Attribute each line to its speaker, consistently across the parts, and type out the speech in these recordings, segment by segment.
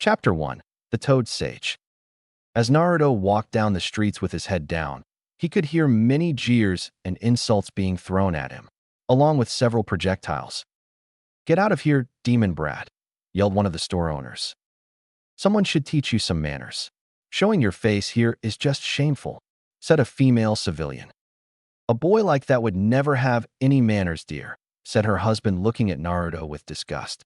Speaker 1: Chapter 1. The Toad Sage. As Naruto walked down the streets with his head down, he could hear many jeers and insults being thrown at him, along with several projectiles. "Get out of here, demon brat," yelled one of the store owners. "Someone should teach you some manners. Showing your face here is just shameful," said a female civilian. "A boy like that would never have any manners, dear," said her husband, looking at Naruto with disgust.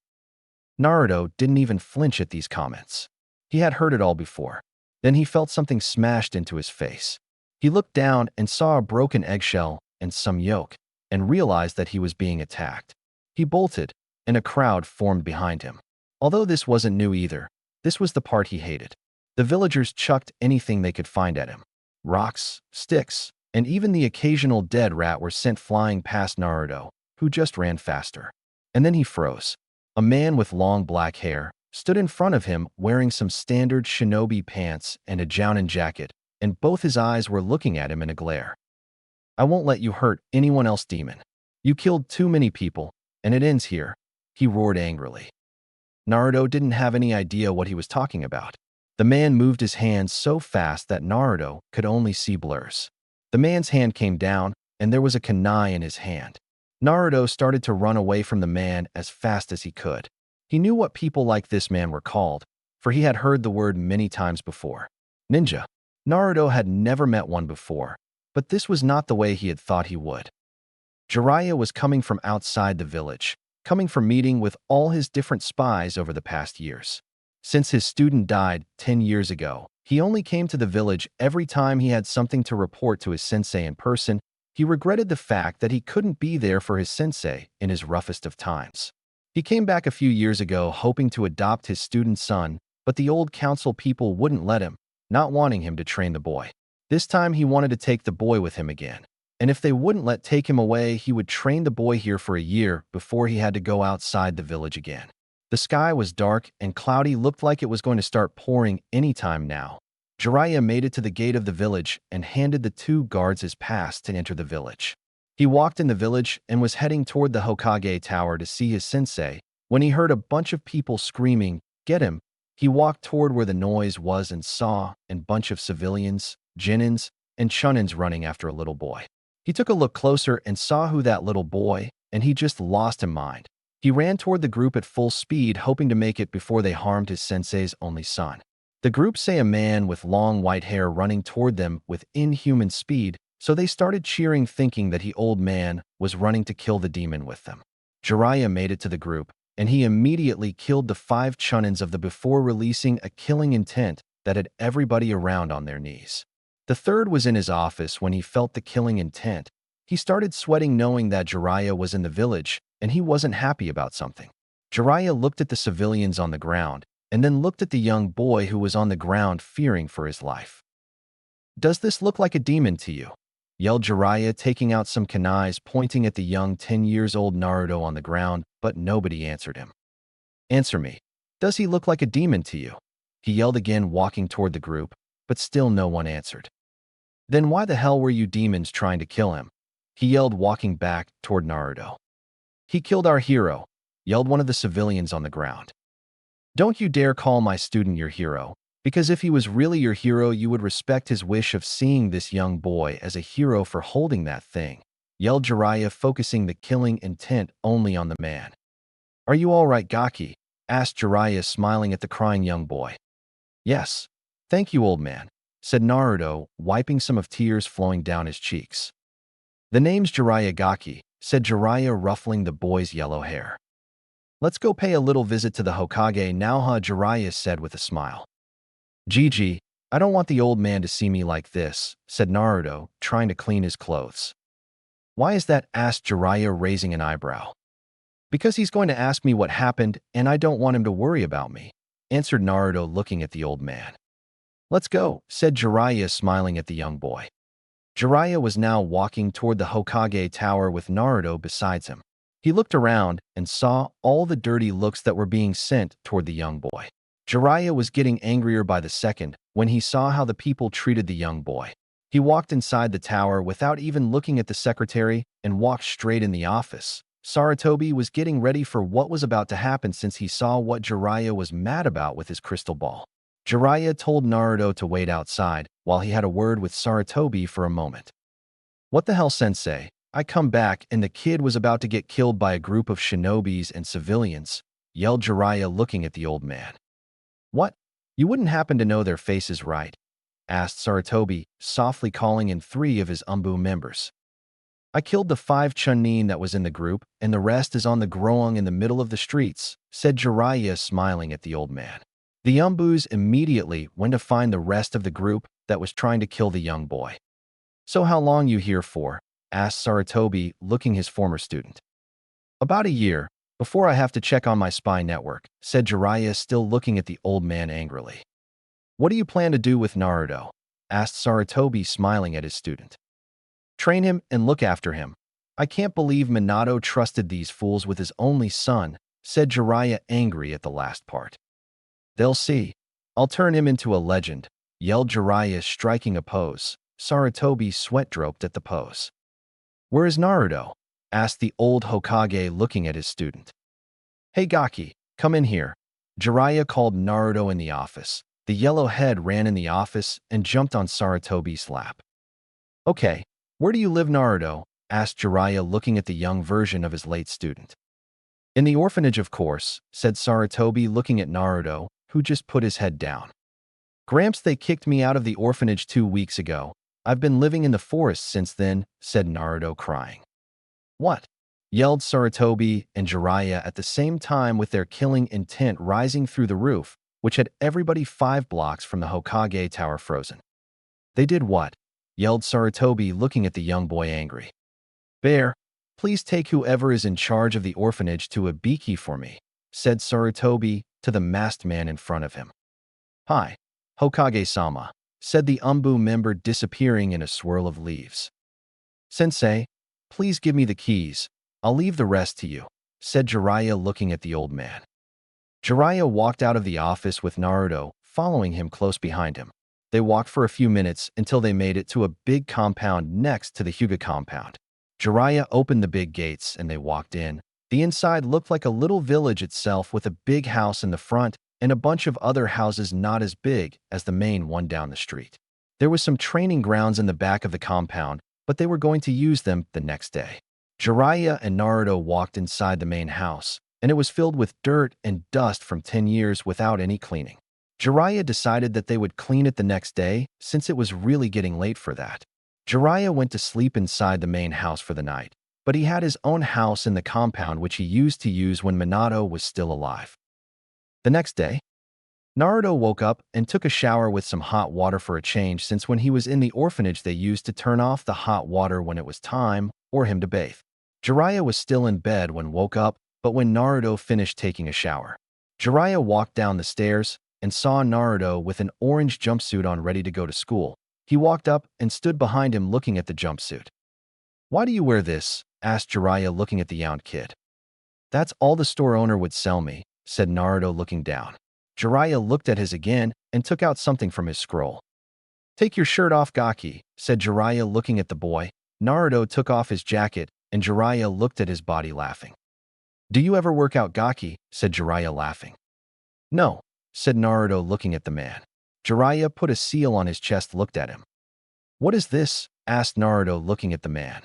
Speaker 1: Naruto didn't even flinch at these comments. He had heard it all before. Then he felt something smashed into his face. He looked down and saw a broken eggshell and some yolk, and realized that he was being attacked. He bolted, and a crowd formed behind him. Although this wasn't new either, this was the part he hated. The villagers chucked anything they could find at him. Rocks, sticks, and even the occasional dead rat were sent flying past Naruto, who just ran faster. And then he froze. A man with long black hair stood in front of him wearing some standard shinobi pants and a jounin jacket, and both his eyes were looking at him in a glare. "I won't let you hurt anyone else, demon. You killed too many people, and it ends here," he roared angrily. Naruto didn't have any idea what he was talking about. The man moved his hands so fast that Naruto could only see blurs. The man's hand came down, and there was a kunai in his hand. Naruto started to run away from the man as fast as he could. He knew what people like this man were called, for he had heard the word many times before. Ninja. Naruto had never met one before, but this was not the way he had thought he would. Jiraiya was coming from outside the village, coming from meeting with all his different spies over the past years. Since his student died 10 years ago, he only came to the village every time he had something to report to his sensei in person. He regretted the fact that he couldn't be there for his sensei in his roughest of times. He came back a few years ago hoping to adopt his student's son, but the old council people wouldn't let him, not wanting him to train the boy. This time he wanted to take the boy with him again, and if they wouldn't take him away, he would train the boy here for a year before he had to go outside the village again. The sky was dark and cloudy, looked like it was going to start pouring any time now. Jiraiya made it to the gate of the village and handed the two guards his pass to enter the village. He walked in the village and was heading toward the Hokage Tower to see his sensei when he heard a bunch of people screaming, "Get him!" He walked toward where the noise was and saw a bunch of civilians, genins, and chunins running after a little boy. He took a look closer and saw who that little boy, and he just lost his mind. He ran toward the group at full speed, hoping to make it before they harmed his sensei's only son. The group saw a man with long white hair running toward them with inhuman speed, so they started cheering, thinking that the old man was running to kill the demon with them. Jiraiya made it to the group, and he immediately killed the 5 chunins of the before, releasing a killing intent that had everybody around on their knees. The third was in his office when he felt the killing intent. He started sweating, knowing that Jiraiya was in the village, and he wasn't happy about something. Jiraiya looked at the civilians on the ground, and then looked at the young boy who was on the ground, fearing for his life. "Does this look like a demon to you?" yelled Jiraiya, taking out some kunais, pointing at the young 10-year-old Naruto on the ground, but nobody answered him. "Answer me. Does he look like a demon to you?" he yelled again, walking toward the group, but still no one answered. "Then why the hell were you demons trying to kill him?" he yelled, walking back toward Naruto. "He killed our hero," yelled one of the civilians on the ground. "Don't you dare call my student your hero, because if he was really your hero, you would respect his wish of seeing this young boy as a hero for holding that thing," yelled Jiraiya, focusing the killing intent only on the man. "Are you all right, Gaki?" asked Jiraiya, smiling at the crying young boy. "Yes. Thank you, old man," said Naruto, wiping some of tears flowing down his cheeks. "The name's Jiraiya Gaki," said Jiraiya, ruffling the boy's yellow hair. "Let's go pay a little visit to the Hokage now, huh?" Jiraiya said with a smile. "Gigi, I don't want the old man to see me like this," said Naruto, trying to clean his clothes. "Why is that?" asked Jiraiya, raising an eyebrow. "Because he's going to ask me what happened, and I don't want him to worry about me," answered Naruto, looking at the old man. "Let's go," said Jiraiya, smiling at the young boy. Jiraiya was now walking toward the Hokage Tower with Naruto beside him. He looked around and saw all the dirty looks that were being sent toward the young boy. Jiraiya was getting angrier by the second when he saw how the people treated the young boy. He walked inside the tower without even looking at the secretary and walked straight in the office, Sarutobi was getting ready for what was about to happen since he saw what Jiraiya was mad about with his crystal ball. Jiraiya told Naruto to wait outside while he had a word with Sarutobi for a moment. "What the hell, sensei? I come back and the kid was about to get killed by a group of shinobis and civilians," yelled Jiraiya looking at the old man. "What? You wouldn't happen to know their faces, right?" asked Sarutobi, softly calling in 3 of his Umbu members. "I killed the 5 Chunin that was in the group, and the rest is on the groang in the middle of the streets," said Jiraiya, smiling at the old man. The Umbus immediately went to find the rest of the group that was trying to kill the young boy. "So how long you here for?" asked Sarutobi, looking his former student. "About a year, before I have to check on my spy network," said Jiraiya, still looking at the old man angrily. "What do you plan to do with Naruto?" asked Sarutobi, smiling at his student. "Train him and look after him. I can't believe Minato trusted these fools with his only son," said Jiraiya, angry at the last part. "They'll see. I'll turn him into a legend," yelled Jiraiya, striking a pose. Sarutobi sweat-dropped at the pose. "Where is Naruto?" asked the old Hokage, looking at his student. "Hey Gaki, come in here." Jiraiya called Naruto in the office. The yellow head ran in the office and jumped on Sarutobi's lap. "Okay, where do you live, Naruto?" asked Jiraiya, looking at the young version of his late student. "In the orphanage, of course," said Sarutobi, looking at Naruto, who just put his head down. "Gramps, they kicked me out of the orphanage 2 weeks ago. I've been living in the forest since then," said Naruto, crying. "What?" yelled Sarutobi and Jiraiya at the same time, with their killing intent rising through the roof, which had everybody 5 blocks from the Hokage Tower frozen. "They did what?" yelled Sarutobi, looking at the young boy angry. "Bear, please take whoever is in charge of the orphanage to Ibiki for me," said Sarutobi to the masked man in front of him. "Hi, Hokage-sama," said the Umbu member, disappearing in a swirl of leaves. "Sensei, please give me the keys. I'll leave the rest to you," said Jiraiya, looking at the old man. Jiraiya walked out of the office with Naruto following him close behind him. They walked for a few minutes until they made it to a big compound next to the Hyuga compound. Jiraiya opened the big gates and they walked in. The inside looked like a little village itself, with a big house in the front and a bunch of other houses not as big as the main one down the street. There was some training grounds in the back of the compound, but they were going to use them the next day. Jiraiya and Naruto walked inside the main house, and it was filled with dirt and dust from 10 years without any cleaning. Jiraiya decided that they would clean it the next day, since it was really getting late for that. Jiraiya went to sleep inside the main house for the night, but he had his own house in the compound which he used to use when Minato was still alive. The next day, Naruto woke up and took a shower with some hot water for a change, since when he was in the orphanage they used to turn off the hot water when it was time for him to bathe. Jiraiya was still in bed when woke up, but when Naruto finished taking a shower, Jiraiya walked down the stairs and saw Naruto with an orange jumpsuit on, ready to go to school. He walked up and stood behind him, looking at the jumpsuit. "Why do you wear this?" asked Jiraiya, looking at the young kid. "That's all the store owner would sell me," said Naruto, looking down. Jiraiya looked at his again and took out something from his scroll. "Take your shirt off, Gaki," said Jiraiya, looking at the boy. Naruto took off his jacket and Jiraiya looked at his body, laughing. "Do you ever work out, Gaki?" said Jiraiya, laughing. "No," said Naruto, looking at the man. Jiraiya put a seal on his chest, looked at him. "What is this?" asked Naruto, looking at the man.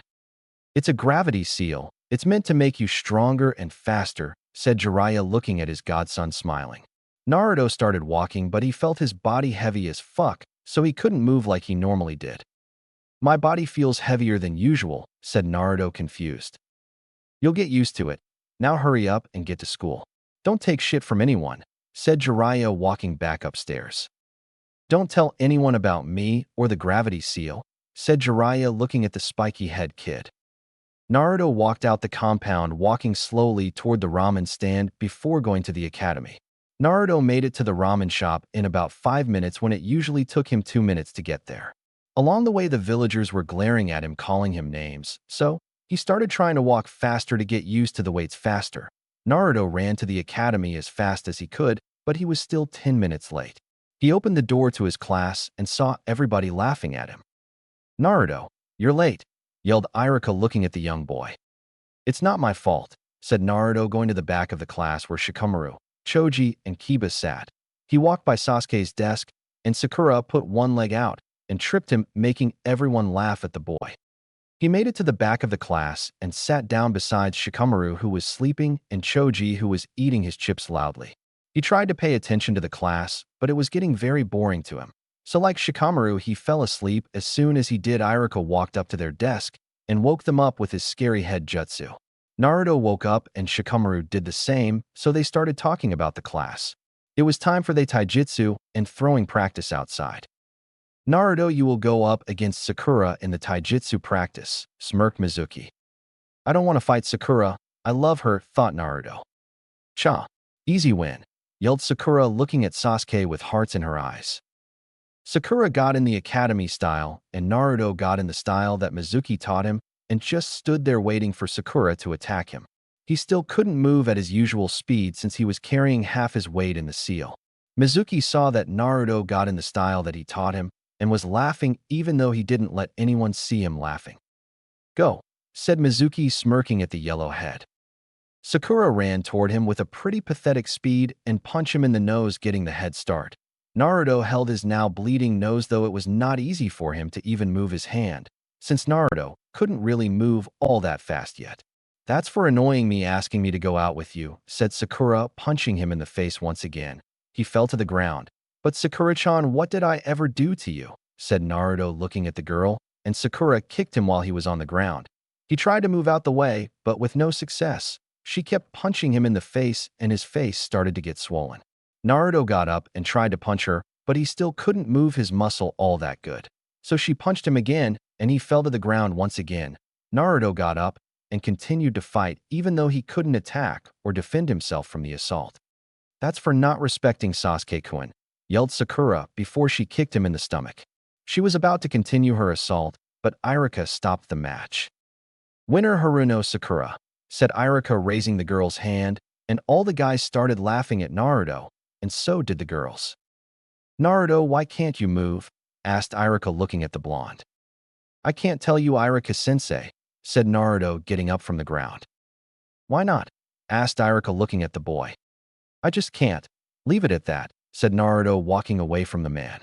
Speaker 1: "It's a gravity seal. It's meant to make you stronger and faster," said Jiraiya, looking at his godson, smiling. Naruto started walking, but he felt his body heavy as fuck, so he couldn't move like he normally did. "My body feels heavier than usual," said Naruto, confused. "You'll get used to it. Now hurry up and get to school. Don't take shit from anyone," said Jiraiya, walking back upstairs. "Don't tell anyone about me or the gravity seal," said Jiraiya, looking at the spiky head kid. Naruto walked out the compound, walking slowly toward the ramen stand before going to the academy. Naruto made it to the ramen shop in about 5 minutes when it usually took him 2 minutes to get there. Along the way, the villagers were glaring at him, calling him names, so he started trying to walk faster to get used to the weights faster. Naruto ran to the academy as fast as he could, but he was still 10 minutes late. He opened the door to his class and saw everybody laughing at him. "Naruto, you're late," yelled Irika, looking at the young boy. It's not my fault, said Naruto, going to the back of the class where Shikamaru, Choji, and Kiba sat. He walked by Sasuke's desk, and Sakura put one leg out and tripped him, making everyone laugh at the boy. He made it to the back of the class and sat down beside Shikamaru, who was sleeping, and Choji, who was eating his chips loudly. He tried to pay attention to the class, but it was getting very boring to him. So like Shikamaru, he fell asleep. As soon as he did, Iruka walked up to their desk and woke them up with his scary head jutsu. Naruto woke up and Shikamaru did the same, so they started talking about the class. It was time for the taijutsu and throwing practice outside. Naruto, you will go up against Sakura in the taijutsu practice, smirked Mizuki. I don't want to fight Sakura. I love her, thought Naruto. Cha. Easy win, yelled Sakura, looking at Sasuke with hearts in her eyes. Sakura got in the academy style, and Naruto got in the style that Mizuki taught him and just stood there waiting for Sakura to attack him. He still couldn't move at his usual speed since he was carrying half his weight in the seal. Mizuki saw that Naruto got in the style that he taught him and was laughing even though he didn't let anyone see him laughing. Go, said Mizuki, smirking at the yellow head. Sakura ran toward him with a pretty pathetic speed and punched him in the nose, getting the head start. Naruto held his now bleeding nose, though it was not easy for him to even move his hand, since Naruto couldn't really move all that fast yet. That's for annoying me, asking me to go out with you, said Sakura, punching him in the face once again. He fell to the ground. But Sakura-chan, what did I ever do to you? Said Naruto, looking at the girl, and Sakura kicked him while he was on the ground. He tried to move out the way, but with no success. She kept punching him in the face, and his face started to get swollen. Naruto got up and tried to punch her, but he still couldn't move his muscle all that good. So she punched him again, and he fell to the ground once again. Naruto got up and continued to fight, even though he couldn't attack or defend himself from the assault. That's for not respecting Sasuke-kun, yelled Sakura before she kicked him in the stomach. She was about to continue her assault, but Iruka stopped the match. Winner Haruno Sakura, said Iruka, raising the girl's hand, and all the guys started laughing at Naruto, and so did the girls. Naruto, why can't you move? Asked Iruka, looking at the blonde. I can't tell you, Iruka-sensei, said Naruto, getting up from the ground. Why not? Asked Iruka, looking at the boy. I just can't. Leave it at that, said Naruto, walking away from the man.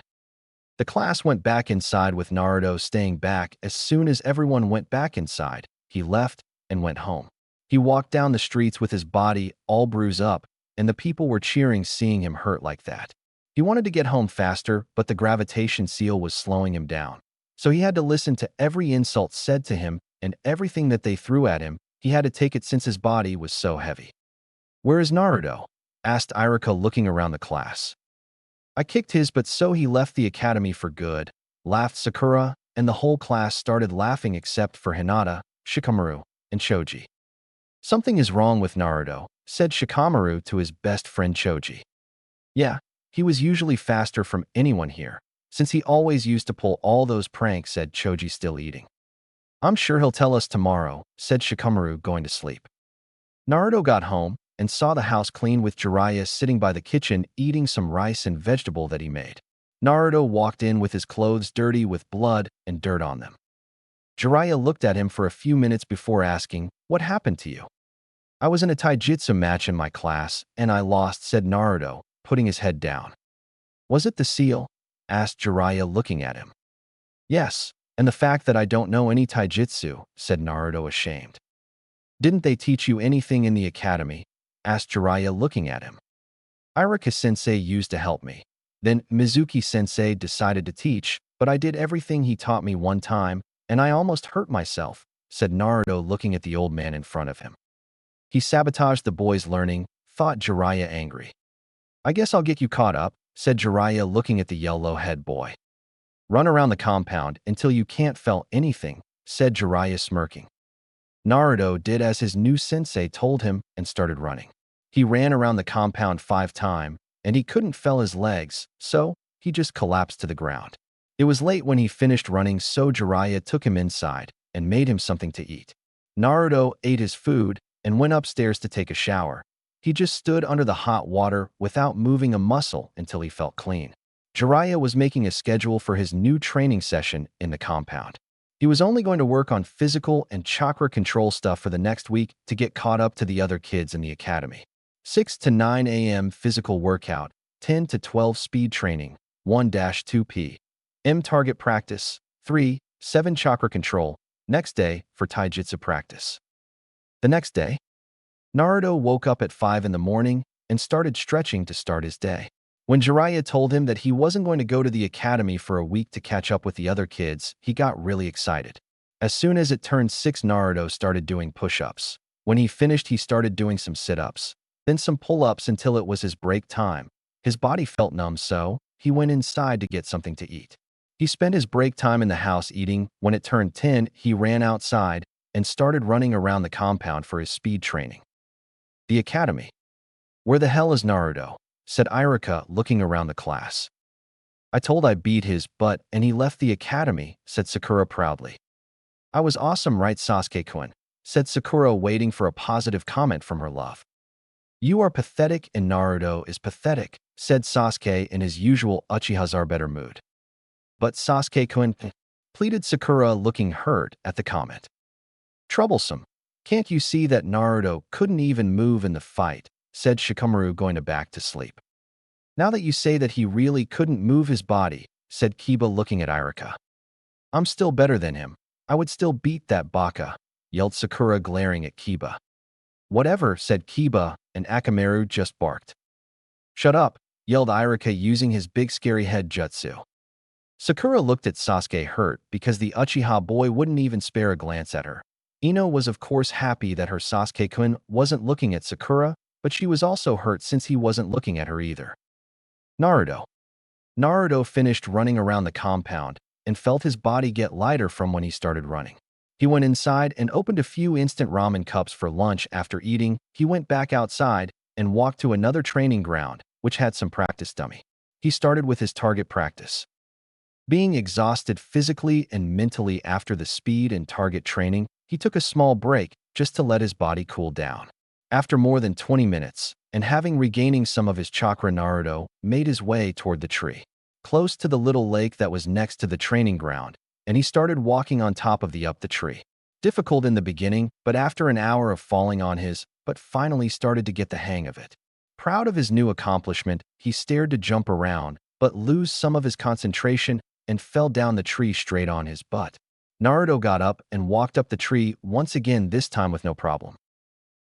Speaker 1: The class went back inside with Naruto staying back. As soon as everyone went back inside, he left and went home. He walked down the streets with his body all bruised up, and the people were cheering seeing him hurt like that. He wanted to get home faster, but the gravitation seal was slowing him down. So he had to listen to every insult said to him and everything that they threw at him. He had to take it since his body was so heavy. Where is Naruto? Asked Iruka, looking around the class. I kicked his butt, so he left the academy for good, laughed Sakura, and the whole class started laughing except for Hinata, Shikamaru, and Choji. Something is wrong with Naruto, said Shikamaru to his best friend Choji. Yeah, he was usually faster from anyone here, since he always used to pull all those pranks, said Choji, still eating. I'm sure he'll tell us tomorrow, said Shikamaru, going to sleep. Naruto got home and saw the house clean with Jiraiya sitting by the kitchen eating some rice and vegetable that he made. Naruto walked in with his clothes dirty with blood and dirt on them. Jiraiya looked at him for a few minutes before asking, what happened to you? I was in a taijutsu match in my class, and I lost, said Naruto, putting his head down. Was it the seal? Asked Jiraiya, looking at him. Yes, and the fact that I don't know any taijutsu, said Naruto, ashamed. Didn't they teach you anything in the academy? Asked Jiraiya, looking at him. Iruka-sensei used to help me. Then Mizuki-sensei decided to teach, but I did everything he taught me one time, and I almost hurt myself, said Naruto, looking at the old man in front of him. He sabotaged the boy's learning, thought Jiraiya, angry. I guess I'll get you caught up, said Jiraiya, looking at the yellow-head boy. Run around the compound until you can't feel anything, said Jiraiya, smirking. Naruto did as his new sensei told him and started running. He ran around the compound 5 times, and he couldn't feel his legs, so he just collapsed to the ground. It was late when he finished running, so Jiraiya took him inside and made him something to eat. Naruto ate his food and went upstairs to take a shower. He just stood under the hot water without moving a muscle until he felt clean. Jiraiya was making a schedule for his new training session in the compound. He was only going to work on physical and chakra control stuff for the next week to get caught up to the other kids in the academy. 6 to 9 a.m. physical workout, 10 to 12 speed training, 1-2 p.m. target practice, 3-7 chakra control, next day for taijutsu practice. The next day, Naruto woke up at 5 in the morning and started stretching to start his day. When Jiraiya told him that he wasn't going to go to the academy for a week to catch up with the other kids, he got really excited. As soon as it turned 6, Naruto started doing push-ups. When he finished, he started doing some sit-ups, then some pull-ups until it was his break time. His body felt numb, so he went inside to get something to eat. He spent his break time in the house eating. When it turned 10, he ran outside and started running around the compound for his speed training. The academy. "Where the hell is Naruto?" said Irika, looking around the class. "I told I beat his butt and he left the academy," said Sakura proudly. "I was awesome, right, Sasuke-kun?" said Sakura, waiting for a positive comment from her love. "You are pathetic and Naruto is pathetic," said Sasuke in his usual Uchiha-better mood. "But Sasuke-kun," pleaded Sakura, looking hurt at the comment. "Troublesome. Can't you see that Naruto couldn't even move in the fight?" said Shikamaru, going back to sleep. "Now that you say that he really couldn't move his body," said Kiba, looking at Irika. "I'm still better than him. I would still beat that baka," yelled Sakura, glaring at Kiba. "Whatever," said Kiba, and Akamaru just barked. "Shut up," yelled Irika, using his big scary head jutsu. Sakura looked at Sasuke, hurt because the Uchiha boy wouldn't even spare a glance at her. Ino was of course happy that her Sasuke-kun wasn't looking at Sakura, but she was also hurt since he wasn't looking at her either. Naruto finished running around the compound and felt his body get lighter from when he started running. He went inside and opened a few instant ramen cups for lunch. After eating, he went back outside and walked to another training ground, which had some practice dummy. He started with his target practice. Being exhausted physically and mentally after the speed and target training, he took a small break just to let his body cool down. After more than 20 minutes, and having regaining some of his chakra, Naruto made his way toward the tree, close to the little lake that was next to the training ground, and he started walking on top of the tree. Difficult in the beginning, but after an hour of falling on his butt, finally started to get the hang of it. Proud of his new accomplishment, he stared to jump around, but lose some of his concentration and fell down the tree straight on his butt. Naruto got up and walked up the tree once again, this time with no problem.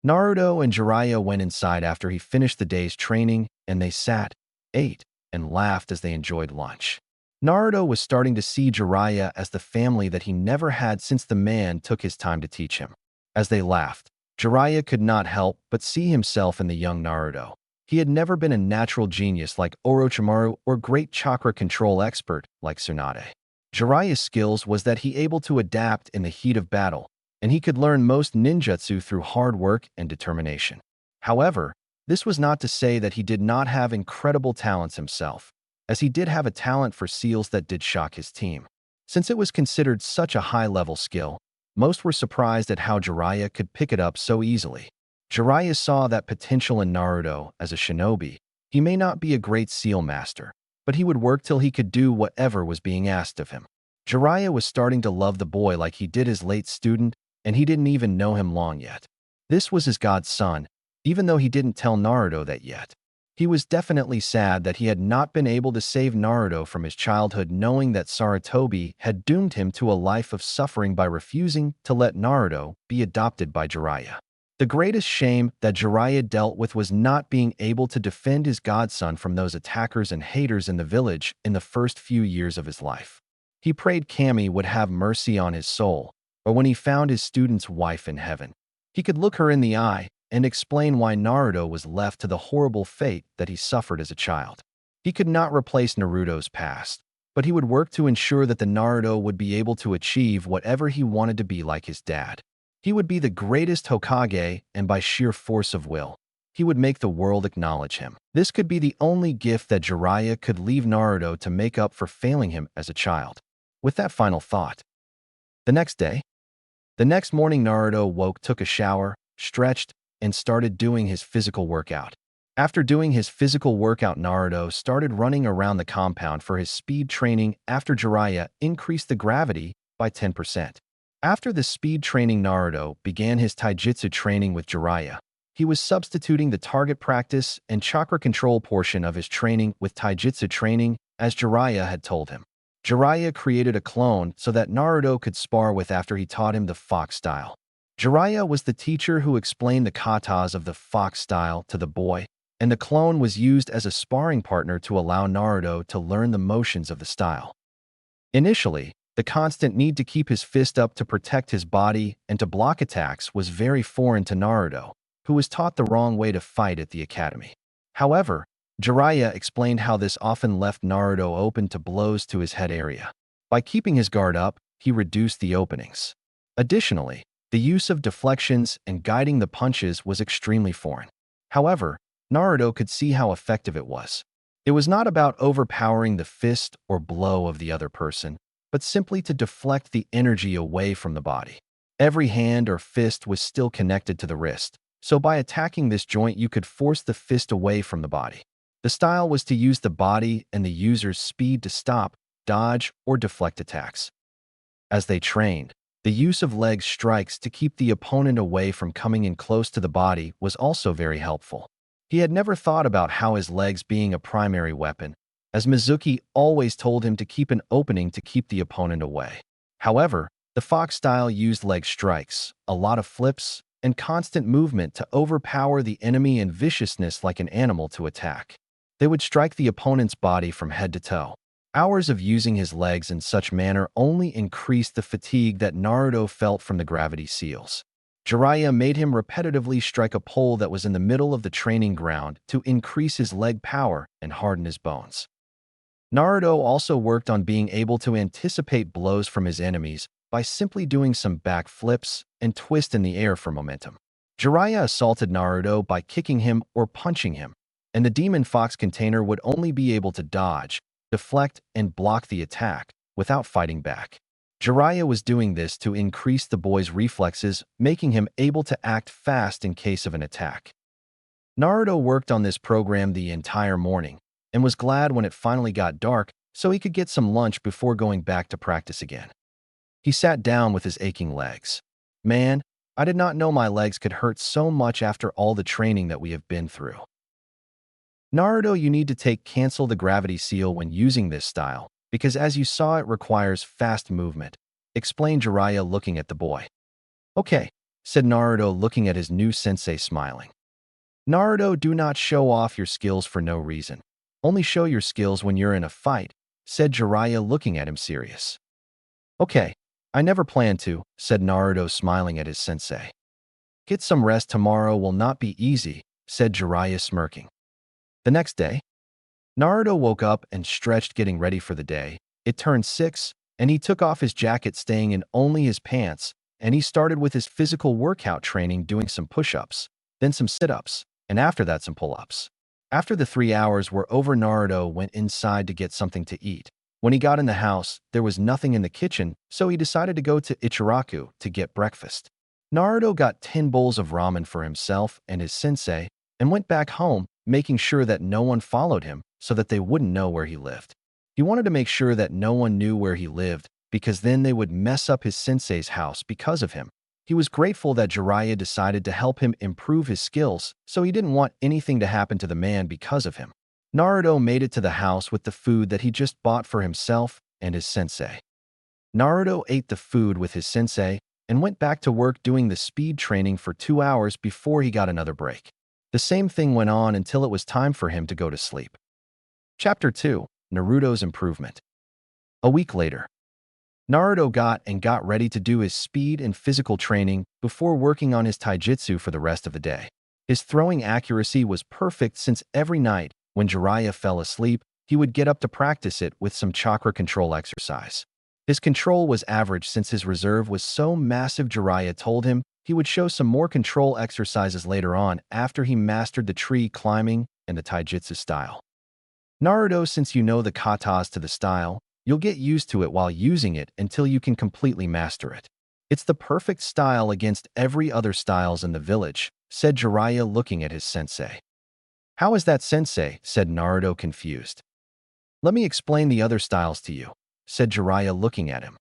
Speaker 1: Naruto and Jiraiya went inside after he finished the day's training, and they sat, ate, and laughed as they enjoyed lunch. Naruto was starting to see Jiraiya as the family that he never had since the man took his time to teach him. As they laughed, Jiraiya could not help but see himself in the young Naruto. He had never been a natural genius like Orochimaru or great chakra control expert like Tsunade. Jiraiya's skills was that he able to adapt in the heat of battle, and he could learn most ninjutsu through hard work and determination. However, this was not to say that he did not have incredible talents himself, as he did have a talent for seals that did shock his team. Since it was considered such a high-level skill, most were surprised at how Jiraiya could pick it up so easily. Jiraiya saw that potential in Naruto as a shinobi. He may not be a great seal master, but he would work till he could do whatever was being asked of him. Jiraiya was starting to love the boy like he did his late student, and he didn't even know him long yet. This was his godson, even though he didn't tell Naruto that yet. He was definitely sad that he had not been able to save Naruto from his childhood, knowing that Sarutobi had doomed him to a life of suffering by refusing to let Naruto be adopted by Jiraiya. The greatest shame that Jiraiya dealt with was not being able to defend his godson from those attackers and haters in the village in the first few years of his life. He prayed Kami would have mercy on his soul, or when he found his student's wife in heaven, he could look her in the eye and explain why Naruto was left to the horrible fate that he suffered as a child. He could not replace Naruto's past, but he would work to ensure that the Naruto would be able to achieve whatever he wanted to be like his dad. He would be the greatest Hokage, and by sheer force of will, he would make the world acknowledge him. This could be the only gift that Jiraiya could leave Naruto to make up for failing him as a child. With that final thought, the next morning, Naruto woke, took a shower, stretched, and started doing his physical workout. After doing his physical workout, Naruto started running around the compound for his speed training. After Jiraiya increased the gravity by 10%. After the speed training, Naruto began his taijutsu training with Jiraiya. He was substituting the target practice and chakra control portion of his training with taijutsu training, as Jiraiya had told him. Jiraiya created a clone so that Naruto could spar with after he taught him the fox style. Jiraiya was the teacher who explained the katas of the fox style to the boy, and the clone was used as a sparring partner to allow Naruto to learn the motions of the style. Initially, the constant need to keep his fist up to protect his body and to block attacks was very foreign to Naruto, who was taught the wrong way to fight at the academy. However, Jiraiya explained how this often left Naruto open to blows to his head area. By keeping his guard up, he reduced the openings. Additionally, the use of deflections and guiding the punches was extremely foreign. However, Naruto could see how effective it was. It was not about overpowering the fist or blow of the other person, but simply to deflect the energy away from the body. Every hand or fist was still connected to the wrist, so by attacking this joint you could force the fist away from the body. The style was to use the body and the user's speed to stop, dodge, or deflect attacks. As they trained, the use of leg strikes to keep the opponent away from coming in close to the body was also very helpful. He had never thought about how his legs being a primary weapon, as Mizuki always told him to keep an opening to keep the opponent away. However, the fox style used leg strikes, a lot of flips, and constant movement to overpower the enemy and viciousness like an animal to attack. They would strike the opponent's body from head to toe. Hours of using his legs in such manner only increased the fatigue that Naruto felt from the gravity seals. Jiraiya made him repetitively strike a pole that was in the middle of the training ground to increase his leg power and harden his bones. Naruto also worked on being able to anticipate blows from his enemies by simply doing some back flips and twist in the air for momentum. Jiraiya assaulted Naruto by kicking him or punching him, and the Demon Fox container would only be able to dodge, deflect, and block the attack without fighting back. Jiraiya was doing this to increase the boy's reflexes, making him able to act fast in case of an attack. Naruto worked on this program the entire morning and was glad when it finally got dark so he could get some lunch before going back to practice again. He sat down with his aching legs. "Man, I did not know my legs could hurt so much after all the training that we have been through." Naruto, you need to cancel the gravity seal when using this style, because as you saw it requires fast movement, explained Jiraiya looking at the boy. "Okay," said Naruto looking at his new sensei smiling. "Naruto, do not show off your skills for no reason. Only show your skills when you're in a fight," said Jiraiya looking at him serious. "Okay, I never plan to," said Naruto smiling at his sensei. "Get some rest, tomorrow will not be easy," said Jiraiya smirking. The next day, Naruto woke up and stretched getting ready for the day. It turned 6, and he took off his jacket staying in only his pants, and he started with his physical workout training doing some push-ups, then some sit-ups, and after that some pull-ups. After the 3 hours were over, Naruto went inside to get something to eat. When he got in the house, there was nothing in the kitchen, so he decided to go to Ichiraku to get breakfast. Naruto got 10 bowls of ramen for himself and his sensei, and went back home, making sure that no one followed him so that they wouldn't know where he lived. He wanted to make sure that no one knew where he lived, because then they would mess up his sensei's house because of him. He was grateful that Jiraiya decided to help him improve his skills, so he didn't want anything to happen to the man because of him. Naruto made it to the house with the food that he just bought for himself and his sensei. Naruto ate the food with his sensei and went back to work doing the speed training for 2 hours before he got another break. The same thing went on until it was time for him to go to sleep. Chapter 2: Naruto's Improvement. A week later, Naruto got ready to do his speed and physical training before working on his taijutsu for the rest of the day. His throwing accuracy was perfect since every night, when Jiraiya fell asleep, he would get up to practice it with some chakra control exercise. His control was average since his reserve was so massive. Jiraiya told him he would show some more control exercises later on after he mastered the tree climbing and the taijutsu style. "Naruto, since you know the katas to the style, you'll get used to it while using it until you can completely master it. It's the perfect style against every other styles in the village," said Jiraiya looking at his sensei. "How is that, sensei?" said Naruto confused. "Let me explain the other styles to you," said Jiraiya looking at him.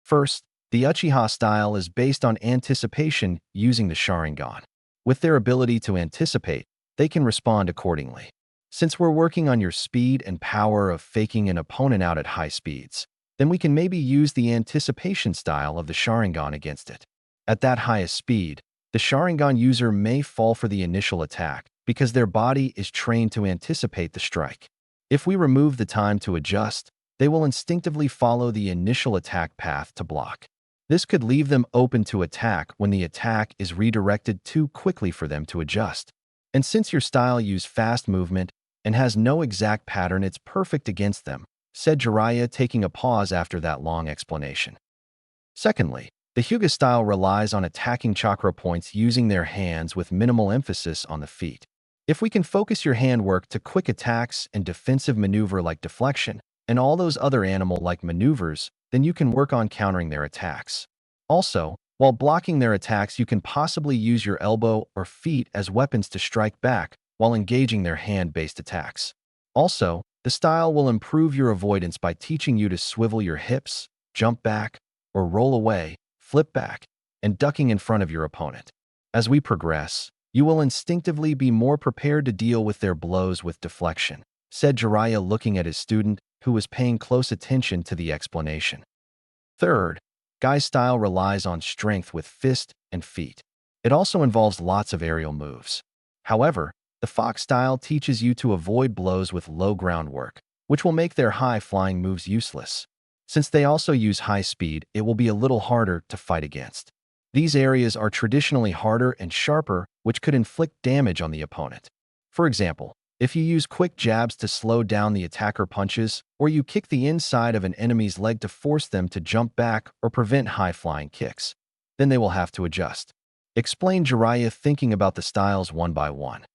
Speaker 1: First, the Uchiha style is based on anticipation using the Sharingan. With their ability to anticipate, they can respond accordingly. Since we're working on your speed and power of faking an opponent out at high speeds, then we can maybe use the anticipation style of the Sharingan against it. At that highest speed, the Sharingan user may fall for the initial attack because their body is trained to anticipate the strike. If we remove the time to adjust, they will instinctively follow the initial attack path to block. This could leave them open to attack when the attack is redirected too quickly for them to adjust. And since your style uses fast movement and has no exact pattern, it's perfect against them, said Jiraiya, taking a pause after that long explanation. Secondly, the Hyuga style relies on attacking chakra points using their hands with minimal emphasis on the feet. If we can focus your handwork to quick attacks and defensive maneuver like deflection, and all those other animal-like maneuvers, then you can work on countering their attacks. Also, while blocking their attacks, you can possibly use your elbow or feet as weapons to strike back while engaging their hand-based attacks. Also, the style will improve your avoidance by teaching you to swivel your hips, jump back, or roll away, flip back, and ducking in front of your opponent. As we progress, you will instinctively be more prepared to deal with their blows with deflection, said Jiraiya, looking at his student, who was paying close attention to the explanation. Third, Guy's style relies on strength with fist and feet. It also involves lots of aerial moves. However, the Fox style teaches you to avoid blows with low groundwork, which will make their high-flying moves useless. Since they also use high speed, it will be a little harder to fight against. These areas are traditionally harder and sharper, which could inflict damage on the opponent. For example, if you use quick jabs to slow down the attacker punches, or you kick the inside of an enemy's leg to force them to jump back or prevent high-flying kicks, then they will have to adjust. Explained Jiraiya, thinking about the styles one by one.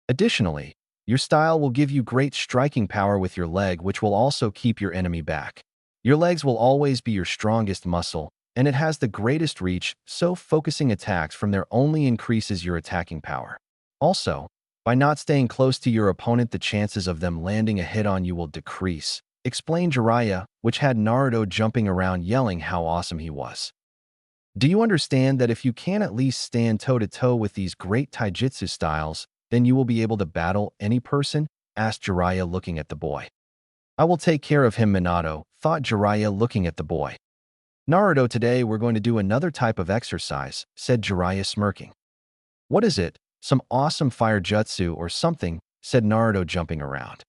Speaker 1: Additionally, your style will give you great striking power with your leg, which will also keep your enemy back. Your legs will always be your strongest muscle, and it has the greatest reach, so focusing attacks from there only increases your attacking power. Also, by not staying close to your opponent, the chances of them landing a hit on you will decrease, explained Jiraiya, which had Naruto jumping around yelling how awesome he was. Do you understand that if you can at least stand toe-to-toe with these great taijutsu styles, then you will be able to battle any person? Asked Jiraiya, looking at the boy. I will take care of him, Minato, thought Jiraiya, looking at the boy. Naruto, today we're going to do another type of exercise, said Jiraiya, smirking. What is it? Some awesome fire jutsu or something, said Naruto, jumping around.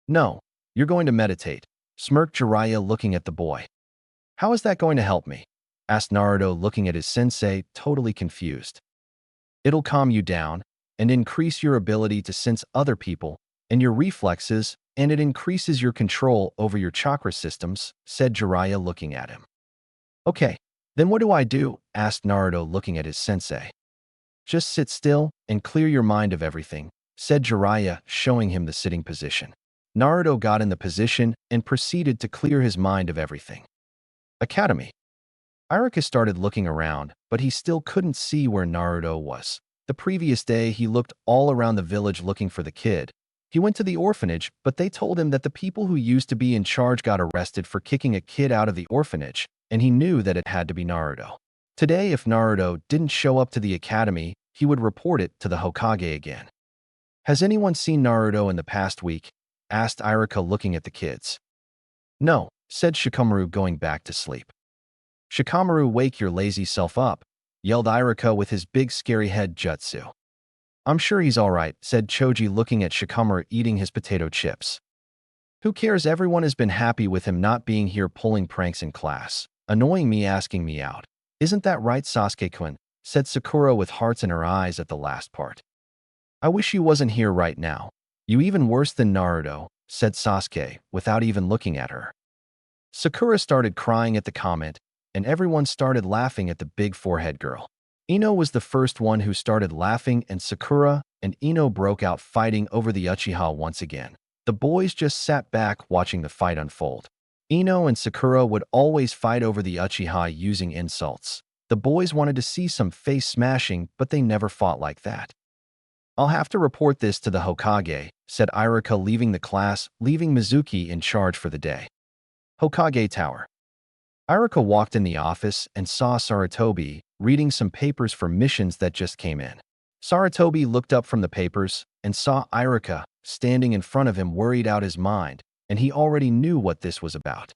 Speaker 1: No, you're going to meditate, smirked Jiraiya, looking at the boy. How is that going to help me? Asked Naruto, looking at his sensei, totally confused. It'll calm you down and increase your ability to sense other people and your reflexes, and it increases your control over your chakra systems, said Jiraiya, looking at him. Okay, then what do I do? Asked Naruto, looking at his sensei. Just sit still and clear your mind of everything, said Jiraiya, showing him the sitting position. Naruto got in the position and proceeded to clear his mind of everything. Academy. Iruka started looking around, but he still couldn't see where Naruto was. The previous day, he looked all around the village looking for the kid. He went to the orphanage, but they told him that the people who used to be in charge got arrested for kicking a kid out of the orphanage, and he knew that it had to be Naruto. Today, if Naruto didn't show up to the academy, he would report it to the Hokage again. Has anyone seen Naruto in the past week? Asked Iruka, looking at the kids. No, said Shikamaru, going back to sleep. Shikamaru, wake your lazy self up, yelled Iruka with his big scary head jutsu. I'm sure he's all right, said Choji, looking at Shikamaru eating his potato chips. Who cares? Everyone has been happy with him not being here, pulling pranks in class, annoying me, asking me out. Isn't that right, Sasuke-kun? Said Sakura with hearts in her eyes at the last part. I wish you wasn't here right now. You even worse than Naruto, said Sasuke, without even looking at her. Sakura started crying at the comment, and everyone started laughing at the big forehead girl. Ino was the first one who started laughing, and Sakura and Ino broke out fighting over the Uchiha once again. The boys just sat back watching the fight unfold. Ino and Sakura would always fight over the Uchiha using insults. The boys wanted to see some face smashing, but they never fought like that. I'll have to report this to the Hokage, said Iruka, leaving the class, leaving Mizuki in charge for the day. Hokage Tower. Irika walked in the office and saw Saratobi reading some papers for missions that just came in. Saratobi looked up from the papers and saw Irika standing in front of him, worried out his mind, and he already knew what this was about.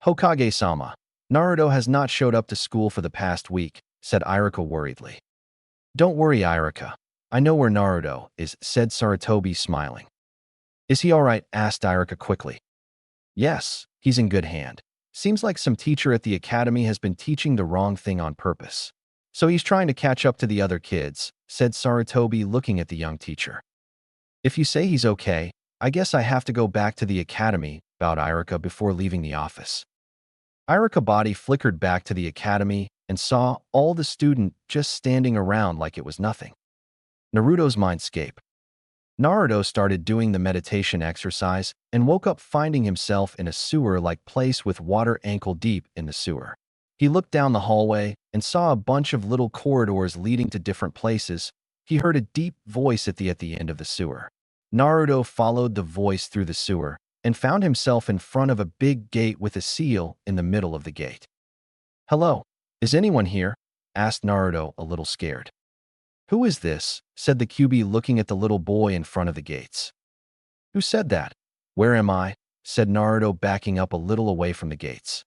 Speaker 1: "Hokage-sama, Naruto has not showed up to school for the past week," said Irika worriedly. "Don't worry, Irika. I know where Naruto is," said Saratobi, smiling. "Is he all right?" asked Irika quickly. "Yes, he's in good hand. Seems like some teacher at the academy has been teaching the wrong thing on purpose. So he's trying to catch up to the other kids," said Saratobi, looking at the young teacher. "If you say he's okay, I guess I have to go back to the academy," bowed Irika before leaving the office. Irika's body flickered back to the academy and saw all the students just standing around like it was nothing. Naruto's mindscape. Naruto started doing the meditation exercise and woke up finding himself in a sewer-like place with water ankle deep in the sewer. He looked down the hallway and saw a bunch of little corridors leading to different places. He heard a deep voice at the end of the sewer. Naruto followed the voice through the sewer and found himself in front of a big gate with a seal in the middle of the gate. "Hello, is anyone here?" asked Naruto, a little scared. "Who is this?" said the QB, looking at the little boy in front of the gates. "Who said that? Where am I?" said Naruto, backing up a little away from the gates.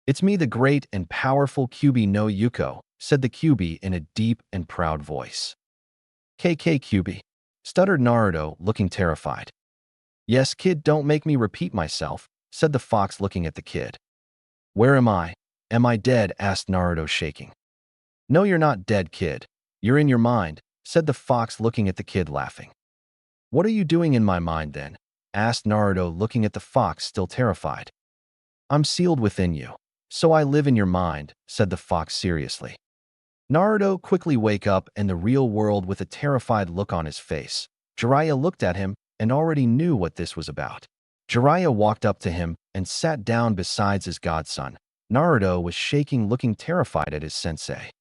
Speaker 1: "It's me, the great and powerful QB no Yuko," said the QB in a deep and proud voice. "KK QB," stuttered Naruto, looking terrified. "Yes, kid, don't make me repeat myself," said the fox, looking at the kid. "Where am I? Am I dead?" asked Naruto, shaking. "No, you're not dead, kid. You're in your mind," said the fox, looking at the kid, laughing. "What are you doing in my mind then?" asked Naruto, looking at the fox, still terrified. "I'm sealed within you, so I live in your mind," said the fox seriously. Naruto quickly woke up in the real world with a terrified look on his face. Jiraiya looked at him and already knew what this was about. Jiraiya walked up to him and sat down beside his godson. Naruto was shaking, looking terrified at his sensei.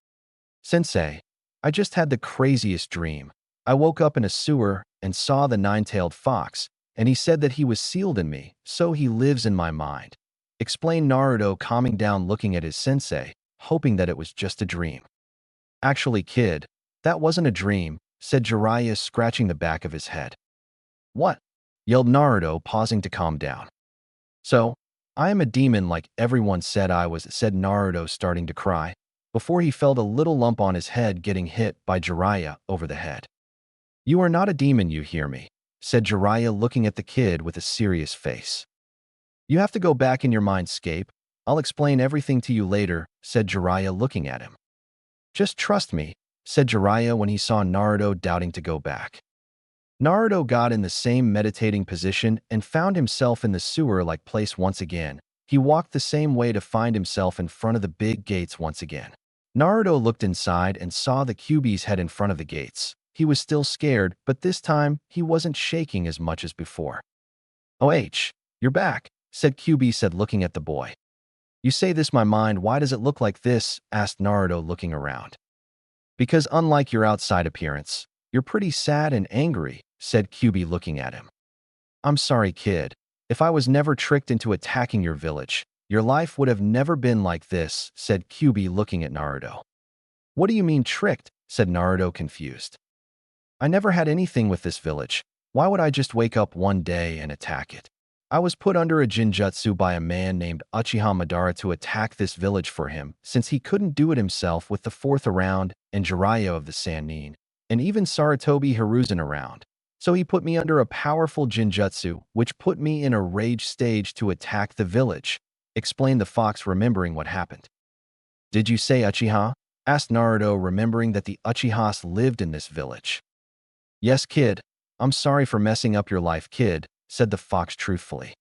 Speaker 1: "Sensei, I just had the craziest dream. I woke up in a sewer and saw the nine-tailed fox, and he said that he was sealed in me, so he lives in my mind," explained Naruto, calming down, looking at his sensei, hoping that it was just a dream. "Actually, kid, that wasn't a dream," said Jiraiya, scratching the back of his head. "What?" yelled Naruto, pausing to calm down. "So, I am a demon like everyone said I was," said Naruto, starting to cry, before he felt a little lump on his head, getting hit by Jiraiya over the head. "You are not a demon, you hear me?" said Jiraiya, looking at the kid with a serious face. "You have to go back in your mindscape. I'll explain everything to you later," said Jiraiya, looking at him. "Just trust me," said Jiraiya when he saw Naruto doubting to go back. Naruto got in the same meditating position and found himself in the sewer-like place once again. He walked the same way to find himself in front of the big gates once again. Naruto looked inside and saw the QB's head in front of the gates. He was still scared, but this time he wasn't shaking as much as before. "Oh, you're back," said QB, looking at the boy. "You say this my mind, why does it look like this?" asked Naruto, looking around. "Because unlike your outside appearance, you're pretty sad and angry," said QB, looking at him. "I'm sorry, kid. If I was never tricked into attacking your village, your life would have never been like this," said QB, looking at Naruto. "What do you mean tricked?" said Naruto, confused. "I never had anything with this village. Why would I just wake up one day and attack it? I was put under a jinjutsu by a man named Uchiha Madara to attack this village for him, since he couldn't do it himself with the fourth around and Jiraiya of the Sannin, and even Saratobi Hiruzen around. So he put me under a powerful jinjutsu, which put me in a rage stage to attack the village," explained the fox, remembering what happened. "Did you say Uchiha?" asked Naruto, remembering that the Uchihas lived in this village. "Yes, kid. I'm sorry for messing up your life, kid," said the fox truthfully.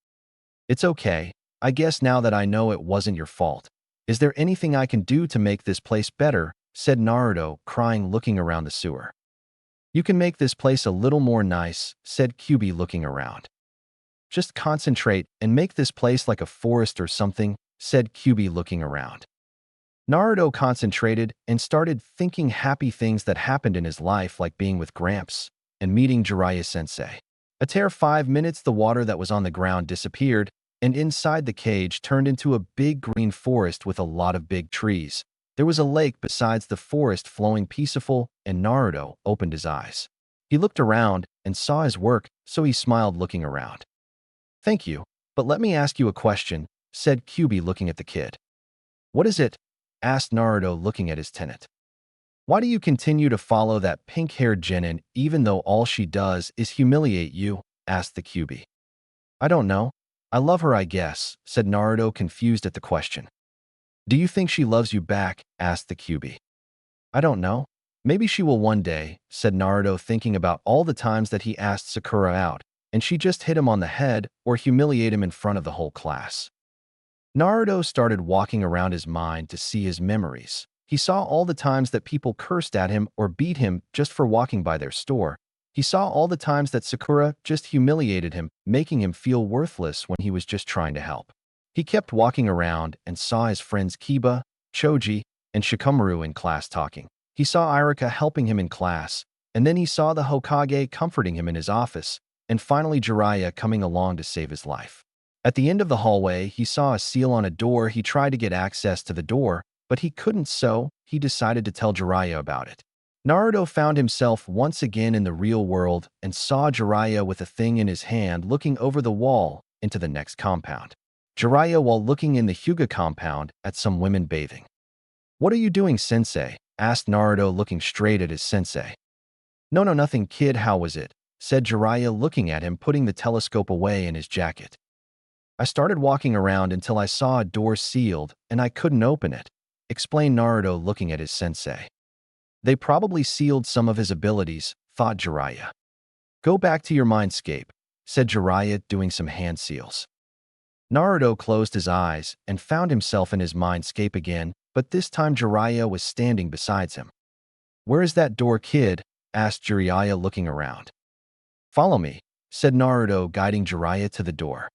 Speaker 1: "It's okay. I guess now that I know it wasn't your fault. Is there anything I can do to make this place better?" said Naruto, crying, looking around the sewer. "You can make this place a little more nice," said QB, looking around. "Just concentrate and make this place like a forest or something," said QB, looking around. Naruto concentrated and started thinking happy things that happened in his life, like being with Gramps and meeting Jiraiya sensei. After 5 minutes, the water that was on the ground disappeared, and inside the cage turned into a big green forest with a lot of big trees. There was a lake besides the forest flowing peaceful, and Naruto opened his eyes. He looked around and saw his work, so he smiled looking around. "Thank you, but let me ask you a question," said Kyubi looking at the kid. "What is it?" asked Naruto looking at his tenant. "Why do you continue to follow that pink-haired genin even though all she does is humiliate you?" asked the Kyubi. "I don't know. I love her, I guess," said Naruto confused at the question. "Do you think she loves you back?" asked the Kyubi. "I don't know. Maybe she will one day," said Naruto thinking about all the times that he asked Sakura out, and she just hit him on the head or humiliate him in front of the whole class. Naruto started walking around his mind to see his memories. He saw all the times that people cursed at him or beat him just for walking by their store. He saw all the times that Sakura just humiliated him, making him feel worthless when he was just trying to help. He kept walking around and saw his friends Kiba, Choji, and Shikamaru in class talking. He saw Irika helping him in class, and then he saw the Hokage comforting him in his office, and finally Jiraiya coming along to save his life. At the end of the hallway, he saw a seal on a door. He tried to get access to the door, but he couldn't, so he decided to tell Jiraiya about it. Naruto found himself once again in the real world and saw Jiraiya with a thing in his hand looking over the wall into the next compound. Jiraiya while looking in the Hyuga compound at some women bathing. "What are you doing, sensei?" asked Naruto looking straight at his sensei. No, nothing, kid, how was it?" said Jiraiya looking at him, putting the telescope away in his jacket. "I started walking around until I saw a door sealed and I couldn't open it," explained Naruto looking at his sensei. "They probably sealed some of his abilities," thought Jiraiya. "Go back to your mindscape," said Jiraiya doing some hand seals. Naruto closed his eyes and found himself in his mindscape again, but this time Jiraiya was standing beside him. "Where is that door, kid?" asked Jiraiya looking around. "Follow me," said Naruto guiding Jiraiya to the door.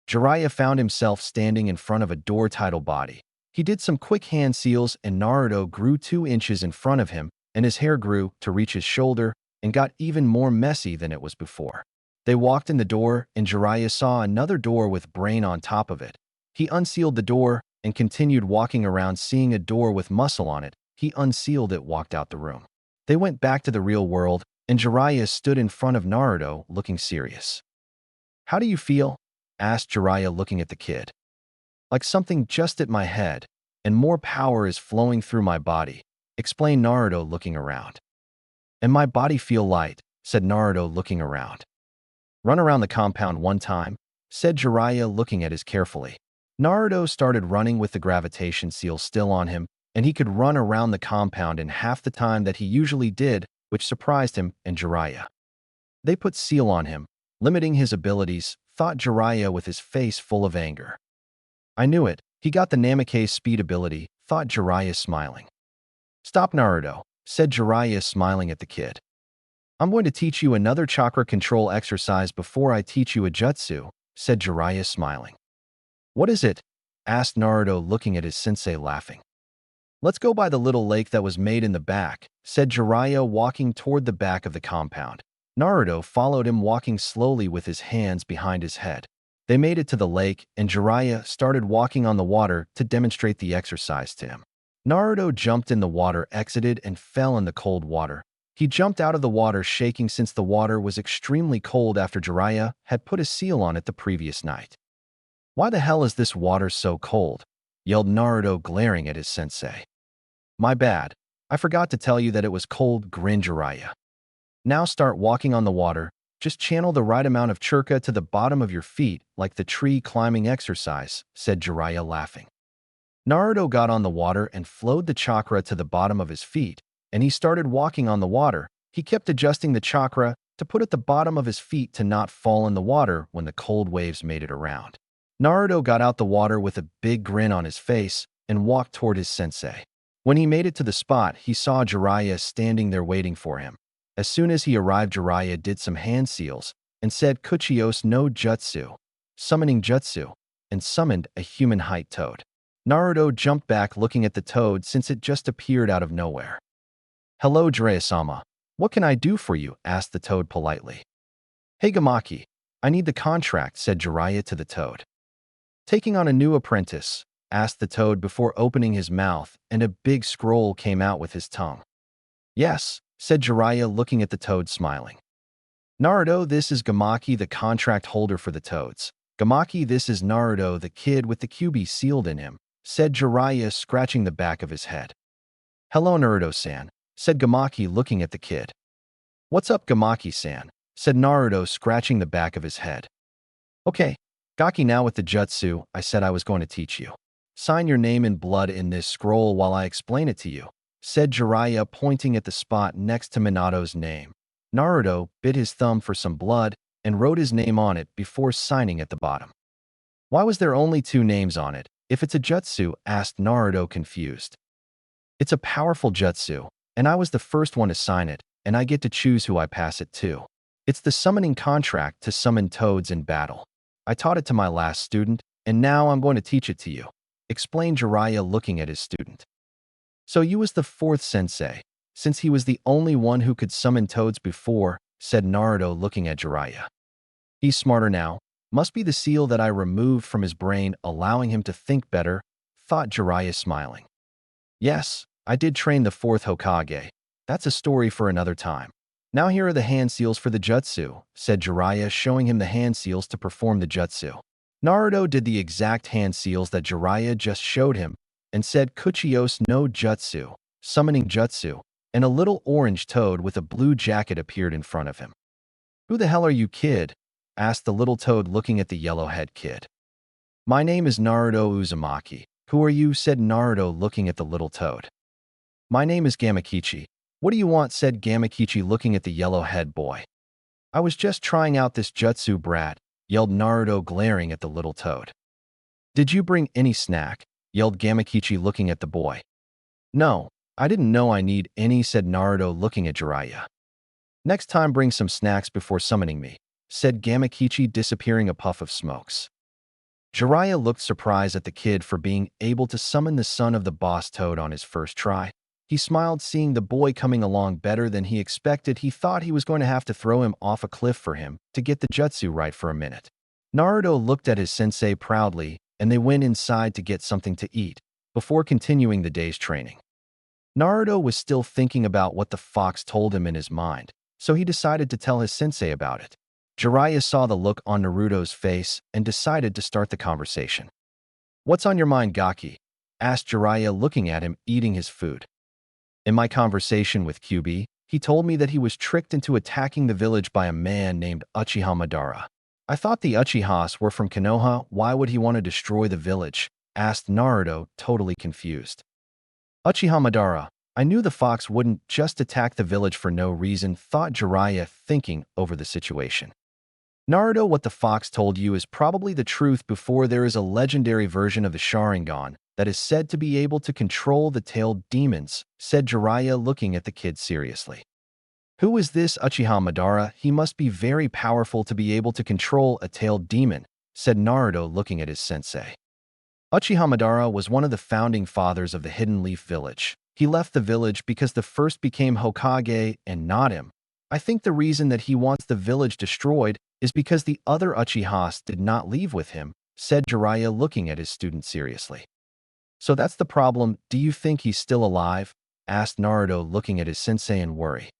Speaker 1: Jiraiya found himself standing in front of a door title body. He did some quick hand seals and Naruto grew 2 inches in front of him and his hair grew to reach his shoulder and got even more messy than it was before. They walked in the door and Jiraiya saw another door with brain on top of it. He unsealed the door and continued walking around seeing a door with muscle on it. He unsealed it, walked out the room. They went back to the real world and Jiraiya stood in front of Naruto looking serious. "How do you feel?" asked Jiraiya looking at the kid. "Like something just at my head, and more power is flowing through my body," explained Naruto looking around. "And my body feel light," said Naruto looking around. "Run around the compound one time," said Jiraiya looking at his carefully. Naruto started running with the gravitation seal still on him, and he could run around the compound in half the time that he usually did, which surprised him and Jiraiya. They put seal on him, limiting his abilities, thought Jiraiya with his face full of anger. "I knew it. He got the Namikaze speed ability," thought Jiraiya smiling. "Stop, Naruto," said Jiraiya smiling at the kid. "I'm going to teach you another chakra control exercise before I teach you a jutsu," said Jiraiya smiling. "What is it?" asked Naruto looking at his sensei laughing. "Let's go by the little lake that was made in the back," said Jiraiya walking toward the back of the compound. Naruto followed him walking slowly with his hands behind his head. They made it to the lake and Jiraiya started walking on the water to demonstrate the exercise to him. Naruto jumped in the water, exited, and fell in the cold water. He jumped out of the water shaking since the water was extremely cold after Jiraiya had put a seal on it the previous night. "Why the hell is this water so cold?" yelled Naruto glaring at his sensei. "My bad. I forgot to tell you that it was cold," grinned Jiraiya. "Now start walking on the water. Just channel the right amount of chakra to the bottom of your feet like the tree climbing exercise," said Jiraiya laughing. Naruto got on the water and flowed the chakra to the bottom of his feet, and he started walking on the water. He kept adjusting the chakra to put at the bottom of his feet to not fall in the water when the cold waves made it around. Naruto got out the water with a big grin on his face and walked toward his sensei. When he made it to the spot, he saw Jiraiya standing there waiting for him. As soon as he arrived, Jiraiya did some hand seals and said Kuchios no Jutsu, summoning Jutsu, and summoned a human-height toad. Naruto jumped back looking at the toad since it just appeared out of nowhere. "Hello, Jiraiya-sama. What can I do for you?" asked the toad politely. "Hey, Gamaki. I need the contract," said Jiraiya to the toad. Taking on a new apprentice, asked the toad before opening his mouth, and a big scroll came out with his tongue. Yes, said Jiraiya looking at the toad smiling. Naruto, this is Gamaki, the contract holder for the toads. Gamaki, this is Naruto, the kid with the QB sealed in him, said Jiraiya scratching the back of his head. Hello Naruto-san, said Gamaki looking at the kid. What's up Gamaki-san, said Naruto scratching the back of his head. Okay, Gaki, now with the jutsu I said I was going to teach you. Sign your name in blood in this scroll while I explain it to you, said Jiraiya pointing at the spot next to Minato's name. Naruto bit his thumb for some blood and wrote his name on it before signing at the bottom. Why was there only 2 names on it, if it's a jutsu? Asked Naruto confused. It's a powerful jutsu, and I was the first one to sign it, and I get to choose who I pass it to. It's the summoning contract to summon toads in battle. I taught it to my last student, and now I'm going to teach it to you, explained Jiraiya looking at his student. So you was the 4th sensei, since he was the only one who could summon toads before, said Naruto looking at Jiraiya. He's smarter now. Must be the seal that I removed from his brain, allowing him to think better, thought Jiraiya smiling. Yes, I did train the 4th Hokage. That's a story for another time. Now here are the hand seals for the jutsu, said Jiraiya showing him the hand seals to perform the jutsu. Naruto did the exact hand seals that Jiraiya just showed him and said Kuchiyos no Jutsu, summoning jutsu, and a little orange toad with a blue jacket appeared in front of him. Who the hell are you, kid? Asked the little toad looking at the yellow-head kid. My name is Naruto Uzumaki. Who are you? Said Naruto looking at the little toad. My name is Gamakichi. What do you want? Said Gamakichi looking at the yellow-head boy. I was just trying out this jutsu, brat, yelled Naruto glaring at the little toad. Did you bring any snack? Yelled Gamakichi looking at the boy. No, I didn't know I need any, said Naruto looking at Jiraiya. Next time bring some snacks before summoning me, said Gamakichi disappearing a puff of smokes. Jiraiya looked surprised at the kid for being able to summon the son of the boss toad on his first try. He smiled seeing the boy coming along better than he expected. He thought he was going to have to throw him off a cliff for him to get the jutsu right for a minute. Naruto looked at his sensei proudly, and they went inside to get something to eat before continuing the day's training. Naruto was still thinking about what the fox told him in his mind, so he decided to tell his sensei about it. Jiraiya saw the look on Naruto's face and decided to start the conversation. What's on your mind, Gaki? Asked Jiraiya looking at him eating his food. In my conversation with QB, he told me that he was tricked into attacking the village by a man named Uchiha Madara. I thought the Uchihas were from Konoha. Why would he want to destroy the village? Asked Naruto, totally confused. Uchiha Madara, I knew the fox wouldn't just attack the village for no reason, thought Jiraiya thinking over the situation. Naruto, what the fox told you is probably the truth. Before there is a legendary version of the Sharingan that is said to be able to control the tailed demons, said Jiraiya looking at the kid seriously. Who is this Uchiha Madara? He must be very powerful to be able to control a tailed demon, said Naruto looking at his sensei. Uchiha Madara was one of the founding fathers of the Hidden Leaf Village. He left the village because the first became Hokage and not him. I think the reason that he wants the village destroyed is because the other Uchihas did not leave with him, said Jiraiya looking at his student seriously. So that's the problem. Do you think he's still alive? Asked Naruto looking at his sensei in worry.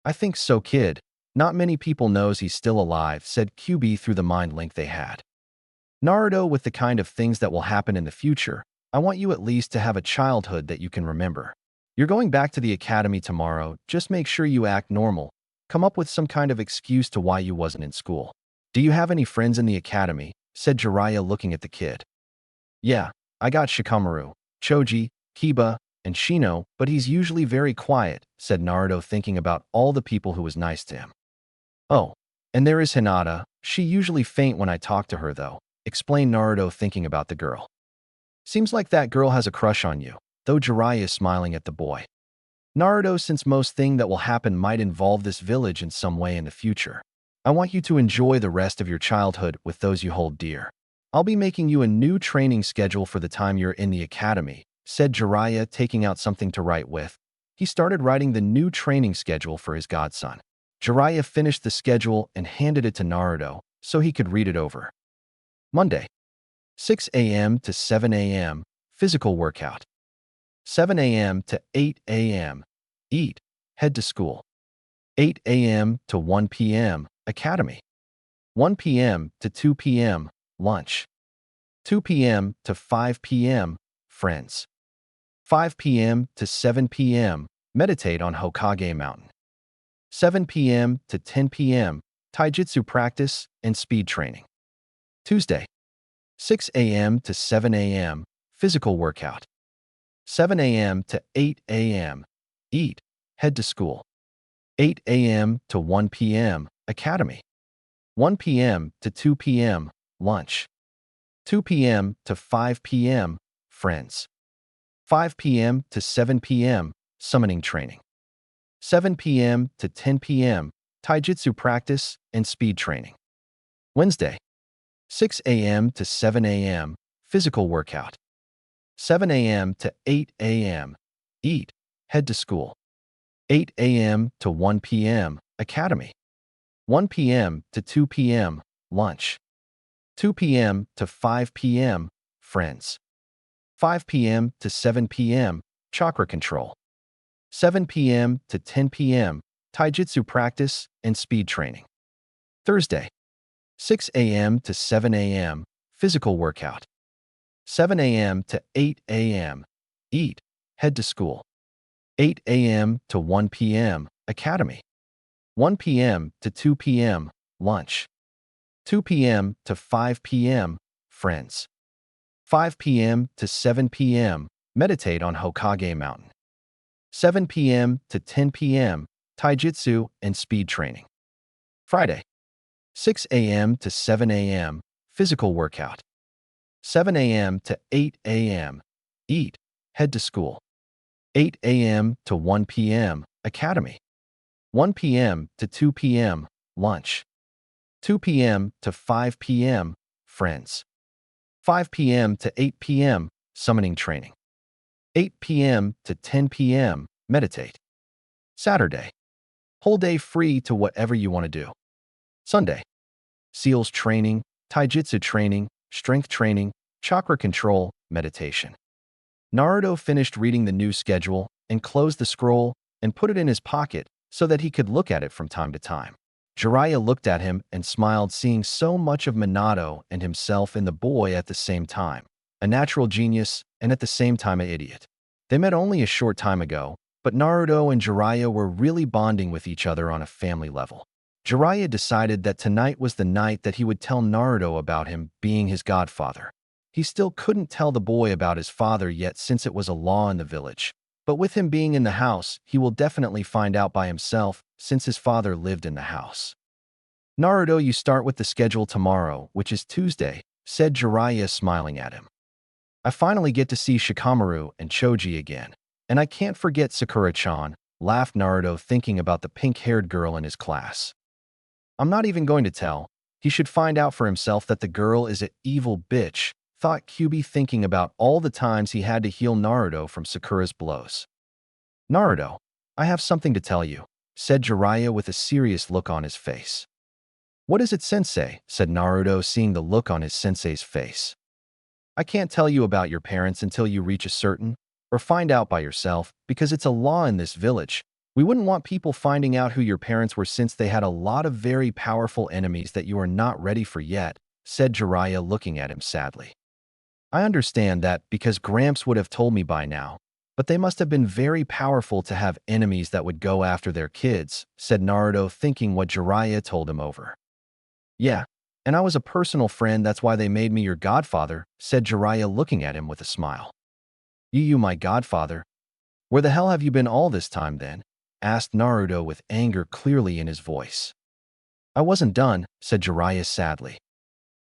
Speaker 1: I think so, kid. Not many people knows he's still alive, said QB through the mind link they had. Naruto, with the kind of things that will happen in the future, I want you at least to have a childhood that you can remember. You're going back to the academy tomorrow. Just make sure you act normal. Come up with some kind of excuse to why you wasn't in school. Do you have any friends in the academy? Said Jiraiya looking at the kid. Yeah, I got Shikamaru, Choji, Kiba, and Shino, but he's usually very quiet, said Naruto thinking about all the people who was nice to him. Oh, and there is Hinata. She usually faint when I talk to her though, explained Naruto thinking about the girl. Seems like that girl has a crush on you, though Jiraiya is smiling at the boy. Naruto, since most thing that will happen might involve this village in some way in the future, I want you to enjoy the rest of your childhood with those you hold dear. I'll be making you a new training schedule for the time you're in the academy, said Jiraiya, taking out something to write with. He started writing the new training schedule for his godson. Jiraiya finished the schedule and handed it to Naruto so he could read it over. Monday. 6 a.m. to 7 a.m. Physical workout. 7 a.m. to 8 a.m. Eat. Head to school. 8 a.m. to 1 p.m. Academy. 1 p.m. to 2 p.m. Lunch. 2 p.m. to 5 p.m. Friends. 5 p.m. to 7 p.m. Meditate on Hokage Mountain. 7 p.m. to 10 p.m. Taijutsu practice and speed training. Tuesday. 6 a.m. to 7 a.m. Physical workout. 7 a.m. to 8 a.m. Eat. Head to school. 8 a.m. to 1 p.m. Academy. 1 p.m. to 2 p.m. Lunch. 2 p.m. to 5 p.m. Friends. 5 p.m. to 7 p.m. Summoning training. 7 p.m. to 10 p.m. Taijutsu practice and speed training. Wednesday. 6 a.m. to 7 a.m. Physical workout. 7 a.m. to 8 a.m. Eat. Head to school. 8 a.m. to 1 p.m. Academy. 1 p.m. to 2 p.m. Lunch. 2 p.m. to 5 p.m. Friends. 5 p.m. to 7 p.m. Chakra control. 7 p.m. to 10 p.m. Taijutsu practice and speed training. Thursday. 6 a.m. to 7 a.m. Physical workout. 7 a.m. to 8 a.m. Eat. Head to school. 8 a.m. to 1 p.m. Academy. 1 p.m. to 2 p.m. Lunch. 2 p.m. to 5 p.m. Friends. 5 p.m. to 7 p.m. Meditate on Hokage Mountain. 7 p.m. to 10 p.m. Taijutsu and speed training. Friday. 6 a.m. to 7 a.m. Physical workout. 7 a.m. to 8 a.m. Eat. Head to school. 8 a.m. to 1 p.m. Academy. 1 p.m. to 2 p.m. Lunch. 2 p.m. to 5 p.m. Friends. 5 p.m. to 8 p.m. Summoning training. 8 p.m. to 10 p.m. Meditate. Saturday. Whole day free to whatever you want to do. Sunday. Seals training, taijutsu training, strength training, chakra control, meditation. Naruto finished reading the new schedule and closed the scroll and put it in his pocket so that he could look at it from time to time. Jiraiya looked at him and smiled, seeing so much of Minato and himself in the boy at the same time. A natural genius and at the same time an idiot. They met only a short time ago, but Naruto and Jiraiya were really bonding with each other on a family level. Jiraiya decided that tonight was the night that he would tell Naruto about him being his godfather. He still couldn't tell the boy about his father yet since it was a law in the village. But with him being in the house, he will definitely find out by himself since his father lived in the house. Naruto, you start with the schedule tomorrow, which is Tuesday, said Jiraiya, smiling at him. I finally get to see Shikamaru and Choji again. And I can't forget Sakura-chan, laughed Naruto, thinking about the pink-haired girl in his class. I'm not even going to tell. He should find out for himself that the girl is an evil bitch, thought Kyuubi, thinking about all the times he had to heal Naruto from Sakura's blows. Naruto, I have something to tell you, said Jiraiya with a serious look on his face. What is it, sensei? Said Naruto, seeing the look on his sensei's face. I can't tell you about your parents until you reach a certain, or find out by yourself, because it's a law in this village. We wouldn't want people finding out who your parents were since they had a lot of very powerful enemies that you are not ready for yet, said Jiraiya, looking at him sadly. I understand that because Gramps would have told me by now, but they must have been very powerful to have enemies that would go after their kids, said Naruto, thinking what Jiraiya told him over. Yeah, and I was a personal friend, that's why they made me your godfather, said Jiraiya, looking at him with a smile. You my godfather? Where the hell have you been all this time then? Asked Naruto with anger clearly in his voice. I wasn't done, said Jiraiya sadly.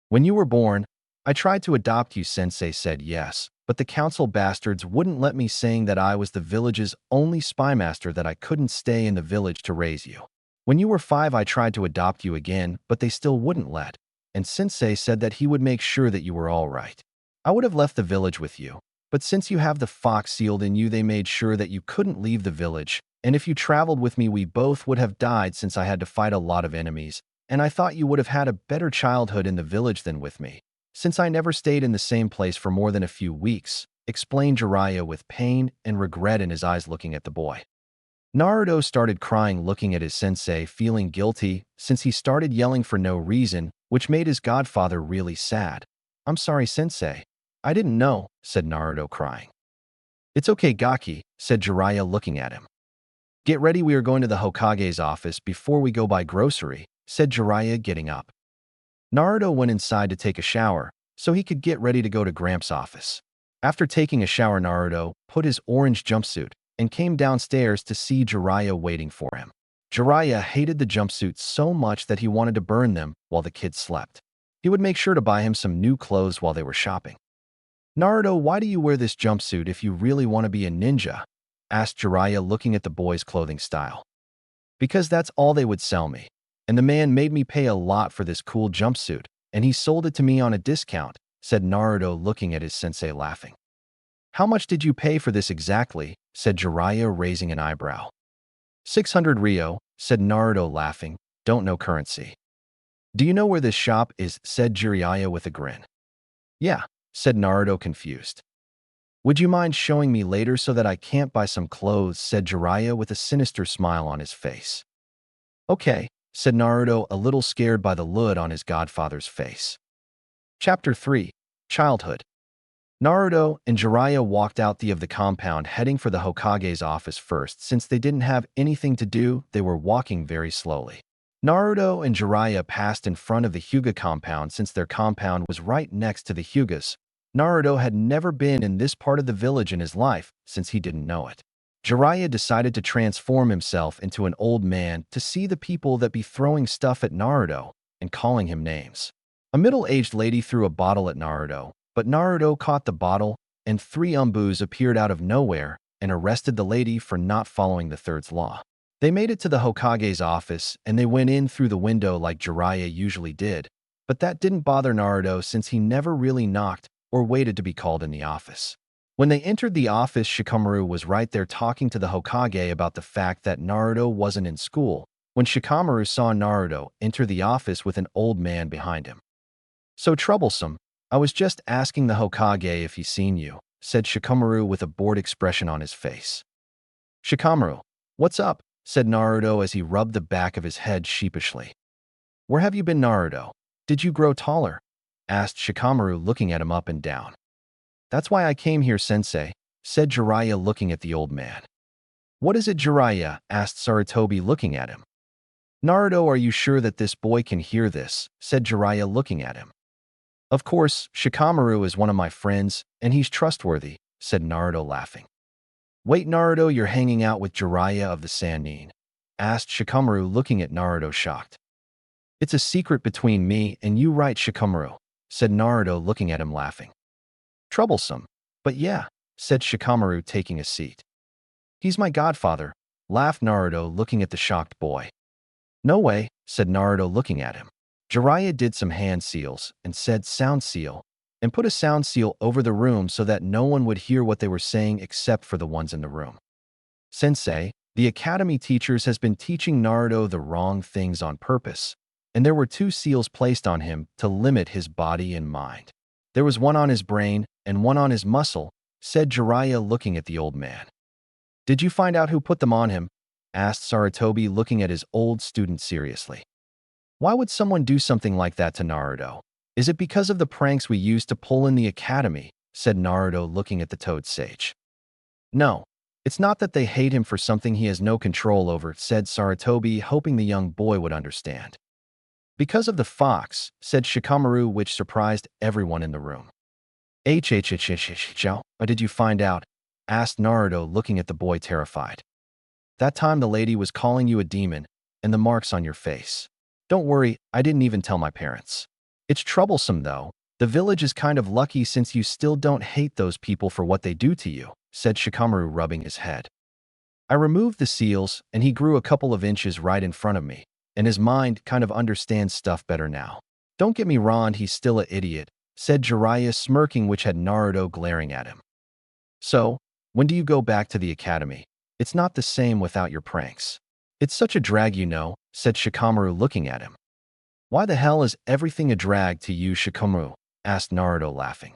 Speaker 1: When you were born, I tried to adopt you, sensei said. Yes, but the council bastards wouldn't let me, saying that I was the village's only spy master, that I couldn't stay in the village to raise you. When you were 5, I tried to adopt you again, but they still wouldn't let, and sensei said that he would make sure that you were all right. I would have left the village with you, but since you have the fox sealed in you, they made sure that you couldn't leave the village, and if you traveled with me, we both would have died since I had to fight a lot of enemies, and I thought you would have had a better childhood in the village than with me. since I never stayed in the same place for more than a few weeks, explained Jiraiya with pain and regret in his eyes looking at the boy. Naruto started crying looking at his sensei, feeling guilty since he started yelling for no reason, which made his godfather really sad. "I'm sorry, sensei. I didn't know," said Naruto crying. "It's okay, Gaki," said Jiraiya looking at him. "Get ready, we are going to the Hokage's office before we go buy grocery," said Jiraiya getting up. Naruto went inside to take a shower so he could get ready to go to Gramps' office. After taking a shower, Naruto put his orange jumpsuit and came downstairs to see Jiraiya waiting for him. Jiraiya hated the jumpsuits so much that he wanted to burn them while the kids slept. He would make sure to buy him some new clothes while they were shopping. "Naruto, why do you wear this jumpsuit if you really want to be a ninja?" asked Jiraiya looking at the boy's clothing style. "Because that's all they would sell me. And the man made me pay a lot for this cool jumpsuit, and he sold it to me on a discount," said Naruto looking at his sensei laughing. "How much did you pay for this exactly?" said Jiraiya raising an eyebrow. 600 Ryo, said Naruto laughing. "Don't know currency." "Do you know where this shop is?" said Jiraiya with a grin. "Yeah," said Naruto confused. "Would you mind showing me later so that I can't buy some clothes?" said Jiraiya with a sinister smile on his face. "Okay," said Naruto, a little scared by the look on his godfather's face. Chapter 3. Childhood. Naruto and Jiraiya walked out of the compound heading for the Hokage's office first. Since they didn't have anything to do, they were walking very slowly. Naruto and Jiraiya passed in front of the Hyuga compound since their compound was right next to the Hyugas. Naruto had never been in this part of the village in his life since he didn't know it. Jiraiya decided to transform himself into an old man to see the people that be throwing stuff at Naruto and calling him names. A middle-aged lady threw a bottle at Naruto, but Naruto caught the bottle, and 3 umbus appeared out of nowhere and arrested the lady for not following the third law. They made it to the Hokage's office, and they went in through the window like Jiraiya usually did, but that didn't bother Naruto since he never really knocked or waited to be called in the office. When they entered the office, Shikamaru was right there talking to the Hokage about the fact that Naruto wasn't in school when Shikamaru saw Naruto enter the office with an old man behind him. "So troublesome. I was just asking the Hokage if he's seen you," said Shikamaru with a bored expression on his face. "Shikamaru, what's up?" said Naruto as he rubbed the back of his head sheepishly. "Where have you been, Naruto? Did you grow taller?" asked Shikamaru looking at him up and down. "That's why I came here, sensei," said Jiraiya looking at the old man. "What is it, Jiraiya?" asked Sarutobi looking at him. "Naruto, are you sure that this boy can hear this?" said Jiraiya looking at him. "Of course, Shikamaru is one of my friends, and he's trustworthy," said Naruto laughing. "Wait, Naruto, you're hanging out with Jiraiya of the Sannin?" asked Shikamaru looking at Naruto shocked. "It's a secret between me and you, right, Shikamaru?" said Naruto looking at him laughing. "Troublesome. But yeah," said Shikamaru taking a seat. "He's my godfather," laughed Naruto looking at the shocked boy. "No way," said Naruto looking at him. Jiraiya did some hand seals and said sound seal and put a sound seal over the room so that no one would hear what they were saying except for the ones in the room. "Sensei, the academy teachers has been teaching Naruto the wrong things on purpose, and there were 2 seals placed on him to limit his body and mind. There was one on his brain and one on his muscle," said Jiraiya looking at the old man. "Did you find out who put them on him?" asked Sarutobi looking at his old student seriously. "Why would someone do something like that to Naruto? Is it because of the pranks we used to pull in the academy?" said Naruto looking at the Toad Sage. "No, it's not that they hate him for something he has no control over," said Sarutobi, hoping the young boy would understand. "Because of the fox," said Shikamaru, which surprised everyone in the room. "How did you find out?" asked Naruto looking at the boy terrified. "That time the lady was calling you a demon and the marks on your face. Don't worry, I didn't even tell my parents. It's troublesome though. The village is kind of lucky since you still don't hate those people for what they do to you," said Shikamaru rubbing his head. "I removed the seals and he grew a couple of inches right in front of me, and his mind kind of understands stuff better now. Don't get me wrong, he's still an idiot," said Jiraiya smirking, which had Naruto glaring at him. "So, when do you go back to the academy? It's not the same without your pranks. It's such a drag, you know," said Shikamaru looking at him. "Why the hell is everything a drag to you, Shikamaru?" asked Naruto, laughing.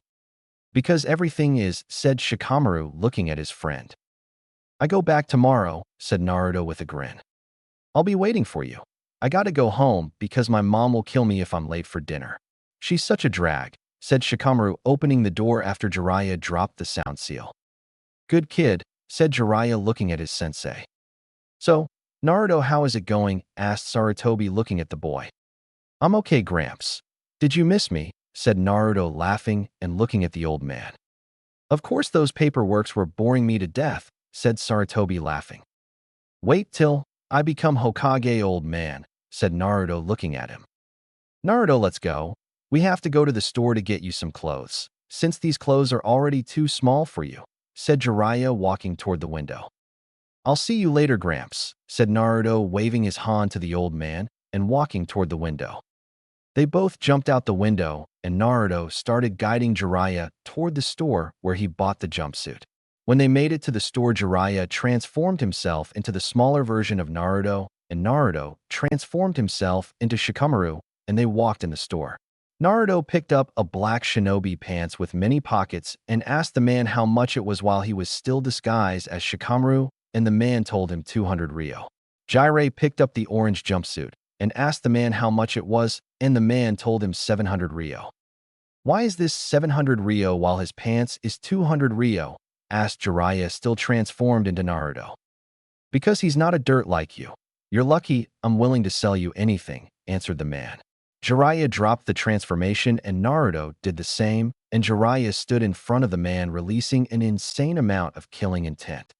Speaker 1: Because everything is, said Shikamaru, looking at his friend. I go back tomorrow, said Naruto with a grin. I'll be waiting for you. I gotta go home because my mom will kill me if I'm late for dinner. She's such a drag, said Shikamaru, opening the door after Jiraiya dropped the sound seal. Good kid, said Jiraiya, looking at his sensei. So, Naruto, how is it going? Asked Sarutobi, looking at the boy. I'm okay, Gramps. Did you miss me? Said Naruto, laughing and looking at the old man. Of course those paperworks were boring me to death, said Sarutobi, laughing. Wait till I become Hokage, old man, said Naruto, looking at him. Naruto, let's go. We have to go to the store to get you some clothes, since these clothes are already too small for you, said Jiraiya, walking toward the window. I'll see you later, Gramps, said Naruto, waving his hand to the old man and walking toward the window. They both jumped out the window, and Naruto started guiding Jiraiya toward the store where he bought the jumpsuit. When they made it to the store, Jiraiya transformed himself into the smaller version of Naruto, and Naruto transformed himself into Shikamaru, and they walked in the store. Naruto picked up a black shinobi pants with many pockets and asked the man how much it was while he was still disguised as Shikamaru, and the man told him 200 ryo. Jiraiya picked up the orange jumpsuit and asked the man how much it was, and the man told him 700 ryo. Why is this 700 ryo while his pants is 200 ryo? Asked Jiraiya, still transformed into Naruto. Because he's not a dirt like you. You're lucky, I'm willing to sell you anything, answered the man. Jiraiya dropped the transformation and Naruto did the same, and Jiraiya stood in front of the man, releasing an insane amount of killing intent.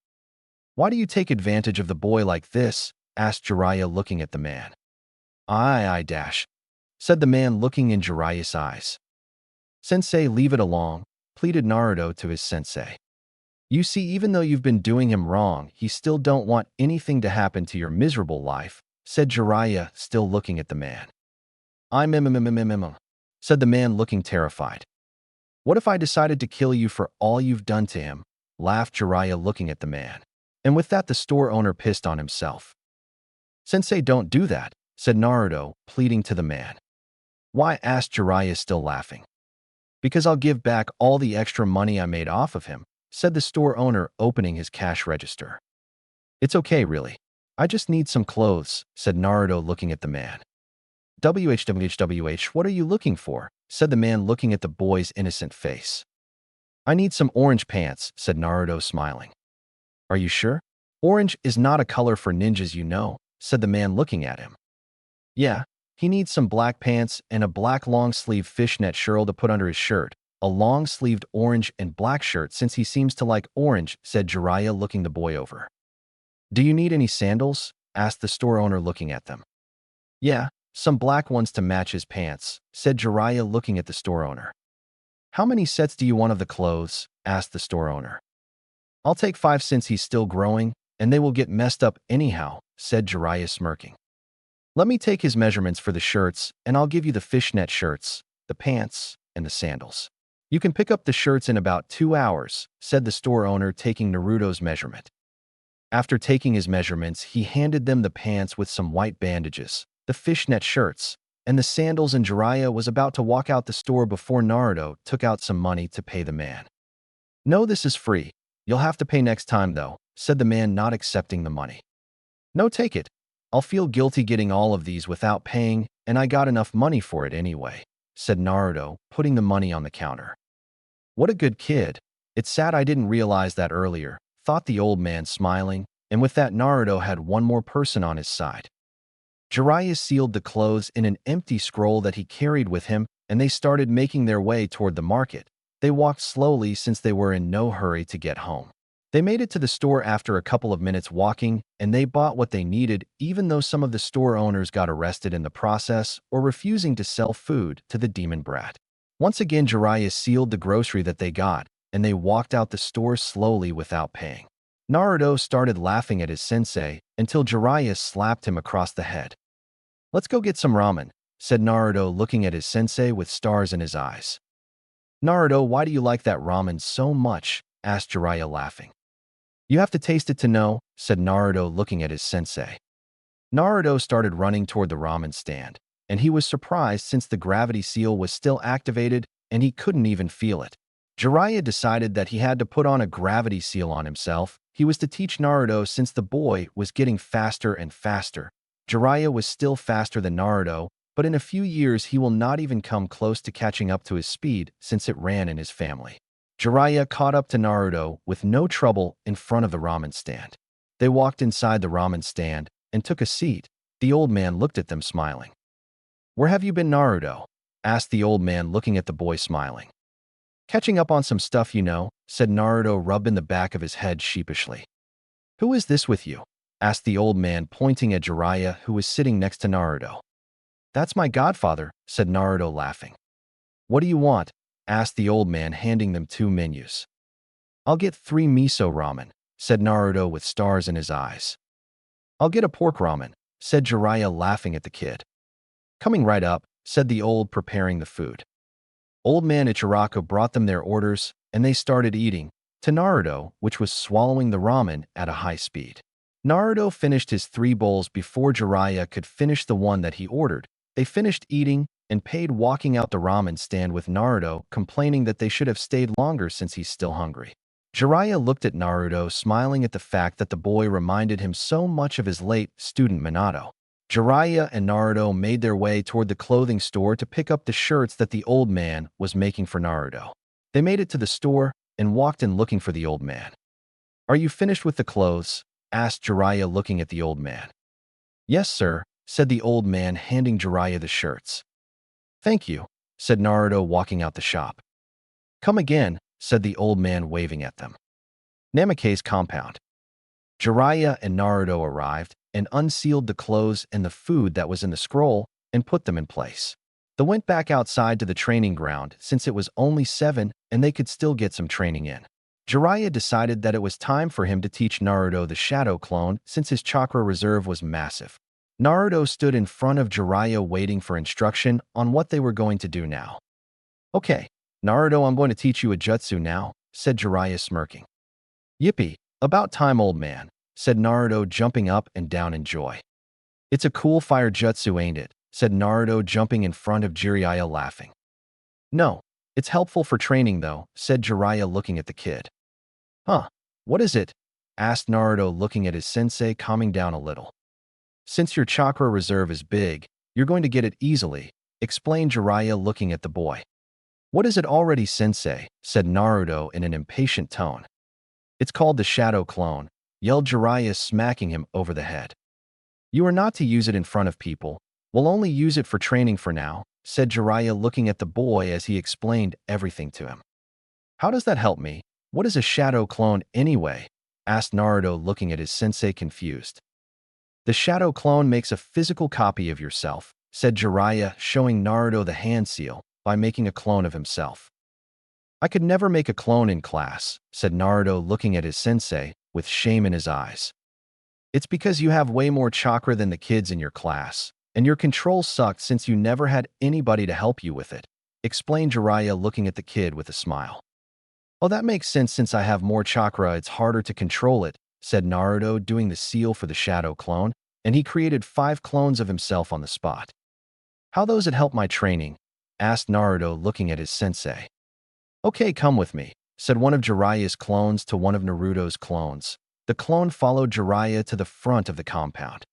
Speaker 1: Why do you take advantage of the boy like this? Asked Jiraiya, looking at the man. I said the man, looking in Jiraiya's eyes. Sensei, leave it alone, pleaded Naruto to his sensei. You see, even though you've been doing him wrong, he still don't want anything to happen to your miserable life, said Jiraiya, still looking at the man. Said the man, looking terrified. What if I decided to kill you for all you've done to him? Laughed Jiraiya, looking at the man. And with that, the store owner pissed on himself. Sensei, don't do that, said Naruto, pleading to the man. Why? Asked Jiraiya, still laughing. Because I'll give back all the extra money I made off of him, said the store owner, opening his cash register. It's okay, really. I just need some clothes, said Naruto, looking at the man. What are you looking for? Said the man, looking at the boy's innocent face. I need some orange pants, said Naruto, smiling. Are you sure? Orange is not a color for ninjas, you know, said the man, looking at him. Yeah, he needs some black pants and a black long-sleeve fishnet shirt to put under his shirt, a long-sleeved orange and black shirt since he seems to like orange, said Jiraiya, looking the boy over. Do you need any sandals? Asked the store owner, looking at them. Yeah, some black ones to match his pants, said Jiraiya, looking at the store owner. How many sets do you want of the clothes? Asked the store owner. I'll take 5 since he's still growing, and they will get messed up anyhow, said Jiraiya, smirking. Let me take his measurements for the shirts, and I'll give you the fishnet shirts, the pants, and the sandals. You can pick up the shirts in about 2 hours, said the store owner, taking Naruto's measurement. After taking his measurements, he handed them the pants with some white bandages, the fishnet shirts, and the sandals, and Jiraiya was about to walk out the store before Naruto took out some money to pay the man. No, this is free. You'll have to pay next time, though, said the man, not accepting the money. No, take it. I'll feel guilty getting all of these without paying, and I got enough money for it anyway, said Naruto, putting the money on the counter. What a good kid. It's sad I didn't realize that earlier, thought the old man, smiling, and with that Naruto had one more person on his side. Jiraiya sealed the clothes in an empty scroll that he carried with him, and they started making their way toward the market. They walked slowly since they were in no hurry to get home. They made it to the store after a couple of minutes walking, and they bought what they needed, even though some of the store owners got arrested in the process or refusing to sell food to the demon brat. Once again, Jiraiya sealed the grocery that they got, and they walked out the store slowly without paying. Naruto started laughing at his sensei until Jiraiya slapped him across the head. Let's go get some ramen, said Naruto, looking at his sensei with stars in his eyes. Naruto, why do you like that ramen so much? Asked Jiraiya, laughing. You have to taste it to know, said Naruto, looking at his sensei. Naruto started running toward the ramen stand, and he was surprised since the gravity seal was still activated, and he couldn't even feel it. Jiraiya decided that he had to put on a gravity seal on himself. He was to teach Naruto since the boy was getting faster and faster. Jiraiya was still faster than Naruto, but in a few years he will not even come close to catching up to his speed since it ran in his family. Jiraiya caught up to Naruto with no trouble in front of the ramen stand. They walked inside the ramen stand and took a seat. The old man looked at them smiling. "Where have you been, Naruto?" asked the old man, looking at the boy smiling. "Catching up on some stuff, you know," said Naruto, rubbing the back of his head sheepishly. "Who is this with you?" asked the old man, pointing at Jiraiya, who was sitting next to Naruto. "That's my godfather," said Naruto, laughing. "What do you want?" asked the old man, handing them 2 menus. "I'll get 3 miso ramen," said Naruto with stars in his eyes. "I'll get a pork ramen," said Jiraiya, laughing at the kid. "Coming right up," said the old, preparing the food. Old man Ichiraku brought them their orders, and they started eating, to Naruto, which was swallowing the ramen at a high speed. Naruto finished his 3 bowls before Jiraiya could finish the one that he ordered. They finished eating and paid, walking out the ramen stand with Naruto, complaining that they should have stayed longer since he's still hungry. Jiraiya looked at Naruto, smiling at the fact that the boy reminded him so much of his late student Minato. Jiraiya and Naruto made their way toward the clothing store to pick up the shirts that the old man was making for Naruto. They made it to the store and walked in looking for the old man. "Are you finished with the clothes?" asked Jiraiya, looking at the old man. "Yes, sir," said the old man, handing Jiraiya the shirts. "Thank you," said Naruto, walking out the shop. "Come again," said the old man, waving at them. Namake's compound. Jiraiya and Naruto arrived and unsealed the clothes and the food that was in the scroll and put them in place. They went back outside to the training ground since it was only 7 and they could still get some training in. Jiraiya decided that it was time for him to teach Naruto the shadow clone since his chakra reserve was massive. Naruto stood in front of Jiraiya waiting for instruction on what they were going to do now. "Okay, Naruto, I'm going to teach you a jutsu now," said Jiraiya, smirking. "Yippee, about time, old man," said Naruto, jumping up and down in joy. "It's a cool fire jutsu, ain't it?" said Naruto, jumping in front of Jiraiya, laughing. "No, it's helpful for training though," said Jiraiya, looking at the kid. "Huh, what is it?" asked Naruto, looking at his sensei, calming down a little. "Since your chakra reserve is big, you're going to get it easily," explained Jiraiya, looking at the boy. "What is it already, sensei?" said Naruto in an impatient tone. "It's called the shadow clone," yelled Jiraiya, smacking him over the head. "You are not to use it in front of people. We'll only use it for training for now," said Jiraiya, looking at the boy as he explained everything to him. "How does that help me? What is a shadow clone anyway?" asked Naruto, looking at his sensei, confused. "The shadow clone makes a physical copy of yourself," said Jiraiya, showing Naruto the hand seal by making a clone of himself. "I could never make a clone in class," said Naruto, looking at his sensei with shame in his eyes. "It's because you have way more chakra than the kids in your class, and your control sucked since you never had anybody to help you with it," explained Jiraiya, looking at the kid with a smile. "Oh, that makes sense. Since I have more chakra, it's harder to control it," said Naruto, doing the seal for the shadow clone, and he created 5 clones of himself on the spot. "How those it help my training?" asked Naruto, looking at his sensei. "Okay, come with me," said one of Jiraiya's clones to one of Naruto's clones. The clone followed Jiraiya to the front of the compound.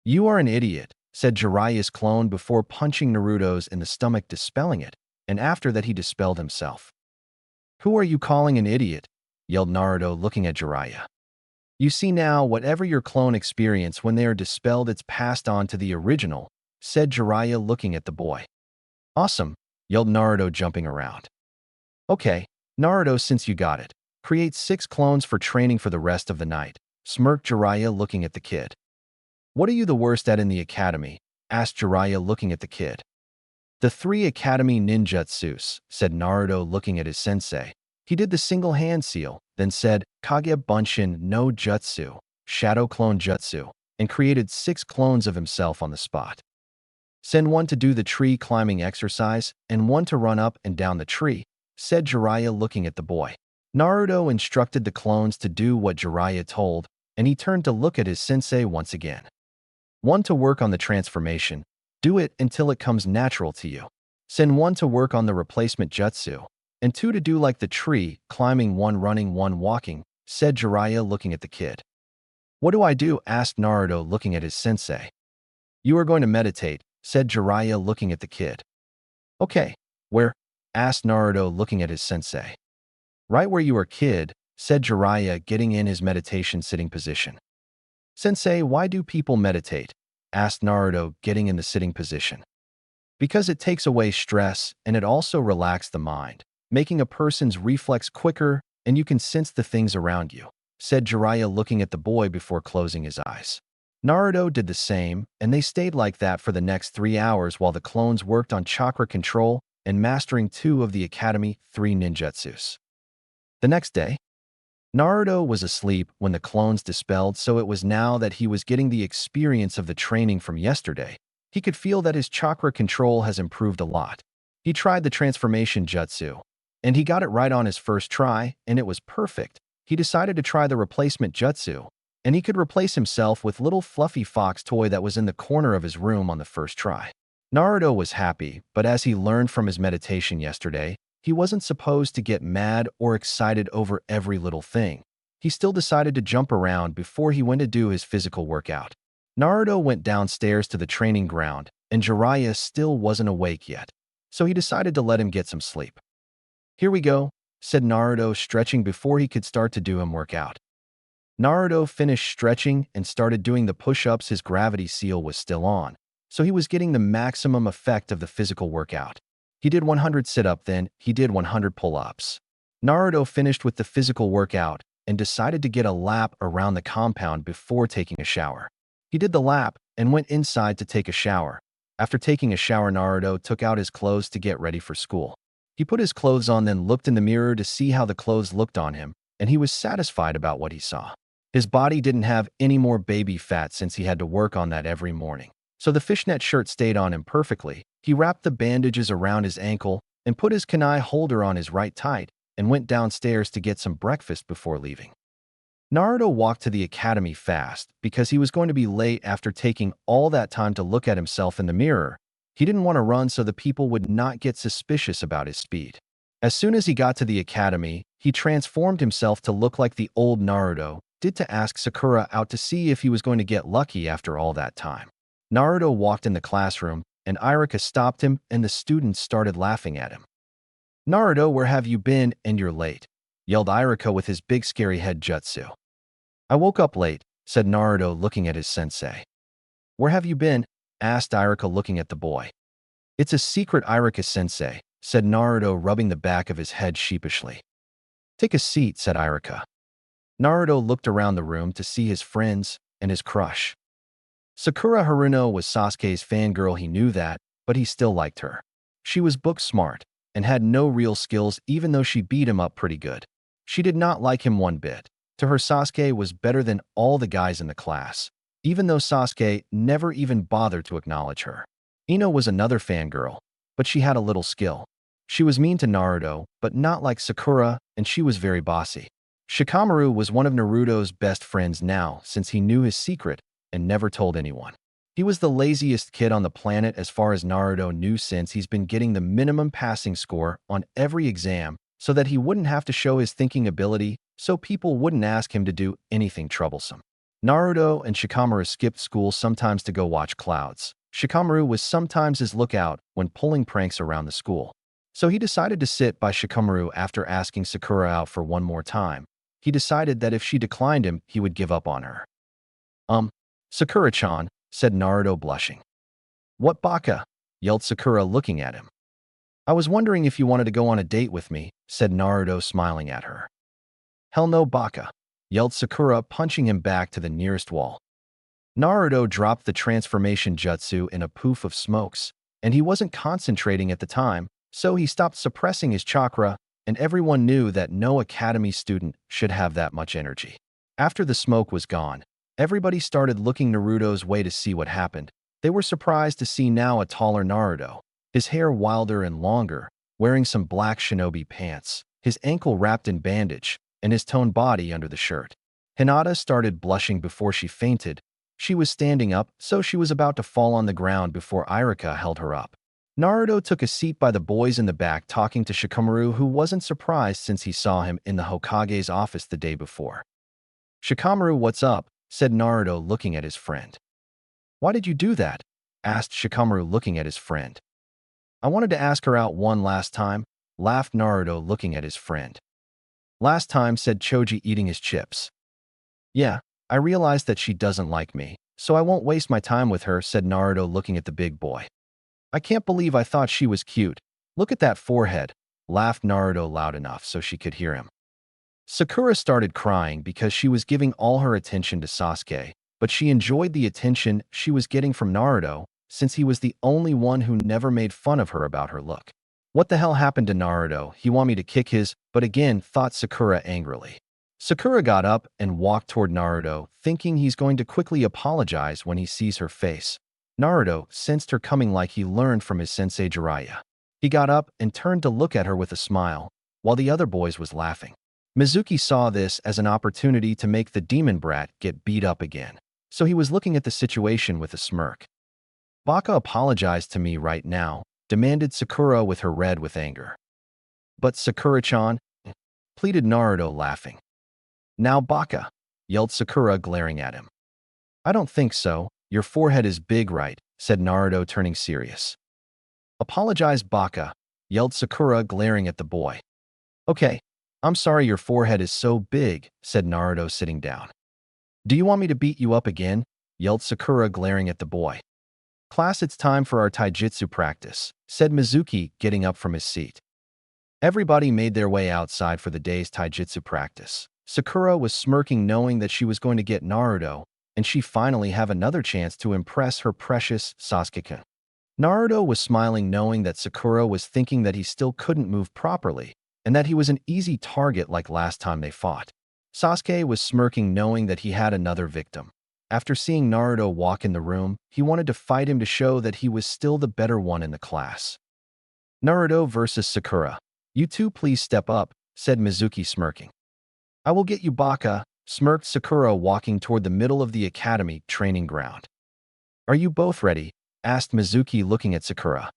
Speaker 1: "You are an idiot," said Jiraiya's clone before punching Naruto's in the stomach, dispelling it, and after that he dispelled himself. "Who are you calling an idiot?" yelled Naruto, looking at Jiraiya. "You see now, whatever your clone experience when they are dispelled, it's passed on to the original," said Jiraiya, looking at the boy. "Awesome," yelled Naruto, jumping around. "Okay, Naruto, since you got it, create 6 clones for training for the rest of the night," smirked Jiraiya, looking at the kid. "What are you the worst at in the academy?" asked Jiraiya, looking at the kid. "The 3 academy ninjutsus," said Naruto, looking at his sensei. He did the single hand seal, then said, "Kage Bunshin no Jutsu, Shadow Clone Jutsu," and created 6 clones of himself on the spot. "Send one to do the tree climbing exercise and one to run up and down the tree," said Jiraiya, looking at the boy. Naruto instructed the clones to do what Jiraiya told, and he turned to look at his sensei once again. "One to work on the transformation. Do it until it comes natural to you," Send one to work on the replacement jutsu, and two to do like the tree, climbing, one running, one walking, said Jiraiya looking at the kid. What do I do? Asked Naruto looking at his sensei. You are going to meditate, said Jiraiya looking at the kid. Okay, where? Asked Naruto looking at his sensei. Right where you are, kid, said Jiraiya getting in his meditation sitting position. Sensei, why do people meditate? Asked Naruto getting in the sitting position. Because it takes away stress and it also relaxes the mind, making a person's reflex quicker and you can sense the things around you, said Jiraiya looking at the boy before closing his eyes. Naruto did the same, and they stayed like that for the next 3 hours while the clones worked on chakra control and mastering 2 of the Academy 3 ninjutsus. The next day, Naruto was asleep when the clones dispelled, so it was now that he was getting the experience of the training from yesterday. He could feel that his chakra control has improved a lot. He tried the transformation jutsu, and he got it right on his first try, and it was perfect. He decided to try the replacement jutsu, and he could replace himself with little fluffy fox toy that was in the corner of his room on the first try. Naruto was happy, but as he learned from his meditation yesterday, he wasn't supposed to get mad or excited over every little thing. He still decided to jump around before he went to do his physical workout. Naruto went downstairs to the training ground, and Jiraiya still wasn't awake yet, so he decided to let him get some sleep. Here we go, said Naruto, stretching before he could start to do his workout. Naruto finished stretching and started doing the push-ups. His gravity seal was still on, so he was getting the maximum effect of the physical workout. He did 100 sit-ups, then he did 100 pull-ups. Naruto finished with the physical workout and decided to get a lap around the compound before taking a shower. He did the lap and went inside to take a shower. After taking a shower, Naruto took out his clothes to get ready for school. He put his clothes on, then looked in the mirror to see how the clothes looked on him, and he was satisfied about what he saw. His body didn't have any more baby fat since he had to work on that every morning, so the fishnet shirt stayed on him perfectly. He wrapped the bandages around his ankle and put his kunai holder on his right tight and went downstairs to get some breakfast before leaving. Naruto walked to the academy fast because he was going to be late after taking all that time to look at himself in the mirror. He didn't want to run so the people would not get suspicious about his speed. As soon as he got to the academy, he transformed himself to look like the old Naruto did to ask Sakura out to see if he was going to get lucky after all that time. Naruto walked in the classroom, and Irika stopped him, and the students started laughing at him. Naruto, where have you been? And you're late, yelled Irika with his big scary head jutsu. I woke up late, said Naruto looking at his sensei. Where have you been? Asked Irika looking at the boy. It's a secret, Irika sensei, said Naruto rubbing the back of his head sheepishly. Take a seat, said Irika. Naruto looked around the room to see his friends and his crush. Sakura Haruno was Sasuke's fangirl. He knew that, but he still liked her. She was book smart and had no real skills, even though she beat him up pretty good. She did not like him one bit. To her, Sasuke was better than all the guys in the class, even though Sasuke never even bothered to acknowledge her. Ino was another fangirl, but she had a little skill. She was mean to Naruto, but not like Sakura, and she was very bossy. Shikamaru was one of Naruto's best friends now, since he knew his secret and never told anyone. He was the laziest kid on the planet as far as Naruto knew, since he's been getting the minimum passing score on every exam so that he wouldn't have to show his thinking ability, so people wouldn't ask him to do anything troublesome. Naruto and Shikamaru skipped school sometimes to go watch clouds. Shikamaru was sometimes his lookout when pulling pranks around the school. So he decided to sit by Shikamaru after asking Sakura out for one more time. He decided that if she declined him, he would give up on her. Sakura-chan, said Naruto blushing. What baka? Yelled Sakura looking at him. I was wondering if you wanted to go on a date with me, said Naruto smiling at her. Hell no, baka, yelled Sakura, punching him back to the nearest wall. Naruto dropped the transformation jutsu in a poof of smokes, and he wasn't concentrating at the time, so he stopped suppressing his chakra, and everyone knew that no academy student should have that much energy. After the smoke was gone, everybody started looking Naruto's way to see what happened. They were surprised to see now a taller Naruto, his hair wilder and longer, wearing some black shinobi pants, his ankle wrapped in bandage, and his toned body under the shirt. Hinata started blushing before she fainted. She was standing up, so she was about to fall on the ground before Irika held her up. Naruto took a seat by the boys in the back talking to Shikamaru, who wasn't surprised since he saw him in the Hokage's office the day before. "Shikamaru, what's up?" said Naruto looking at his friend. "Why did you do that?" asked Shikamaru looking at his friend. "I wanted to ask her out one last time," laughed Naruto looking at his friend. "Last time," said Choji eating his chips. "Yeah, I realized that she doesn't like me, so I won't waste my time with her," said Naruto looking at the big boy. "I can't believe I thought she was cute. Look at that forehead," laughed Naruto loud enough so she could hear him. Sakura started crying because she was giving all her attention to Sasuke, but she enjoyed the attention she was getting from Naruto since he was the only one who never made fun of her about her look. "What the hell happened to Naruto? He want me to kick his butt again," thought Sakura angrily. Sakura got up and walked toward Naruto, thinking he's going to quickly apologize when he sees her face. Naruto sensed her coming like he learned from his sensei Jiraiya. He got up and turned to look at her with a smile, while the other boys was laughing. Mizuki saw this as an opportunity to make the demon brat get beat up again, so he was looking at the situation with a smirk. "Baka, apologize to me right now," demanded Sakura with her red with anger. "But Sakura-chan," pleaded Naruto laughing. "Now Baka," yelled Sakura glaring at him. "I don't think so. Your forehead is big, right?" said Naruto turning serious. "Apologize, Baka," yelled Sakura glaring at the boy. "Okay, I'm sorry your forehead is so big," said Naruto sitting down. "Do you want me to beat you up again?" yelled Sakura glaring at the boy. "Class, it's time for our taijutsu practice," said Mizuki getting up from his seat. Everybody made their way outside for the day's taijutsu practice. Sakura was smirking knowing that she was going to get Naruto, and she finally have another chance to impress her precious Sasuke-kun. Naruto was smiling knowing that Sakura was thinking that he still couldn't move properly, and that he was an easy target like last time they fought. Sasuke was smirking knowing that he had another victim. After seeing Naruto walk in the room, he wanted to fight him to show that he was still the better one in the class. "Naruto versus Sakura. You two please step up," said Mizuki smirking. "I will get you, Baka," smirked Sakura walking toward the middle of the academy training ground. "Are you both ready?" asked Mizuki looking at Sakura.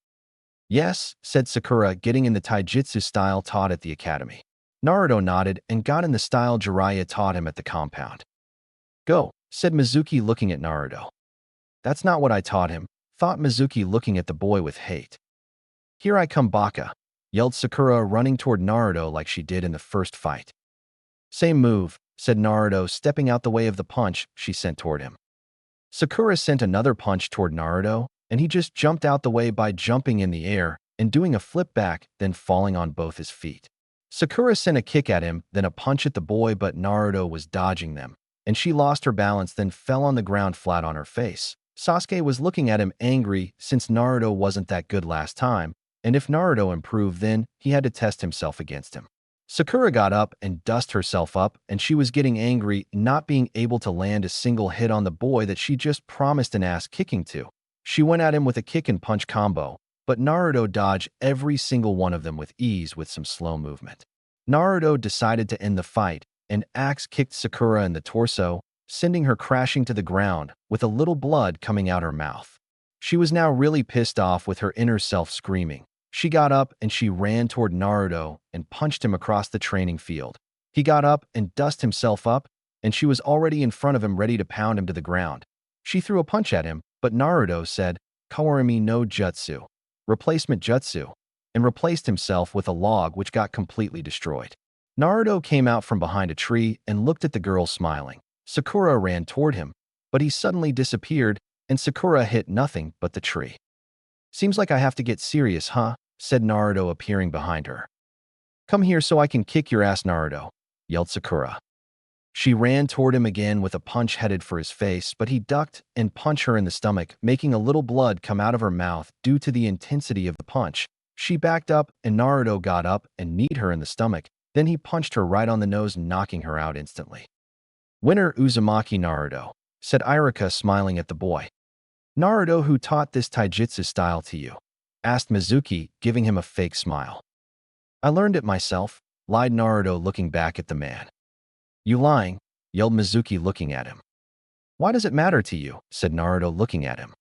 Speaker 1: "Yes," said Sakura getting in the taijutsu style taught at the academy. Naruto nodded and got in the style Jiraiya taught him at the compound. "Go," said Mizuki looking at Naruto. "That's not what I taught him," thought Mizuki looking at the boy with hate. "Here I come, Baka," yelled Sakura running toward Naruto like she did in the first fight. "Same move," said Naruto stepping out the way of the punch she sent toward him. Sakura sent another punch toward Naruto, and he just jumped out the way by jumping in the air and doing a flip back, then falling on both his feet. Sakura sent a kick at him, then a punch at the boy, but Naruto was dodging them, and she lost her balance then fell on the ground flat on her face. Sasuke was looking at him angry since Naruto wasn't that good last time, and if Naruto improved then he had to test himself against him. Sakura got up and dusted herself up, and she was getting angry not being able to land a single hit on the boy that she just promised an ass kicking to. She went at him with a kick and punch combo, but Naruto dodged every single one of them with ease with some slow movement. Naruto decided to end the fight and axe-kicked Sakura in the torso, sending her crashing to the ground with a little blood coming out her mouth. She was now really pissed off with her inner self screaming. She got up and she ran toward Naruto and punched him across the training field. He got up and dusted himself up, and she was already in front of him ready to pound him to the ground. She threw a punch at him, but Naruto said, "Kawarimi no Jutsu," replacement jutsu, and replaced himself with a log which got completely destroyed. Naruto came out from behind a tree and looked at the girl smiling. Sakura ran toward him, but he suddenly disappeared, and Sakura hit nothing but the tree. "Seems like I have to get serious, huh?" said Naruto appearing behind her. "Come here so I can kick your ass, Naruto," yelled Sakura. She ran toward him again with a punch headed for his face, but he ducked and punched her in the stomach, making a little blood come out of her mouth due to the intensity of the punch. She backed up, and Naruto got up and kneed her in the stomach. Then he punched her right on the nose, knocking her out instantly. "Winner Uzumaki Naruto," said Iruka smiling at the boy. "Naruto, who taught this taijutsu style to you?" asked Mizuki, giving him a fake smile. "I learned it myself," lied Naruto looking back at the man. "You lying," yelled Mizuki looking at him. "Why does it matter to you?" said Naruto looking at him.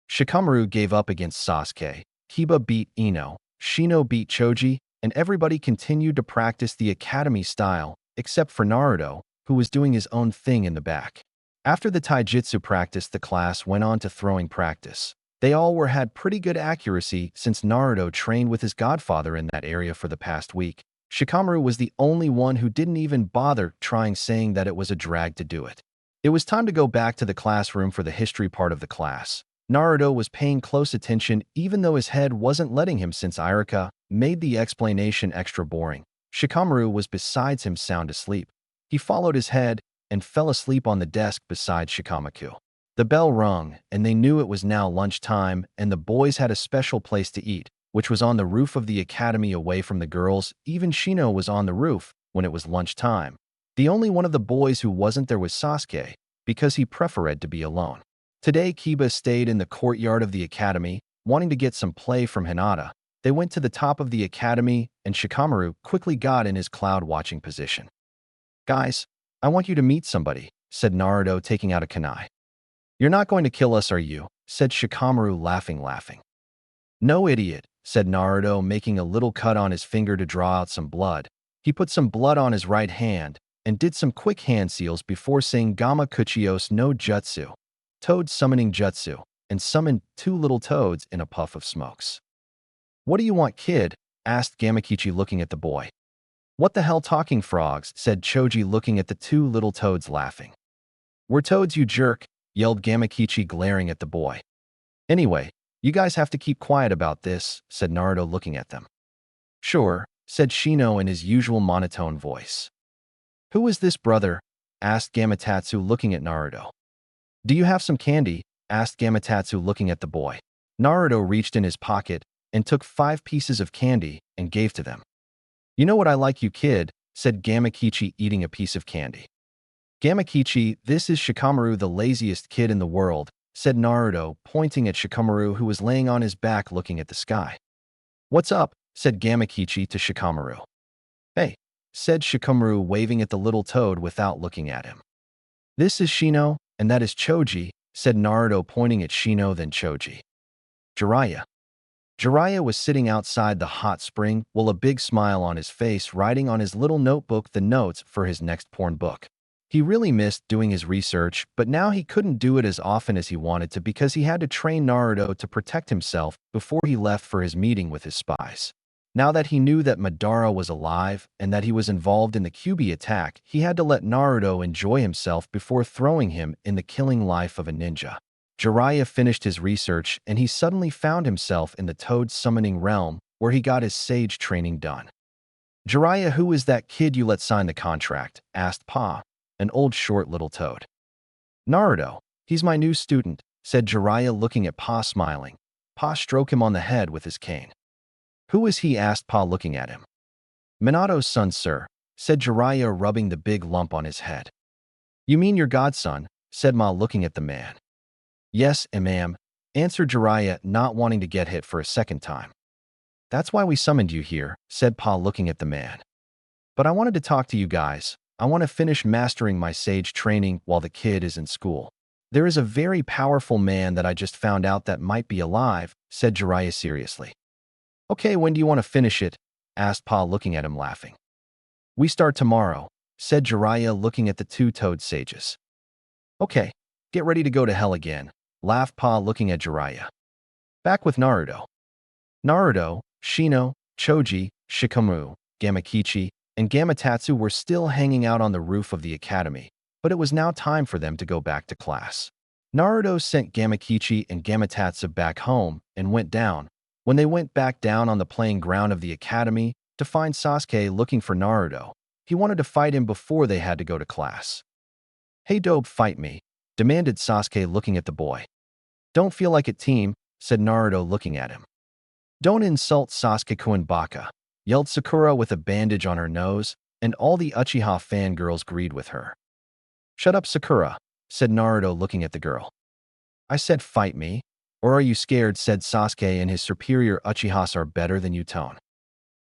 Speaker 1: "Shikamaru gave up against Sasuke. Kiba beat Ino, Shino beat Choji, and everybody continued to practice the academy style, except for Naruto, who was doing his own thing in the back. After the taijutsu practice, the class went on to throwing practice. They all had pretty good accuracy since Naruto trained with his godfather in that area for the past week. Shikamaru was the only one who didn't even bother trying, saying that it was a drag to do it. It was time to go back to the classroom for the history part of the class. Naruto was paying close attention even though his head wasn't letting him since Iruka made the explanation extra boring. Shikamaru was besides him sound asleep. He followed his head and fell asleep on the desk beside Shikamaku. The bell rung, and they knew it was now lunchtime, and the boys had a special place to eat, which was on the roof of the academy away from the girls. Even Shino was on the roof when it was lunchtime. The only one of the boys who wasn't there was Sasuke, because he preferred to be alone. Today, Kiba stayed in the courtyard of the academy, wanting to get some play from Hinata. They went to the top of the academy, and Shikamaru quickly got in his cloud-watching position. "Guys, I want you to meet somebody," said Naruto, taking out a kunai. "You're not going to kill us, are you?" said Shikamaru, laughing. "No, idiot," said Naruto, making a little cut on his finger to draw out some blood. He put some blood on his right hand and did some quick hand seals before saying Gamma Kuchios no Jutsu, Toad Summoning Jutsu, and summoned 2 little toads in a puff of smokes. "What do you want, kid?" asked Gamakichi, looking at the boy. "What the hell, talking frogs?" said Choji, looking at the 2 little toads, laughing. "We're toads, you jerk," yelled Gamakichi, glaring at the boy. "Anyway, you guys have to keep quiet about this," said Naruto, looking at them. "Sure," said Shino in his usual monotone voice. "Who is this brother?" asked Gamatatsu, looking at Naruto. "Do you have some candy?" asked Gamatatsu, looking at the boy. Naruto reached in his pocket and took 5 pieces of candy and gave to them. "You know what I like, you kid," said Gamakichi, eating a piece of candy. "Gamakichi, this is Shikamaru, the laziest kid in the world," said Naruto, pointing at Shikamaru, who was laying on his back looking at the sky. "What's up?" said Gamakichi to Shikamaru. "Hey," said Shikamaru, waving at the little toad without looking at him. "This is Shino, and that is Choji," said Naruto, pointing at Shino, then Choji. "Jiraiya." Jiraiya was sitting outside the hot spring, with a big smile on his face, writing on his little notebook the notes for his next porn book. He really missed doing his research, but now he couldn't do it as often as he wanted to because he had to train Naruto to protect himself before he left for his meeting with his spies. Now that he knew that Madara was alive and that he was involved in the Kyuubi attack, he had to let Naruto enjoy himself before throwing him in the killing life of a ninja. Jiraiya finished his research and he suddenly found himself in the Toad Summoning Realm where he got his sage training done. "Jiraiya, who is that kid you let sign the contract?" asked Pa, an old short little toad. "Naruto, he's my new student," said Jiraiya, looking at Pa, smiling. Pa stroked him on the head with his cane. "Who is he?" asked Pa, looking at him. "Minato's son, sir," said Jiraiya, rubbing the big lump on his head. "You mean your godson?" said Ma, looking at the man. "Yes, ma'am," answered Jiraiya, not wanting to get hit for a second time. "That's why we summoned you here," said Pa, looking at the man. "But I wanted to talk to you guys. I want to finish mastering my sage training while the kid is in school. There is a very powerful man that I just found out that might be alive," said Jiraiya seriously. "Okay, when do you want to finish it?" asked Pa, looking at him, laughing. "We start tomorrow," said Jiraiya, looking at the 2 toad sages. "Okay, get ready to go to hell again," laughed Pa, looking at Jiraiya. Back with Naruto. Naruto, Shino, Choji, Shikamaru, Gamakichi, and Gamatatsu were still hanging out on the roof of the academy, but it was now time for them to go back to class. Naruto sent Gamakichi and Gamatatsu back home and went down. When they went back down on the playing ground of the academy to find Sasuke looking for Naruto, he wanted to fight him before they had to go to class. "Hey dope, fight me," demanded Sasuke, looking at the boy. "Don't feel like it, team," said Naruto, looking at him. "Don't insult Sasuke-kun, baka," yelled Sakura with a bandage on her nose, and all the Uchiha fangirls agreed with her. "Shut up, Sakura," said Naruto, looking at the girl. "I said fight me. Or are you scared?" said Sasuke, and his superior Uchihas are better than you tone.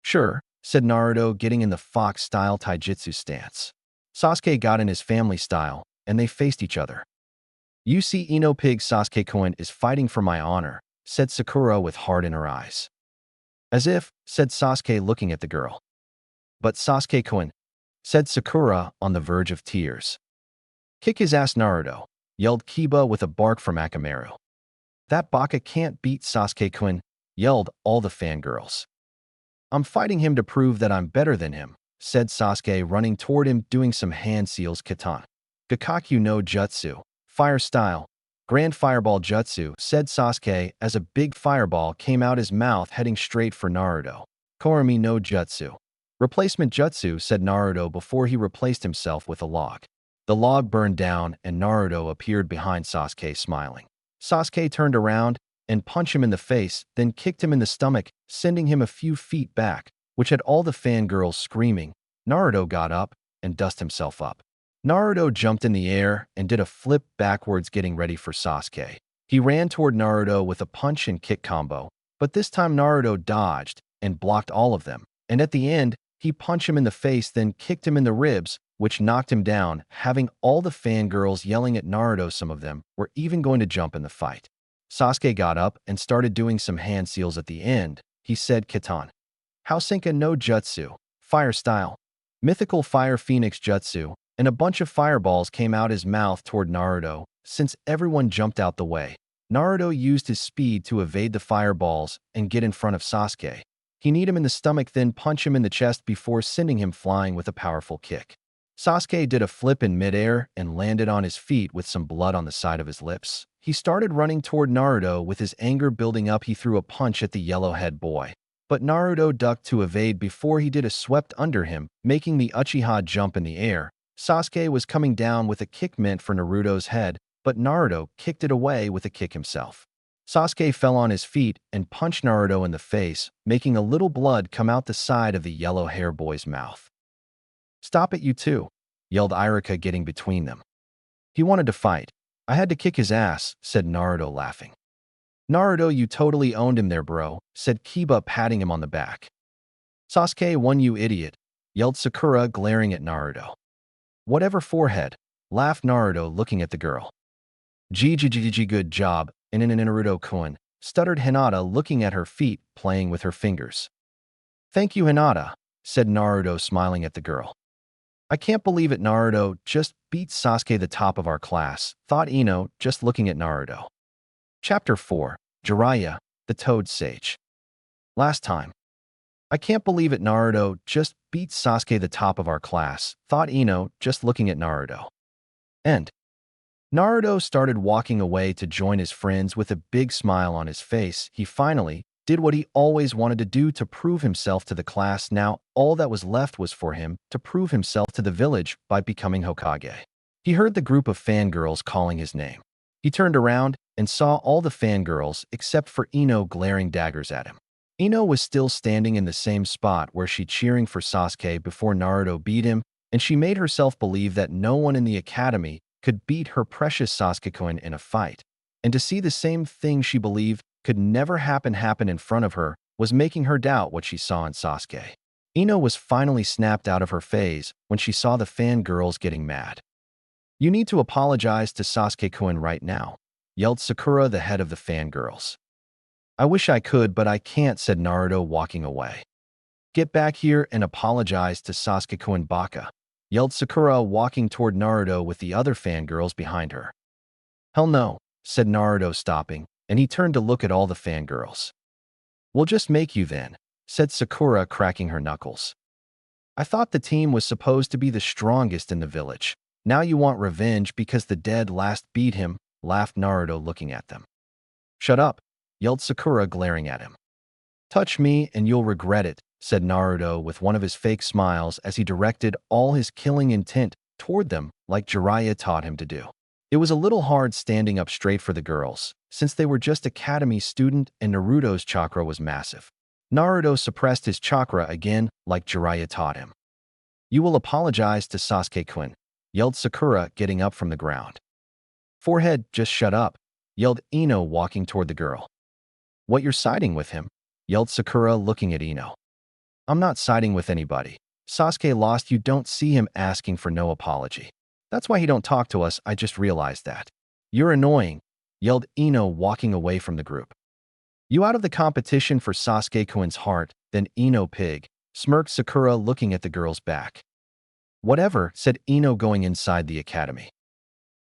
Speaker 1: "Sure," said Naruto, getting in the fox-style taijutsu stance. Sasuke got in his family style, and they faced each other. "You see, Ino Pig, Sasuke-kun is fighting for my honor," said Sakura with heart in her eyes. As if, said Sasuke looking at the girl. But Sasuke-kun, said Sakura on the verge of tears. Kick his ass, Naruto, yelled Kiba with a bark from Akamaru. That baka can't beat Sasuke-kun, yelled all the fangirls. I'm fighting him to prove that I'm better than him, said Sasuke running toward him doing some hand seals katan. Gakakyu no Jutsu, fire style, grand fireball jutsu, said Sasuke as a big fireball came out his mouth heading straight for Naruto. Korami no Jutsu. Replacement jutsu, said Naruto before he replaced himself with a log. The log burned down and Naruto appeared behind Sasuke smiling. Sasuke turned around and punched him in the face, then kicked him in the stomach, sending him a few feet back, which had all the fangirls screaming. Naruto got up and dusted himself up. Naruto jumped in the air and did a flip backwards getting ready for Sasuke. He ran toward Naruto with a punch and kick combo, but this time Naruto dodged and blocked all of them, and at the end, he punched him in the face then kicked him in the ribs, which knocked him down, having all the fangirls yelling at Naruto. Some of them were even going to jump in the fight. Sasuke got up and started doing some hand seals at the end. He said Katan. Housenka no Jutsu, fire style, mythical fire phoenix jutsu, and a bunch of fireballs came out his mouth toward Naruto. Since everyone jumped out the way, Naruto used his speed to evade the fireballs and get in front of Sasuke. He kneed him in the stomach then punched him in the chest before sending him flying with a powerful kick. Sasuke did a flip in midair and landed on his feet with some blood on the side of his lips. He started running toward Naruto with his anger building up. He threw a punch at the yellow-head boy, but Naruto ducked to evade before he did a swept under him, making the Uchiha jump in the air. Sasuke was coming down with a kick meant for Naruto's head, but Naruto kicked it away with a kick himself. Sasuke fell on his feet and punched Naruto in the face, making a little blood come out the side of the yellow-hair boy's mouth. Stop it, you two, yelled Iruka getting between them. He wanted to fight. I had to kick his ass, said Naruto laughing. Naruto, you totally owned him there, bro, said Kiba patting him on the back. Sasuke won, you idiot, yelled Sakura glaring at Naruto. Whatever, forehead, laughed Naruto looking at the girl. GGGG, good job, in Naruto-kun, stuttered Hinata looking at her feet, playing with her fingers. Thank you, Hinata, said Naruto smiling at the girl. I can't believe it, Naruto just beat Sasuke, the top of our class, thought Ino just looking at Naruto. Chapter 4, Jiraiya, the Toad Sage. Last time. I can't believe it, Naruto just beat Sasuke, the top of our class, thought Ino just looking at Naruto. End. Naruto started walking away to join his friends with a big smile on his face. He finally did what he always wanted to do to prove himself to the class. Now, all that was left was for him to prove himself to the village by becoming Hokage. He heard the group of fangirls calling his name. He turned around and saw all the fangirls except for Ino glaring daggers at him. Ino was still standing in the same spot where she cheering for Sasuke before Naruto beat him, and she made herself believe that no one in the academy could beat her precious Sasuke-kun in a fight. And to see the same thing she believed could never happen in front of her was making her doubt what she saw in Sasuke. Ino was finally snapped out of her phase when she saw the fangirls getting mad. You need to apologize to Sasuke-kun right now, yelled Sakura, the head of the fangirls. I wish I could, but I can't, said Naruto walking away. Get back here and apologize to Sasuke-kun, baka, yelled Sakura walking toward Naruto with the other fangirls behind her. Hell no, said Naruto stopping, and he turned to look at all the fangirls. We'll just make you then, said Sakura cracking her knuckles. I thought the team was supposed to be the strongest in the village. Now you want revenge because the dead last beat him, laughed Naruto looking at them. Shut up, yelled Sakura glaring at him. Touch me and you'll regret it, said Naruto with one of his fake smiles as he directed all his killing intent toward them like Jiraiya taught him to do. It was a little hard standing up straight for the girls, since they were just academy student and Naruto's chakra was massive. Naruto suppressed his chakra again like Jiraiya taught him. You will apologize to Sasuke-kun, yelled Sakura getting up from the ground. Forehead, just shut up, yelled Ino walking toward the girl. What, you're siding with him? Yelled Sakura looking at Ino. I'm not siding with anybody. Sasuke lost, you don't see him asking for no apology. That's why he don't talk to us, I just realized that. You're annoying, yelled Ino walking away from the group. You out of the competition for Sasuke-kun's heart, then Ino pig, smirked Sakura looking at the girl's back. Whatever, said Ino going inside the academy.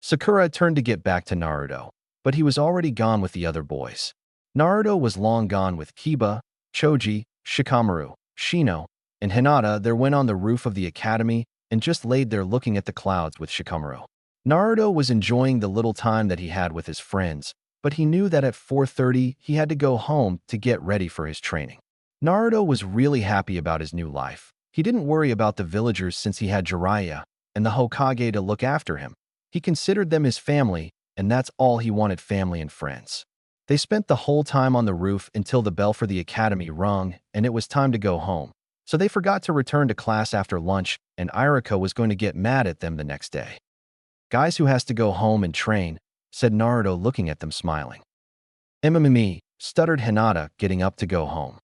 Speaker 1: Sakura turned to get back to Naruto, but he was already gone with the other boys. Naruto was long gone with Kiba, Choji, Shikamaru, Shino, and Hinata. There went on the roof of the academy and just laid there looking at the clouds with Shikamaru. Naruto was enjoying the little time that he had with his friends, but he knew that at 4:30 he had to go home to get ready for his training. Naruto was really happy about his new life. He didn't worry about the villagers since he had Jiraiya and the Hokage to look after him. He considered them his family, and that's all he wanted: family and friends. They spent the whole time on the roof until the bell for the academy rung and it was time to go home. So they forgot to return to class after lunch, and Irika was going to get mad at them the next day. Guys who has to go home and train, said Naruto looking at them smiling. Me, stuttered Hinata, getting up to go home.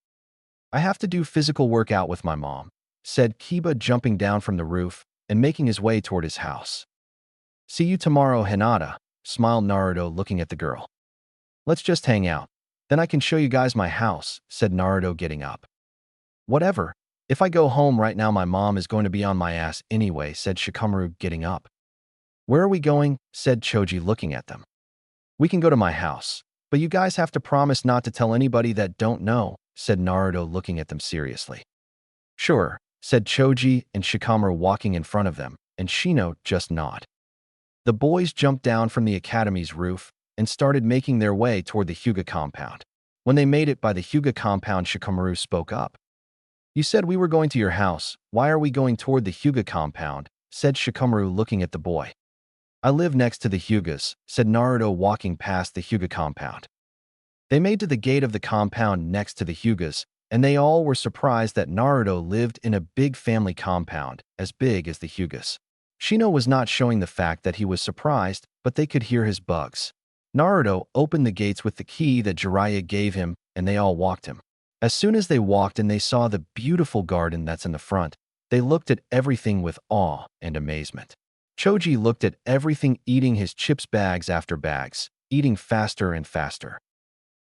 Speaker 1: I have to do physical workout with my mom, said Kiba, jumping down from the roof and making his way toward his house. See you tomorrow, Hinata, smiled Naruto looking at the girl. Let's just hang out. Then I can show you guys my house, said Naruto getting up. Whatever. If I go home right now my mom is going to be on my ass anyway, said Shikamaru getting up. Where are we going? Said Choji looking at them. We can go to my house, but you guys have to promise not to tell anybody that don't know, said Naruto looking at them seriously. Sure, said Choji and Shikamaru walking in front of them, and Shino just nodded. The boys jumped down from the academy's roof and started making their way toward the Hyuga compound. When they made it by the Hyuga compound, Shikamaru spoke up. You said we were going to your house. Why are we going toward the Hyuga compound? Said Shikamaru looking at the boy. I live next to the Hyugas, said Naruto walking past the Hyuga compound. They made to the gate of the compound next to the Hyugas, and they all were surprised that Naruto lived in a big family compound, as big as the Hyugas. Shino was not showing the fact that he was surprised, but they could hear his bugs. Naruto opened the gates with the key that Jiraiya gave him, and they all walked him. As soon as they walked and they saw the beautiful garden that's in the front, they looked at everything with awe and amazement. Choji looked at everything, eating his chips bags after bags, eating faster and faster.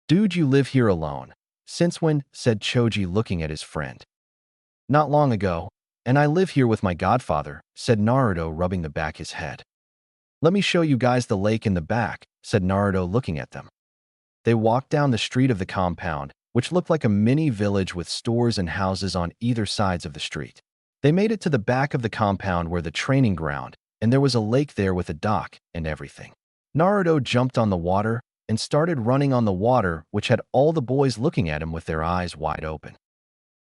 Speaker 1: Dude, you live here alone. Since when? Said Choji looking at his friend. Not long ago, and I live here with my godfather, said Naruto rubbing the back of his head. Let me show you guys the lake in the back, said Naruto looking at them. They walked down the street of the compound, which looked like a mini village with stores and houses on either sides of the street. They made it to the back of the compound where the training ground, and there was a lake there with a dock and everything. Naruto jumped on the water and started running on the water, which had all the boys looking at him with their eyes wide open.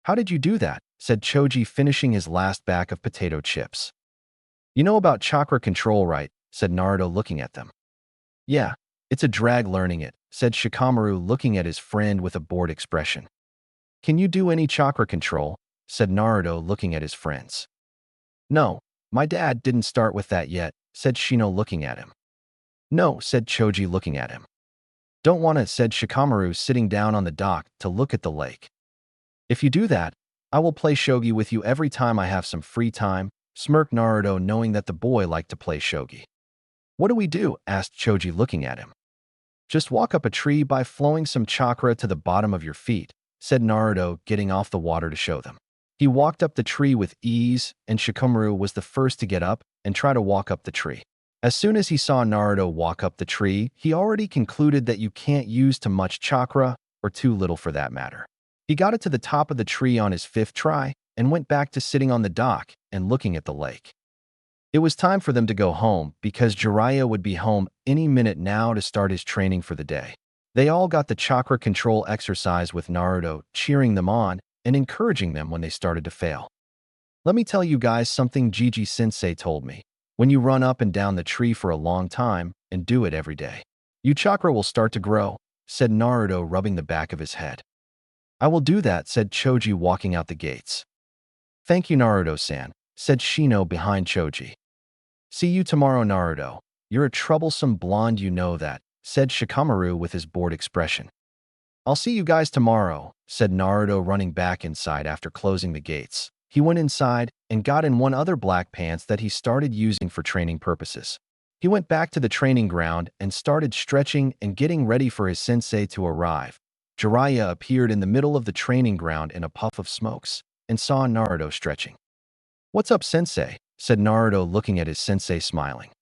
Speaker 1: How did you do that? Said Choji, finishing his last bag of potato chips. You know about chakra control, right? Said Naruto looking at them. Yeah, it's a drag learning it, said Shikamaru looking at his friend with a bored expression. Can you do any chakra control? Said Naruto looking at his friends. No, my dad didn't start with that yet, said Shino looking at him. No, said Choji looking at him. Don't want it, said Shikamaru sitting down on the dock to look at the lake. If you do that, I will play shogi with you every time I have some free time, smirked Naruto knowing that the boy liked to play shogi. What do we do? Asked Choji looking at him. Just walk up a tree by flowing some chakra to the bottom of your feet, said Naruto, getting off the water to show them. He walked up the tree with ease, and Shikamaru was the first to get up and try to walk up the tree. As soon as he saw Naruto walk up the tree, he already concluded that you can't use too much chakra, or too little for that matter. He got it to the top of the tree on his 5th try and went back to sitting on the dock and looking at the lake. It was time for them to go home because Jiraiya would be home any minute now to start his training for the day. They all got the chakra control exercise with Naruto cheering them on and encouraging them when they started to fail. Let me tell you guys something Gigi-sensei told me. When you run up and down the tree for a long time and do it every day, your chakra will start to grow, said Naruto rubbing the back of his head. I will do that, said Choji walking out the gates. Thank you, Naruto-san, said Shino behind Choji. See you tomorrow, Naruto. You're a troublesome blonde, you know that, said Shikamaru with his bored expression. I'll see you guys tomorrow, said Naruto running back inside after closing the gates. He went inside and got in one other black pants that he started using for training purposes. He went back to the training ground and started stretching and getting ready for his sensei to arrive. Jiraiya appeared in the middle of the training ground in a puff of smokes and saw Naruto stretching. "What's up, sensei?" said Naruto, looking at his sensei smiling.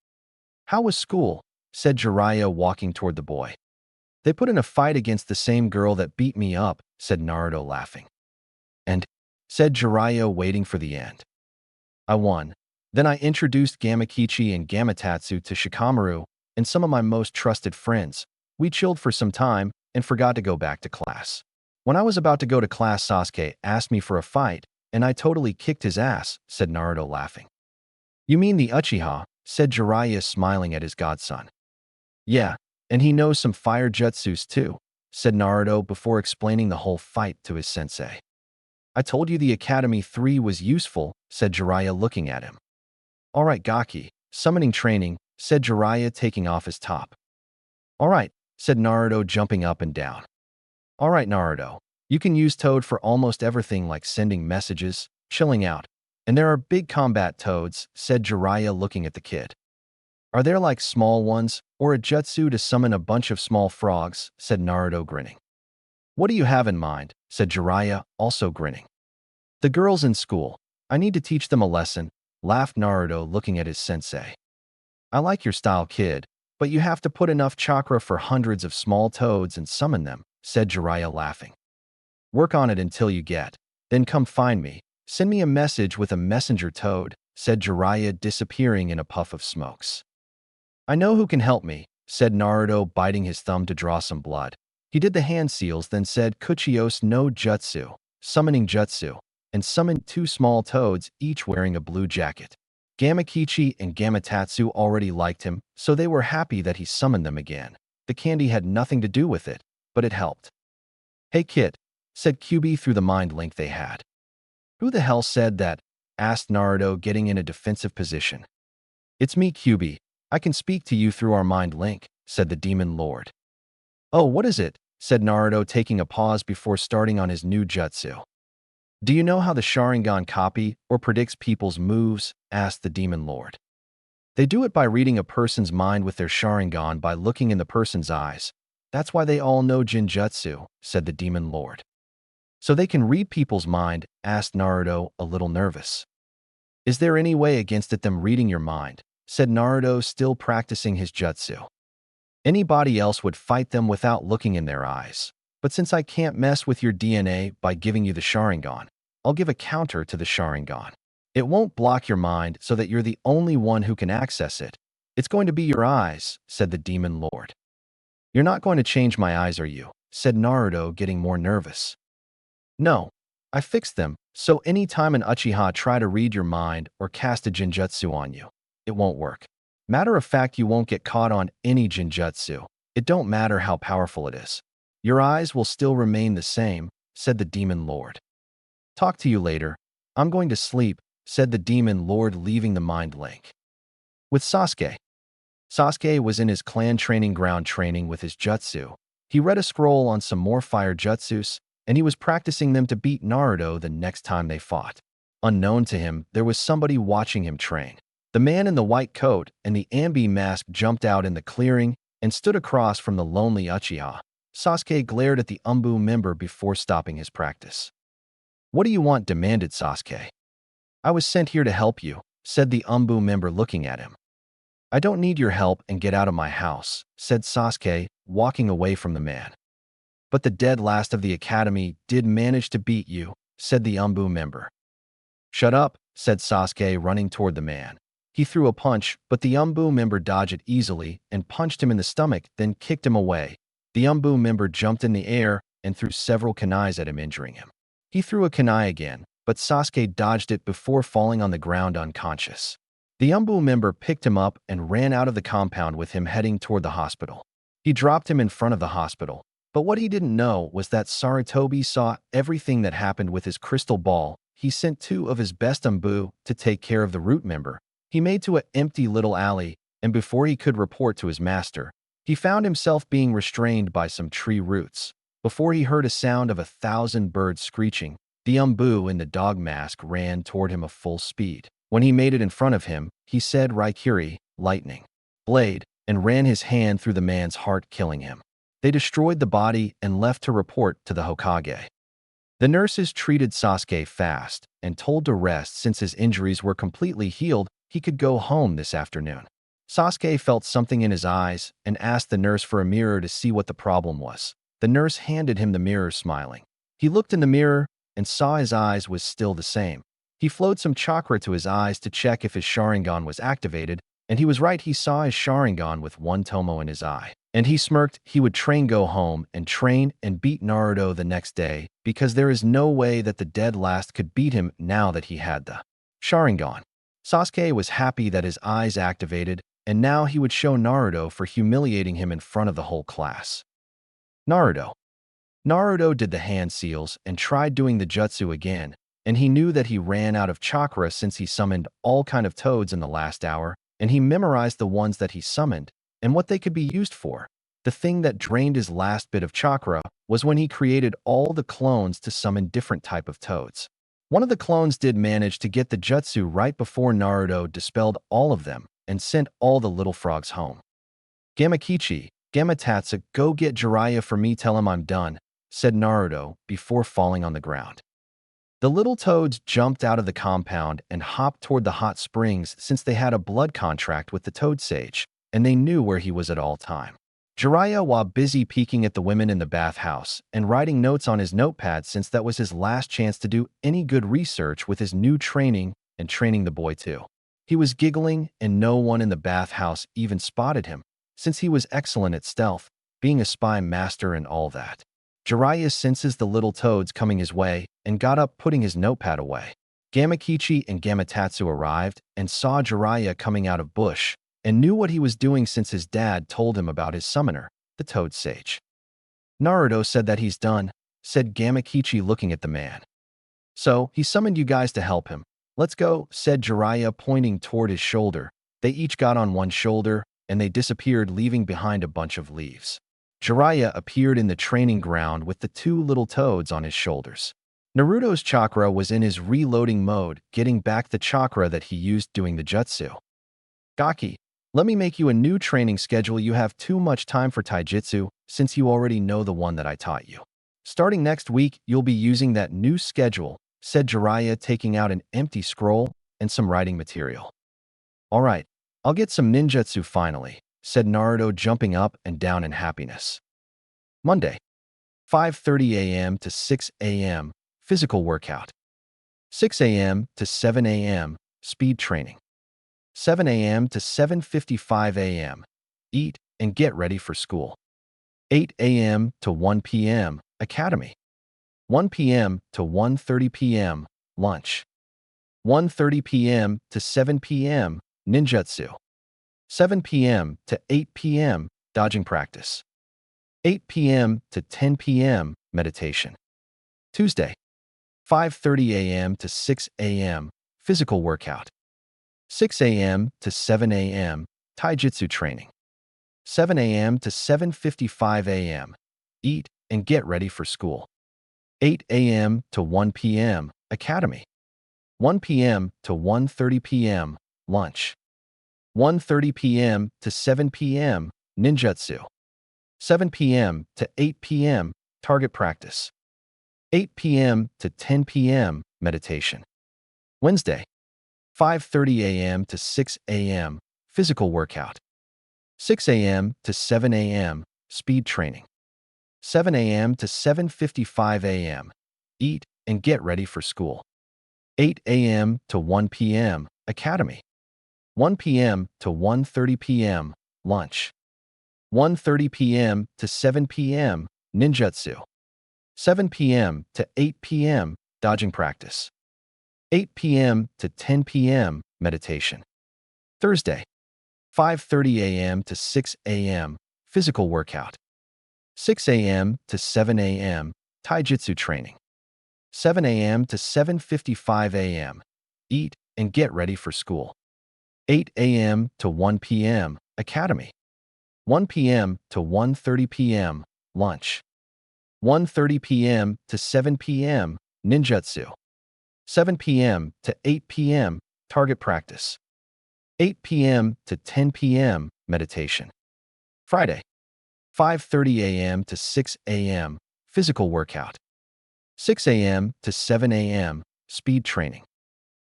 Speaker 1: "How was school?" said Jiraiya, walking toward the boy. "They put in a fight against the same girl that beat me up," said Naruto, laughing. "And," said Jiraiya, waiting for the end. "I won. Then I introduced Gamakichi and Gamatatsu to Shikamaru and some of my most trusted friends. We chilled for some time and forgot to go back to class. When I was about to go to class, Sasuke asked me for a fight, and I totally kicked his ass," said Naruto, laughing. "You mean the Uchiha?" said Jiraiya, smiling at his godson. "Yeah, and he knows some fire jutsus too," said Naruto before explaining the whole fight to his sensei. "I told you the Academy 3 was useful," said Jiraiya, looking at him. "All right, Gaki, summoning training," said Jiraiya, taking off his top. "All right," said Naruto, jumping up and down. "All right, Naruto, you can use Toad for almost everything like sending messages, chilling out. And there are big combat toads," said Jiraiya, looking at the kid. "Are there like small ones, or a jutsu to summon a bunch of small frogs?" said Naruto, grinning. "What do you have in mind?" said Jiraiya, also grinning. "The girls in school. I need to teach them a lesson," laughed Naruto, looking at his sensei. "I like your style, kid, but you have to put enough chakra for hundreds of small toads and summon them," said Jiraiya, laughing. "Work on it until you get. Then come find me. Send me a message with a messenger toad," said Jiraiya, disappearing in a puff of smokes. "I know who can help me," said Naruto, biting his thumb to draw some blood. He did the hand seals, then said Kuchios no Jutsu, summoning jutsu, and summoned 2 small toads, each wearing a blue jacket. Gamakichi and Gamatatsu already liked him, so they were happy that he summoned them again. The candy had nothing to do with it, but it helped. "Hey kid," said Kyubi through the mind link they had. "Who the hell said that?" asked Naruto, getting in a defensive position. "It's me, Kyubi. I can speak to you through our mind link," said the Demon Lord. "Oh, what is it?" said Naruto, taking a pause before starting on his new jutsu. "Do you know how the Sharingan copy or predicts people's moves?" asked the Demon Lord. "They do it by reading a person's mind with their Sharingan by looking in the person's eyes. That's why they all know Jinjutsu," said the Demon Lord. "So they can read people's mind?" asked Naruto, a little nervous. "Is there any way against it them reading your mind?" said Naruto, still practicing his jutsu. "Anybody else would fight them without looking in their eyes. But since I can't mess with your DNA by giving you the Sharingan, I'll give a counter to the Sharingan. It won't block your mind so that you're the only one who can access it. It's going to be your eyes," said the Demon Lord. "You're not going to change my eyes, are you?" said Naruto, getting more nervous. "No. I fixed them, so anytime an Uchiha try to read your mind or cast a Jinjutsu on you, it won't work. Matter of fact, you won't get caught on any Jinjutsu. It don't matter how powerful it is. Your eyes will still remain the same," said the Demon Lord. "Talk to you later. I'm going to sleep," said the Demon Lord, leaving the mind link. With Sasuke. Sasuke was in his clan training ground training with his jutsu. He read a scroll on some more fire jutsus, and he was practicing them to beat Naruto the next time they fought. Unknown to him, there was somebody watching him train. The man in the white coat and the ambi mask jumped out in the clearing and stood across from the lonely Uchiha. Sasuke glared at the Umbu member before stopping his practice. "What do you want?" demanded Sasuke. "I was sent here to help you," said the Umbu member, looking at him. "I don't need your help, and get out of my house," said Sasuke, walking away from the man. "But the dead last of the academy did manage to beat you," said the Umbu member. "Shut up," said Sasuke, running toward the man. He threw a punch, but the Umbu member dodged it easily and punched him in the stomach, then kicked him away. The Umbu member jumped in the air and threw several kunais at him, injuring him. He threw a kunai again, but Sasuke dodged it before falling on the ground unconscious. The Umbu member picked him up and ran out of the compound with him, heading toward the hospital. He dropped him in front of the hospital, but what he didn't know was that Sarutobi saw everything that happened with his crystal ball. He sent 2 of his best Umbu to take care of the root member. He made to an empty little alley, and before he could report to his master, he found himself being restrained by some tree roots. Before he heard a sound of 1,000 birds screeching, the Umbu in the dog mask ran toward him at full speed. When he made it in front of him, he said Raikiri, lightning, blade, and ran his hand through the man's heart, killing him. They destroyed the body and left to report to the Hokage. The nurses treated Sasuke fast and told to rest since his injuries were completely healed. He could go home this afternoon. Sasuke felt something in his eyes and asked the nurse for a mirror to see what the problem was. The nurse handed him the mirror, smiling. He looked in the mirror and saw his eyes was still the same. He flowed some chakra to his eyes to check if his Sharingan was activated, and he was right. He saw his Sharingan with one Tomo in his eye. And he smirked. He would go home and train and beat Naruto the next day, because there is no way that the dead last could beat him now that he had the Sharingan. Sasuke was happy that his eyes activated, and now he would show Naruto for humiliating him in front of the whole class. Naruto did the hand seals and tried doing the jutsu again, and he knew that he ran out of chakra since he summoned all kind of toads in the last hour, and he memorized the ones that he summoned and what they could be used for. The thing that drained his last bit of chakra was when he created all the clones to summon different type of toads. One of the clones did manage to get the jutsu right before Naruto dispelled all of them and sent all the little frogs home. Gamakichi, Gamatatsu, go get Jiraiya for me, tell him I'm done, said Naruto before falling on the ground. The little toads jumped out of the compound and hopped toward the hot springs since they had a blood contract with the Toad Sage, and they knew where he was at all time. Jiraiya, while busy peeking at the women in the bathhouse and writing notes on his notepad since that was his last chance to do any good research with his new training and training the boy too. He was giggling and no one in the bathhouse even spotted him, since he was excellent at stealth, being a spy master and all that. Jiraiya senses the little toads coming his way and got up, putting his notepad away. Gamakichi and Gamatatsu arrived and saw Jiraiya coming out of bush and knew what he was doing since his dad told him about his summoner, the Toad Sage. Naruto said that he's done, said Gamakichi looking at the man. So, he summoned you guys to help him. Let's go, said Jiraiya pointing toward his shoulder. They each got on one shoulder and they disappeared, leaving behind a bunch of leaves. Jiraiya appeared in the training ground with the two little toads on his shoulders. Naruto's chakra was in his reloading mode, getting back the chakra that he used doing the jutsu. Gaki, let me make you a new training schedule. You have too much time for taijutsu, since you already know the one that I taught you. Starting next week, you'll be using that new schedule, said Jiraiya, taking out an empty scroll and some writing material. All right, I'll get some ninjutsu finally, said Naruto, jumping up and down in happiness. Monday, 5:30 a.m. to 6 a.m., physical workout. 6 a.m. to 7 a.m., speed training. 7 a.m. to 7:55 a.m., eat and get ready for school. 8 a.m. to 1 p.m., academy. 1 p.m. to 1:30 p.m., lunch. 1:30 p.m. to 7 p.m., ninjutsu. 7 p.m. to 8 p.m., dodging practice. 8 p.m. to 10 p.m., meditation. Tuesday, 5:30 a.m. to 6 a.m., physical workout. 6 a.m. to 7 a.m., taijutsu training. 7 a.m. to 7:55 a.m., eat and get ready for school. 8 a.m. to 1 p.m., academy. 1 p.m. to 1:30 p.m., lunch. 1:30 p.m. to 7 p.m., ninjutsu. 7 p.m. to 8 p.m., target practice. 8 p.m. to 10 p.m., meditation. Wednesday, 5:30 a.m. to 6 a.m., physical workout. 6 a.m. to 7 a.m., speed training. 7 a.m. to 7:55 a.m., eat and get ready for school. 8 a.m. to 1 p.m., academy. 1 p.m. to 1:30 p.m., lunch. 1:30 p.m. to 7 p.m., ninjutsu. 7 p.m. to 8 p.m., dodging practice. 8 p.m. to 10 p.m., meditation. Thursday, 5:30 a.m. to 6 a.m., physical workout. 6 a.m. to 7 a.m., taijutsu training. 7 a.m. to 7:55 a.m., eat and get ready for school. 8 a.m. to 1 p.m., academy. 1 p.m. to 1:30 p.m., lunch. 1:30 p.m. to 7 p.m., ninjutsu. 7 p.m. to 8 p.m., target practice. 8 p.m. to 10 p.m., meditation. Friday, 5:30 a.m. to 6 a.m. Physical workout. 6 a.m. to 7 a.m. Speed training.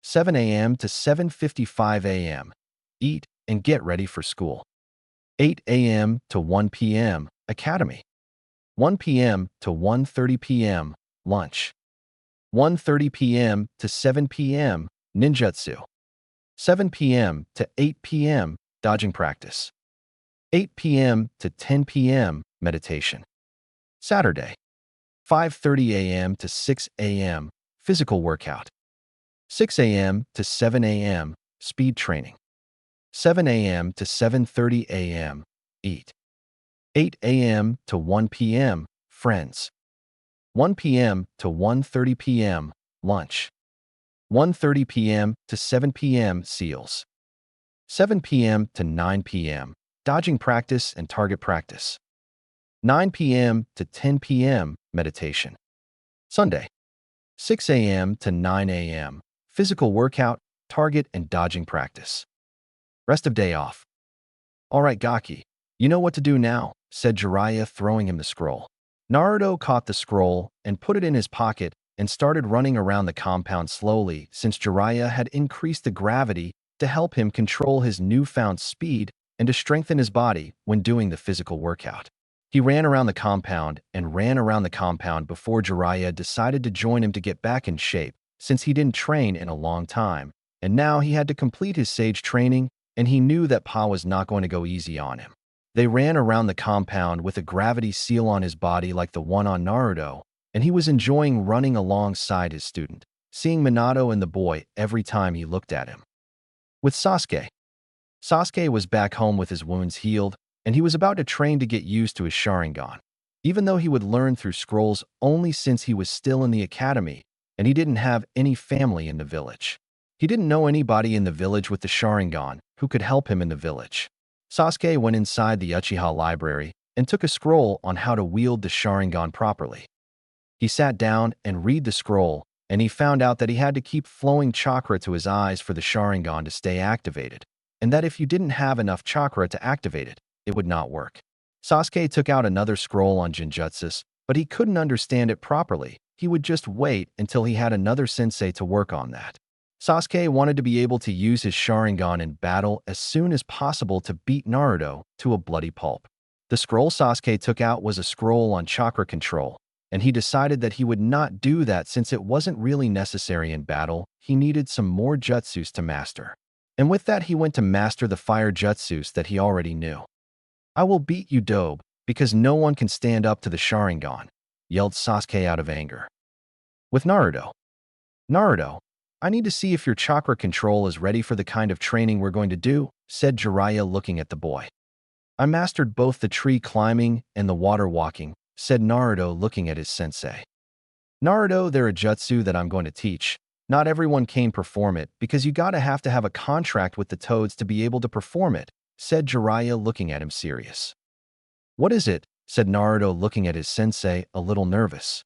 Speaker 1: 7 a.m. to 7:55 a.m. Eat and get ready for school. 8 a.m. to 1 p.m. Academy. 1 p.m. to 1:30 p.m. Lunch. 1:30 p.m. to 7 p.m. Ninjutsu. 7 p.m. to 8 p.m. Dodging practice. 8 p.m. to 10 p.m. Meditation. Saturday. 5:30 a.m. to 6 a.m. Physical workout. 6 a.m. to 7 a.m. Speed training. 7 a.m. to 7:30 a.m. Eat. 8 a.m. to 1 p.m. Friends. 1 p.m. to 1:30 p.m. Lunch. 1:30 p.m. to 7 p.m. Seals. 7 p.m. to 9 p.m. Dodging practice and target practice. 9 p.m. to 10 p.m. Meditation. Sunday. 6 a.m. to 9 a.m. Physical workout, target, and dodging practice. Rest of day off. All right, Gaki, you know what to do now, said Jiraiya, throwing him the scroll. Naruto caught the scroll and put it in his pocket and started running around the compound slowly since Jiraiya had increased the gravity to help him control his newfound speed and to strengthen his body when doing the physical workout. He ran around the compound and ran around the compound before Jiraiya decided to join him to get back in shape since he didn't train in a long time, and now he had to complete his sage training and he knew that Pa was not going to go easy on him. They ran around the compound with a gravity seal on his body like the one on Naruto, and he was enjoying running alongside his student, seeing Minato and the boy every time he looked at him. With Sasuke. Sasuke was back home with his wounds healed, and he was about to train to get used to his Sharingan. Even though he would learn through scrolls only since he was still in the academy, and he didn't have any family in the village. He didn't know anybody in the village with the Sharingan who could help him in the village. Sasuke went inside the Uchiha library and took a scroll on how to wield the Sharingan properly. He sat down and read the scroll, and he found out that he had to keep flowing chakra to his eyes for the Sharingan to stay activated, and that if you didn't have enough chakra to activate it, it would not work. Sasuke took out another scroll on Genjutsus, but he couldn't understand it properly. He would just wait until he had another sensei to work on that. Sasuke wanted to be able to use his Sharingan in battle as soon as possible to beat Naruto to a bloody pulp. The scroll Sasuke took out was a scroll on chakra control, and he decided that he would not do that since it wasn't really necessary in battle. He needed some more jutsus to master. And with that, he went to master the fire jutsus that he already knew. I will beat you, Dobe, because no one can stand up to the Sharingan, yelled Sasuke out of anger. With Naruto. Naruto, I need to see if your chakra control is ready for the kind of training we're going to do, said Jiraiya looking at the boy. I mastered both the tree climbing and the water walking, said Naruto looking at his sensei. Naruto, they're a jutsu that I'm going to teach. Not everyone can perform it because you gotta have to have a contract with the toads to be able to perform it, said Jiraiya looking at him serious. What is it? Said Naruto looking at his sensei, a little nervous.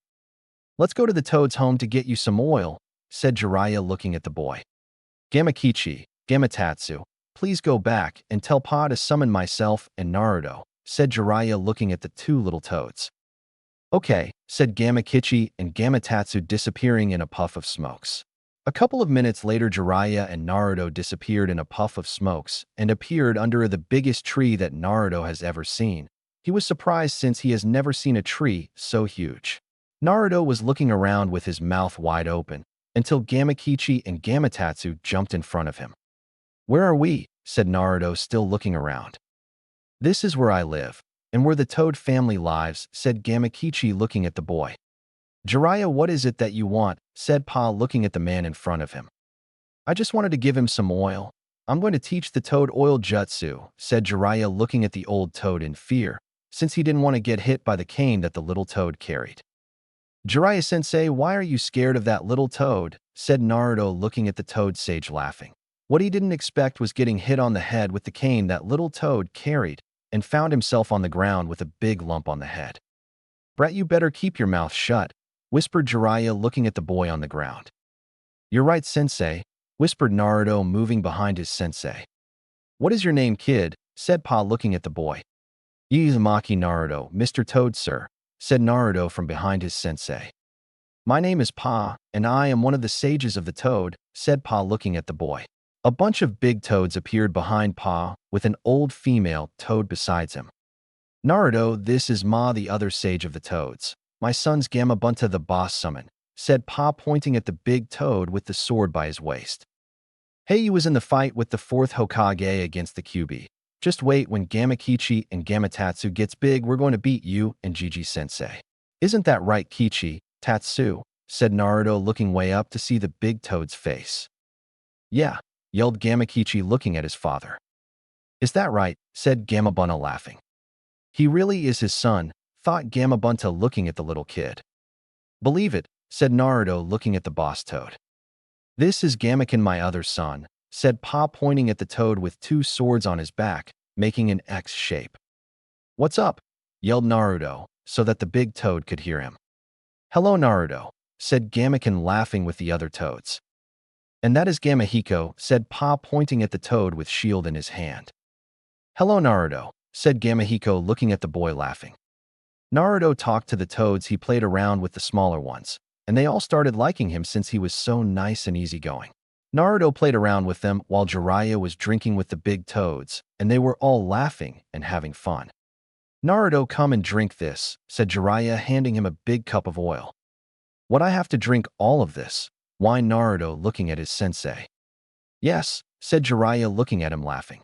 Speaker 1: Let's go to the toad's home to get you some oil, said Jiraiya looking at the boy. Gamakichi, Gamatatsu, please go back and tell Pa to summon myself and Naruto, said Jiraiya looking at the two little toads. Okay, said Gamakichi and Gamatatsu disappearing in a puff of smokes. A couple of minutes later, Jiraiya and Naruto disappeared in a puff of smokes and appeared under the biggest tree that Naruto has ever seen. He was surprised since he has never seen a tree so huge. Naruto was looking around with his mouth wide open until Gamakichi and Gamatatsu jumped in front of him. Where are we? Said Naruto, still looking around. This is where I live, and where the Toad family lives, said Gamakichi looking at the boy. Jiraiya, what is it that you want? Said Pa looking at the man in front of him. I just wanted to give him some oil. I'm going to teach the Toad oil jutsu, said Jiraiya looking at the old Toad in fear, since he didn't want to get hit by the cane that the little Toad carried. Jiraiya-sensei, why are you scared of that little Toad? Said Naruto looking at the Toad sage laughing. What he didn't expect was getting hit on the head with the cane that little Toad carried and found himself on the ground with a big lump on the head. Brat, you better keep your mouth shut, whispered Jiraiya looking at the boy on the ground. You're right, sensei, whispered Naruto moving behind his sensei. What is your name, kid? Said Pa looking at the boy. Uzumaki Naruto, Mr. Toad, sir, said Naruto from behind his sensei. My name is Pa, and I am one of the sages of the Toad, said Pa looking at the boy. A bunch of big toads appeared behind Pa, with an old female toad beside him. Naruto, this is Ma, the other sage of the toads. My son's Gamabunta, the boss summon, said Pa, pointing at the big toad with the sword by his waist. Hey, you was in the fight with the fourth Hokage against the Kyuubi. Just wait, when Gamakichi and Gamatatsu gets big, we're going to beat you and Gigi-sensei. Isn't that right, Kichi, Tatsu? Said Naruto, looking way up to see the big toad's face. Yeah, yelled Gamakichi, looking at his father. Is that right? Said Gamabunta, laughing. He really is his son, thought Gamabunta, looking at the little kid. Believe it, said Naruto, looking at the boss toad. This is Gamakin, my other son, said Pa, pointing at the toad with two swords on his back, making an X shape. What's up? Yelled Naruto, so that the big toad could hear him. Hello, Naruto, said Gamakin, laughing with the other toads. And that is Gamahiko, said Pa, pointing at the toad with shield in his hand. Hello, Naruto, said Gamahiko, looking at the boy, laughing. Naruto talked to the toads. He played around with the smaller ones, and they all started liking him since he was so nice and easygoing. Naruto played around with them while Jiraiya was drinking with the big toads, and they were all laughing and having fun. Naruto, come and drink this, said Jiraiya, handing him a big cup of oil. What, I have to drink all of this? Whined Naruto, looking at his sensei. Yes, said Jiraiya, looking at him, laughing.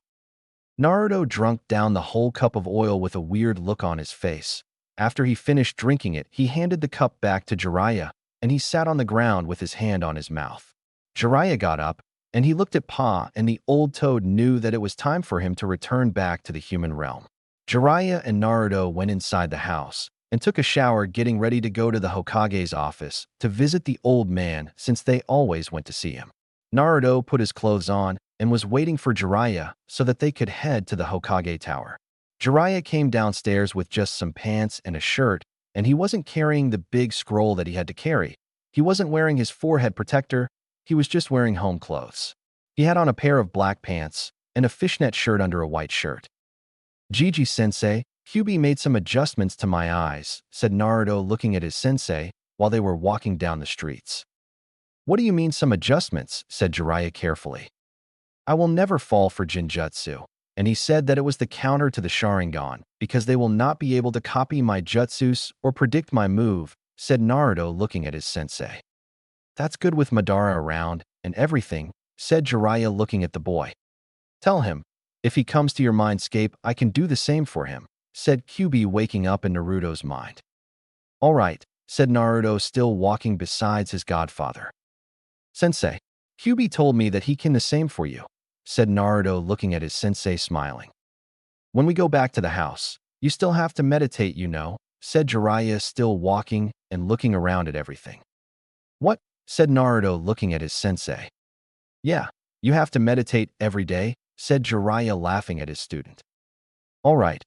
Speaker 1: Naruto drank down the whole cup of oil with a weird look on his face. After he finished drinking it, he handed the cup back to Jiraiya, and he sat on the ground with his hand on his mouth. Jiraiya got up, and he looked at Pa, and the old toad knew that it was time for him to return back to the human realm. Jiraiya and Naruto went inside the house and took a shower, getting ready to go to the Hokage's office to visit the old man since they always went to see him. Naruto put his clothes on and was waiting for Jiraiya so that they could head to the Hokage tower. Jiraiya came downstairs with just some pants and a shirt, and he wasn't carrying the big scroll that he had to carry. He wasn't wearing his forehead protector. He was just wearing home clothes. He had on a pair of black pants and a fishnet shirt under a white shirt. Gigi-sensei, Kyuubi made some adjustments to my eyes, said Naruto, looking at his sensei while they were walking down the streets. What do you mean some adjustments? Said Jiraiya carefully. I will never fall for Jinjutsu, and he said that it was the counter to the Sharingan, because they will not be able to copy my jutsus or predict my move, said Naruto, looking at his sensei. That's good with Madara around and everything, said Jiraiya, looking at the boy. Tell him, if he comes to your mindscape, I can do the same for him, said Kyuubi, waking up in Naruto's mind. All right, said Naruto, still walking beside his godfather. Sensei, Kyuubi told me that he can the same for you, said Naruto, looking at his sensei, smiling. When we go back to the house, you still have to meditate, you know, said Jiraiya, still walking and looking around at everything. What? Said Naruto, looking at his sensei. Yeah, you have to meditate every day, said Jiraiya, laughing at his student. All right,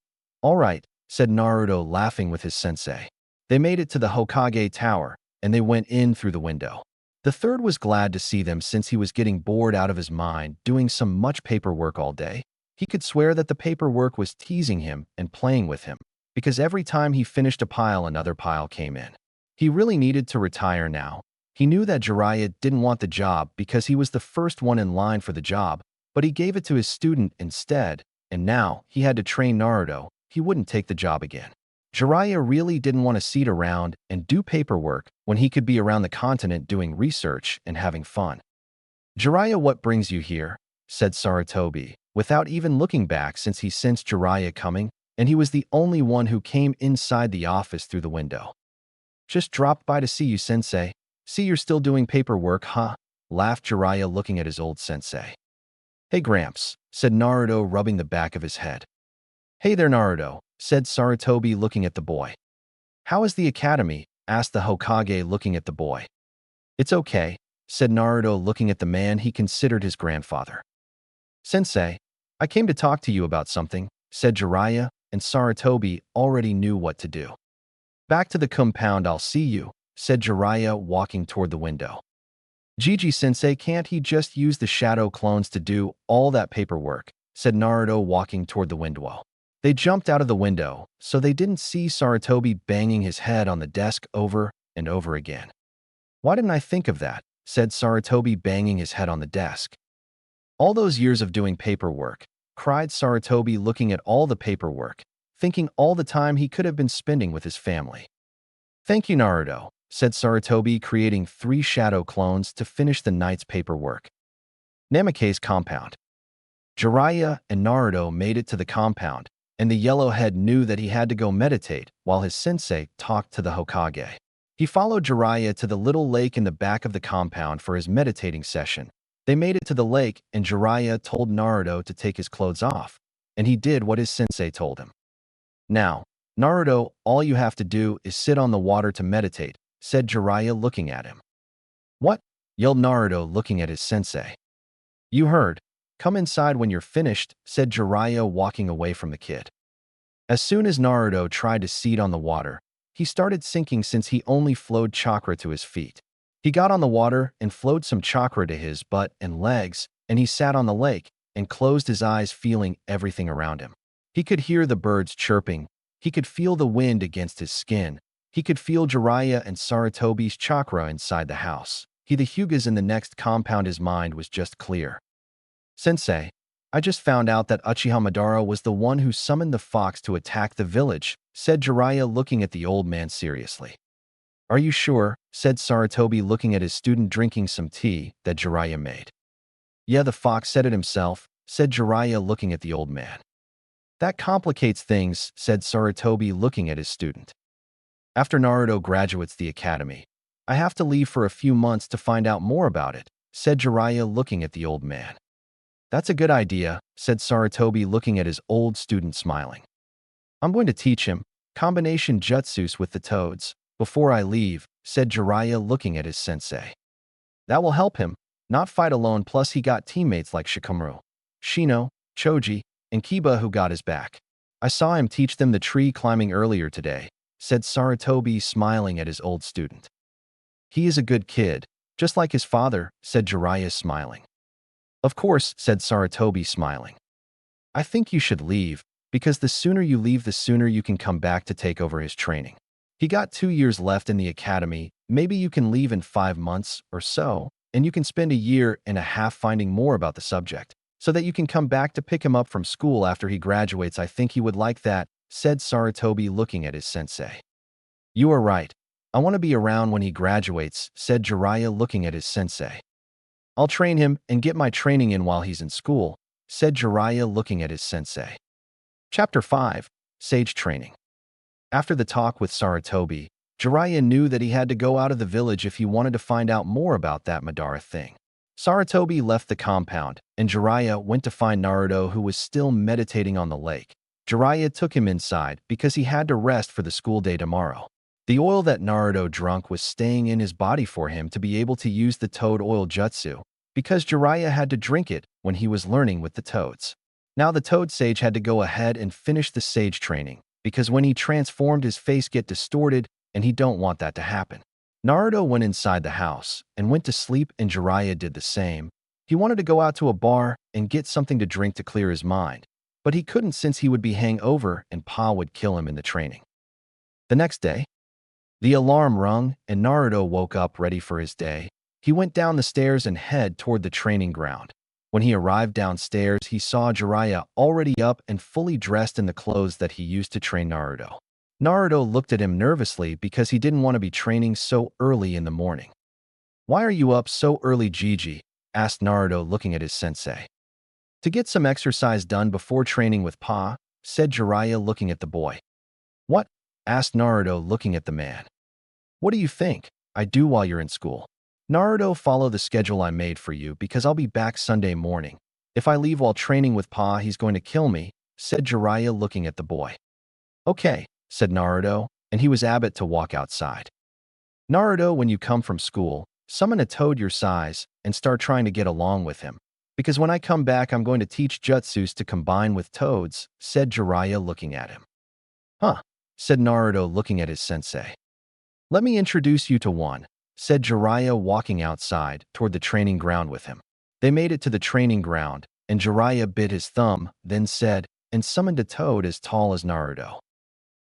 Speaker 1: said Naruto, laughing with his sensei. They made it to the Hokage tower, and they went in through the window. The third was glad to see them since he was getting bored out of his mind doing some much paperwork all day. He could swear that the paperwork was teasing him and playing with him, because every time he finished a pile, another pile came in. He really needed to retire now. He knew that Jiraiya didn't want the job because he was the first one in line for the job, but he gave it to his student instead, and now he had to train Naruto. He wouldn't take the job again. Jiraiya really didn't want to sit around and do paperwork when he could be around the continent doing research and having fun. Jiraiya, what brings you here? Said Sarutobi, without even looking back, since he sensed Jiraiya coming, and he was the only one who came inside the office through the window. Just dropped by to see you, sensei. See, you're still doing paperwork, huh? Laughed Jiraiya, looking at his old sensei. Hey, Gramps, said Naruto, rubbing the back of his head. Hey there, Naruto, said Sarutobi, looking at the boy. How is the academy? Asked the Hokage, looking at the boy. It's okay, said Naruto, looking at the man he considered his grandfather. Sensei, I came to talk to you about something, said Jiraiya, and Sarutobi already knew what to do. Back to the compound, I'll see you, said Jiraiya, walking toward the window. Gigi-sensei, can't he just use the shadow clones to do all that paperwork? Said Naruto, walking toward the window. They jumped out of the window, so they didn't see Sarutobi banging his head on the desk over and over again. "Why didn't I think of that?" said Sarutobi, banging his head on the desk. "All those years of doing paperwork," cried Sarutobi, looking at all the paperwork, thinking all the time he could have been spending with his family. "Thank you, Naruto," said Sarutobi, creating 3 shadow clones to finish the night's paperwork. Namake's compound. Jiraiya and Naruto made it to the compound, and the yellowhead knew that he had to go meditate while his sensei talked to the Hokage. He followed Jiraiya to the little lake in the back of the compound for his meditating session. They made it to the lake, and Jiraiya told Naruto to take his clothes off, and he did what his sensei told him. "Now, Naruto, all you have to do is sit on the water to meditate," said Jiraiya, looking at him. "What?" yelled Naruto, looking at his sensei. "You heard. Come inside when you're finished," said Jiraiya, walking away from the kid. As soon as Naruto tried to seat on the water, he started sinking since he only flowed chakra to his feet. He got on the water and flowed some chakra to his butt and legs, and he sat on the lake and closed his eyes, feeling everything around him. He could hear the birds chirping. He could feel the wind against his skin. He could feel Jiraiya and Sarutobi's chakra inside the house. The Hyugas in the next compound. His mind was just clear. "Sensei, I just found out that Uchiha Madara was the one who summoned the fox to attack the village," said Jiraiya, looking at the old man seriously. "Are you sure?" said Sarutobi, looking at his student drinking some tea that Jiraiya made. "Yeah, the fox said it himself," said Jiraiya, looking at the old man. "That complicates things," said Sarutobi, looking at his student. "After Naruto graduates the academy, I have to leave for a few months to find out more about it," said Jiraiya, looking at the old man. "That's a good idea," said Sarutobi, looking at his old student, smiling. "I'm going to teach him combination jutsus with the toads before I leave," said Jiraiya, looking at his sensei. "That will help him not fight alone, plus he got teammates like Shikamaru, Shino, Choji, and Kiba who got his back. I saw him teach them the tree climbing earlier today," said Sarutobi, smiling at his old student. "He is a good kid, just like his father," said Jiraiya, smiling. "Of course," said Sarutobi, smiling. "I think you should leave, because the sooner you leave, the sooner you can come back to take over his training. He got 2 years left in the academy. Maybe you can leave in 5 months or so, and you can spend a year and a half finding more about the subject, so that you can come back to pick him up from school after he graduates. I think he would like that," said Sarutobi, looking at his sensei. "You are right. I want to be around when he graduates," said Jiraiya, looking at his sensei. "I'll train him and get my training in while he's in school," said Jiraiya, looking at his sensei. Chapter 5. Sage Training. After the talk with Sarutobi, Jiraiya knew that he had to go out of the village if he wanted to find out more about that Madara thing. Sarutobi left the compound, and Jiraiya went to find Naruto, who was still meditating on the lake. Jiraiya took him inside because he had to rest for the school day tomorrow. The oil that Naruto drank was staying in his body for him to be able to use the toad oil jutsu, because Jiraiya had to drink it when he was learning with the toads. Now the toad sage had to go ahead and finish the sage training, because when he transformed, his face get distorted, and he don't want that to happen. Naruto went inside the house and went to sleep, and Jiraiya did the same. He wanted to go out to a bar and get something to drink to clear his mind, but he couldn't since he would be hangover and Pa would kill him in the training. The next day, the alarm rung, and Naruto woke up ready for his day. He went down the stairs and head toward the training ground. When he arrived downstairs, he saw Jiraiya already up and fully dressed in the clothes that he used to train Naruto. Naruto looked at him nervously because he didn't want to be training so early in the morning. "Why are you up so early, Gigi?" asked Naruto, looking at his sensei. "To get some exercise done before training with Pa," said Jiraiya, looking at the boy. "What?" asked Naruto, looking at the man. "What do you think I do while you're in school?" "Naruto, follow the schedule I made for you because I'll be back Sunday morning. If I leave while training with Pa, he's going to kill me," said Jiraiya, looking at the boy. "Okay," said Naruto, and he was about to walk outside. "Naruto, when you come from school, summon a toad your size and start trying to get along with him, because when I come back, I'm going to teach jutsus to combine with toads," said Jiraiya, looking at him. "Huh," said Naruto, looking at his sensei. "Let me introduce you to one," said Jiraiya, walking outside toward the training ground with him. They made it to the training ground, and Jiraiya bit his thumb, then said, and summoned a toad as tall as Naruto.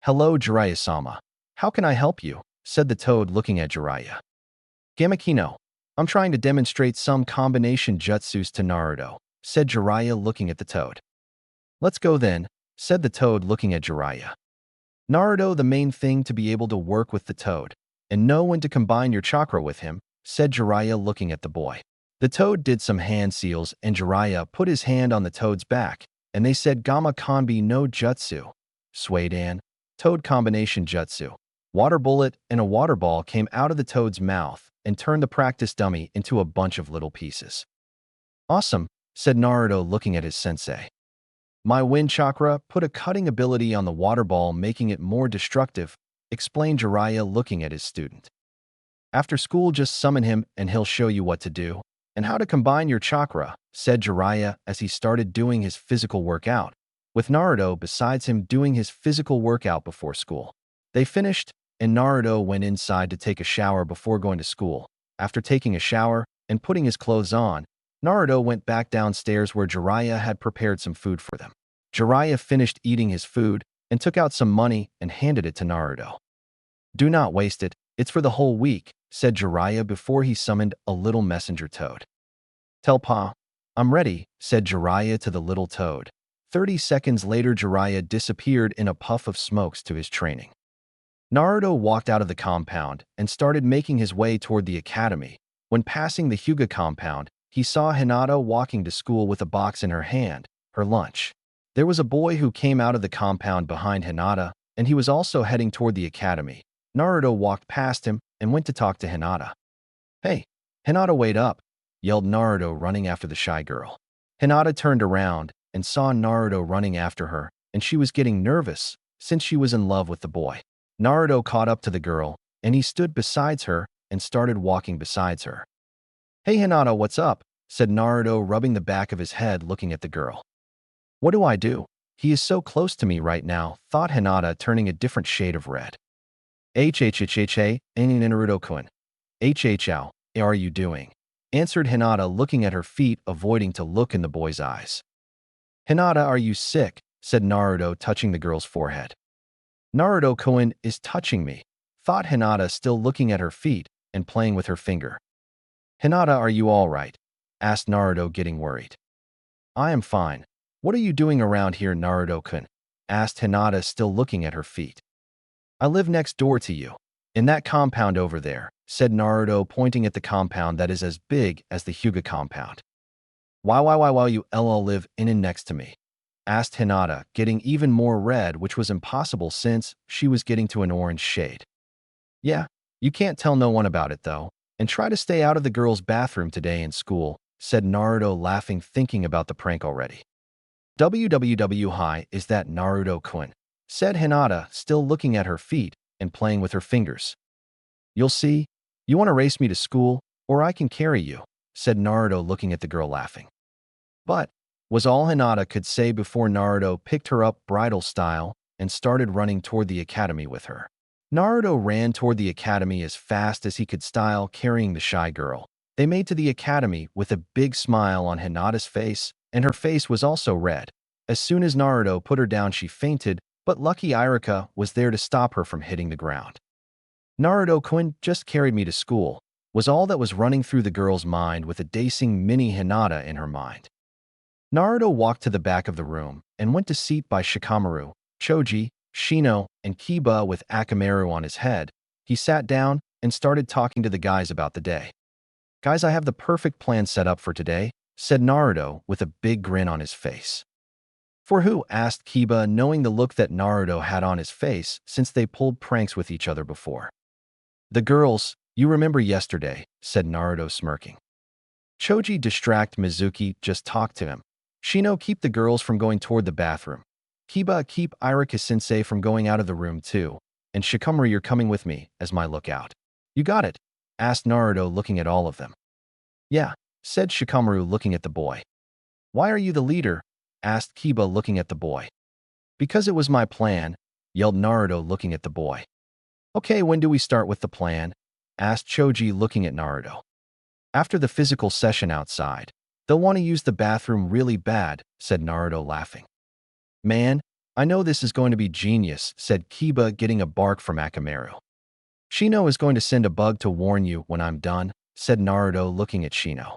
Speaker 1: "Hello, Jiraiya-sama. How can I help you?" said the toad looking at Jiraiya. "Gamakino, I'm trying to demonstrate some combination jutsus to Naruto," said Jiraiya looking at the toad. "Let's go then," said the toad looking at Jiraiya. "Naruto, the main thing to be able to work with the toad and know when to combine your chakra with him," said Jiraiya looking at the boy. The toad did some hand seals and Jiraiya put his hand on the toad's back and they said Gamma Kanbi no Jutsu. Suidan, toad combination jutsu. Water bullet and a water ball came out of the toad's mouth and turned the practice dummy into a bunch of little pieces. "Awesome," said Naruto looking at his sensei. "My wind chakra put a cutting ability on the water ball, making it more destructive," explained Jiraiya looking at his student. "After school, just summon him and he'll show you what to do and how to combine your chakra," said Jiraiya as he started doing his physical workout, with Naruto besides him doing his physical workout before school. They finished, and Naruto went inside to take a shower before going to school. After taking a shower and putting his clothes on, Naruto went back downstairs where Jiraiya had prepared some food for them. Jiraiya finished eating his food and took out some money and handed it to Naruto. "Do not waste it, it's for the whole week," said Jiraiya before he summoned a little messenger toad. "Tell Pa, I'm ready," said Jiraiya to the little toad. 30 seconds later, Jiraiya disappeared in a puff of smokes to his training. Naruto walked out of the compound and started making his way toward the academy. When passing the Hyuga compound, he saw Hinata walking to school with a box in her hand, her lunch. There was a boy who came out of the compound behind Hinata, and he was also heading toward the academy. Naruto walked past him and went to talk to Hinata. "Hey, Hinata, wait up," yelled Naruto running after the shy girl. Hinata turned around and saw Naruto running after her, and she was getting nervous since she was in love with the boy. Naruto caught up to the girl, and he stood beside her and started walking beside her. "Hey Hinata, what's up?" said Naruto, rubbing the back of his head looking at the girl. "What do I do? He is so close to me right now," thought Hinata, turning a different shade of red. "HHHHA, Naruto-kun. How are you doing?" answered Hinata, looking at her feet, avoiding to look in the boy's eyes. "Hinata, are you sick?" said Naruto, touching the girl's forehead. "Naruto-kun is touching me," thought Hinata, still looking at her feet and playing with her finger. "Hinata, are you all right?" asked Naruto, getting worried. "I am fine. What are you doing around here, Naruto-kun?" asked Hinata, still looking at her feet. "I live next door to you, in that compound over there," said Naruto, pointing at the compound that is as big as the Hyuga compound. Why you LL live in and next to me?" asked Hinata, getting even more red, which was impossible since she was getting to an orange shade. "Yeah, you can't tell no one about it though, and try to stay out of the girls' bathroom today in school," said Naruto, laughing, thinking about the prank already. "Hi, is that Naruto-kun?" said Hinata, still looking at her feet and playing with her fingers. "You'll see. You want to race me to school, or I can carry you," said Naruto, looking at the girl, laughing. "But," was all Hinata could say before Naruto picked her up bridal style and started running toward the academy with her. Naruto ran toward the academy as fast as he could style, carrying the shy girl. They made to the academy with a big smile on Hinata's face, and her face was also red. As soon as Naruto put her down, she fainted, but lucky Irika was there to stop her from hitting the ground. "Naruto-kun just carried me to school," was all that was running through the girl's mind, with a dacing mini Hinata in her mind. Naruto walked to the back of the room and went to seat by Shikamaru, Choji, Shino, and Kiba with Akamaru on his head. He sat down and started talking to the guys about the day. "Guys, I have the perfect plan set up for today," said Naruto with a big grin on his face. "For who?" asked Kiba, knowing the look that Naruto had on his face since they pulled pranks with each other before. "The girls, you remember yesterday," said Naruto, smirking. Choji, distract Mizuki, just talk to him. Shino, keep the girls from going toward the bathroom. Kiba, keep Irika-sensei from going out of the room too. And Shikamaru, you're coming with me as my lookout. "You got it?" asked Naruto, looking at all of them. "Yeah," said Shikamaru, looking at the boy. "Why are you the leader?" asked Kiba, looking at the boy. "Because it was my plan," yelled Naruto, looking at the boy. "Okay, when do we start with the plan?" asked Choji, looking at Naruto. "After the physical session outside. They'll want to use the bathroom really bad," said Naruto, laughing. Man, I know this is going to be genius, said Kiba, getting a bark from Akamaru. Shino is going to send a bug to warn you when I'm done, said Naruto, looking at Shino.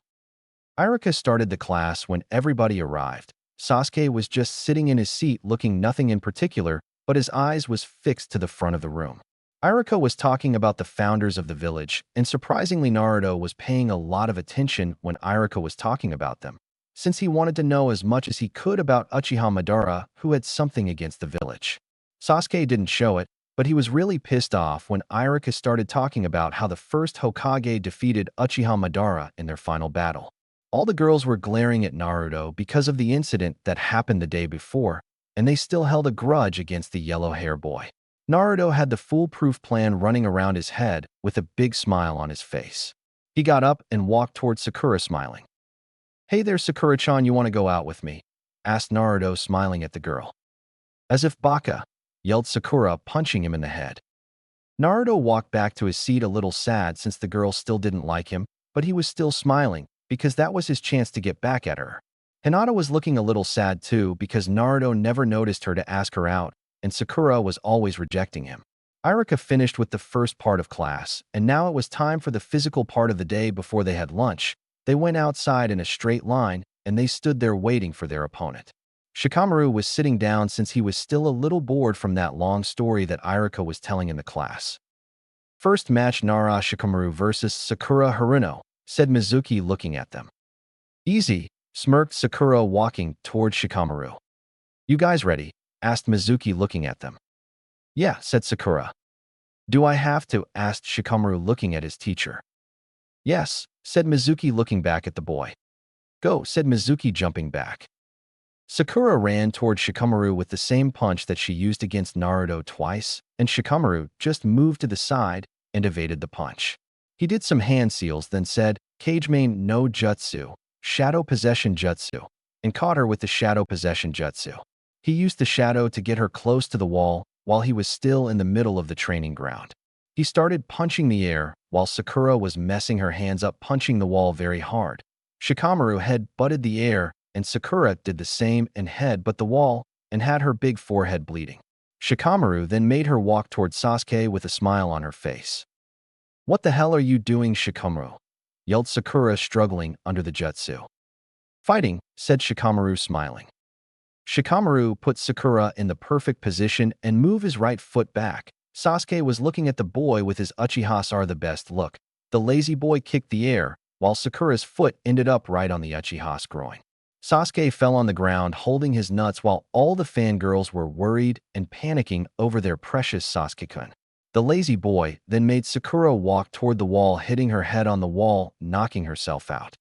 Speaker 1: Iruka started the class when everybody arrived. Sasuke was just sitting in his seat looking nothing in particular, but his eyes was fixed to the front of the room. Iruka was talking about the founders of the village, and surprisingly Naruto was paying a lot of attention when Iruka was talking about them, since he wanted to know as much as he could about Uchiha Madara, who had something against the village. Sasuke didn't show it, but he was really pissed off when Iruka started talking about how the first Hokage defeated Uchiha Madara in their final battle. All the girls were glaring at Naruto because of the incident that happened the day before, and they still held a grudge against the yellow-hair boy. Naruto had the foolproof plan running around his head with a big smile on his face. He got up and walked toward Sakura smiling. "Hey there, Sakura-chan, you want to go out with me?" asked Naruto, smiling at the girl. "As if baka," yelled Sakura, punching him in the head. Naruto walked back to his seat a little sad since the girl still didn't like him, but he was still smiling, because that was his chance to get back at her. Hinata was looking a little sad too because Naruto never noticed her to ask her out, and Sakura was always rejecting him. Iruka finished with the first part of class, and now it was time for the physical part of the day. Before they had lunch, they went outside in a straight line, and they stood there waiting for their opponent. Shikamaru was sitting down since he was still a little bored from that long story that Iruka was telling in the class. "First match, Nara Shikamaru versus Sakura Haruno," said Mizuki, looking at them. "Easy," smirked Sakura, walking toward Shikamaru. "You guys ready?" asked Mizuki, looking at them. "Yeah," said Sakura. "Do I have to?" asked Shikamaru, looking at his teacher. "Yes," said Mizuki, looking back at the boy. "Go," said Mizuki, jumping back. Sakura ran toward Shikamaru with the same punch that she used against Naruto twice, and Shikamaru just moved to the side and evaded the punch. He did some hand seals, then said, "Kage main no jutsu, shadow possession jutsu," and caught her with the shadow possession jutsu. He used the shadow to get her close to the wall while he was still in the middle of the training ground. He started punching the air while Sakura was messing her hands up, punching the wall very hard. Shikamaru head-butted the air, and Sakura did the same and head-butt the wall and had her big forehead bleeding. Shikamaru then made her walk toward Sasuke with a smile on her face. "What the hell are you doing, Shikamaru?" yelled Sakura, struggling under the jutsu. "Fighting," said Shikamaru, smiling. Shikamaru put Sakura in the perfect position and moved his right foot back. Sasuke was looking at the boy with his Uchihas are the best look. The lazy boy kicked the air, while Sakura's foot ended up right on the Uchiha's groin. Sasuke fell on the ground holding his nuts while all the fangirls were worried and panicking over their precious Sasuke-kun. The lazy boy then made Sakura walk toward the wall, hitting her head on the wall, knocking herself out.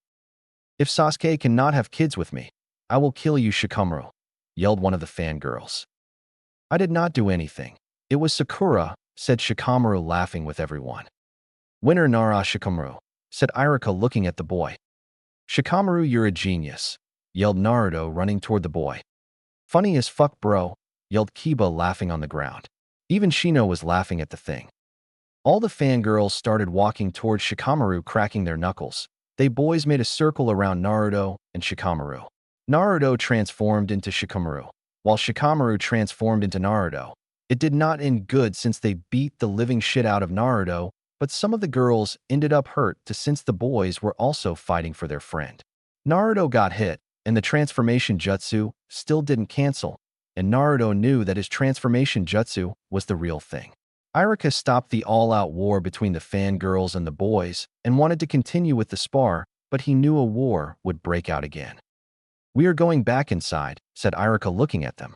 Speaker 1: "If Sasuke cannot have kids with me, I will kill you, Shikamaru," yelled one of the fangirls. "I did not do anything. It was Sakura," said Shikamaru, laughing with everyone. "Winner Nara Shikamaru," said Iruka, looking at the boy. "Shikamaru, you're a genius," yelled Naruto, running toward the boy. "Funny as fuck, bro," yelled Kiba, laughing on the ground. Even Shino was laughing at the thing. All the fangirls started walking toward Shikamaru, cracking their knuckles. They boys made a circle around Naruto and Shikamaru. Naruto transformed into Shikamaru, while Shikamaru transformed into Naruto. It did not end good since they beat the living shit out of Naruto, but some of the girls ended up hurt too since the boys were also fighting for their friend. Naruto got hit, and the transformation jutsu still didn't cancel, and Naruto knew that his transformation jutsu was the real thing. Iruka stopped the all-out war between the fangirls and the boys and wanted to continue with the spar, but he knew a war would break out again. "We are going back inside," said Iruka, looking at them.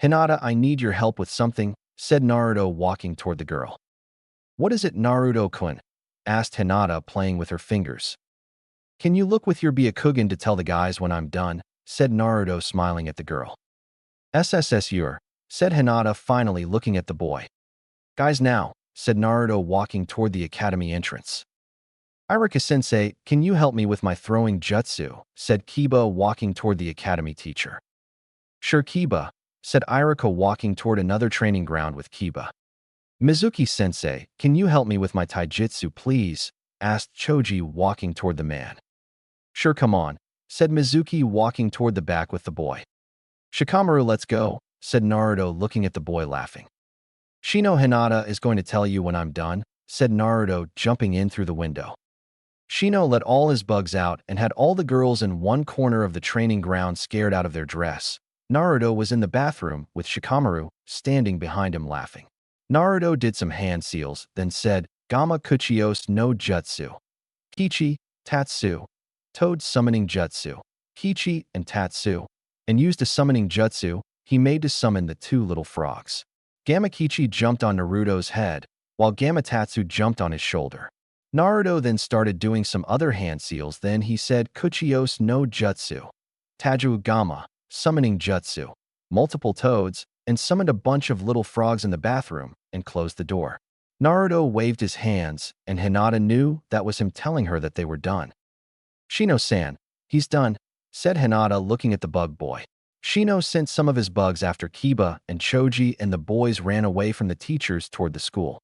Speaker 1: "Hinata, I need your help with something," said Naruto, walking toward the girl. "What is it, Naruto-kun?" asked Hinata, playing with her fingers. "Can you look with your Byakugan to tell the guys when I'm done?" said Naruto, smiling at the girl. "SSSUR," said Hinata, finally looking at the boy. "Guys now," said Naruto, walking toward the academy entrance. "Iruka-sensei, can you help me with my throwing jutsu?" said Kiba, walking toward the academy teacher. "Sure, Kiba," said Iruka, walking toward another training ground with Kiba. "Mizuki-sensei, can you help me with my taijutsu, please?" asked Choji, walking toward the man. "Sure, come on," said Mizuki, walking toward the back with the boy. Shikamaru, let's go, said Naruto looking at the boy laughing. Shino, Hinata is going to tell you when I'm done, said Naruto jumping in through the window. Shino let all his bugs out and had all the girls in one corner of the training ground scared out of their dress. Naruto was in the bathroom with Shikamaru standing behind him laughing. Naruto did some hand seals, then said, Gamma Kuchios no Jutsu. Kichi, Tatsu. Toad summoning Jutsu. Kichi and Tatsu. And used a summoning Jutsu he made to summon the two little frogs. Gamma Kichi jumped on Naruto's head, while Gamma Tatsu jumped on his shoulder. Naruto then started doing some other hand seals, then he said Kuchios no Jutsu. Taju Gamma, summoning Jutsu. Multiple toads, and summoned a bunch of little frogs in the bathroom and closed the door. Naruto waved his hands, and Hinata knew that was him telling her that they were done. Shino-san, he's done, said Hinata looking at the bug boy. Shino sent some of his bugs after Kiba and Choji, and the boys ran away from the teachers toward the school.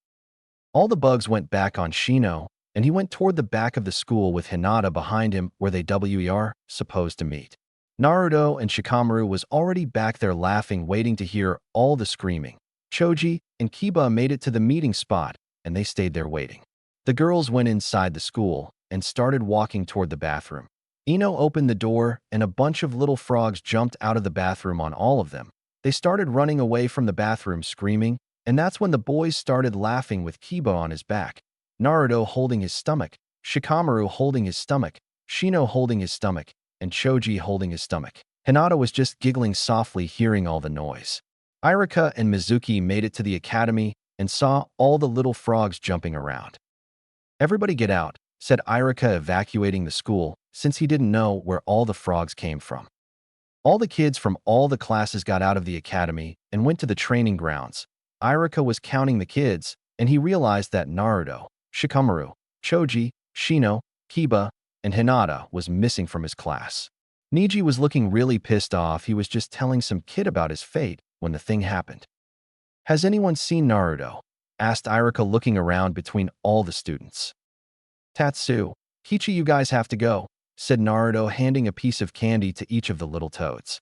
Speaker 1: All the bugs went back on Shino, and he went toward the back of the school with Hinata behind him where they were supposed to meet. Naruto and Shikamaru was already back there laughing, waiting to hear all the screaming. Choji and Kiba made it to the meeting spot, and they stayed there waiting. The girls went inside the school and started walking toward the bathroom. Ino opened the door, and a bunch of little frogs jumped out of the bathroom on all of them. They started running away from the bathroom screaming, and that's when the boys started laughing with Kiba on his back, Naruto holding his stomach, Shikamaru holding his stomach, Shino holding his stomach, and Choji holding his stomach. Hinata was just giggling softly hearing all the noise. Irika and Mizuki made it to the academy and saw all the little frogs jumping around. Everybody get out, said Irika, evacuating the school, since he didn't know where all the frogs came from. All the kids from all the classes got out of the academy and went to the training grounds. Irika was counting the kids, and he realized that Naruto, Shikamaru, Choji, Shino, Kiba, and Hinata was missing from his class. Niji was looking really pissed off. He was just telling some kid about his fate when the thing happened. Has anyone seen Naruto? Asked Irika, looking around between all the students. Tatsu, Kichi, you guys have to go, said Naruto, handing a piece of candy to each of the little toads.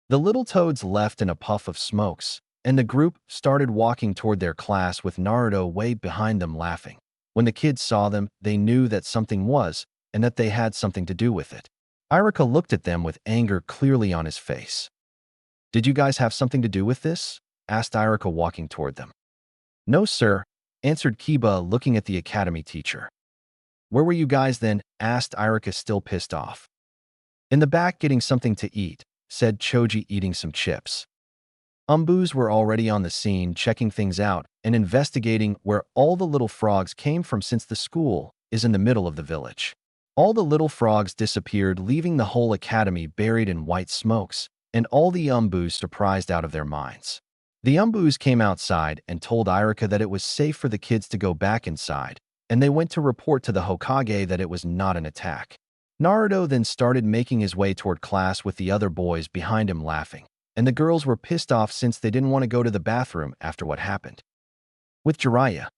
Speaker 1: The little toads left in a puff of smokes, and the group started walking toward their class with Naruto way behind them laughing. When the kids saw them, they knew that something was, and that they had something to do with it. Irika looked at them with anger clearly on his face. Did you guys have something to do with this? Asked Irika, walking toward them. No, sir, answered Kiba, looking at the academy teacher. Where were you guys then? Asked Irika, still pissed off. In the back getting something to eat, said Choji, eating some chips. Umbus were already on the scene, checking things out and investigating where all the little frogs came from, since the school is in the middle of the village. All the little frogs disappeared, leaving the whole academy buried in white smokes, and all the Umbus surprised out of their minds. The Umbus came outside and told Irika that it was safe for the kids to go back inside, and they went to report to the Hokage that it was not an attack. Naruto then started making his way toward class with the other boys behind him laughing, and the girls were pissed off since they didn't want to go to the bathroom after what happened. With Jiraiya.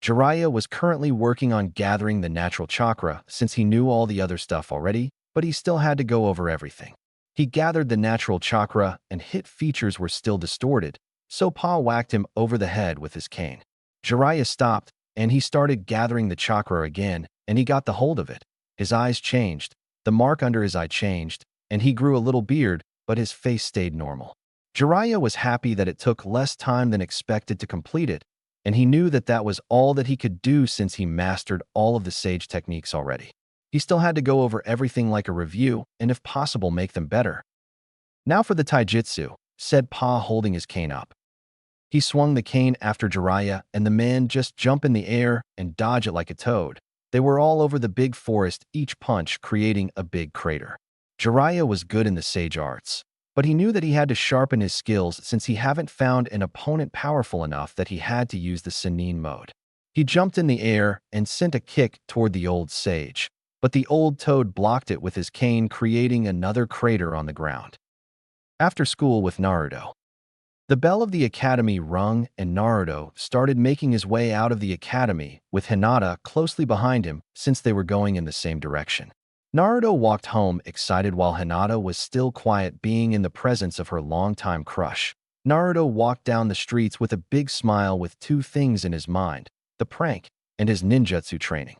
Speaker 1: Jiraiya was currently working on gathering the natural chakra since he knew all the other stuff already, but he still had to go over everything. He gathered the natural chakra, and hit features were still distorted, so Pa whacked him over the head with his cane. Jiraiya stopped, and he started gathering the chakra again, and he got the hold of it. His eyes changed, the mark under his eye changed, and he grew a little beard, but his face stayed normal. Jiraiya was happy that it took less time than expected to complete it, and he knew that that was all that he could do since he mastered all of the sage techniques already. He still had to go over everything like a review and, if possible, make them better. Now for the taijutsu, said Pa, holding his cane up. He swung the cane after Jiraiya, and the man just jumped in the air and dodged it like a toad. They were all over the big forest, each punch creating a big crater. Jiraiya was good in the sage arts, but he knew that he had to sharpen his skills since he haven't found an opponent powerful enough that he had to use the Sannin mode. He jumped in the air and sent a kick toward the old sage, but the old toad blocked it with his cane, creating another crater on the ground. After school with Naruto. The bell of the academy rung, and Naruto started making his way out of the academy with Hinata closely behind him since they were going in the same direction. Naruto walked home excited while Hinata was still quiet, being in the presence of her longtime crush. Naruto walked down the streets with a big smile with two things in his mind: the prank and his ninjutsu training.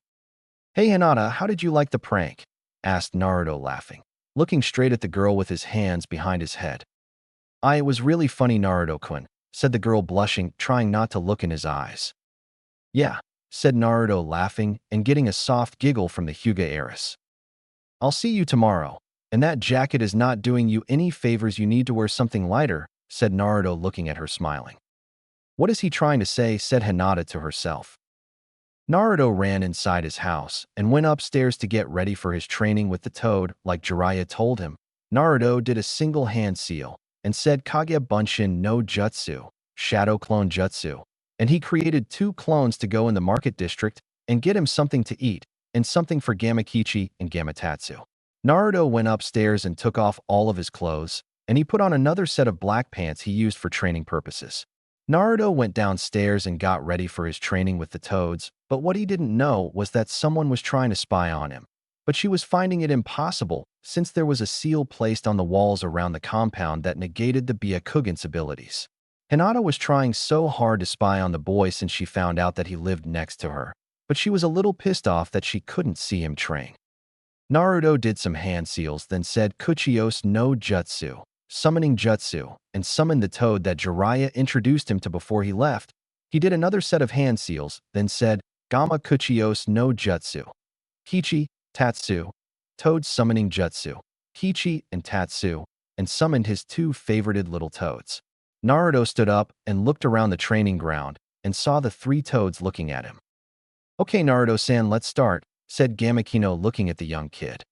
Speaker 1: "Hey Hinata, how did you like the prank?" asked Naruto, laughing, looking straight at the girl with his hands behind his head. "It was really funny, Naruto-kun," said the girl, blushing, trying not to look in his eyes. "Yeah," said Naruto, laughing and getting a soft giggle from the Hyuga heiress. "I'll see you tomorrow. And that jacket is not doing you any favors, you need to wear something lighter," said Naruto, looking at her, smiling. "What is he trying to say?" said Hinata to herself. Naruto ran inside his house and went upstairs to get ready for his training with the toad, like Jiraiya told him. Naruto did a single hand seal and said Kage Bunshin no Jutsu, Shadow Clone Jutsu, and he created 2 clones to go in the market district and get him something to eat and something for Gamakichi and Gamatatsu. Naruto went upstairs and took off all of his clothes, and he put on another set of black pants he used for training purposes. Naruto went downstairs and got ready for his training with the toads, but what he didn't know was that someone was trying to spy on him. But she was finding it impossible, since there was a seal placed on the walls around the compound that negated the Byakugan's abilities. Hinata was trying so hard to spy on the boy since she found out that he lived next to her, but she was a little pissed off that she couldn't see him train. Naruto did some hand seals, then said Kuchios no Jutsu, summoning jutsu, and summoned the toad that Jiraiya introduced him to before he left. He did another set of hand seals, then said Gamma Kuchios no Jutsu, Kichi, Tatsu, toad summoning jutsu, Kichi and Tatsu, and summoned his 2 favorited little toads. Naruto stood up and looked around the training ground and saw the 3 toads looking at him. "Okay, Naruto-san, let's start," said Gamakino, looking at the young kid.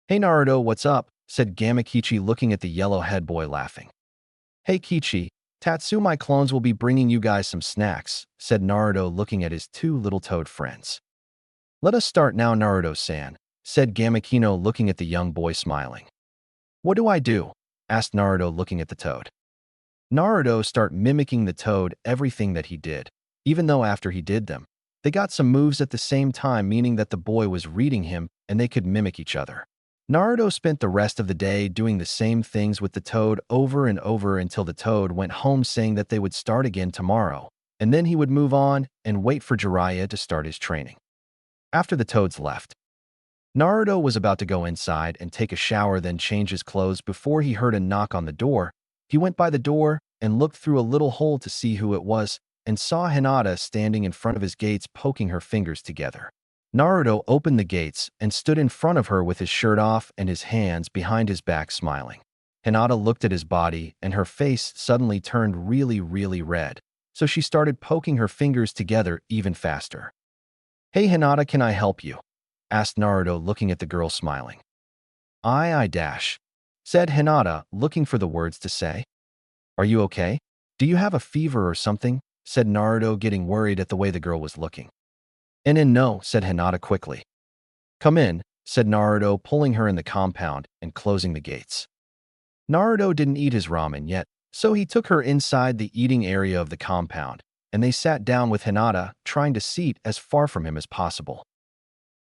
Speaker 1: "Hey Naruto, what's up?" said Gamakichi, looking at the yellow head boy, laughing. "Hey Kichi, Tatsu, my clones will be bringing you guys some snacks," said Naruto, looking at his 2 little toad friends. "Let us start now, Naruto-san," said Gamakino, looking at the young boy, smiling. "What do I do?" asked Naruto, looking at the toad. Naruto start mimicking the toad everything that he did, even though after he did them, they got some moves at the same time, meaning that the boy was reading him and they could mimic each other. Naruto spent the rest of the day doing the same things with the toad over and over until the toad went home, saying that they would start again tomorrow, and then he would move on and wait for Jiraiya to start his training. After the toads left, Naruto was about to go inside and take a shower, then change his clothes before he heard a knock on the door. He went by the door and looked through a little hole to see who it was and saw Hinata standing in front of his gates, poking her fingers together. Naruto opened the gates and stood in front of her with his shirt off and his hands behind his back, smiling. Hinata looked at his body and her face suddenly turned really, really red, so she started poking her fingers together even faster. "Hey Hinata, can I help you?" asked Naruto, looking at the girl, smiling. I dash," said Hinata, looking for the words to say. "Are you okay? Do you have a fever or something?" said Naruto, getting worried at the way the girl was looking. No," said Hinata quickly. "Come in," said Naruto, pulling her in the compound and closing the gates. Naruto didn't eat his ramen yet, so he took her inside the eating area of the compound, and they sat down with Hinata, trying to seat as far from him as possible.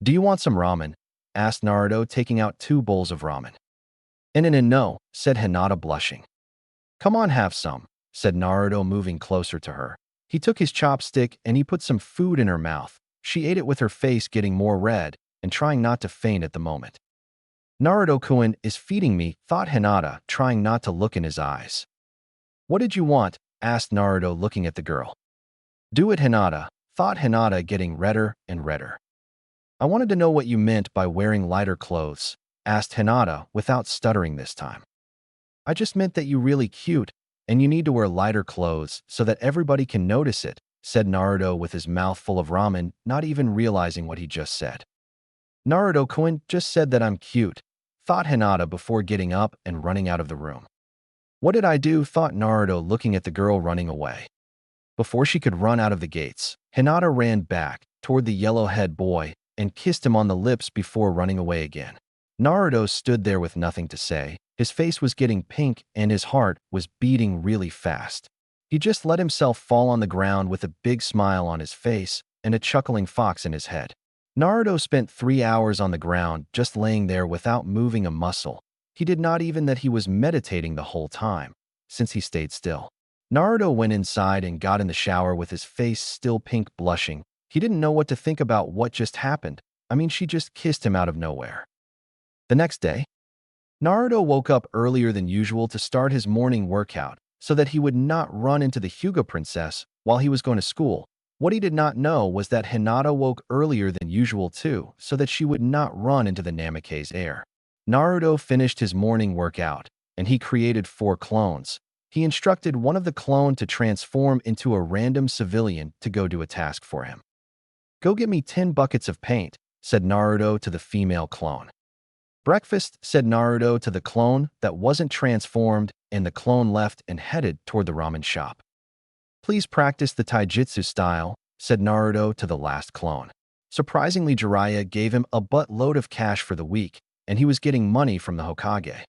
Speaker 1: "Do you want some ramen?" asked Naruto, taking out 2 bowls of ramen. No," said Hinata, blushing. "Come on, have some," said Naruto, moving closer to her. He took his chopstick and he put some food in her mouth. She ate it with her face getting more red and trying not to faint at the moment. "Naruto-kun is feeding me," thought Hinata, trying not to look in his eyes. "What did you want?" asked Naruto, looking at the girl. "Do it, Hinata," thought Hinata, getting redder and redder. "I wanted to know what you meant by wearing lighter clothes," asked Hinata, without stuttering this time. "I just meant that you're really cute, and you need to wear lighter clothes so that everybody can notice it," said Naruto with his mouth full of ramen, not even realizing what he just said. "Naruto-kun just said that I'm cute," thought Hinata before getting up and running out of the room. "What did I do?" thought Naruto, looking at the girl running away. Before she could run out of the gates, Hinata ran back toward the yellow-head boy and kissed him on the lips before running away again. Naruto stood there with nothing to say. His face was getting pink and his heart was beating really fast. He just let himself fall on the ground with a big smile on his face and a chuckling fox in his head. Naruto spent 3 hours on the ground, just laying there without moving a muscle. He did not even that he was meditating the whole time, since he stayed still. Naruto went inside and got in the shower with his face still pink, blushing. He didn't know what to think about what just happened. I mean, she just kissed him out of nowhere. The next day, Naruto woke up earlier than usual to start his morning workout so that he would not run into the Hyuga princess while he was going to school. What he did not know was that Hinata woke earlier than usual too, so that she would not run into the Namikaze air. Naruto finished his morning workout, and he created 4 clones. He instructed one of the clone to transform into a random civilian to go do a task for him. "Go get me 10 buckets of paint," said Naruto to the female clone. "Breakfast," said Naruto to the clone that wasn't transformed, and the clone left and headed toward the ramen shop. "Please practice the taijutsu style," said Naruto to the last clone. Surprisingly, Jiraiya gave him a buttload of cash for the week, and he was getting money from the Hokage.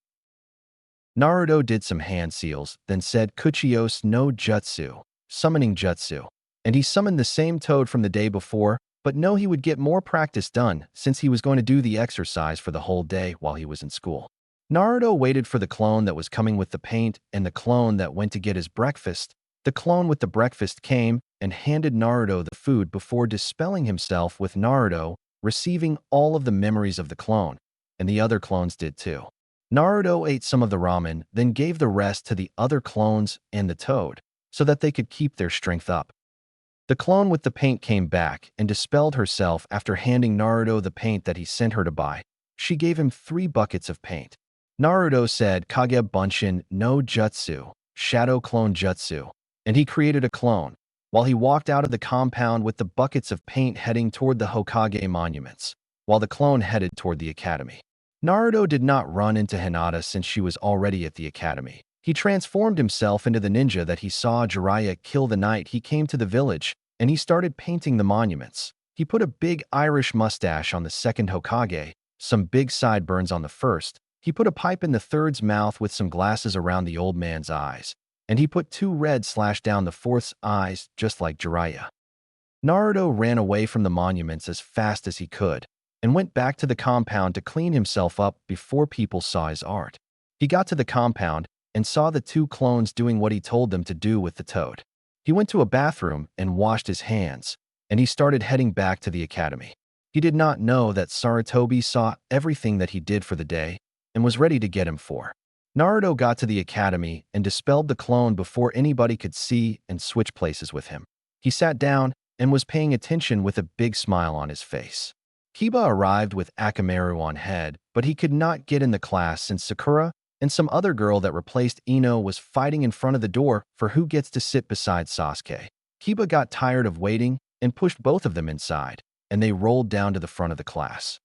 Speaker 1: Naruto did some hand seals, then said Kuchiyos no Jutsu, summoning jutsu, and he summoned the same toad from the day before, but no, he would get more practice done since he was going to do the exercise for the whole day while he was in school. Naruto waited for the clone that was coming with the paint and the clone that went to get his breakfast. The clone with the breakfast came and handed Naruto the food before dispelling himself with Naruto, receiving all of the memories of the clone, and the other clones did too. Naruto ate some of the ramen, then gave the rest to the other clones and the toad, so that they could keep their strength up. The clone with the paint came back and dispelled herself after handing Naruto the paint that he sent her to buy. She gave him 3 buckets of paint. Naruto said Kage Bunshin no Jutsu, Shadow Clone Jutsu, and he created a clone, while he walked out of the compound with the buckets of paint heading toward the Hokage monuments, while the clone headed toward the academy. Naruto did not run into Hinata since she was already at the academy. He transformed himself into the ninja that he saw Jiraiya kill the night he came to the village, and he started painting the monuments. He put a big Irish mustache on the second Hokage, some big sideburns on the first. He put a pipe in the third's mouth with some glasses around the old man's eyes, and he put 2 red slash down the fourth's eyes, just like Jiraiya. Naruto ran away from the monuments as fast as he could, and went back to the compound to clean himself up before people saw his art. He got to the compound and saw the 2 clones doing what he told them to do with the toad. He went to a bathroom and washed his hands, and he started heading back to the academy. He did not know that Sarutobi saw everything that he did for the day and was ready to get him for. Naruto got to the academy and dispelled the clone before anybody could see and switch places with him. He sat down and was paying attention with a big smile on his face. Kiba arrived with Akamaru on head, but he could not get in the class since Sakura and some other girl that replaced Ino was fighting in front of the door for who gets to sit beside Sasuke. Kiba got tired of waiting and pushed both of them inside, and they rolled down to the front of the class.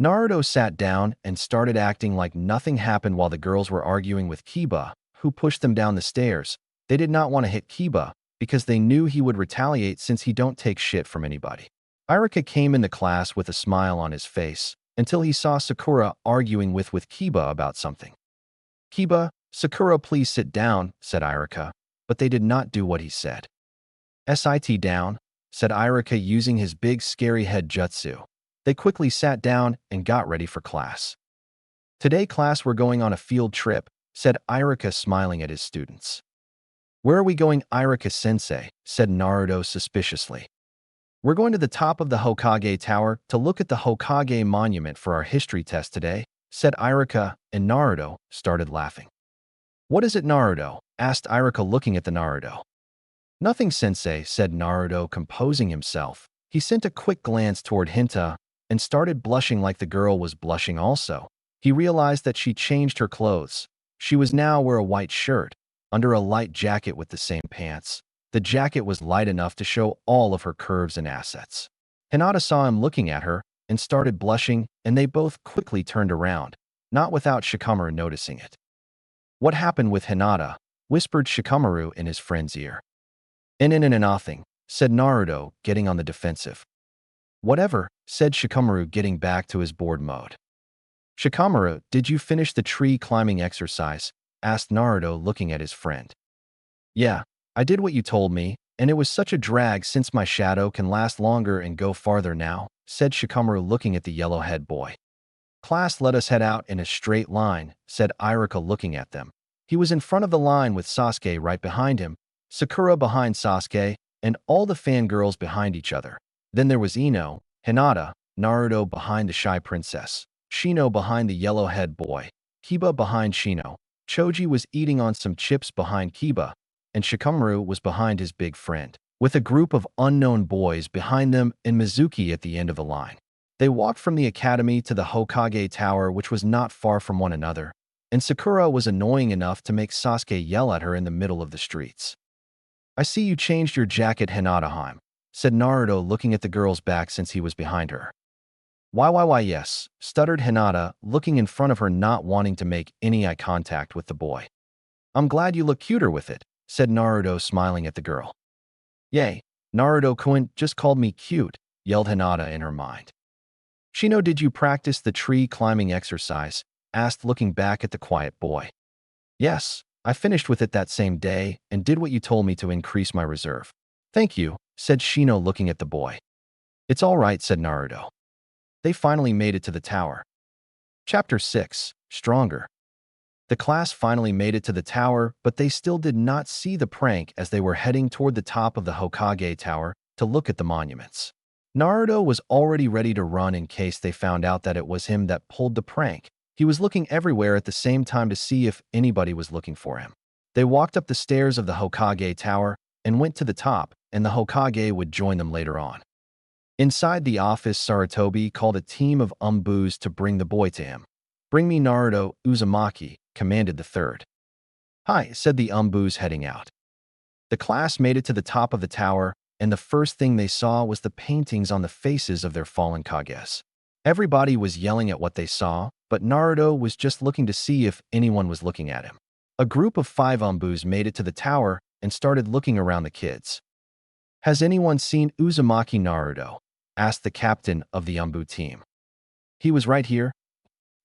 Speaker 1: Naruto sat down and started acting like nothing happened while the girls were arguing with Kiba, who pushed them down the stairs. They did not want to hit Kiba because they knew he would retaliate since he don't take shit from anybody. Iruka came in the class with a smile on his face until he saw Sakura arguing with Kiba about something. "Kiba, Sakura, please sit down," said Iruka, but they did not do what he said. "Sit down," said Iruka using his big scary head jutsu. They quickly sat down and got ready for class. "Today, class, we're going on a field trip," said Iruka, smiling at his students. "Where are we going, Iruka-sensei?" said Naruto suspiciously. "We're going to the top of the Hokage Tower to look at the Hokage monument for our history test today," said Iruka, and Naruto started laughing. "What is it, Naruto?" asked Iruka, looking at the Naruto. "Nothing, sensei," said Naruto, composing himself. He sent a quick glance toward Hinta and started blushing like the girl was blushing also. He realized that she changed her clothes. She was now wearing a white shirt under a light jacket with the same pants. The jacket was light enough to show all of her curves and assets. Hinata saw him looking at her and started blushing, and they both quickly turned around, not without Shikamaru noticing it. "What happened with Hinata?" whispered Shikamaru in his friend's ear. Nothing," said Naruto, getting on the defensive. "Whatever," said Shikamaru, getting back to his bored mode. "Shikamaru, did you finish the tree climbing exercise?" asked Naruto, looking at his friend. "Yeah, I did what you told me, and it was such a drag since my shadow can last longer and go farther now," said Shikamaru looking at the yellow-head boy. Class, let us head out in a straight line, said Iruka looking at them. He was in front of the line with Sasuke right behind him, Sakura behind Sasuke, and all the fangirls behind each other. Then there was Ino, Hinata, Naruto behind the shy princess, Shino behind the yellow-head boy, Kiba behind Shino, Choji was eating on some chips behind Kiba, and Shikamaru was behind his big friend, with a group of unknown boys behind them and Mizuki at the end of the line. They walked from the academy to the Hokage Tower, which was not far from one another, and Sakura was annoying enough to make Sasuke yell at her in the middle of the streets. I see you changed your jacket, Hinata-hime, said Naruto looking at the girl's back since he was behind her. Why, yes, stuttered Hinata, looking in front of her, not wanting to make any eye contact with the boy. I'm glad you look cuter with it, said Naruto, smiling at the girl. Yay, Naruto-kun just called me cute, yelled Hinata in her mind. Shino, did you practice the tree climbing exercise? Asked, looking back at the quiet boy. Yes, I finished with it that same day and did what you told me to increase my reserve. Thank you, said Shino looking at the boy. It's all right, said Naruto. They finally made it to the tower. Chapter 6, Stronger. The class finally made it to the tower, but they still did not see the prank as they were heading toward the top of the Hokage Tower to look at the monuments. Naruto was already ready to run in case they found out that it was him that pulled the prank. He was looking everywhere at the same time to see if anybody was looking for him. They walked up the stairs of the Hokage Tower and went to the top, and the Hokage would join them later on. Inside the office, Sarutobi called a team of umbus to bring the boy to him. Bring me Naruto, Uzumaki, commanded the third. Hi, said the umbus heading out. The class made it to the top of the tower, and the first thing they saw was the paintings on the faces of their fallen Kages. Everybody was yelling at what they saw, but Naruto was just looking to see if anyone was looking at him. A group of 5 umbus made it to the tower and started looking around the kids. Has anyone seen Uzumaki Naruto? Asked the captain of the umbu team. He was right here,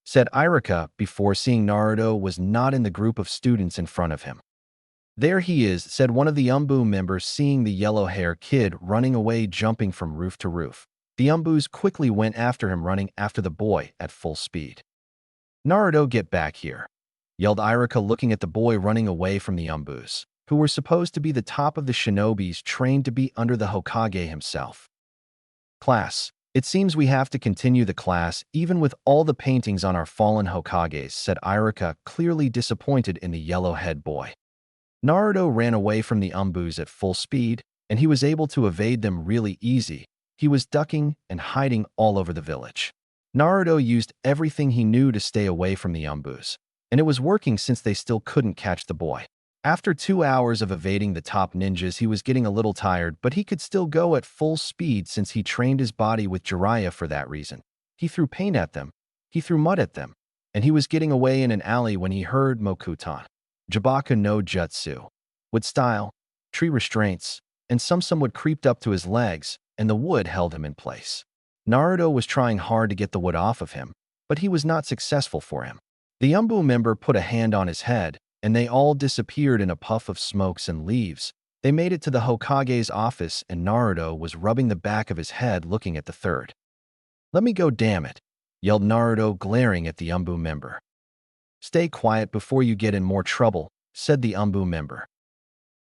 Speaker 1: said Iruka before seeing Naruto was not in the group of students in front of him. There he is, said one of the umbu members, seeing the yellow-haired kid running away, jumping from roof to roof. The umbus quickly went after him, running after the boy at full speed. Naruto, get back here, yelled Iruka looking at the boy running away from the umbus, who were supposed to be the top of the shinobis trained to be under the Hokage himself. Class, it seems we have to continue the class even with all the paintings on our fallen Hokages, said Iruka, clearly disappointed in the yellow-head boy. Naruto ran away from the umbus at full speed, and he was able to evade them really easy. He was ducking and hiding all over the village. Naruto used everything he knew to stay away from the umbus, and it was working since they still couldn't catch the boy. After 2 hours of evading the top ninjas, he was getting a little tired, but he could still go at full speed since he trained his body with Jiraiya for that reason. He threw paint at them, he threw mud at them, and he was getting away in an alley when he heard Mokutan, Jabaka no Jutsu, with style, tree restraints, and some wood creeped up to his legs, and the wood held him in place. Naruto was trying hard to get the wood off of him, but he was not successful for him. The umbu member put a hand on his head, and they all disappeared in a puff of smokes and leaves. They made it to the Hokage's office, and Naruto was rubbing the back of his head looking at the third. Let me go, damn it, yelled Naruto, glaring at the umbu member. Stay quiet before you get in more trouble, said the umbu member.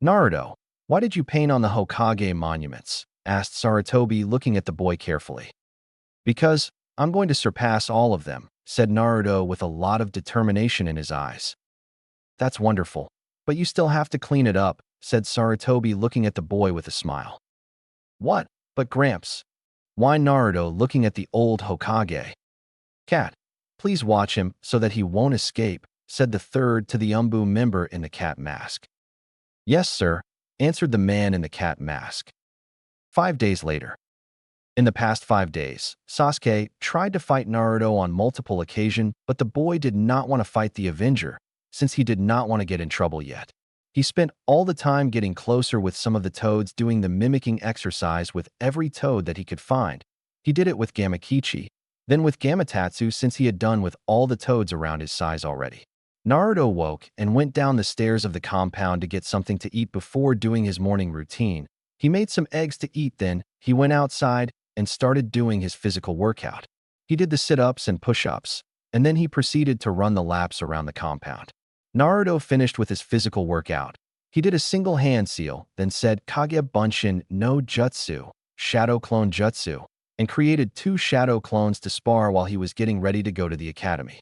Speaker 1: Naruto, why did you paint on the Hokage monuments? Asked Sarutobi, looking at the boy carefully. Because I'm going to surpass all of them, said Naruto with a lot of determination in his eyes. That's wonderful, but you still have to clean it up, said Sarutobi, looking at the boy with a smile. What? But Gramps? Whined Naruto, looking at the old Hokage. Cat, please watch him so that he won't escape, said the third to the umbu member in the cat mask. Yes, sir, answered the man in the cat mask. 5 days later. In the past 5 days, Sasuke tried to fight Naruto on multiple occasions, but the boy did not want to fight the Avenger, since he did not want to get in trouble yet. He spent all the time getting closer with some of the toads, doing the mimicking exercise with every toad that he could find. He did it with Gamakichi, then with Gamatatsu, since he had done with all the toads around his size already. Naruto woke and went down the stairs of the compound to get something to eat before doing his morning routine. He made some eggs to eat, then he went outside and started doing his physical workout. He did the sit-ups and push-ups, and then he proceeded to run the laps around the compound. Naruto finished with his physical workout. He did a single hand seal, then said Kage Bunshin no Jutsu, Shadow Clone Jutsu, and created 2 shadow clones to spar while he was getting ready to go to the academy.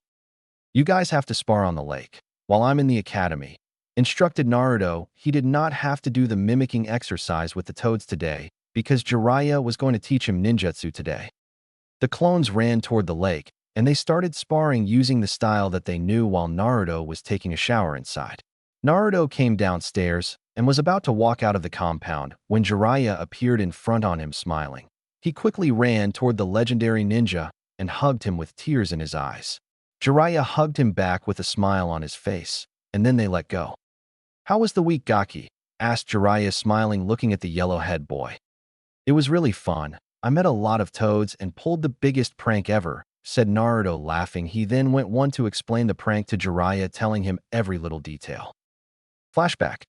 Speaker 1: You guys have to spar on the lake, while I'm in the academy, instructed Naruto. He did not have to do the mimicking exercise with the toads today, because Jiraiya was going to teach him ninjutsu today. The clones ran toward the lake, and they started sparring using the style that they knew while Naruto was taking a shower inside. Naruto came downstairs and was about to walk out of the compound when Jiraiya appeared in front on him smiling. He quickly ran toward the legendary ninja and hugged him with tears in his eyes. Jiraiya hugged him back with a smile on his face, and then they let go. "How was the week, Gaki?" asked Jiraiya, smiling, looking at the yellow-head boy. "It was really fun. I met a lot of toads and pulled the biggest prank ever," said Naruto, laughing. He then went on to explain the prank to Jiraiya, telling him every little detail. Flashback.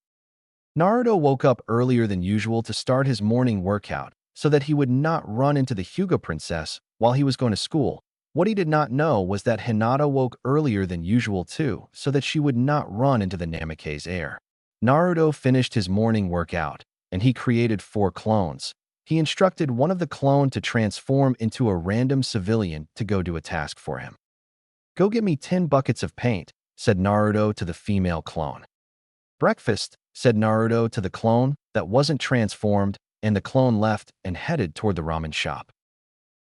Speaker 1: Naruto woke up earlier than usual to start his morning workout so that he would not run into the Hyuga princess while he was going to school. What he did not know was that Hinata woke earlier than usual too, so that she would not run into the Namake's heir. Naruto finished his morning workout, and he created 4 clones. He instructed one of the clone to transform into a random civilian to go do a task for him. "Go get me 10 buckets of paint," said Naruto to the female clone. "Breakfast," said Naruto to the clone that wasn't transformed, and the clone left and headed toward the ramen shop.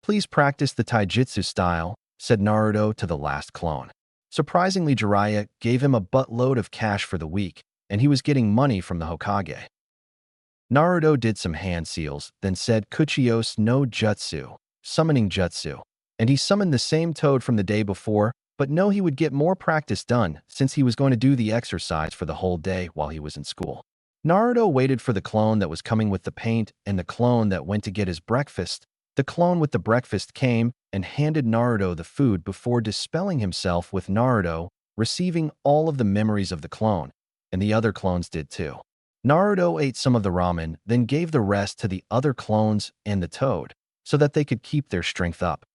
Speaker 1: "Please practice the taijutsu style," said Naruto to the last clone. Surprisingly, Jiraiya gave him a buttload of cash for the week, and he was getting money from the Hokage. Naruto did some hand seals, then said Kuchios no Jutsu, summoning jutsu, and he summoned the same toad from the day before, but no, he would get more practice done since he was going to do the exercise for the whole day while he was in school. Naruto waited for the clone that was coming with the paint and the clone that went to get his breakfast. The clone with the breakfast came and handed Naruto the food before dispelling himself with Naruto, receiving all of the memories of the clone, and the other clones did too. Naruto ate some of the ramen, then gave the rest to the other clones and the toad, so that they could keep their strength up.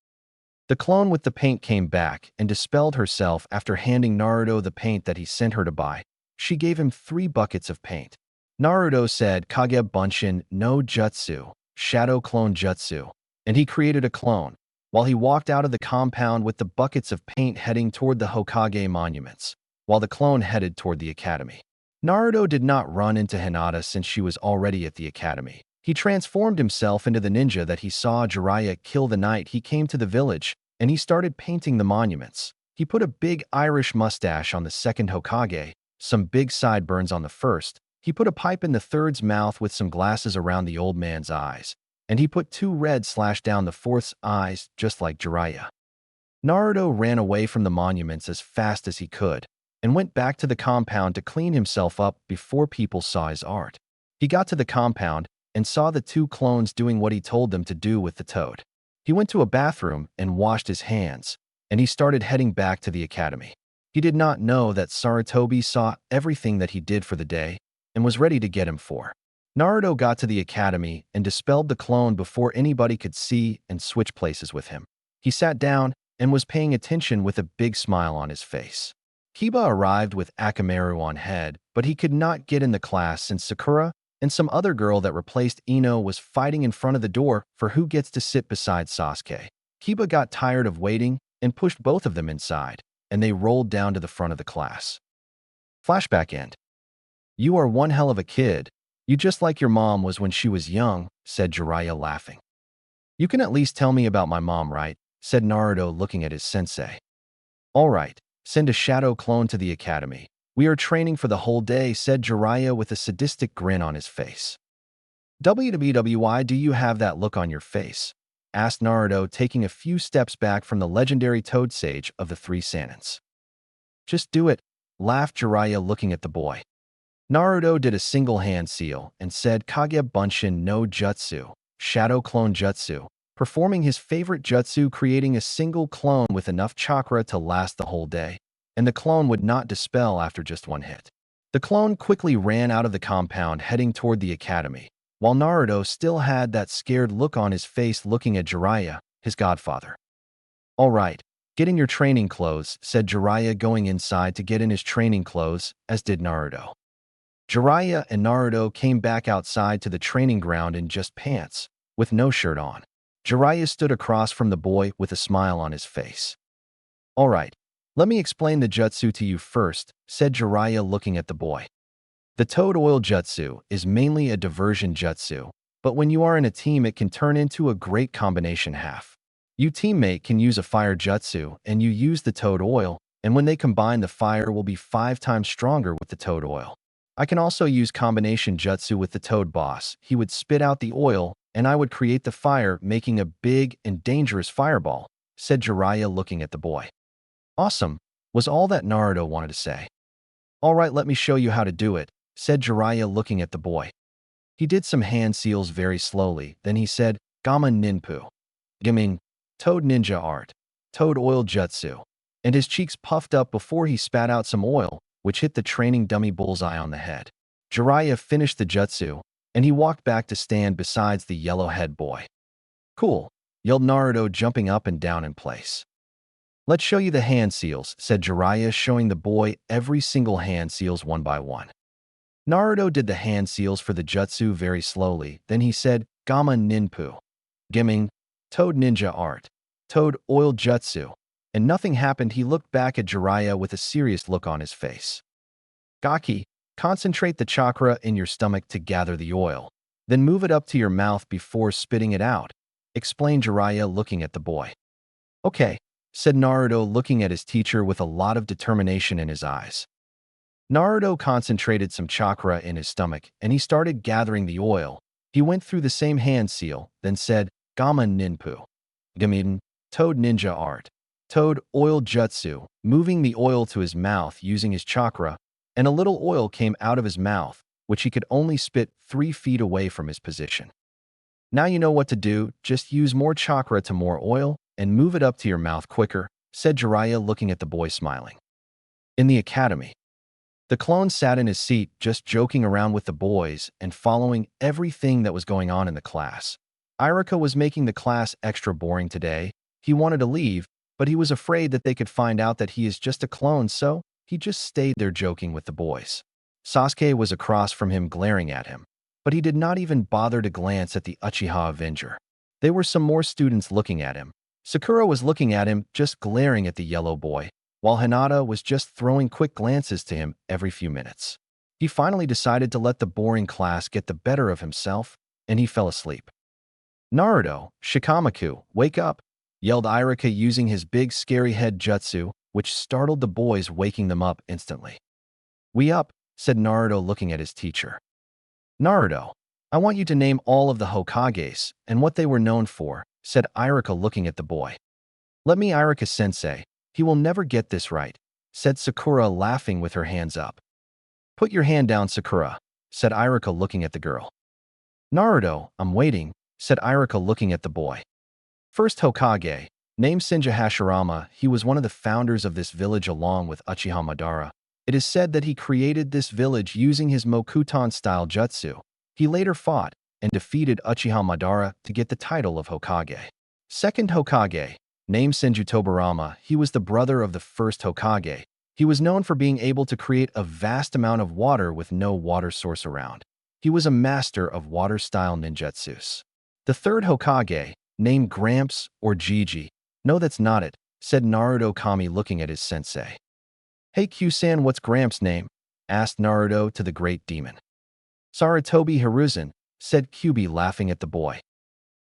Speaker 1: The clone with the paint came back and dispelled herself after handing Naruto the paint that he sent her to buy. She gave him 3 buckets of paint. Naruto said Kage Bunshin no Jutsu, Shadow Clone Jutsu, and he created a clone, while he walked out of the compound with the buckets of paint heading toward the Hokage monuments, while the clone headed toward the academy. Naruto did not run into Hinata since she was already at the academy. He transformed himself into the ninja that he saw Jiraiya kill the night he came to the village, and he started painting the monuments. He put a big Irish mustache on the second Hokage, some big sideburns on the first. He put a pipe in the third's mouth with some glasses around the old man's eyes, and he put 2 red slash down the fourth's eyes, just like Jiraiya. Naruto ran away from the monuments as fast as he could, and went back to the compound to clean himself up before people saw his art. He got to the compound and saw the 2 clones doing what he told them to do with the toad. He went to a bathroom and washed his hands, and he started heading back to the academy. He did not know that Sarutobi saw everything that he did for the day and was ready to get him for. Naruto got to the academy and dispelled the clone before anybody could see and switch places with him. He sat down and was paying attention with a big smile on his face. Kiba arrived with Akamaru on head, but he could not get in the class since Sakura and some other girl that replaced Ino was fighting in front of the door for who gets to sit beside Sasuke. Kiba got tired of waiting and pushed both of them inside, and they rolled down to the front of the class. Flashback end. "You are one hell of a kid. You just like your mom was when she was young," said Jiraiya, laughing. "You can at least tell me about my mom, right?" said Naruto, looking at his sensei. "All right, send a shadow clone to the academy. We are training for the whole day," said Jiraiya with a sadistic grin on his face. "Why do you have that look on your face?" asked Naruto, taking a few steps back from the legendary Toad Sage of the 3 Sanins. "Just do it," laughed Jiraiya, looking at the boy. Naruto did a single hand seal and said Kage Bunshin no Jutsu, Shadow Clone Jutsu, performing his favorite jutsu, creating a single clone with enough chakra to last the whole day, and the clone would not dispel after just 1 hit. The clone quickly ran out of the compound heading toward the academy. while Naruto still had that scared look on his face looking at Jiraiya, his godfather. "All right, get in your training clothes," said Jiraiya, going inside to get in his training clothes, as did Naruto. Jiraiya and Naruto came back outside to the training ground in just pants, with no shirt on. Jiraiya stood across from the boy with a smile on his face. "All right, let me explain the jutsu to you first," said Jiraiya, looking at the boy. The toad oil jutsu is mainly a diversion jutsu, but when you are in a team it can turn into a great combination half. Your teammate can use a fire jutsu and you use the toad oil, and when they combine, the fire will be 5 times stronger with the toad oil. I can also use combination jutsu with the toad boss. He would spit out the oil and I would create the fire, making a big and dangerous fireball, said Jiraiya, looking at the boy. "Awesome," was all that Naruto wanted to say. "All right, let me show you how to do it," said Jiraiya, looking at the boy. He did some hand seals very slowly, then he said, "Gamma Ninpu," meaning Toad Ninja Art, Toad Oil Jutsu, and his cheeks puffed up before he spat out some oil, which hit the training dummy bullseye on the head. Jiraiya finished the jutsu, and he walked back to stand beside the yellow-head boy. "Cool," yelled Naruto, jumping up and down in place. "Let's show you the hand seals," said Jiraiya, showing the boy every single hand seals one by one. Naruto did the hand seals for the jutsu very slowly, then he said, "Gamma Ninpu," meaning Toad Ninja Art, Toad Oil Jutsu, and nothing happened. He looked back at Jiraiya with a serious look on his face. "Gaki, concentrate the chakra in your stomach to gather the oil, then move it up to your mouth before spitting it out," explained Jiraiya, looking at the boy. "Okay," said Naruto, looking at his teacher with a lot of determination in his eyes. Naruto concentrated some chakra in his stomach, and he started gathering the oil. He went through the same hand seal, then said, "Gamma Ninpu," meaning Toad Ninja Art, Toad Oil Jutsu, moving the oil to his mouth using his chakra, and a little oil came out of his mouth, which he could only spit 3 feet away from his position. "Now you know what to do, just use more chakra to more oil, and move it up to your mouth quicker," said Jiraiya, looking at the boy, smiling. In the academy, the clone sat in his seat, just joking around with the boys and following everything that was going on in the class. Iruka was making the class extra boring today. He wanted to leave, but he was afraid that they could find out that he is just a clone, so he just stayed there joking with the boys. Sasuke was across from him, glaring at him, but he did not even bother to glance at the Uchiha Avenger. There were some more students looking at him. Sakura was looking at him, just glaring at the yellow boy, while Hinata was just throwing quick glances to him every few minutes. He finally decided to let the boring class get the better of himself, and he fell asleep. "Naruto, Shikamaku, wake up!" yelled Iruka, using his big scary head jutsu, which startled the boys, waking them up instantly. "We up," said Naruto, looking at his teacher. "Naruto, I want you to name all of the Hokages and what they were known for," said Iruka, looking at the boy. "Let me, Iruka-sensei. He will never get this right," said Sakura, laughing with her hands up. "Put your hand down, Sakura," said Iruka, looking at the girl. "Naruto, I'm waiting," said Iruka, looking at the boy. "First Hokage, named Senju Hashirama. He was one of the founders of this village along with Uchiha Madara. It is said that he created this village using his Mokuton-style jutsu. He later fought and defeated Uchiha Madara to get the title of Hokage. Second Hokage, named Senju Tobirama. He was the brother of the first Hokage. He was known for being able to create a vast amount of water with no water source around. He was a master of water-style ninjutsus. The third Hokage, named Gramps or Gigi. "No, that's not it," said Naruto Kami, looking at his sensei. "Hey Q-san, what's Gramps' name?" asked Naruto to the great demon. "Sarutobi Hiruzen," said Kyubi, laughing at the boy.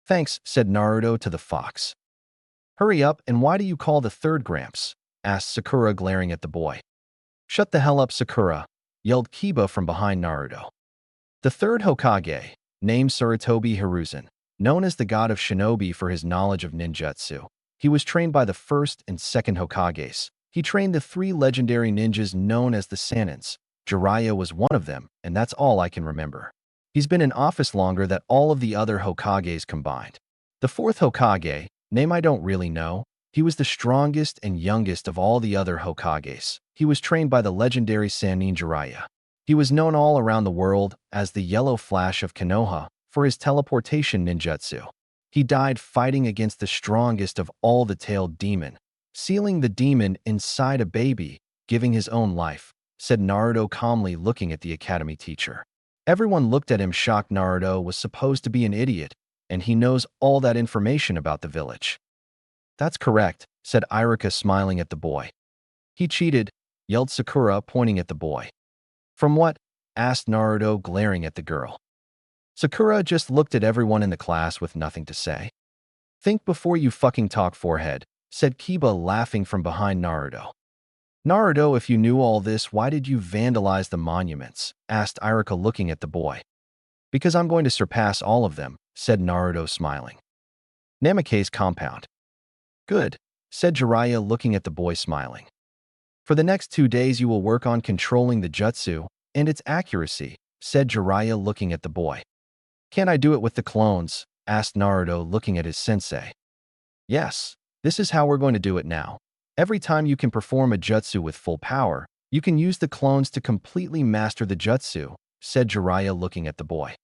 Speaker 1: "Thanks," said Naruto to the fox. "Hurry up, and why do you call the third Gramps?" asked Sakura, glaring at the boy. "Shut the hell up, Sakura," yelled Kiba from behind Naruto. The third Hokage, named Sarutobi Hiruzen, known as the god of shinobi for his knowledge of ninjutsu. He was trained by the first and second Hokages. He trained the 3 legendary ninjas known as the Sanins. Jiraiya was one of them, and that's all I can remember. He's been in office longer than all of the other Hokages combined. The fourth Hokage, name I don't really know, he was the strongest and youngest of all the other Hokages. He was trained by the legendary Sannin Jiraiya. He was known all around the world as the Yellow Flash of Konoha for his teleportation ninjutsu. He died fighting against the strongest of all the tailed demon, sealing the demon inside a baby, giving his own life, said Naruto calmly looking at the academy teacher. Everyone looked at him shocked. Naruto was supposed to be an idiot, and he knows all that information about the village. That's correct, said Iruka smiling at the boy. He cheated, yelled Sakura pointing at the boy. From what? Asked Naruto glaring at the girl. Sakura just looked at everyone in the class with nothing to say. Think before you fucking talk, forehead, said Kiba laughing from behind Naruto. Naruto, if you knew all this, why did you vandalize the monuments? Asked Iruka looking at the boy. Because I'm going to surpass all of them, said Naruto smiling. Namake's compound. Good, said Jiraiya looking at the boy smiling. For the next 2 days you will work on controlling the jutsu and its accuracy, said Jiraiya looking at the boy. Can't I do it with the clones? Asked Naruto looking at his sensei. Yes, this is how we're going to do it now. Every time you can perform a jutsu with full power, you can use the clones to completely master the jutsu, said Jiraiya looking at the boy.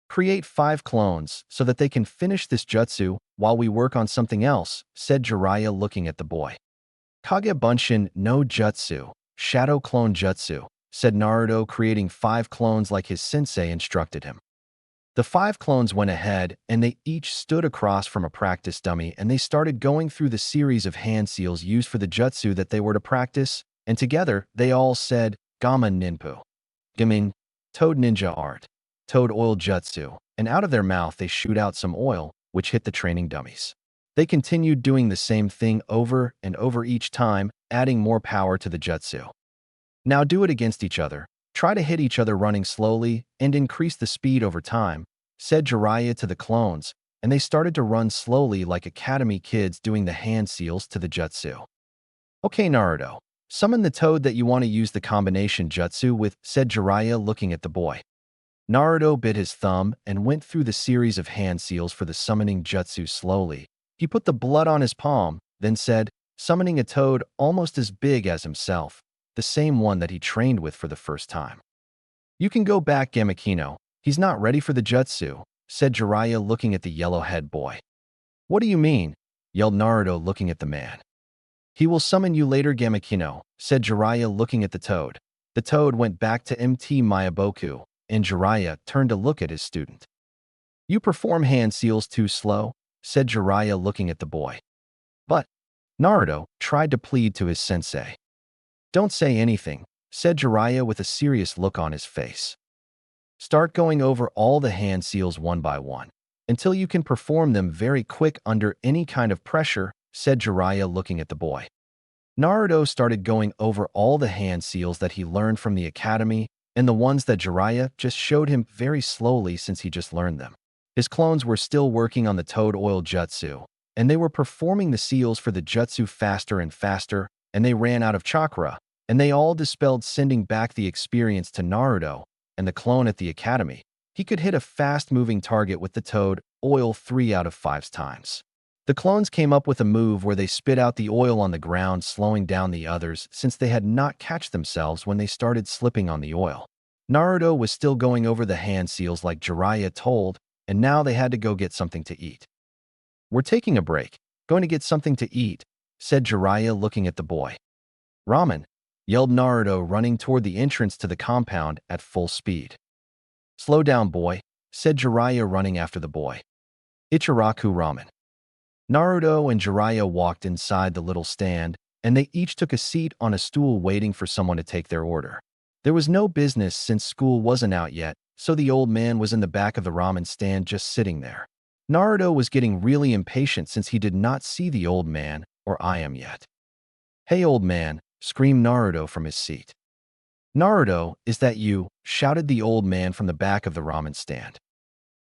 Speaker 1: Create 5 clones so that they can finish this jutsu while we work on something else, said Jiraiya looking at the boy. Kage Bunshin no Jutsu, Shadow Clone Jutsu, said Naruto creating 5 clones like his sensei instructed him. The 5 clones went ahead and they each stood across from a practice dummy and they started going through the series of hand seals used for the jutsu that they were to practice, and together they all said, Gamma Ninpu. Gamin, Toad Ninja Art, Toad Oil Jutsu, and out of their mouth they shoot out some oil, which hit the training dummies. They continued doing the same thing over and over each time, adding more power to the jutsu. Now do it against each other. Try to hit each other running slowly and increase the speed over time, said Jiraiya to the clones, and they started to run slowly like academy kids doing the hand seals to the jutsu. Okay, Naruto, summon the toad that you want to use the combination jutsu with, said Jiraiya looking at the boy. Naruto bit his thumb and went through the series of hand seals for the summoning jutsu slowly. He put the blood on his palm, then said, summoning a toad almost as big as himself, the same one that he trained with for the first time. You can go back, Gamakino. He's not ready for the jutsu, said Jiraiya looking at the yellow-head boy. What do you mean? Yelled Naruto looking at the man. He will summon you later, Gamakino, said Jiraiya looking at the toad. The toad went back to MT Mayaboku, and Jiraiya turned to look at his student. You perform hand seals too slow, said Jiraiya looking at the boy. But Naruto tried to plead to his sensei. Don't say anything, said Jiraiya with a serious look on his face. Start going over all the hand seals one by one, until you can perform them very quick under any kind of pressure, said Jiraiya looking at the boy. Naruto started going over all the hand seals that he learned from the academy and the ones that Jiraiya just showed him very slowly since he just learned them. His clones were still working on the Toad Oil Jutsu, and they were performing the seals for the jutsu faster and faster, and they ran out of chakra, and they all dispelled, sending back the experience to Naruto and the clone at the academy. He could hit a fast-moving target with the Toad Oil 3 out of 5 times. The clones came up with a move where they spit out the oil on the ground, slowing down the others since they had not catch themselves when they started slipping on the oil. Naruto was still going over the hand seals like Jiraiya told, and now they had to go get something to eat. We're taking a break, going to get something to eat, said Jiraiya looking at the boy. Ramen, yelled Naruto running toward the entrance to the compound at full speed. Slow down, boy, said Jiraiya running after the boy. Ichiraku ramen. Naruto and Jiraiya walked inside the little stand, and they each took a seat on a stool waiting for someone to take their order. There was no business since school wasn't out yet, so the old man was in the back of the ramen stand just sitting there. Naruto was getting really impatient since he did not see the old man or Ayam yet. Hey, old man, screamed Naruto from his seat. Naruto, is that you? Shouted the old man from the back of the ramen stand.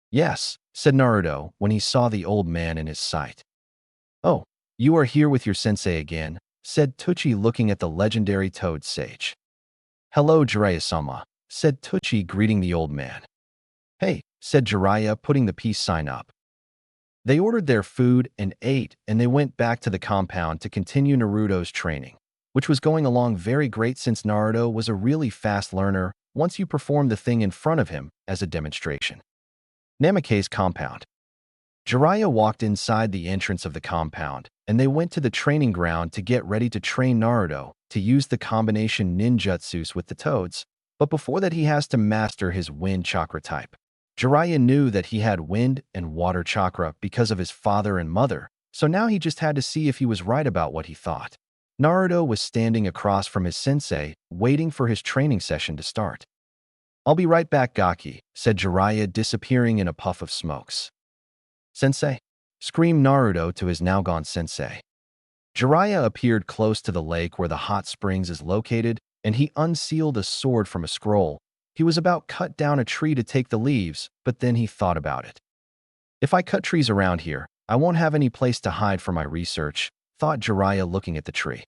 Speaker 1: Yes, said Naruto when he saw the old man in his sight. Oh, you are here with your sensei again, said Tucci looking at the legendary Toad Sage. Hello, Jiraiya-sama, said Tucci greeting the old man. Hey, said Jiraiya putting the peace sign up. They ordered their food and ate, and they went back to the compound to continue Naruto's training, which was going along very great since Naruto was a really fast learner once you perform the thing in front of him as a demonstration. Namake's compound. Jiraiya walked inside the entrance of the compound, and they went to the training ground to get ready to train Naruto to use the combination ninjutsus with the toads, but before that he has to master his wind chakra type. Jiraiya knew that he had wind and water chakra because of his father and mother, so now he just had to see if he was right about what he thought. Naruto was standing across from his sensei, waiting for his training session to start. "I'll be right back, Gaki," said Jiraiya, disappearing in a puff of smokes. "Sensei?" screamed Naruto to his now-gone sensei. Jiraiya appeared close to the lake where the hot springs is located, and he unsealed a sword from a scroll. He was about to cut down a tree to take the leaves, but then he thought about it. "If I cut trees around here, I won't have any place to hide for my research," thought Jiraiya, looking at the tree.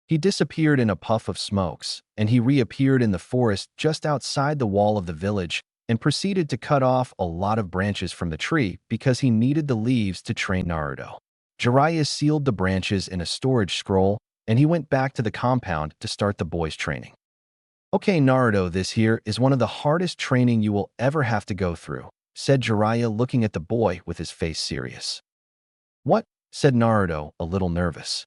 Speaker 1: He disappeared in a puff of smokes, and he reappeared in the forest just outside the wall of the village and proceeded to cut off a lot of branches from the tree because he needed the leaves to train Naruto. Jiraiya sealed the branches in a storage scroll, and he went back to the compound to start the boys' training. "Okay, Naruto, this here is one of the hardest training you will ever have to go through," said Jiraiya, looking at the boy with his face serious. "What?" said Naruto, a little nervous.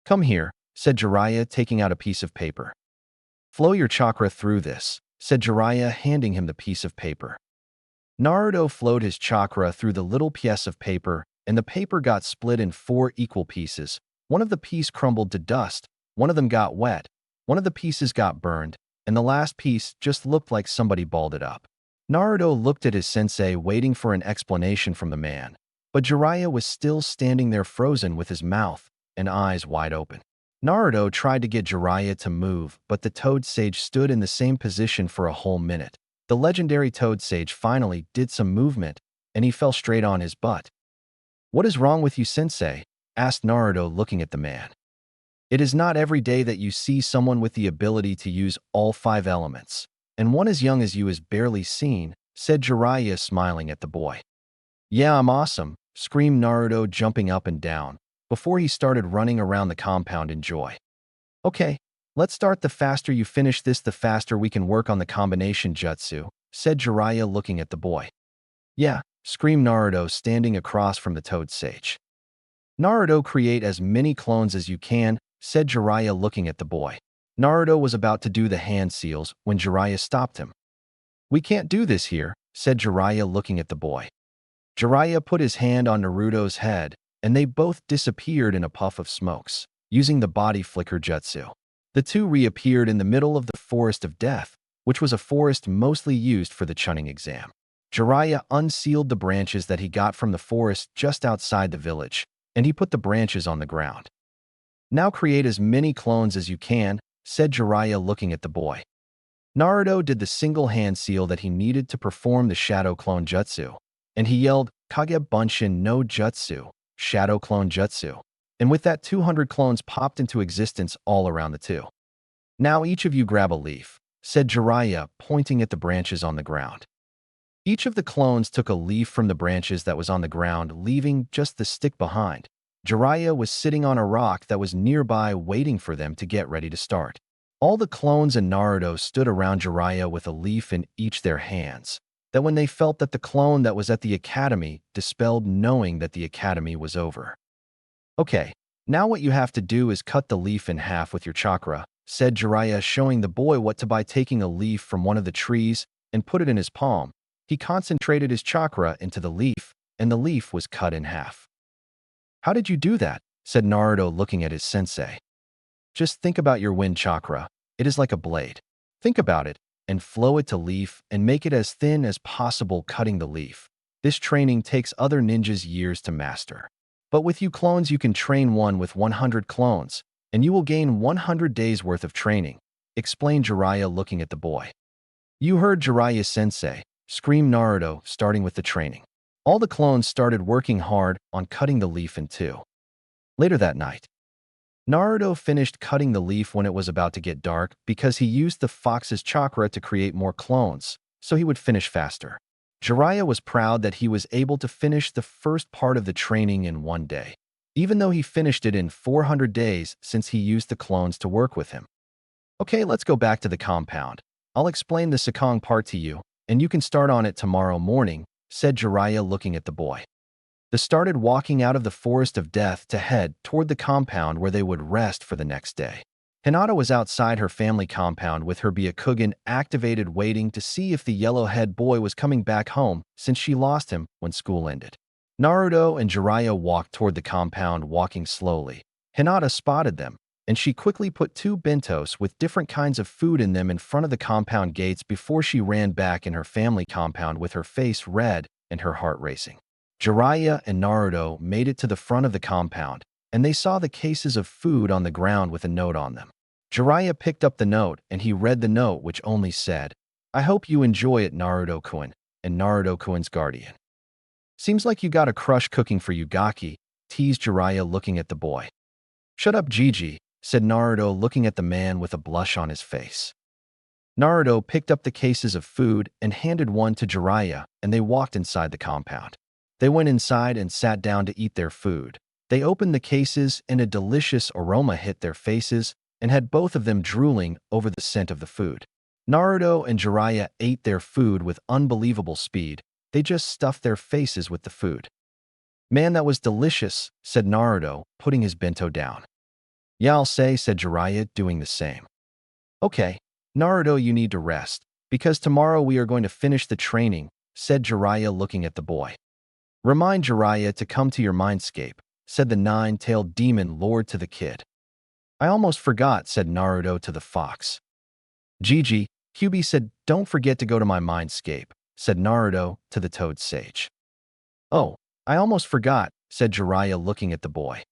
Speaker 1: "Come here," said Jiraiya, taking out a piece of paper. "Flow your chakra through this," said Jiraiya, handing him the piece of paper. Naruto flowed his chakra through the little piece of paper, and the paper got split in 4 equal pieces. One of the pieces crumbled to dust, one of them got wet, one of the pieces got burned, and the last piece just looked like somebody balled it up. Naruto looked at his sensei, waiting for an explanation from the man, but Jiraiya was still standing there frozen with his mouth and eyes wide open. Naruto tried to get Jiraiya to move, but the Toad Sage stood in the same position for a whole minute. The legendary Toad Sage finally did some movement, and he fell straight on his butt. "What is wrong with you, sensei?" asked Naruto, looking at the man. "It is not every day that you see someone with the ability to use all 5 elements, and one as young as you is barely seen," said Jiraiya, smiling at the boy. "Yeah, I'm awesome," screamed Naruto, jumping up and down, before he started running around the compound in joy. "Okay, let's start. The faster you finish this, the faster we can work on the combination jutsu," said Jiraiya, looking at the boy. "Yeah," screamed Naruto, standing across from the Toad Sage. "Naruto, create as many clones as you can," said Jiraiya, looking at the boy. Naruto was about to do the hand seals when Jiraiya stopped him. "We can't do this here," said Jiraiya, looking at the boy. Jiraiya put his hand on Naruto's head, and they both disappeared in a puff of smokes, using the body flicker jutsu. The two reappeared in the middle of the Forest of Death, which was a forest mostly used for the Chunin exam. Jiraiya unsealed the branches that he got from the forest just outside the village, and he put the branches on the ground. "Now create as many clones as you can," said Jiraiya, looking at the boy. Naruto did the single hand seal that he needed to perform the Shadow Clone Jutsu, and he yelled, "Kage Bunshin no Jutsu, Shadow Clone Jutsu," and with that 200 clones popped into existence all around the two. "Now each of you grab a leaf," said Jiraiya, pointing at the branches on the ground. Each of the clones took a leaf from the branches that was on the ground, leaving just the stick behind. Jiraiya was sitting on a rock that was nearby, waiting for them to get ready to start. All the clones and Naruto stood around Jiraiya with a leaf in each their hands, that when they felt that the clone that was at the academy dispelled, knowing that the academy was over. "Okay, now what you have to do is cut the leaf in half with your chakra," said Jiraiya, showing the boy what to by taking a leaf from one of the trees and put it in his palm. He concentrated his chakra into the leaf, and the leaf was cut in half. "How did you do that?" said Naruto, looking at his sensei. "Just think about your wind chakra. It is like a blade. Think about it, and flow it to leaf and make it as thin as possible, cutting the leaf. This training takes other ninjas years to master. But with you clones, you can train one with 100 clones, and you will gain 100 days worth of training," explained Jiraiya, looking at the boy. "You heard Jiraiya sensei," screamed Naruto, starting with the training. All the clones started working hard on cutting the leaf in two. Later that night, Naruto finished cutting the leaf when it was about to get dark because he used the fox's chakra to create more clones, so he would finish faster. Jiraiya was proud that he was able to finish the first part of the training in one day, even though he finished it in 400 days since he used the clones to work with him. "Okay, let's go back to the compound. I'll explain the Sekong part to you, and you can start on it tomorrow morning," said Jiraiya looking at the boy. They started walking out of the forest of death to head toward the compound where they would rest for the next day. Hinata was outside her family compound with her Byakugan activated waiting to see if the yellow-head boy was coming back home since she lost him when school ended. Naruto and Jiraiya walked toward the compound walking slowly. Hinata spotted them, and she quickly put 2 bentos with different kinds of food in them in front of the compound gates before she ran back in her family compound with her face red and her heart racing. Jiraiya and Naruto made it to the front of the compound, and they saw the cases of food on the ground with a note on them. Jiraiya picked up the note, and he read the note, which only said, "I hope you enjoy it, Naruto-kun, and Naruto-kun's guardian." "Seems like you got a crush cooking for you, Gaki," teased Jiraiya looking at the boy. "Shut up, Gigi," said Naruto looking at the man with a blush on his face. Naruto picked up the cases of food and handed one to Jiraiya, and they walked inside the compound. They went inside and sat down to eat their food. They opened the cases and a delicious aroma hit their faces and had both of them drooling over the scent of the food. Naruto and Jiraiya ate their food with unbelievable speed. They just stuffed their faces with the food. "Man, that was delicious," said Naruto, putting his bento down. "Yeah, I'll say," said Jiraiya, doing the same. "Okay, Naruto, you need to rest, because tomorrow we are going to finish the training," said Jiraiya looking at the boy. "Remind Jiraiya to come to your mindscape," said the 9-tailed demon lord to the kid. "I almost forgot," said Naruto to the fox. "Gigi," Kyuubi said, "don't forget to go to my mindscape," said Naruto to the toad sage. "Oh, I almost forgot," said Jiraiya looking at the boy.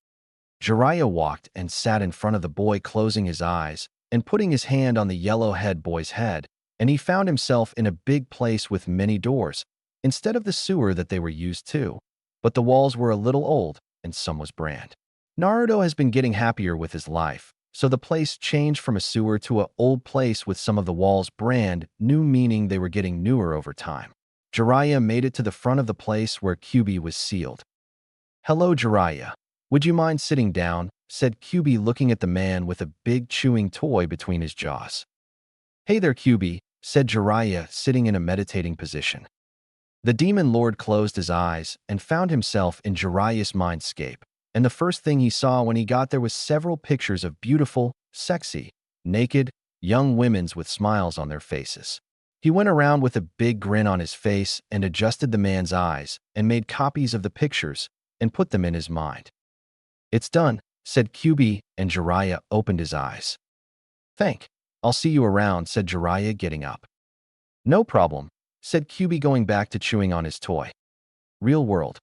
Speaker 1: Jiraiya walked and sat in front of the boy, closing his eyes and putting his hand on the yellow-head boy's head, and he found himself in a big place with many doors, instead of the sewer that they were used to. But the walls were a little old, and some was brand. Naruto has been getting happier with his life, so the place changed from a sewer to an old place with some of the walls brand new, meaning they were getting newer over time. Jiraiya made it to the front of the place where Kyuubi was sealed. "Hello, Jiraiya. Would you mind sitting down?" said Kyuubi looking at the man with a big chewing toy between his jaws. "Hey there, Kyuubi," said Jiraiya, sitting in a meditating position. The demon lord closed his eyes and found himself in Jiraiya's mindscape, and the first thing he saw when he got there was several pictures of beautiful, sexy, naked, young women with smiles on their faces. He went around with a big grin on his face and adjusted the man's eyes and made copies of the pictures and put them in his mind. "It's done," said Kyuubi, and Jiraiya opened his eyes. "I'll see you around," said Jiraiya, getting up. "No problem," said Kyuubi, going back to chewing on his toy. Real world.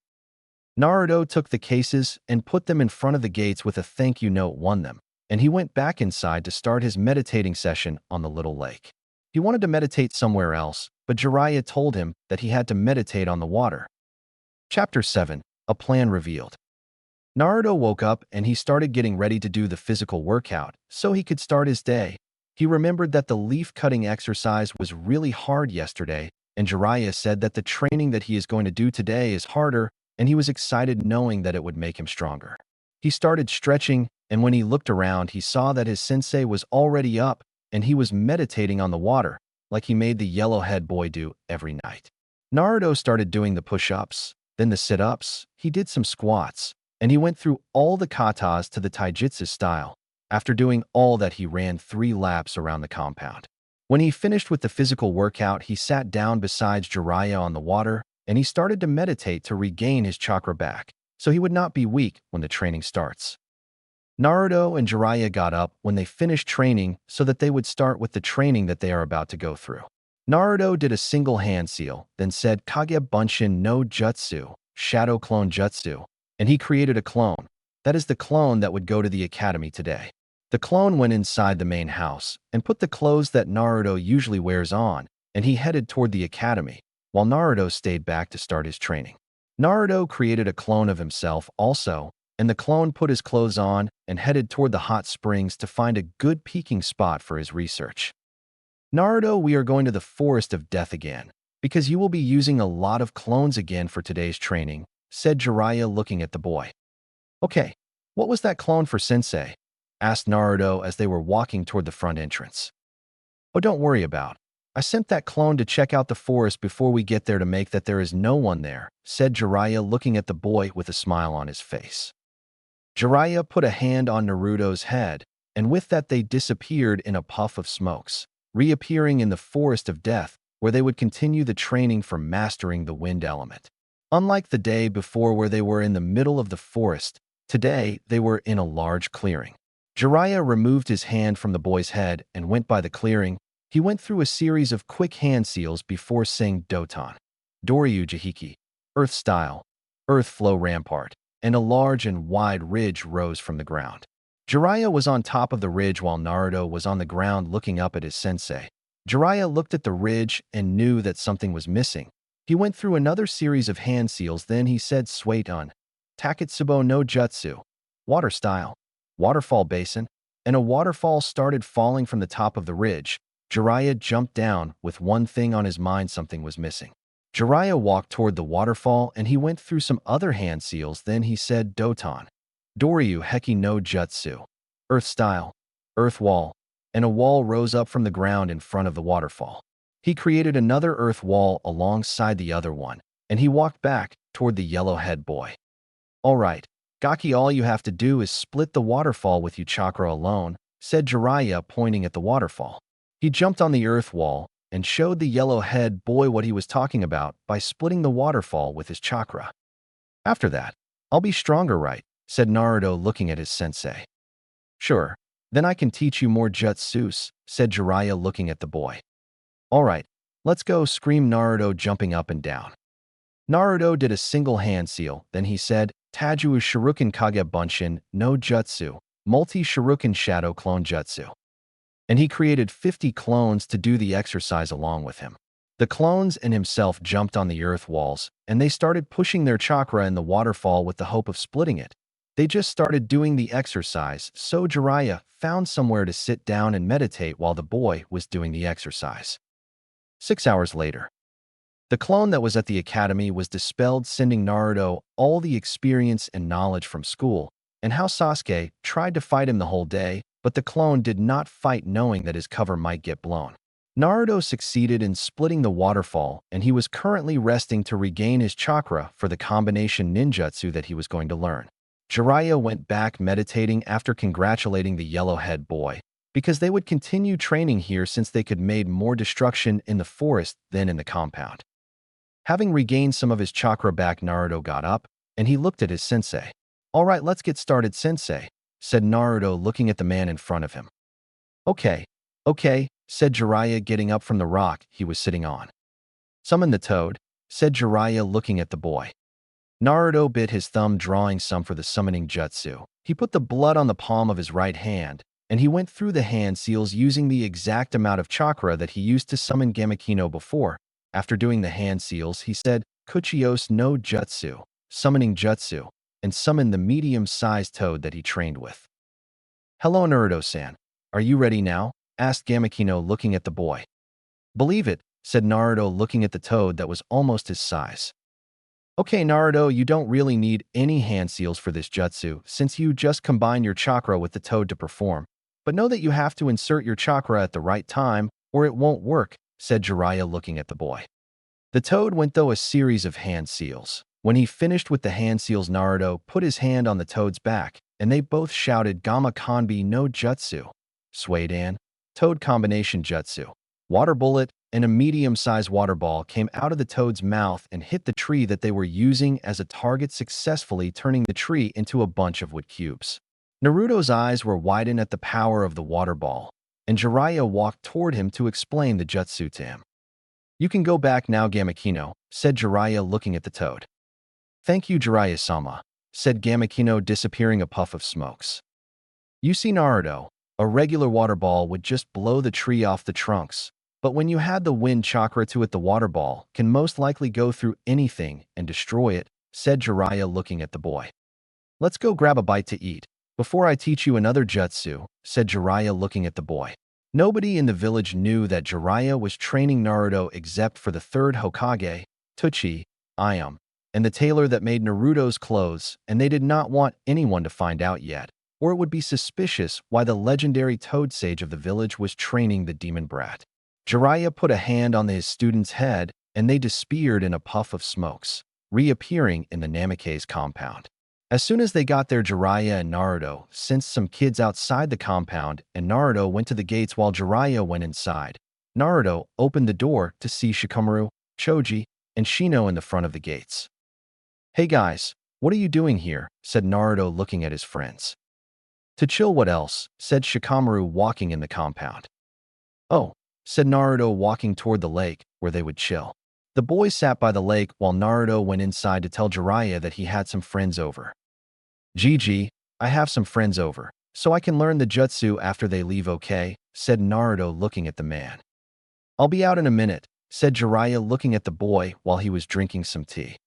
Speaker 1: Naruto took the cases and put them in front of the gates with a thank you note on them, and he went back inside to start his meditating session on the little lake. He wanted to meditate somewhere else, but Jiraiya told him that he had to meditate on the water. Chapter 7. A Plan Revealed. Naruto woke up and he started getting ready to do the physical workout so he could start his day. He remembered that the leaf-cutting exercise was really hard yesterday, and Jiraiya said that the training that he is going to do today is harder, and he was excited knowing that it would make him stronger. He started stretching, and when he looked around, he saw that his sensei was already up, and he was meditating on the water, like he made the yellow-head boy do every night. Naruto started doing the push-ups, then the sit-ups, he did some squats, and he went through all the katas to the taijutsu style. After doing all that, he ran 3 laps around the compound. When he finished with the physical workout, he sat down beside Jiraiya on the water, and he started to meditate to regain his chakra back, so he would not be weak when the training starts. Naruto and Jiraiya got up when they finished training so that they would start with the training that they are about to go through. Naruto did a single hand seal, then said Kage Bunshin no Jutsu, Shadow Clone Jutsu, and he created a clone. That is the clone that would go to the academy today. The clone went inside the main house and put the clothes that Naruto usually wears on, and he headed toward the academy, while Naruto stayed back to start his training. Naruto created a clone of himself also, and the clone put his clothes on and headed toward the hot springs to find a good peeking spot for his research. "Naruto, we are going to the Forest of Death again, because you will be using a lot of clones again for today's training," said Jiraiya looking at the boy. "Okay, what was that clone for, sensei?" asked Naruto as they were walking toward the front entrance. "Oh, don't worry about. I sent that clone to check out the forest before we get there to make that there is no one there, said Jiraiya looking at the boy with a smile on his face. Jiraiya put a hand on Naruto's head, and with that they disappeared in a puff of smokes, reappearing in the Forest of Death, where they would continue the training for mastering the wind element. Unlike the day before where they were in the middle of the forest, today they were in a large clearing. Jiraiya removed his hand from the boy's head and went by the clearing. He went through a series of quick hand seals before saying Doton, Doryu Jihiki, Earth Style, Earth Flow Rampart, and a large and wide ridge rose from the ground. Jiraiya was on top of the ridge while Naruto was on the ground looking up at his sensei. Jiraiya looked at the ridge and knew that something was missing. He went through another series of hand seals, then he said Suiton, Taketsubo no Jutsu, Water Style, Waterfall Basin, and a waterfall started falling from the top of the ridge. Jiraiya jumped down with one thing on his mind: something was missing. Jiraiya walked toward the waterfall and he went through some other hand seals, then he said Doton, Doryu Heki no Jutsu, Earth Style, Earth Wall, and a wall rose up from the ground in front of the waterfall. He created another earth wall alongside the other one, and he walked back toward the yellow-head boy. All right, Gaki, all you have to do is split the waterfall with your chakra alone, said Jiraiya, pointing at the waterfall. He jumped on the earth wall and showed the yellow-head boy what he was talking about by splitting the waterfall with his chakra. After that, I'll be stronger, right? Said Naruto looking at his sensei. Sure, then I can teach you more jutsus, said Jiraiya looking at the boy. All right, let's go, screamed Naruto, jumping up and down. Naruto did a single hand seal, then he said, Taju Shuriken Kage Bunshin no Jutsu, Multi-Shuriken Shadow Clone Jutsu. And he created 50 clones to do the exercise along with him. The clones and himself jumped on the earth walls, and they started pushing their chakra in the waterfall with the hope of splitting it. They just started doing the exercise, so Jiraiya found somewhere to sit down and meditate while the boy was doing the exercise. 6 hours later, the clone that was at the academy was dispelled, sending Naruto all the experience and knowledge from school, and how Sasuke tried to fight him the whole day, but the clone did not fight, knowing that his cover might get blown. Naruto succeeded in splitting the waterfall, and he was currently resting to regain his chakra for the combination ninjutsu that he was going to learn. Jiraiya went back meditating after congratulating the yellow-head boy, because they would continue training here since they could make more destruction in the forest than in the compound. Having regained some of his chakra back, Naruto got up, and he looked at his sensei. All right, let's get started, sensei, said Naruto looking at the man in front of him. Okay, said Jiraiya, getting up from the rock he was sitting on. Summon the toad, said Jiraiya looking at the boy. Naruto bit his thumb, drawing some for the summoning jutsu. He put the blood on the palm of his right hand, and he went through the hand seals using the exact amount of chakra that he used to summon Gamekino before. After doing the hand seals, he said, Kuchios no Jutsu, summoning jutsu, and summoned the medium-sized toad that he trained with. Hello, Naruto-san. Are you ready now? Asked Gamekino looking at the boy. Believe it, said Naruto looking at the toad that was almost his size. Okay, Naruto, you don't really need any hand seals for this jutsu, since you just combine your chakra with the toad to perform. But know that you have to insert your chakra at the right time, or it won't work, said Jiraiya looking at the boy. The toad went through a series of hand seals. When he finished with the hand seals, Naruto put his hand on the toad's back, and they both shouted Gamma Kanbi no Jutsu, Suidan, Toad Combination Jutsu, Water Bullet, and a medium-sized water ball came out of the toad's mouth and hit the tree that they were using as a target, successfully turning the tree into a bunch of wood cubes. Naruto's eyes were widened at the power of the water ball, and Jiraiya walked toward him to explain the jutsu to him. You can go back now, Gamekino, said Jiraiya looking at the toad. Thank you, Jiraiya-sama, said Gamekino, disappearing a puff of smokes. You see, Naruto, a regular water ball would just blow the tree off the trunks, but when you had the wind chakra to it, the water ball can most likely go through anything and destroy it, said Jiraiya looking at the boy. Let's go grab a bite to eat before I teach you another jutsu, said Jiraiya looking at the boy. Nobody in the village knew that Jiraiya was training Naruto except for the third Hokage, Tuchi, Ayam, and the tailor that made Naruto's clothes, and they did not want anyone to find out yet, or it would be suspicious why the legendary Toad Sage of the village was training the demon brat. Jiraiya put a hand on his student's head, and they disappeared in a puff of smokes, reappearing in the Namake's compound. As soon as they got there, Jiraiya and Naruto sensed some kids outside the compound, and Naruto went to the gates while Jiraiya went inside. Naruto opened the door to see Shikamaru, Choji, and Shino in the front of the gates. "Hey guys, what are you doing here?" said Naruto looking at his friends. "To chill, what else?" said Shikamaru walking in the compound. "Oh," said Naruto walking toward the lake where they would chill. The boys sat by the lake while Naruto went inside to tell Jiraiya that he had some friends over. "Gigi, I have some friends over, so I can learn the jutsu after they leave, okay?" said Naruto looking at the man. "I'll be out in a minute," said Jiraiya looking at the boy while he was drinking some tea.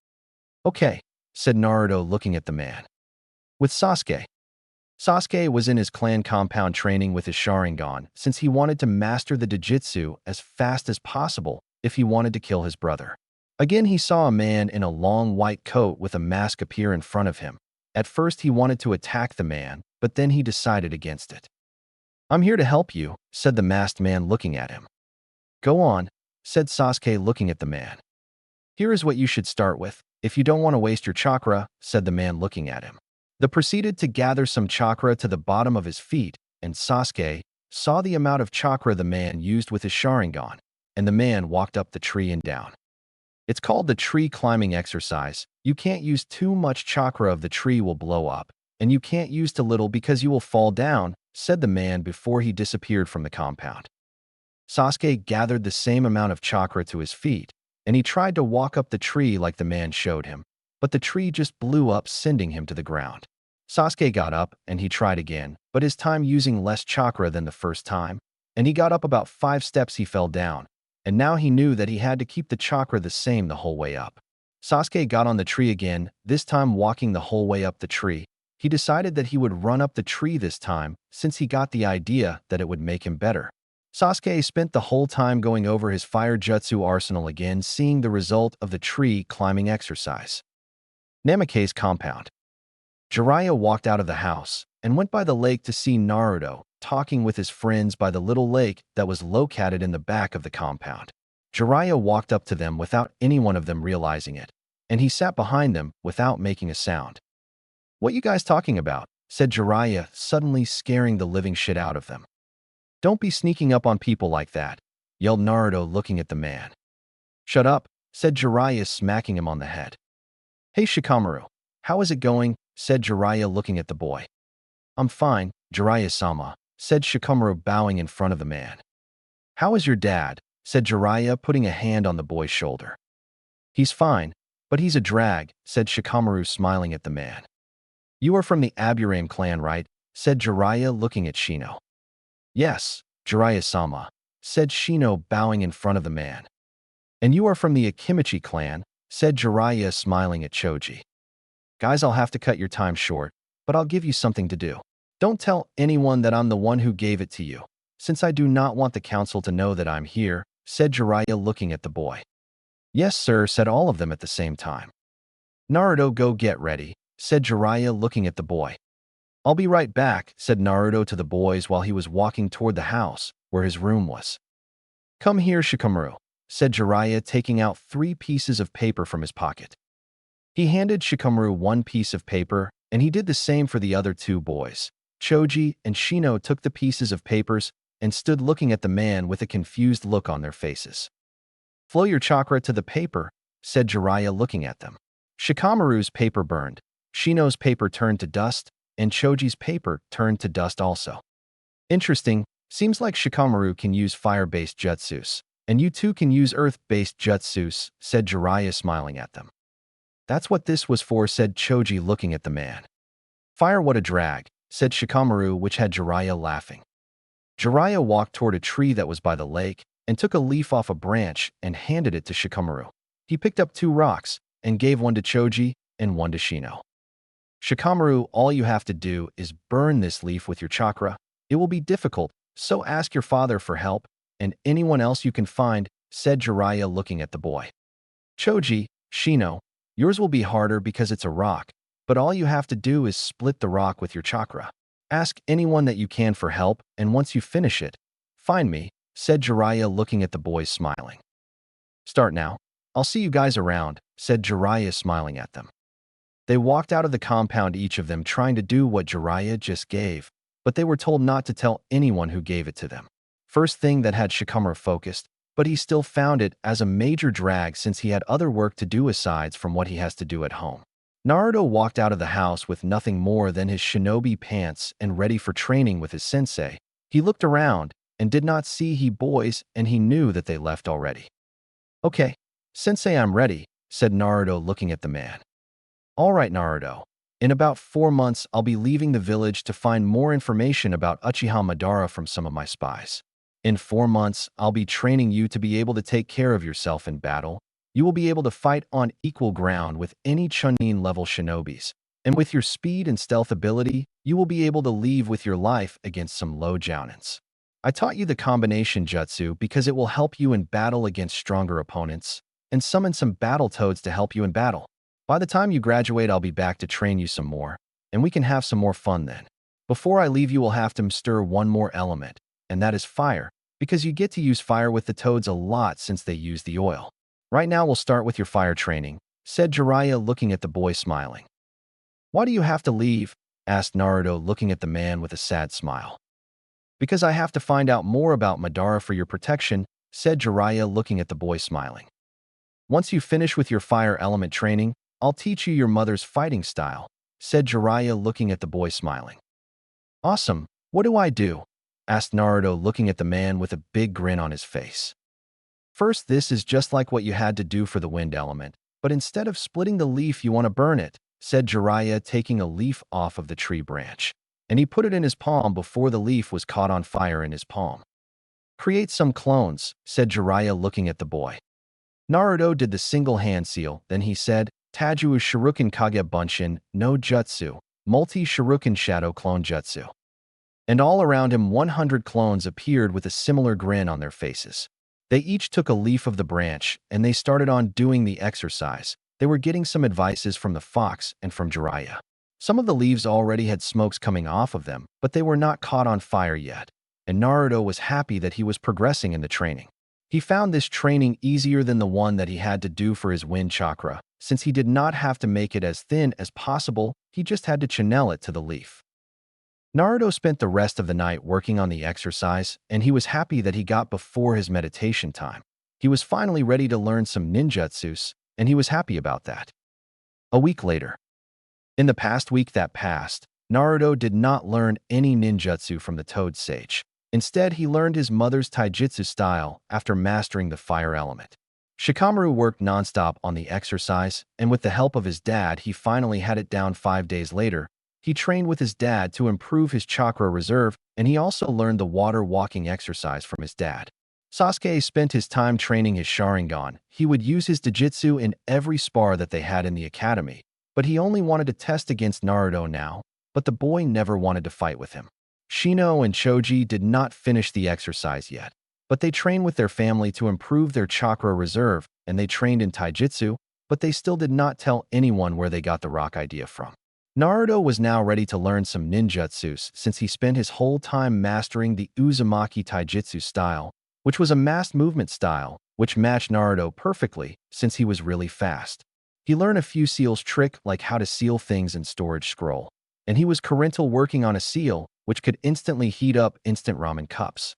Speaker 1: "Okay," said Naruto looking at the man. "With Sasuke." Sasuke was in his clan compound training with his Sharingan since he wanted to master the Jujutsu as fast as possible if he wanted to kill his brother. Again, he saw a man in a long white coat with a mask appear in front of him. At first, he wanted to attack the man, but then he decided against it. "I'm here to help you," said the masked man looking at him. "Go on," said Sasuke looking at the man. "Here is what you should start with, if you don't want to waste your chakra," said the man looking at him. They proceeded to gather some chakra to the bottom of his feet, and Sasuke saw the amount of chakra the man used with his Sharingan, and the man walked up the tree and down. It's called the tree climbing exercise. You can't use too much chakra of the tree will blow up, and you can't use too little because you will fall down, said the man before he disappeared from the compound. Sasuke gathered the same amount of chakra to his feet, and he tried to walk up the tree like the man showed him, but the tree just blew up, sending him to the ground. Sasuke got up and he tried again, but his time using less chakra than the first time, and he got up about 5 steps. He fell down, and now he knew that he had to keep the chakra the same the whole way up. Sasuke got on the tree again, this time walking the whole way up the tree. He decided that he would run up the tree this time since he got the idea that it would make him better. Sasuke spent the whole time going over his fire jutsu arsenal again, seeing the result of the tree climbing exercise. Namake's compound. Jiraiya walked out of the house and went by the lake to see Naruto talking with his friends by the little lake that was located in the back of the compound. Jiraiya walked up to them without any one of them realizing it, and he sat behind them without making a sound. "What you guys talking about?" said Jiraiya, suddenly scaring the living shit out of them. "Don't be sneaking up on people like that," yelled Naruto looking at the man. "Shut up," said Jiraiya, smacking him on the head. "Hey Shikamaru, how is it going?" said Jiraiya looking at the boy. "I'm fine, Jiraiya-sama," said Shikamaru bowing in front of the man. "How is your dad?" said Jiraiya, putting a hand on the boy's shoulder. "He's fine, but he's a drag," said Shikamaru, smiling at the man. "You are from the Aburame clan, right?" said Jiraiya looking at Shino. "Yes, Jiraiya-sama," said Shino, bowing in front of the man. "And you are from the Akimichi clan?" said Jiraiya, smiling at Choji. "Guys, I'll have to cut your time short, but I'll give you something to do. Don't tell anyone that I'm the one who gave it to you, since I do not want the council to know that I'm here," said Jiraiya looking at the boy. "Yes, sir," said all of them at the same time. "Naruto, go get ready," said Jiraiya looking at the boy. "I'll be right back," said Naruto to the boys while he was walking toward the house where his room was. "Come here, Shikamaru," said Jiraiya, taking out 3 pieces of paper from his pocket. He handed Shikamaru 1 piece of paper, and he did the same for the other 2 boys. Choji and Shino took the pieces of papers and stood looking at the man with a confused look on their faces. "Flow your chakra to the paper," said Jiraiya looking at them. Shikamaru's paper burned, Shino's paper turned to dust, and Choji's paper turned to dust also. "Interesting, seems like Shikamaru can use fire-based jutsus, and you two can use earth-based jutsus," said Jiraiya, smiling at them. "That's what this was for," said Choji looking at the man. "Fire, what a drag," said Shikamaru, which had Jiraiya laughing. Jiraiya walked toward a tree that was by the lake and took a leaf off a branch and handed it to Shikamaru. He picked up 2 rocks and gave one to Choji and one to Shino. "Shikamaru, all you have to do is burn this leaf with your chakra. It will be difficult, so ask your father for help and anyone else you can find," said Jiraiya looking at the boy. "Choji, Shino, yours will be harder because it's a rock, but all you have to do is split the rock with your chakra. Ask anyone that you can for help, and once you finish it, find me," said Jiraiya looking at the boys smiling. Start now. I'll see you guys around, said Jiraiya smiling at them. They walked out of the compound, each of them trying to do what Jiraiya just gave, but they were told not to tell anyone who gave it to them. First thing that had Shikamaru focused, but he still found it as a major drag since he had other work to do aside from what he has to do at home. Naruto walked out of the house with nothing more than his shinobi pants and ready for training with his sensei. He looked around and did not see he boys, and he knew that they left already. Okay, sensei, I'm ready, said Naruto looking at the man. All right, Naruto. In about 4 months, I'll be leaving the village to find more information about Uchiha Madara from some of my spies. In 4 months, I'll be training you to be able to take care of yourself in battle. You will be able to fight on equal ground with any Chunin-level shinobis. And with your speed and stealth ability, you will be able to leave with your life against some low jounins. I taught you the combination jutsu because it will help you in battle against stronger opponents, and summon some battle toads to help you in battle. By the time you graduate, I'll be back to train you some more, and we can have some more fun then. Before I leave, you will have to stir one more element, and that is fire, because you get to use fire with the toads a lot since they use the oil. Right now, we'll start with your fire training, said Jiraiya looking at the boy smiling. Why do you have to leave? Asked Naruto looking at the man with a sad smile. Because I have to find out more about Madara for your protection, said Jiraiya looking at the boy smiling. Once you finish with your fire element training, I'll teach you your mother's fighting style, said Jiraiya looking at the boy smiling. Awesome, what do I do? Asked Naruto looking at the man with a big grin on his face. First, this is just like what you had to do for the wind element, but instead of splitting the leaf, you want to burn it, said Jiraiya taking a leaf off of the tree branch, and he put it in his palm before the leaf was caught on fire in his palm. Create some clones, said Jiraiya looking at the boy. Naruto did the single hand seal, then he said, Taju Shuriken Kage Bunshin, no Jutsu, Multi-Shuriken Shadow Clone Jutsu. And all around him 100 clones appeared with a similar grin on their faces. They each took a leaf of the branch, and they started on doing the exercise. They were getting some advices from the fox and from Jiraiya. Some of the leaves already had smokes coming off of them, but they were not caught on fire yet, and Naruto was happy that he was progressing in the training. He found this training easier than the one that he had to do for his wind chakra, since he did not have to make it as thin as possible, he just had to channel it to the leaf. Naruto spent the rest of the night working on the exercise, and he was happy that he got before his meditation time. He was finally ready to learn some ninjutsus, and he was happy about that. A week later. In the past week that passed, Naruto did not learn any ninjutsu from the Toad Sage. Instead, he learned his mother's taijutsu style after mastering the fire element. Shikamaru worked nonstop on the exercise, and with the help of his dad, he finally had it down 5 days later. He trained with his dad to improve his chakra reserve, and he also learned the water walking exercise from his dad. Sasuke spent his time training his Sharingan. He would use his Taijutsu in every spar that they had in the academy, but he only wanted to test against Naruto now, but the boy never wanted to fight with him. Shino and Choji did not finish the exercise yet, but they trained with their family to improve their chakra reserve, and they trained in Taijutsu, but they still did not tell anyone where they got the rock idea from. Naruto was now ready to learn some ninjutsus since he spent his whole time mastering the Uzumaki Taijutsu style, which was a mass movement style, which matched Naruto perfectly since he was really fast. He learned a few seals trick like how to seal things in storage scroll, and he was currently working on a seal which could instantly heat up instant ramen cups.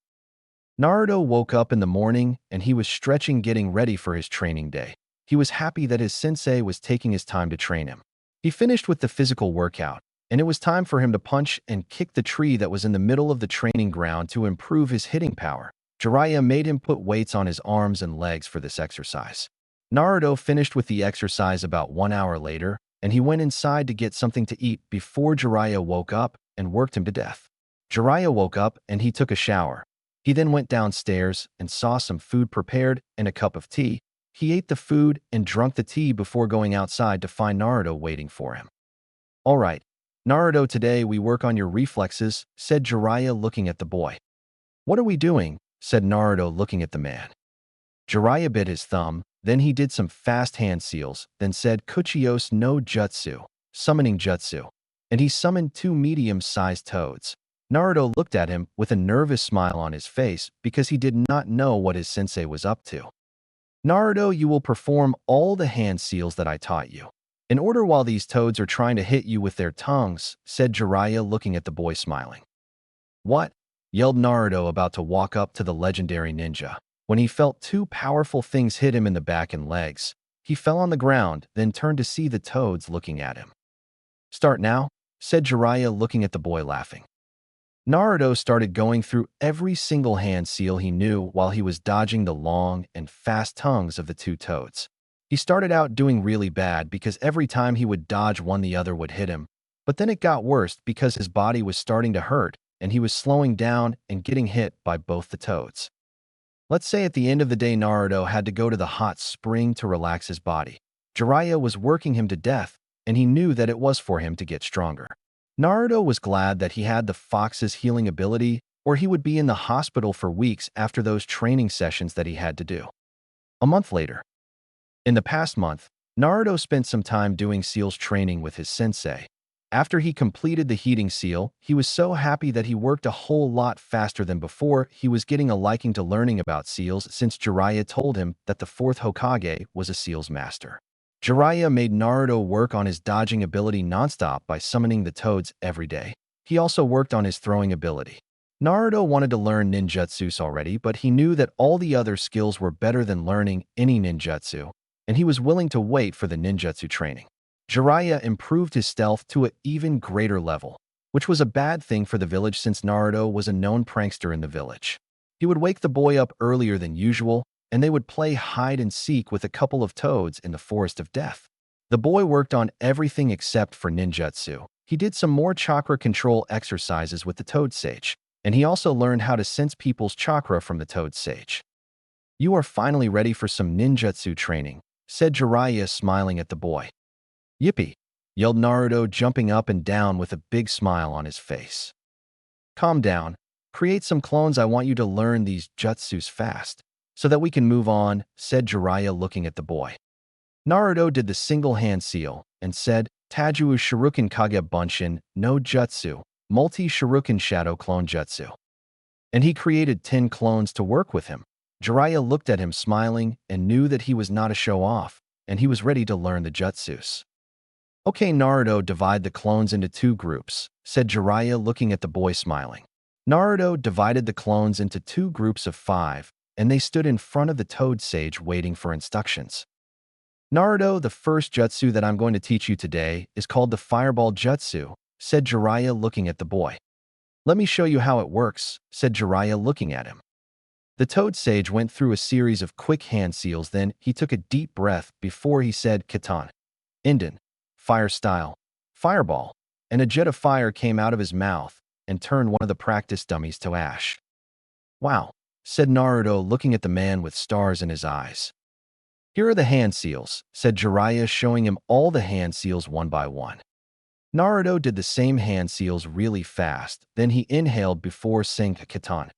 Speaker 1: Naruto woke up in the morning and he was stretching, getting ready for his training day. He was happy that his sensei was taking his time to train him. He finished with the physical workout, and it was time for him to punch and kick the tree that was in the middle of the training ground to improve his hitting power. Jiraiya made him put weights on his arms and legs for this exercise. Naruto finished with the exercise about 1 hour later, and he went inside to get something to eat before Jiraiya woke up and worked him to death. Jiraiya woke up and he took a shower. He then went downstairs and saw some food prepared and a cup of tea. He ate the food and drank the tea before going outside to find Naruto waiting for him. All right, Naruto, today we work on your reflexes, said Jiraiya looking at the boy. What are we doing? Said Naruto looking at the man. Jiraiya bit his thumb, then he did some fast hand seals, then said Kuchiyos no Jutsu, summoning jutsu, and he summoned 2 medium-sized toads. Naruto looked at him with a nervous smile on his face because he did not know what his sensei was up to. Naruto, you will perform all the hand seals that I taught you. In order while these toads are trying to hit you with their tongues, said Jiraiya looking at the boy smiling. What? Yelled Naruto about to walk up to the legendary ninja. When he felt two powerful things hit him in the back and legs, he fell on the ground, then turned to see the toads looking at him. Start now, said Jiraiya looking at the boy laughing. Naruto started going through every single hand seal he knew while he was dodging the long and fast tongues of the two toads. He started out doing really bad because every time he would dodge one the other would hit him, but then it got worse because his body was starting to hurt and he was slowing down and getting hit by both the toads. Let's say at the end of the day Naruto had to go to the hot spring to relax his body. Jiraiya was working him to death, and he knew that it was for him to get stronger. Naruto was glad that he had the fox's healing ability, or he would be in the hospital for weeks after those training sessions that he had to do. A month later. In the past month, Naruto spent some time doing seals training with his sensei. After he completed the heating seal, he was so happy that he worked a whole lot faster than before. He was getting a liking to learning about seals since Jiraiya told him that the fourth Hokage was a seals master. Jiraiya made Naruto work on his dodging ability nonstop by summoning the toads every day. He also worked on his throwing ability. Naruto wanted to learn ninjutsus already, but he knew that all the other skills were better than learning any ninjutsu, and he was willing to wait for the ninjutsu training. Jiraiya improved his stealth to an even greater level, which was a bad thing for the village since Naruto was a known prankster in the village. He would wake the boy up earlier than usual, and they would play hide-and-seek with a couple of toads in the Forest of Death. The boy worked on everything except for ninjutsu. He did some more chakra control exercises with the toad sage, and he also learned how to sense people's chakra from the toad sage. You are finally ready for some ninjutsu training, said Jiraiya smiling at the boy. Yippee! Yelled Naruto jumping up and down with a big smile on his face. Calm down. Create some clones. I want you to learn these jutsus fast, so that we can move on, said Jiraiya looking at the boy. Naruto did the single hand seal and said, Tajuu Shuriken Kage Bunshin no Jutsu, Multi-Shuriken Shadow Clone Jutsu. And he created 10 clones to work with him. Jiraiya looked at him smiling and knew that he was not a show-off, and he was ready to learn the jutsus. Okay, Naruto, divide the clones into 2 groups, said Jiraiya looking at the boy smiling. Naruto divided the clones into 2 groups of 5, and they stood in front of the toad sage waiting for instructions. Naruto, the first jutsu that I'm going to teach you today is called the Fireball Jutsu, said Jiraiya looking at the boy. Let me show you how it works, said Jiraiya looking at him. The toad sage went through a series of quick hand seals, then he took a deep breath before he said Katan, Inden, Fire Style, Fireball, and a jet of fire came out of his mouth and turned one of the practice dummies to ash. Wow, said Naruto looking at the man with stars in his eyes. Here are the hand seals, said Jiraiya showing him all the hand seals one by one. Naruto did the same hand seals really fast, then he inhaled before saying Katan,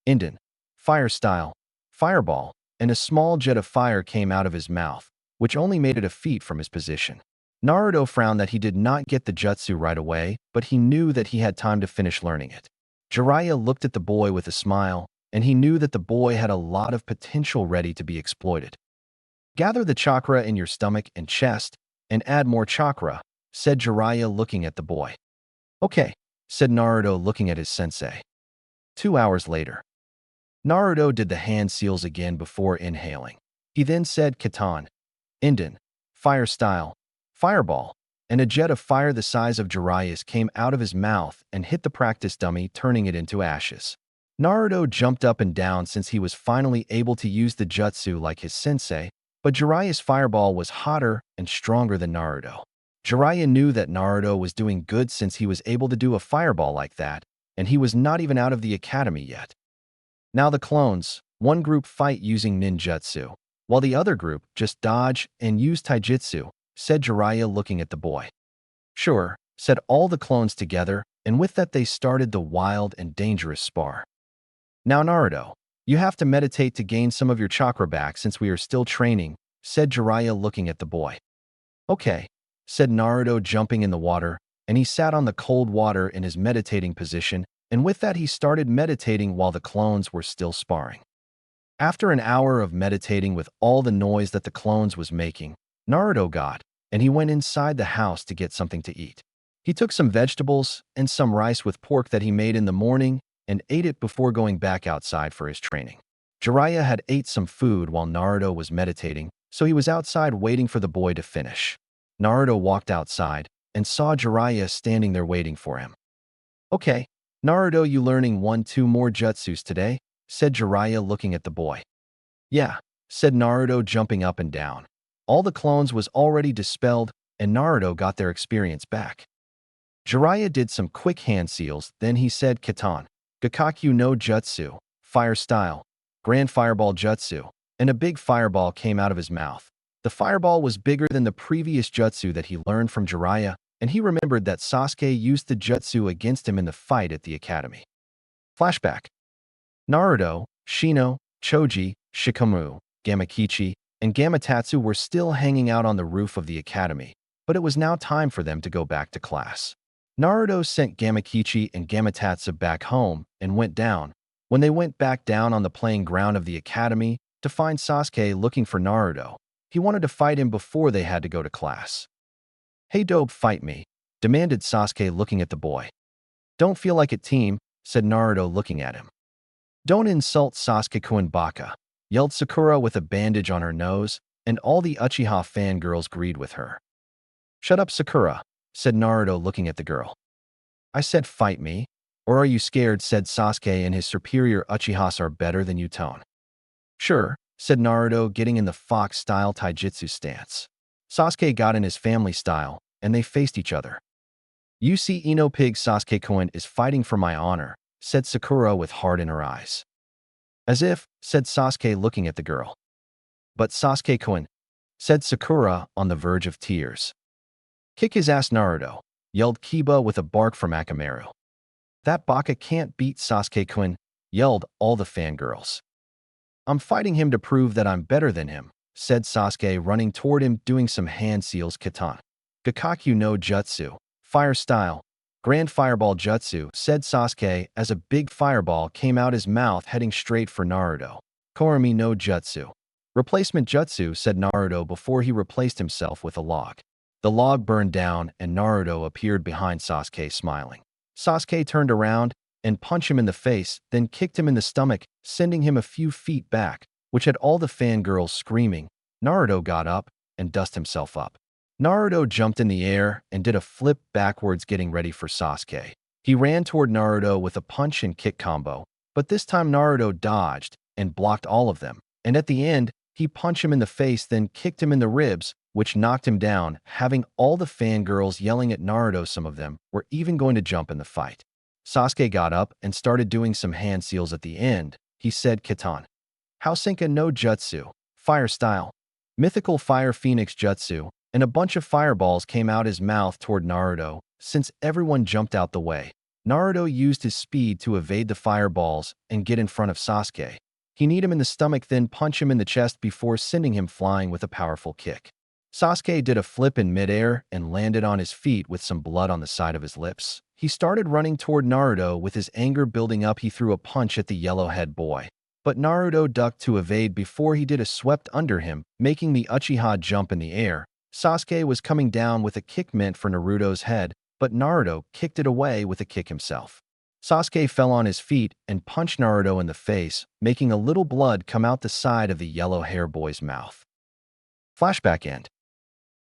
Speaker 1: Inden, Fire Style, Fireball, and a small jet of fire came out of his mouth, which only made it a feet from his position. Naruto frowned that he did not get the jutsu right away, but he knew that he had time to finish learning it. Jiraiya looked at the boy with a smile, and he knew that the boy had a lot of potential ready to be exploited. Gather the chakra in your stomach and chest, and add more chakra, said Jiraiya looking at the boy. Okay, said Naruto looking at his sensei. 2 hours later. Naruto did the hand seals again before inhaling. He then said Katan, Inden, Fire Style, Fireball, and a jet of fire the size of Jiraiya's came out of his mouth and hit the practice dummy, turning it into ashes. Naruto jumped up and down since he was finally able to use the jutsu like his sensei, but Jiraiya's fireball was hotter and stronger than Naruto. Jiraiya knew that Naruto was doing good since he was able to do a fireball like that, and he was not even out of the academy yet. Now the clones, one group fight using ninjutsu, while the other group just dodge and use taijutsu, said Jiraiya looking at the boy. Sure, said all the clones together, and with that they started the wild and dangerous spar. Now Naruto, you have to meditate to gain some of your chakra back since we are still training, said Jiraiya looking at the boy. Okay, said Naruto jumping in the water, and he sat on the cold water in his meditating position and with that he started meditating while the clones were still sparring. After an hour of meditating with all the noise that the clones was making, Naruto got, and he went inside the house to get something to eat. He took some vegetables and some rice with pork that he made in the morning and ate it before going back outside for his training. Jiraiya had ate some food while Naruto was meditating, so he was outside waiting for the boy to finish. Naruto walked outside and saw Jiraiya standing there waiting for him. "Okay, Naruto, you learning 1-2 more jutsus today?" said Jiraiya looking at the boy. "Yeah," said Naruto jumping up and down. All the clones was already dispelled and Naruto got their experience back. Jiraiya did some quick hand seals, then he said Katan, Gakakyu no Jutsu, Fire Style, Grand Fireball Jutsu, and a big fireball came out of his mouth. The fireball was bigger than the previous jutsu that he learned from Jiraiya, and he remembered that Sasuke used the jutsu against him in the fight at the academy. Flashback. Naruto, Shino, Choji, Shikamaru, Gamakichi, and Gamatatsu were still hanging out on the roof of the academy, but it was now time for them to go back to class. Naruto sent Gamakichi and Gamatatsu back home and went down. When they went back down on the playing ground of the academy to find Sasuke looking for Naruto, he wanted to fight him before they had to go to class. "Hey dope, fight me," demanded Sasuke looking at the boy. "Don't feel like it, team," said Naruto looking at him. "Don't insult Sasuke-kun baka," yelled Sakura with a bandage on her nose, and all the Uchiha fangirls agreed with her. "Shut up, Sakura," said Naruto looking at the girl. "I said fight me. Or are you scared?" said Sasuke, and his superior Uchihas are better than you tone. "Sure," said Naruto, getting in the fox-style taijutsu stance. Sasuke got in his family style, and they faced each other. "You see Ino Pig, Sasuke-kun is fighting for my honor," said Sakura with heart in her eyes. "As if," said Sasuke looking at the girl. "But Sasuke-kun," said Sakura on the verge of tears. "Kick his ass, Naruto," yelled Kiba with a bark from Akamaru. "That baka can't beat Sasuke-kun," yelled all the fangirls. "I'm fighting him to prove that I'm better than him," said Sasuke running toward him doing some hand seals Katan. "Gakakyu no Jutsu, Fire Style, Grand Fireball Jutsu," said Sasuke as a big fireball came out his mouth heading straight for Naruto. "Korami no Jutsu, Replacement Jutsu," said Naruto before he replaced himself with a log. The log burned down and Naruto appeared behind Sasuke smiling. Sasuke turned around and punched him in the face, then kicked him in the stomach, sending him a few feet back, which had all the fangirls screaming. Naruto got up and dusted himself up. Naruto jumped in the air and did a flip backwards, getting ready for Sasuke. He ran toward Naruto with a punch and kick combo, but this time Naruto dodged and blocked all of them, and at the end, he punched him in the face, then kicked him in the ribs, which knocked him down, having all the fangirls yelling at Naruto. Some of them were even going to jump in the fight. Sasuke got up and started doing some hand seals at the end. He said Katan, Housenka no Jutsu, Fire Style, Mythical Fire Phoenix Jutsu, and a bunch of fireballs came out his mouth toward Naruto. Since everyone jumped out the way, Naruto used his speed to evade the fireballs and get in front of Sasuke. He kneed him in the stomach, then punch him in the chest before sending him flying with a powerful kick. Sasuke did a flip in midair and landed on his feet with some blood on the side of his lips. He started running toward Naruto with his anger building up. He threw a punch at the yellow-head boy, but Naruto ducked to evade before he did a swept under him, making the Uchiha jump in the air. Sasuke was coming down with a kick meant for Naruto's head, but Naruto kicked it away with a kick himself. Sasuke fell on his feet and punched Naruto in the face, making a little blood come out the side of the yellow-hair boy's mouth. Flashback end.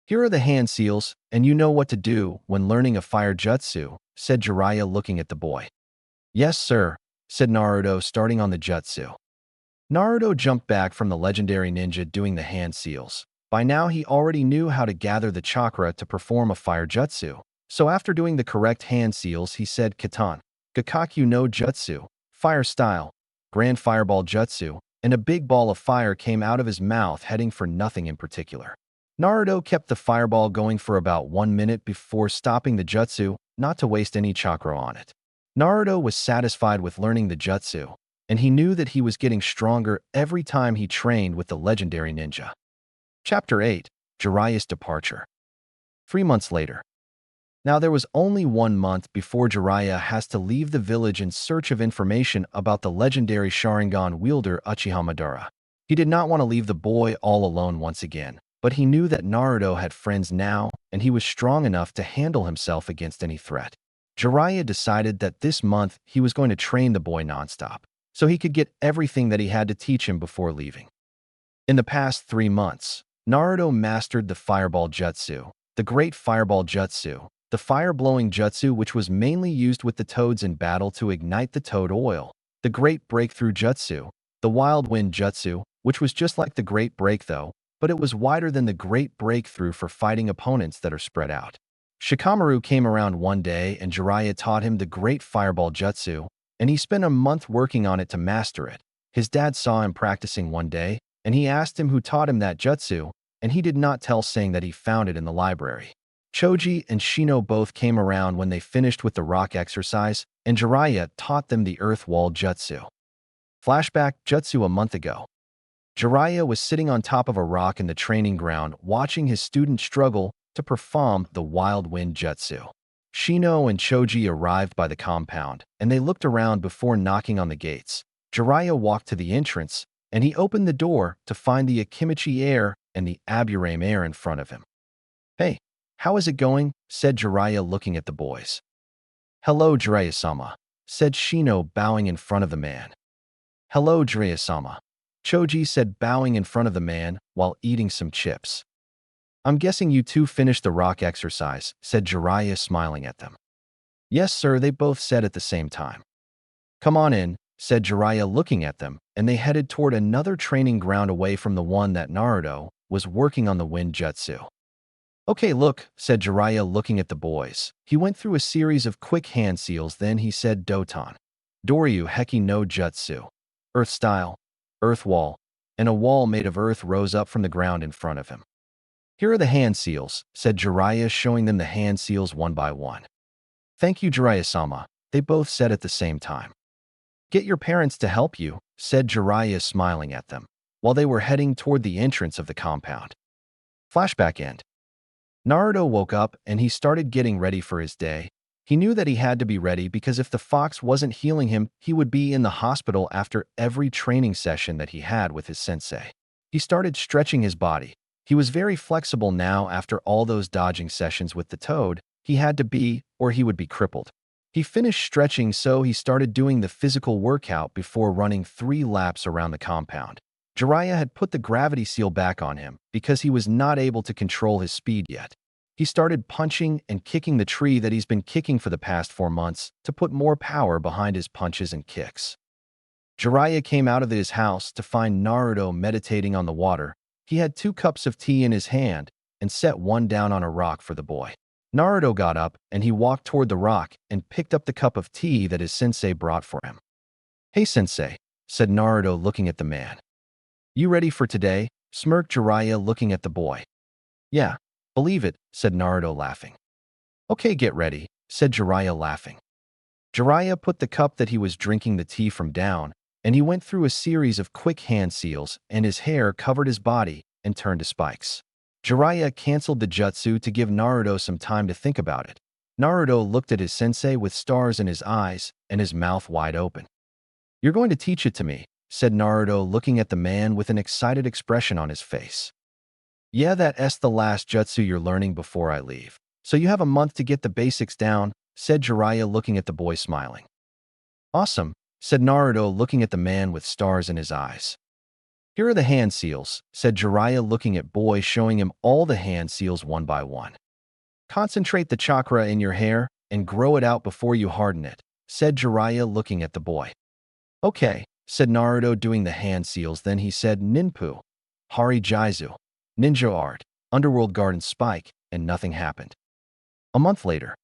Speaker 1: "Here are the hand seals, and you know what to do when learning a fire jutsu," said Jiraiya looking at the boy. "Yes, sir," said Naruto starting on the jutsu. Naruto jumped back from the legendary ninja doing the hand seals. By now he already knew how to gather the chakra to perform a fire jutsu. So after doing the correct hand seals, he said Katan, Gakakyu no Jutsu, Fire Style, Grand Fireball Jutsu, and a big ball of fire came out of his mouth heading for nothing in particular. Naruto kept the fireball going for about 1 minute before stopping the jutsu, not to waste any chakra on it. Naruto was satisfied with learning the jutsu, and he knew that he was getting stronger every time he trained with the legendary ninja. Chapter 8. Jiraiya's Departure. 3 months later. Now there was only 1 month before Jiraiya has to leave the village in search of information about the legendary Sharingan wielder Uchiha Madara. He did not want to leave the boy all alone once again, but he knew that Naruto had friends now and he was strong enough to handle himself against any threat. Jiraiya decided that this month he was going to train the boy nonstop, so he could get everything that he had to teach him before leaving. In the past 3 months, Naruto mastered the Fireball Jutsu, the Great Fireball Jutsu, the fire-blowing jutsu which was mainly used with the toads in battle to ignite the toad oil, the Great Breakthrough Jutsu, the Wild Wind Jutsu, which was just like the Great Break though, but it was wider than the Great Breakthrough for fighting opponents that are spread out. Shikamaru came around one day and Jiraiya taught him the Great Fireball Jutsu, and he spent a month working on it to master it. His dad saw him practicing one day, and he asked him who taught him that jutsu, and he did not tell, saying that he found it in the library. Choji and Shino both came around when they finished with the rock exercise, and Jiraiya taught them the earth wall jutsu. Flashback jutsu a month ago. Jiraiya was sitting on top of a rock in the training ground watching his student struggle to perform the wild wind jutsu. Shino and Choji arrived by the compound, and they looked around before knocking on the gates. Jiraiya walked to the entrance, and he opened the door to find the Akimichi heir and the Aburame heir in front of him. "Hey, how is it going?" said Jiraiya looking at the boys. "Hello, Jiraiya-sama," said Shino bowing in front of the man. "Hello, Jiraiya-sama," Choji said bowing in front of the man while eating some chips. "I'm guessing you two finished the rock exercise," said Jiraiya smiling at them. "Yes, sir," they both said at the same time. "Come on in," said Jiraiya looking at them, and they headed toward another training ground away from the one that Naruto was working on the wind jutsu. "Okay, look," said Jiraiya looking at the boys. He went through a series of quick hand seals, then he said Doton, Doryu Heki no Jutsu, Earth Style, Earth Wall, and a wall made of earth rose up from the ground in front of him. "Here are the hand seals," said Jiraiya, showing them the hand seals one by one. "Thank you, Jiraiya-sama," they both said at the same time. "Get your parents to help you," said Jiraiya smiling at them, while they were heading toward the entrance of the compound. Flashback end. Naruto woke up and he started getting ready for his day. He knew that he had to be ready because if the fox wasn't healing him, he would be in the hospital after every training session that he had with his sensei. He started stretching his body. He was very flexible now after all those dodging sessions with the toad. He had to be, or he would be crippled. He finished stretching, so he started doing the physical workout before running 3 laps around the compound. Jiraiya had put the gravity seal back on him because he was not able to control his speed yet. He started punching and kicking the tree that he's been kicking for the past 4 months to put more power behind his punches and kicks. Jiraiya came out of his house to find Naruto meditating on the water. He had 2 cups of tea in his hand and set one down on a rock for the boy. Naruto got up and he walked toward the rock and picked up the cup of tea that his sensei brought for him. "Hey, sensei," said Naruto looking at the man. "You ready for today?" smirked Jiraiya looking at the boy. "Yeah, believe it," said Naruto laughing. "Okay, get ready," said Jiraiya laughing. Jiraiya put the cup that he was drinking the tea from down, and he went through a series of quick hand seals, and his hair covered his body and turned to spikes. Jiraiya canceled the jutsu to give Naruto some time to think about it. Naruto looked at his sensei with stars in his eyes and his mouth wide open. "You're going to teach it to me," said Naruto looking at the man with an excited expression on his face. "Yeah, that's the last jutsu you're learning before I leave. So you have a month to get the basics down," said Jiraiya looking at the boy smiling. "Awesome," said Naruto looking at the man with stars in his eyes. "Here are the hand seals," said Jiraiya looking at boy, showing him all the hand seals one by one. "Concentrate the chakra in your hair and grow it out before you harden it," said Jiraiya looking at the boy. "Okay," said Naruto doing the hand seals, then he said Ninpu, Hari Jaizu, Ninja Art, Underworld Garden Spike, and nothing happened. A month later,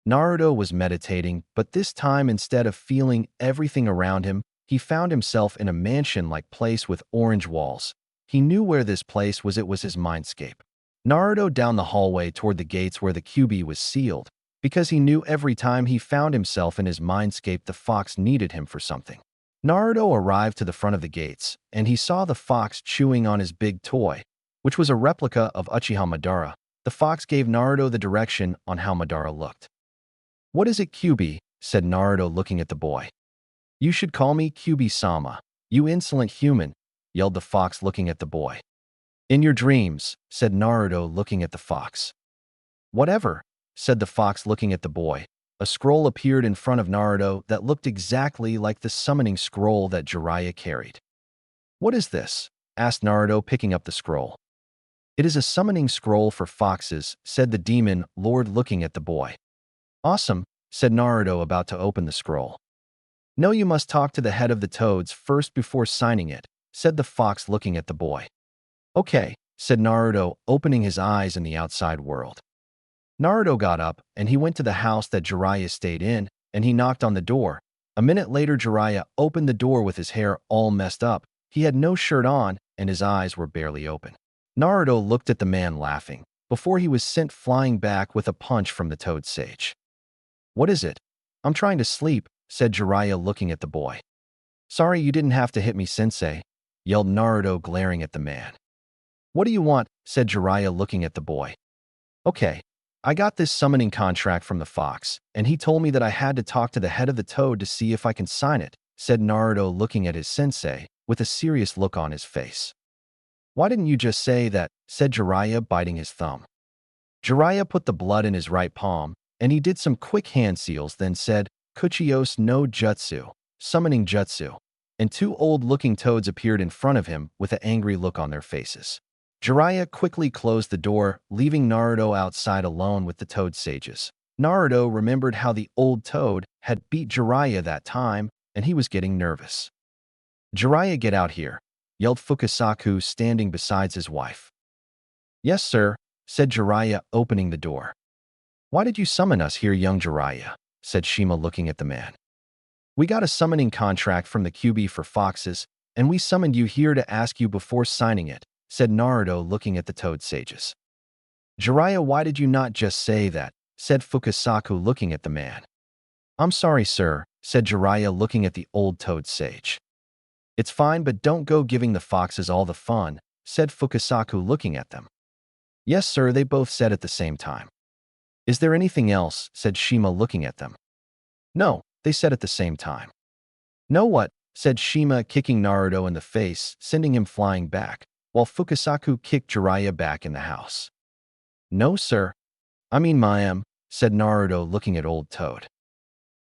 Speaker 1: Naruto was meditating, but this time instead of feeling everything around him, he found himself in a mansion-like place with orange walls. He knew where this place was. It was his mindscape. Naruto down the hallway toward the gates where the QB was sealed, because he knew every time he found himself in his mindscape the fox needed him for something. Naruto arrived to the front of the gates, and he saw the fox chewing on his big toy, which was a replica of Uchiha Madara. The fox gave Naruto the direction on how Madara looked. "What is it, Kyubi?" said Naruto looking at the boy. "You should call me Kyubi-sama, you insolent human," yelled the fox looking at the boy. "In your dreams," said Naruto looking at the fox. "Whatever," said the fox looking at the boy. A scroll appeared in front of Naruto that looked exactly like the summoning scroll that Jiraiya carried. "What is this?" asked Naruto picking up the scroll. "It is a summoning scroll for foxes," said the demon lord looking at the boy. "Awesome," said Naruto about to open the scroll. "No, you must talk to the head of the toads first before signing it," said the fox looking at the boy. "Okay," said Naruto, opening his eyes in the outside world. Naruto got up, and he went to the house that Jiraiya stayed in, and he knocked on the door. A minute later, Jiraiya opened the door with his hair all messed up. He had no shirt on, and his eyes were barely open. Naruto looked at the man laughing, before he was sent flying back with a punch from the toad sage. "What is it?" "I'm trying to sleep," said Jiraiya looking at the boy. "Sorry you didn't have to hit me, sensei," yelled Naruto glaring at the man. "What do you want?" said Jiraiya looking at the boy. "Okay. I got this summoning contract from the fox, and he told me that I had to talk to the head of the toad to see if I can sign it," said Naruto looking at his sensei, with a serious look on his face. "Why didn't you just say that?" said Jiraiya, biting his thumb. Jiraiya put the blood in his right palm, and he did some quick hand seals, then said, "Kuchios no Jutsu, summoning jutsu," and two old-looking toads appeared in front of him with an angry look on their faces. Jiraiya quickly closed the door, leaving Naruto outside alone with the toad sages. Naruto remembered how the old toad had beat Jiraiya that time, and he was getting nervous. "Jiraiya, get out here," yelled Fukasaku, standing beside his wife. "Yes, sir," said Jiraiya, opening the door. "Why did you summon us here, young Jiraiya?" said Shima looking at the man. "We got a summoning contract from the QB for foxes, and we summoned you here to ask you before signing it," said Naruto looking at the toad sages. "Jiraiya, why did you not just say that?" said Fukasaku looking at the man. "I'm sorry, sir," said Jiraiya looking at the old toad sage. "It's fine, but don't go giving the foxes all the fun," said Fukasaku looking at them. "Yes, sir," they both said at the same time. "Is there anything else?" said Shima looking at them. "No," they said at the same time. "No what?" said Shima, kicking Naruto in the face, sending him flying back, while Fukasaku kicked Jiraiya back in the house. "No, sir. I mean ma'am," said Naruto looking at Old Toad.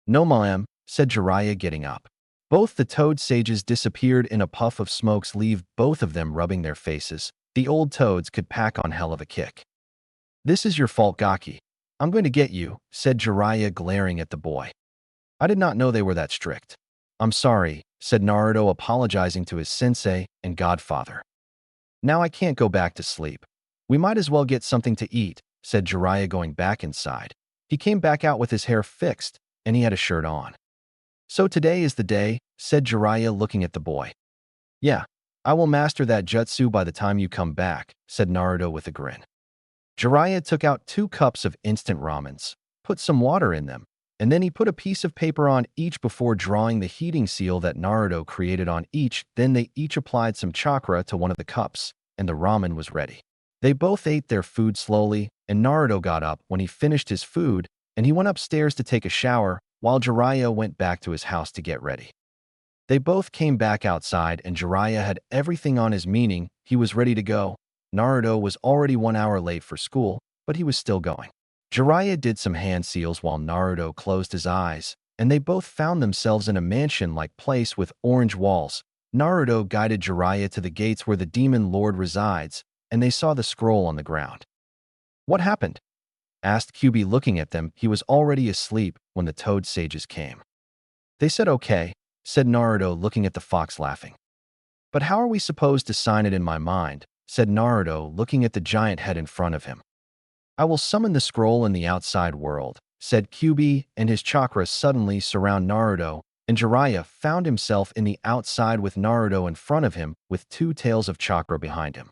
Speaker 1: "No ma'am," said Jiraiya getting up. Both the toad sages disappeared in a puff of smokes, leave both of them rubbing their faces. The old toads could pack on hell of a kick. "This is your fault, Gaki. I'm going to get you," said Jiraiya glaring at the boy. "I did not know they were that strict." "I'm sorry," said Naruto, apologizing to his sensei and godfather. "Now I can't go back to sleep. We might as well get something to eat," said Jiraiya going back inside. He came back out with his hair fixed, and he had a shirt on. "So today is the day," said Jiraiya looking at the boy. "Yeah, I will master that jutsu by the time you come back," said Naruto with a grin. Jiraiya took out 2 cups of instant ramens, put some water in them, and then he put a piece of paper on each before drawing the heating seal that Naruto created on each. Then they each applied some chakra to one of the cups, and the ramen was ready. They both ate their food slowly, and Naruto got up when he finished his food, and he went upstairs to take a shower, while Jiraiya went back to his house to get ready. They both came back outside, and Jiraiya had everything on his, meaning he was ready to go. Naruto was already 1 hour late for school, but he was still going. Jiraiya did some hand seals while Naruto closed his eyes, and they both found themselves in a mansion-like place with orange walls. Naruto guided Jiraiya to the gates where the demon lord resides, and they saw the scroll on the ground. "What happened?" asked Kyubi looking at them. He was already asleep when the toad sages came. "They said okay," said Naruto looking at the fox laughing. "But how are we supposed to sign it in my mind?" said Naruto looking at the giant head in front of him. "I will summon the scroll in the outside world," said Kyubi, and his chakras suddenly surround Naruto, and Jiraiya found himself in the outside with Naruto in front of him with 2 tails of chakra behind him.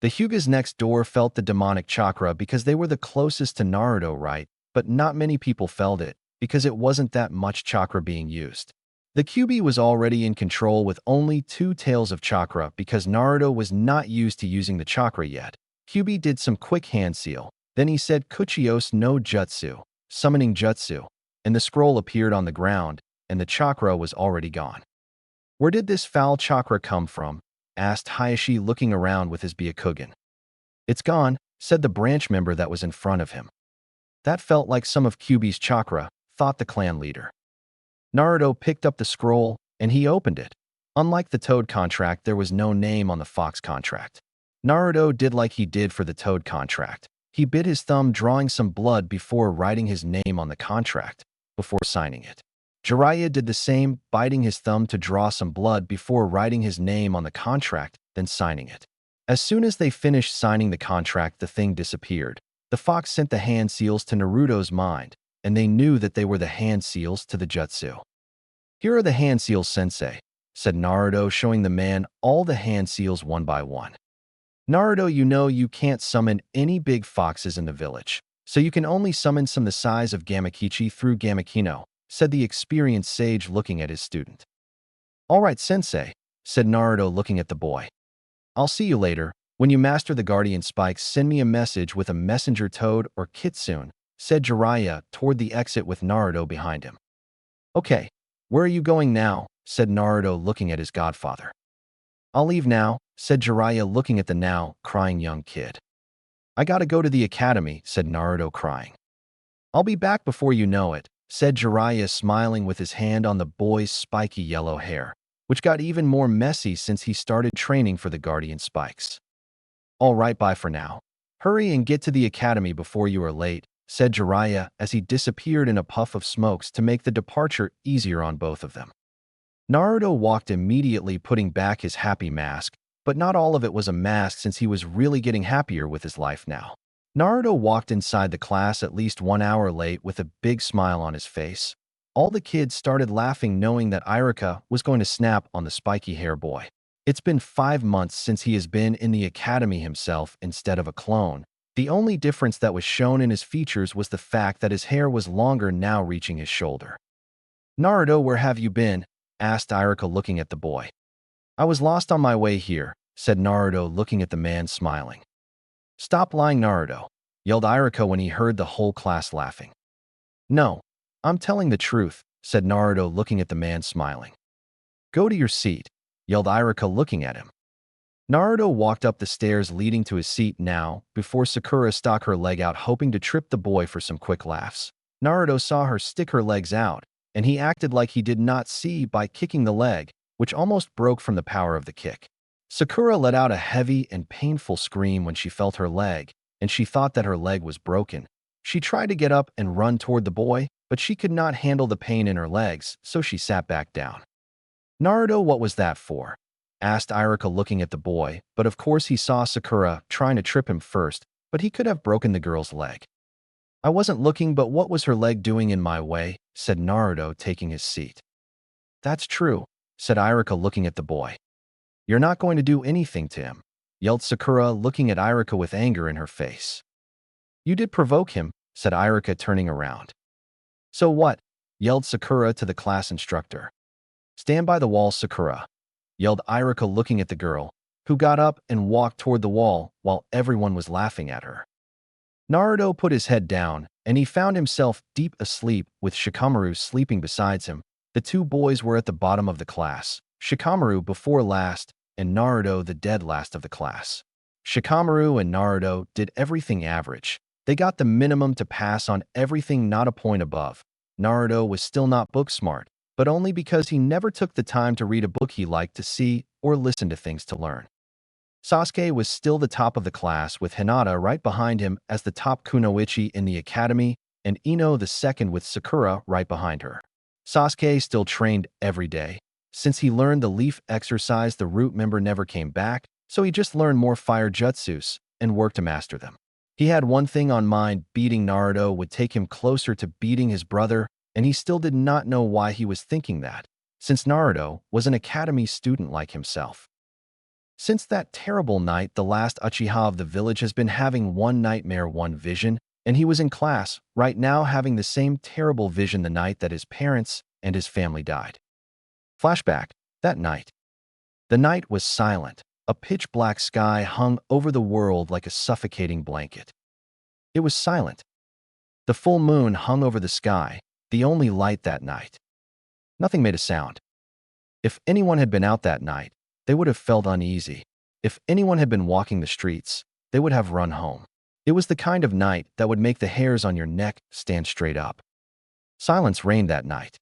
Speaker 1: The Hyugas next door felt the demonic chakra because they were the closest to Naruto, right? But not many people felt it, because it wasn't that much chakra being used. The Kyubi was already in control with only 2 tails of chakra because Naruto was not used to using the chakra yet. Kyuubi did some quick hand seal. Then he said Kuchios no Jutsu, summoning Jutsu, and the scroll appeared on the ground, and the chakra was already gone. Where did this foul chakra come from? Asked Hayashi, looking around with his Byakugan. It's gone, said the branch member that was in front of him. That felt like some of Kyuubi's chakra, thought the clan leader. Naruto picked up the scroll, and he opened it. Unlike the Toad contract, there was no name on the Fox contract. Naruto did like he did for the Toad contract. He bit his thumb, drawing some blood before writing his name on the contract, before signing it. Jiraiya did the same, biting his thumb to draw some blood before writing his name on the contract, then signing it. As soon as they finished signing the contract, the thing disappeared. The Fox sent the hand seals to Naruto's mind, and they knew that they were the hand seals to the jutsu. Here are the hand seals, sensei, said Naruto, showing the man all the hand seals one by one. Naruto, you know you can't summon any big foxes in the village, so you can only summon some the size of Gamakichi through Gamakino, said the experienced sage, looking at his student. All right, sensei, said Naruto, looking at the boy. I'll see you later. When you master the guardian spikes, send me a message with a messenger toad or kitsune, said Jiraiya toward the exit with Naruto behind him. Okay, where are you going now? Said Naruto, looking at his godfather. I'll leave now, said Jiraiya, looking at the now crying young kid. I gotta go to the academy, said Naruto, crying. I'll be back before you know it, said Jiraiya, smiling with his hand on the boy's spiky yellow hair, which got even more messy since he started training for the guardian spikes. All right, bye for now. Hurry and get to the academy before you are late, said Jiraiya as he disappeared in a puff of smokes to make the departure easier on both of them. Naruto walked immediately, putting back his happy mask, but not all of it was a mask since he was really getting happier with his life now. Naruto walked inside the class at least 1 hour late with a big smile on his face. All the kids started laughing, knowing that Iruka was going to snap on the spiky hair boy. It's been 5 months since he has been in the academy himself instead of a clone. The only difference that was shown in his features was the fact that his hair was longer, now reaching his shoulder. Naruto, where have you been? Asked Iruka, looking at the boy. I was lost on my way here, said Naruto, looking at the man, smiling. Stop lying, Naruto, yelled Iruka when he heard the whole class laughing. No, I'm telling the truth, said Naruto, looking at the man, smiling. Go to your seat, yelled Iruka, looking at him. Naruto walked up the stairs leading to his seat now, before Sakura stuck her leg out, hoping to trip the boy for some quick laughs. Naruto saw her stick her legs out, and he acted like he did not see by kicking the leg, which almost broke from the power of the kick. Sakura let out a heavy and painful scream when she felt her leg, and she thought that her leg was broken. She tried to get up and run toward the boy, but she could not handle the pain in her legs, so she sat back down. Naruto, what was that for? Asked Iruka, looking at the boy, but of course he saw Sakura trying to trip him first, but he could have broken the girl's leg. I wasn't looking, but what was her leg doing in my way? Said Naruto, taking his seat. That's true, said Iruka, looking at the boy. You're not going to do anything to him, yelled Sakura, looking at Iruka with anger in her face. You did provoke him, said Iruka, turning around. So what? Yelled Sakura to the class instructor. Stand by the wall, Sakura, yelled Iruka, looking at the girl, who got up and walked toward the wall while everyone was laughing at her. Naruto put his head down, and he found himself deep asleep with Shikamaru sleeping beside him. The two boys were at the bottom of the class, Shikamaru before last, and Naruto the dead last of the class. Shikamaru and Naruto did everything average. They got the minimum to pass on everything, not a point above. Naruto was still not book smart, but only because he never took the time to read a book he liked to see or listen to things to learn. Sasuke was still the top of the class, with Hinata right behind him as the top kunoichi in the academy, and Ino the second, with Sakura right behind her. Sasuke still trained every day. Since he learned the leaf exercise, the root member never came back, so he just learned more fire jutsus and worked to master them. He had one thing on mind: beating Naruto would take him closer to beating his brother, and he still did not know why he was thinking that, since Naruto was an academy student like himself. Since that terrible night, the last Uchiha of the village has been having one nightmare, one vision, and he was in class right now having the same terrible vision the night that his parents and his family died. Flashback, that night. The night was silent. A pitch-black sky hung over the world like a suffocating blanket. It was silent. The full moon hung over the sky, the only light that night. Nothing made a sound. If anyone had been out that night, they would have felt uneasy. If anyone had been walking the streets, they would have run home. It was the kind of night that would make the hairs on your neck stand straight up. Silence reigned that night.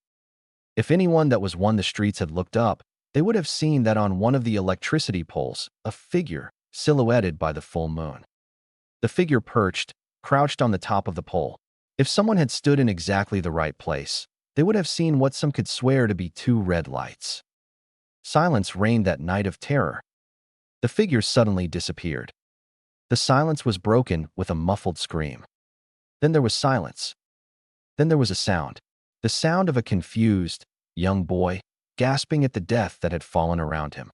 Speaker 1: If anyone that was on the streets had looked up, they would have seen that on one of the electricity poles, a figure silhouetted by the full moon. The figure perched, crouched on the top of the pole. If someone had stood in exactly the right place, they would have seen what some could swear to be two red lights. Silence reigned that night of terror. The figure suddenly disappeared. The silence was broken with a muffled scream. Then there was silence. Then there was a sound. The sound of a confused, young boy, gasping at the death that had fallen around him.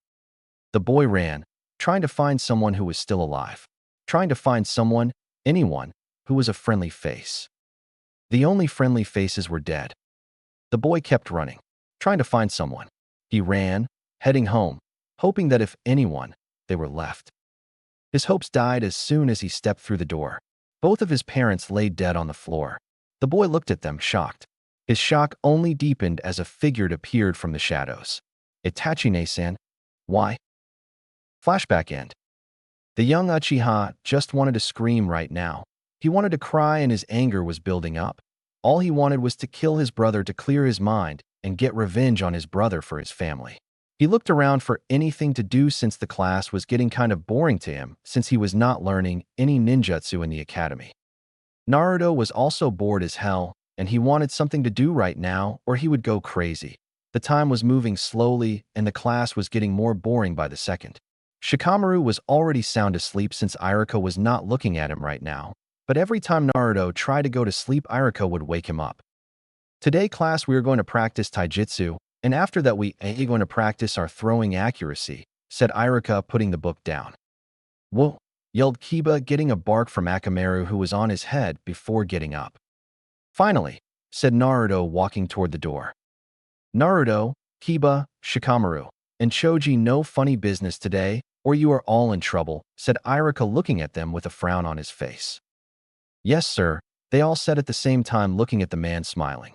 Speaker 1: The boy ran, trying to find someone who was still alive. Trying to find someone, anyone, who was a friendly face. The only friendly faces were dead. The boy kept running, trying to find someone. He ran, heading home, hoping that if anyone, they were left. His hopes died as soon as he stepped through the door. Both of his parents lay dead on the floor. The boy looked at them, shocked. His shock only deepened as a figure appeared from the shadows. Itachine-san. Why? Flashback end. The young Uchiha just wanted to scream right now. He wanted to cry and his anger was building up. All he wanted was to kill his brother to clear his mind and get revenge on his brother for his family. He looked around for anything to do since the class was getting kind of boring to him since he was not learning any ninjutsu in the academy. Naruto was also bored as hell, and he wanted something to do right now or he would go crazy. The time was moving slowly and the class was getting more boring by the second. Shikamaru was already sound asleep since Iruka was not looking at him right now, but every time Naruto tried to go to sleep, Iruka would wake him up. Today class we are going to practice taijutsu, and after that we are going to practice our throwing accuracy, said Iruka, putting the book down. Whoa, yelled Kiba, getting a bark from Akamaru who was on his head before getting up. Finally, said Naruto, walking toward the door. Naruto, Kiba, Shikamaru, and Choji, no funny business today, or you are all in trouble, said Iruka, looking at them with a frown on his face. Yes, sir, they all said at the same time, looking at the man smiling.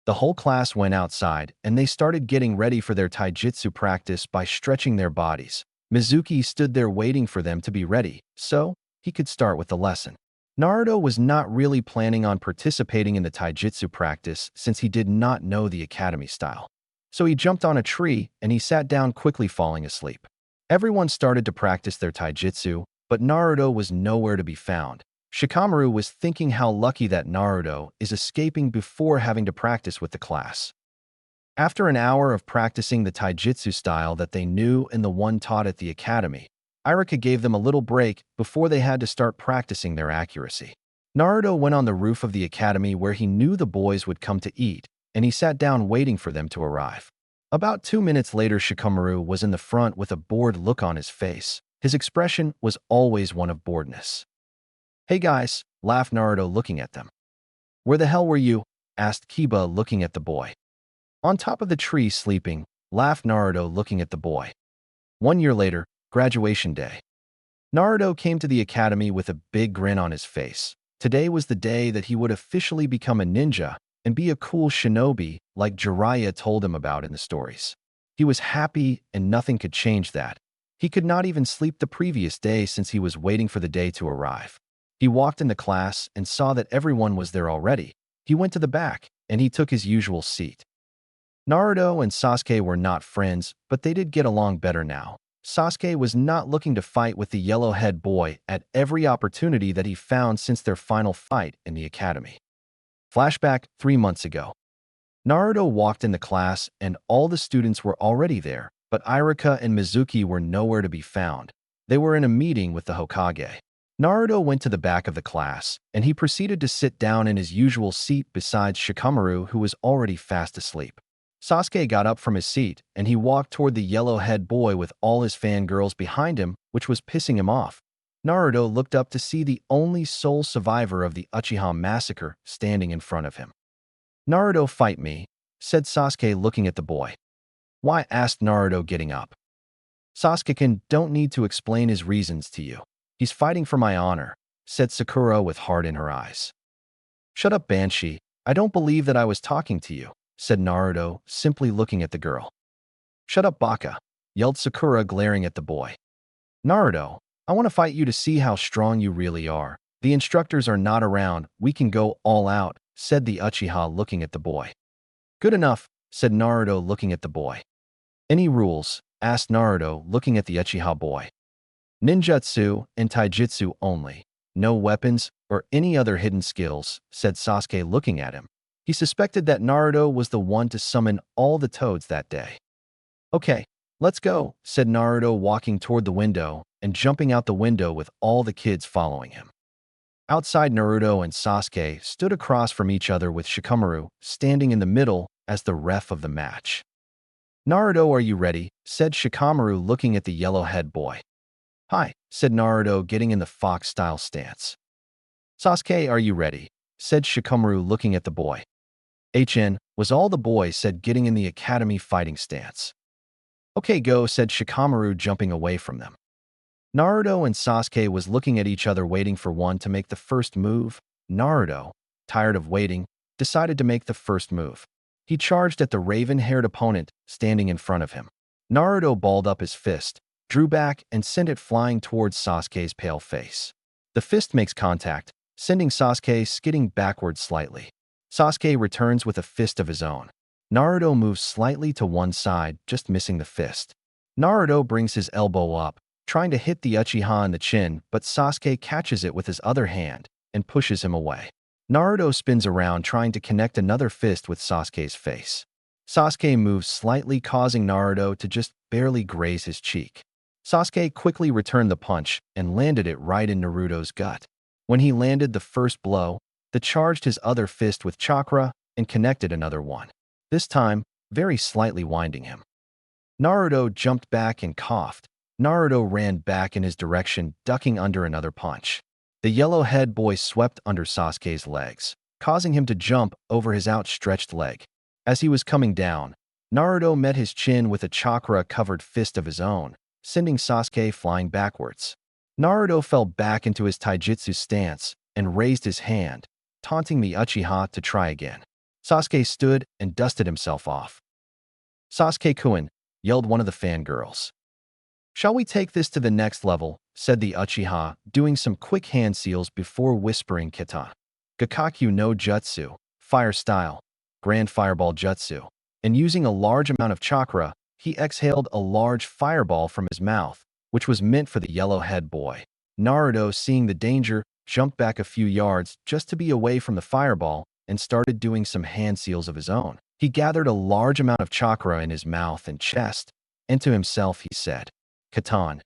Speaker 1: The whole class went outside, and they started getting ready for their taijutsu practice by stretching their bodies. Mizuki stood there waiting for them to be ready, so he could start with the lesson. Naruto was not really planning on participating in the taijutsu practice since he did not know the academy style. So he jumped on a tree, and he sat down quickly, falling asleep. Everyone started to practice their taijutsu, but Naruto was nowhere to be found. Shikamaru was thinking how lucky that Naruto is escaping before having to practice with the class. After an hour of practicing the taijutsu style that they knew and the one taught at the academy, Iruka gave them a little break before they had to start practicing their accuracy. Naruto went on the roof of the academy where he knew the boys would come to eat, and he sat down waiting for them to arrive. About 2 minutes later, Shikamaru was in the front with a bored look on his face. His expression was always one of boredness. Hey guys, laughed Naruto, looking at them. Where the hell were you? Asked Kiba, looking at the boy. On top of the tree sleeping, laughed Naruto, looking at the boy. 1 year later, graduation day. Naruto came to the academy with a big grin on his face. Today was the day that he would officially become a ninja and be a cool shinobi like Jiraiya told him about in the stories. He was happy and nothing could change that. He could not even sleep the previous day since he was waiting for the day to arrive. He walked into class and saw that everyone was there already. He went to the back, and he took his usual seat. Naruto and Sasuke were not friends, but they did get along better now. Sasuke was not looking to fight with the yellow-head boy at every opportunity that he found since their final fight in the academy. Flashback 3 months ago. Naruto walked in the class and all the students were already there, but Iruka and Mizuki were nowhere to be found. They were in a meeting with the Hokage. Naruto went to the back of the class, and he proceeded to sit down in his usual seat beside Shikamaru, who was already fast asleep. Sasuke got up from his seat, and he walked toward the yellow-head boy with all his fangirls behind him, which was pissing him off. Naruto looked up to see the only sole survivor of the Uchiha massacre standing in front of him. Naruto, fight me, said Sasuke, looking at the boy. Why? Asked Naruto, getting up. Sasuke don't need to explain his reasons to you. He's fighting for my honor, said Sakura with heart in her eyes. Shut up, Banshee. I don't believe that I was talking to you, said Naruto, simply looking at the girl. Shut up, Baka, yelled Sakura, glaring at the boy. Naruto, I want to fight you to see how strong you really are. The instructors are not around, we can go all out, said the Uchiha, looking at the boy. Good enough, said Naruto, looking at the boy. Any rules? Asked Naruto, looking at the Uchiha boy. Ninjutsu and taijutsu only. No weapons or any other hidden skills, said Sasuke, looking at him. He suspected that Naruto was the one to summon all the toads that day. Okay, let's go, said Naruto, walking toward the window and jumping out the window with all the kids following him. Outside, Naruto and Sasuke stood across from each other with Shikamaru standing in the middle as the ref of the match. Naruto, are you ready? Said Shikamaru, looking at the yellow-head boy. Hi, said Naruto, getting in the fox-style stance. Sasuke, are you ready? Said Shikamaru, looking at the boy. HN, was all the boy said, getting in the academy fighting stance. Okay, go, said Shikamaru, jumping away from them. Naruto and Sasuke was looking at each other, waiting for one to make the first move. Naruto, tired of waiting, decided to make the first move. He charged at the raven-haired opponent standing in front of him. Naruto balled up his fist, drew back, and sent it flying towards Sasuke's pale face. The fist makes contact, sending Sasuke skidding backwards slightly. Sasuke returns with a fist of his own. Naruto moves slightly to one side, just missing the fist. Naruto brings his elbow up, trying to hit the Uchiha in the chin, but Sasuke catches it with his other hand and pushes him away. Naruto spins around, trying to connect another fist with Sasuke's face. Sasuke moves slightly, causing Naruto to just barely graze his cheek. Sasuke quickly returned the punch and landed it right in Naruto's gut. When he landed the first blow, he charged his other fist with chakra and connected another one, this time very slightly winding him. Naruto jumped back and coughed. Naruto ran back in his direction, ducking under another punch. The yellow-head boy swept under Sasuke's legs, causing him to jump over his outstretched leg. As he was coming down, Naruto met his chin with a chakra-covered fist of his own, sending Sasuke flying backwards. Naruto fell back into his taijutsu stance and raised his hand, taunting the Uchiha to try again. Sasuke stood and dusted himself off. Sasuke-kun, yelled one of the fangirls. Shall we take this to the next level? Said the Uchiha, doing some quick hand seals before whispering Kita. Gakakyu no Jutsu, Fire Style, Grand Fireball Jutsu. And using a large amount of chakra, he exhaled a large fireball from his mouth, which was meant for the yellow-head boy. Naruto, seeing the danger, jumped back a few yards just to be away from the fireball and started doing some hand seals of his own. He gathered a large amount of chakra in his mouth and chest, and to himself he said, Katan,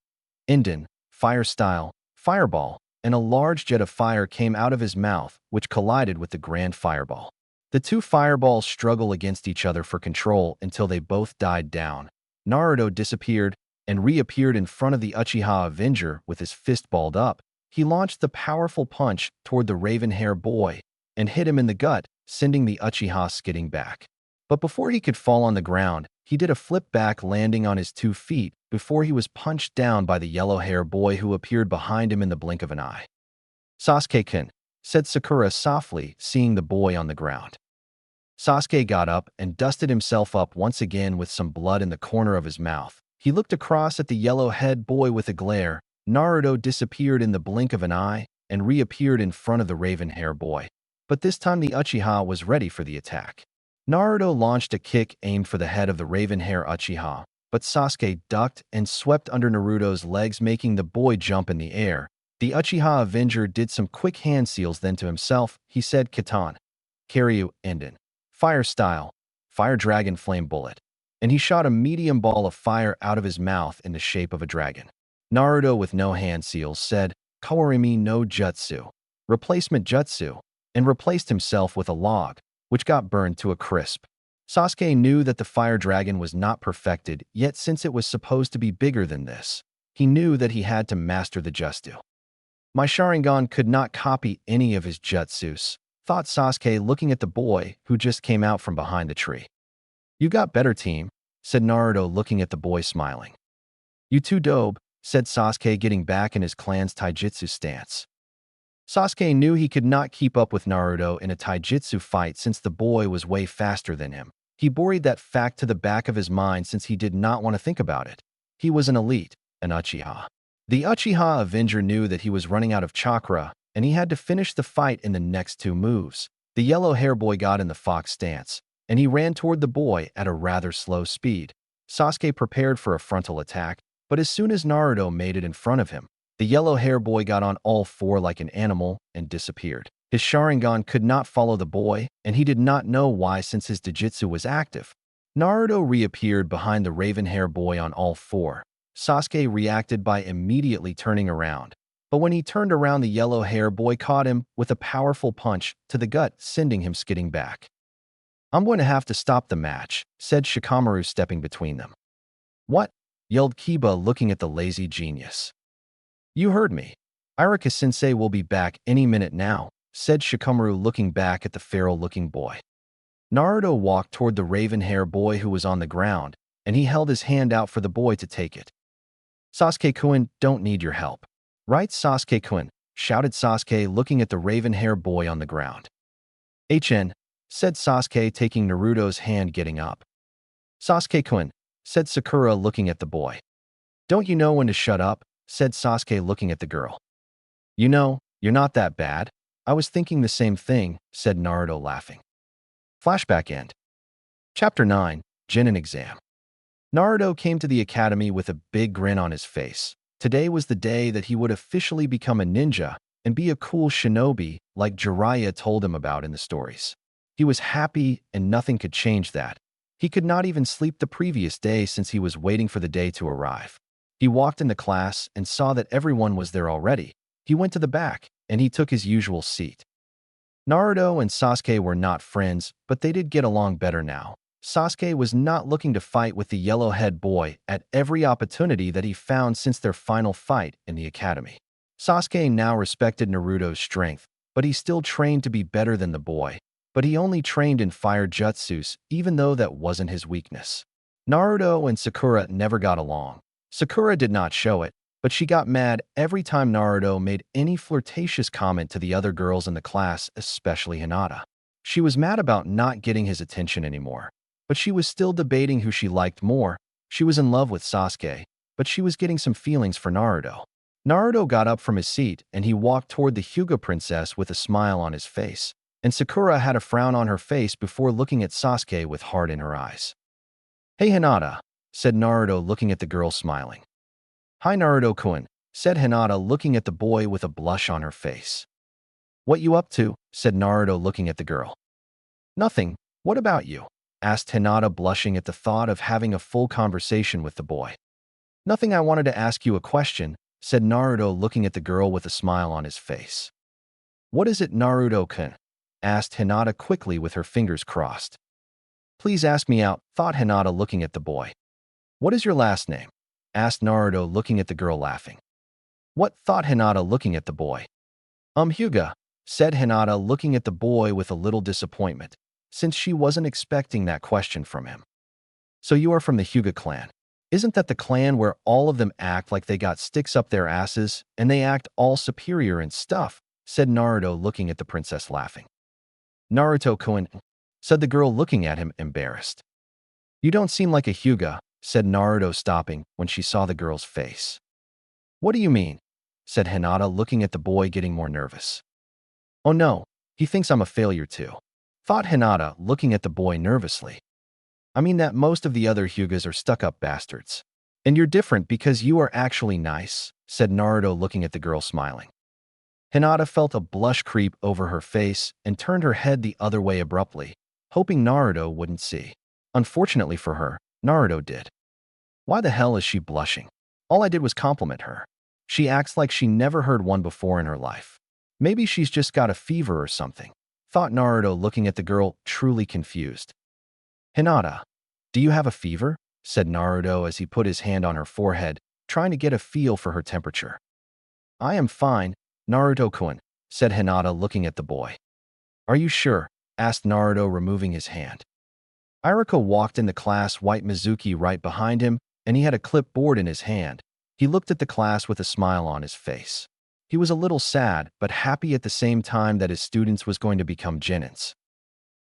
Speaker 1: Inden, Fire Style, Fireball, and a large jet of fire came out of his mouth, which collided with the grand fireball. The two fireballs struggle against each other for control until they both died down. Naruto disappeared and reappeared in front of the Uchiha Avenger with his fist balled up. He launched the powerful punch toward the raven-haired boy and hit him in the gut, sending the Uchiha skidding back. But before he could fall on the ground, he did a flip back, landing on his 2 feet before he was punched down by the yellow-haired boy who appeared behind him in the blink of an eye. Sasuke-kun, said Sakura softly, seeing the boy on the ground. Sasuke got up and dusted himself up once again with some blood in the corner of his mouth. He looked across at the yellow-head boy with a glare. Naruto disappeared in the blink of an eye and reappeared in front of the raven-haired boy. But this time the Uchiha was ready for the attack. Naruto launched a kick aimed for the head of the raven-haired Uchiha, but Sasuke ducked and swept under Naruto's legs, making the boy jump in the air. The Uchiha Avenger did some quick hand seals, then to himself, he said, Katan, Karyu, Inden, Fire Style, Fire Dragon Flame Bullet. And he shot a medium ball of fire out of his mouth in the shape of a dragon. Naruto, with no hand seals, said, Kawarimi no Jutsu, Replacement Jutsu, and replaced himself with a log, which got burned to a crisp. Sasuke knew that the fire dragon was not perfected, yet since it was supposed to be bigger than this, he knew that he had to master the jutsu. My Sharingan could not copy any of his jutsus, thought Sasuke, looking at the boy who just came out from behind the tree. You got better, team, said Naruto, looking at the boy smiling. You too dope, said Sasuke, getting back in his clan's taijutsu stance. Sasuke knew he could not keep up with Naruto in a taijutsu fight since the boy was way faster than him. He buried that fact to the back of his mind since he did not want to think about it. He was an elite, an Uchiha. The Uchiha Avenger knew that he was running out of chakra, and he had to finish the fight in the next two moves. The yellow hair boy got in the fox stance, and he ran toward the boy at a rather slow speed. Sasuke prepared for a frontal attack, but as soon as Naruto made it in front of him, the yellow hair boy got on all four like an animal and disappeared. His Sharingan could not follow the boy, and he did not know why since his Jujutsu was active. Naruto reappeared behind the raven hair boy on all four. Sasuke reacted by immediately turning around. But when he turned around, the yellow hair boy caught him with a powerful punch to the gut, sending him skidding back. I'm going to have to stop the match, said Shikamaru, stepping between them. What? Yelled Kiba, looking at the lazy genius. You heard me. Iruka-sensei will be back any minute now, said Shikamaru, looking back at the feral-looking boy. Naruto walked toward the raven hair boy who was on the ground, and he held his hand out for the boy to take it. Sasuke-kun, don't need your help. Right, Sasuke-kun, shouted Sasuke, looking at the raven hair boy on the ground. HN, said Sasuke, taking Naruto's hand, getting up. Sasuke-kun, said Sakura, looking at the boy. Don't you know when to shut up? Said Sasuke, looking at the girl. You know, you're not that bad. I was thinking the same thing, said Naruto, laughing. Flashback end. Chapter 9, Genin Exam. Naruto came to the academy with a big grin on his face. Today was the day that he would officially become a ninja and be a cool shinobi like Jiraiya told him about in the stories. He was happy and nothing could change that. He could not even sleep the previous day since he was waiting for the day to arrive. He walked into class and saw that everyone was there already. He went to the back and he took his usual seat. Naruto and Sasuke were not friends, but they did get along better now. Sasuke was not looking to fight with the yellow-head boy at every opportunity that he found since their final fight in the academy. Sasuke now respected Naruto's strength, but he still trained to be better than the boy. But he only trained in fire jutsus, even though that wasn't his weakness. Naruto and Sakura never got along. Sakura did not show it, but she got mad every time Naruto made any flirtatious comment to the other girls in the class, especially Hinata. She was mad about not getting his attention anymore. But she was still debating who she liked more. She was in love with Sasuke, but she was getting some feelings for Naruto. Naruto got up from his seat and he walked toward the Hyuga princess with a smile on his face, and Sakura had a frown on her face before looking at Sasuke with heart in her eyes. Hey Hinata, said Naruto, looking at the girl, smiling. Hi Naruto-kun, said Hinata, looking at the boy with a blush on her face. What you up to? Said Naruto, looking at the girl. Nothing. What about you? Asked Hinata, blushing at the thought of having a full conversation with the boy. Nothing, I wanted to ask you a question, said Naruto, looking at the girl with a smile on his face. What is it, Naruto-kun? Asked Hinata quickly with her fingers crossed. Please ask me out, thought Hinata, looking at the boy. What is your last name? Asked Naruto, looking at the girl, laughing. What, thought Hinata, looking at the boy. Hyuga, said Hinata, looking at the boy with a little disappointment, since she wasn't expecting that question from him. So you are from the Hyuga clan. Isn't that the clan where all of them act like they got sticks up their asses and they act all superior and stuff? Said Naruto, looking at the princess, laughing. Naruto-kun, said the girl, looking at him, embarrassed. You don't seem like a Hyuga, said Naruto, stopping when she saw the girl's face. What do you mean? Said Hinata, looking at the boy, getting more nervous. Oh no, he thinks I'm a failure too, thought Hinata, looking at the boy nervously. I mean that most of the other Hyugas are stuck-up bastards. And you're different because you are actually nice, said Naruto, looking at the girl, smiling. Hinata felt a blush creep over her face and turned her head the other way abruptly, hoping Naruto wouldn't see. Unfortunately for her, Naruto did. Why the hell is she blushing? All I did was compliment her. She acts like she never heard one before in her life. Maybe she's just got a fever or something, thought Naruto, looking at the girl, truly confused. Hinata, do you have a fever? Said Naruto as he put his hand on her forehead, trying to get a feel for her temperature. I am fine, Naruto-kun, said Hinata, looking at the boy. Are you sure? Asked Naruto, removing his hand. Iruka walked in the class, White Mizuki right behind him, and he had a clipboard in his hand, He looked at the class with a smile on his face. He was a little sad, but happy at the same time that his students was going to become Genins.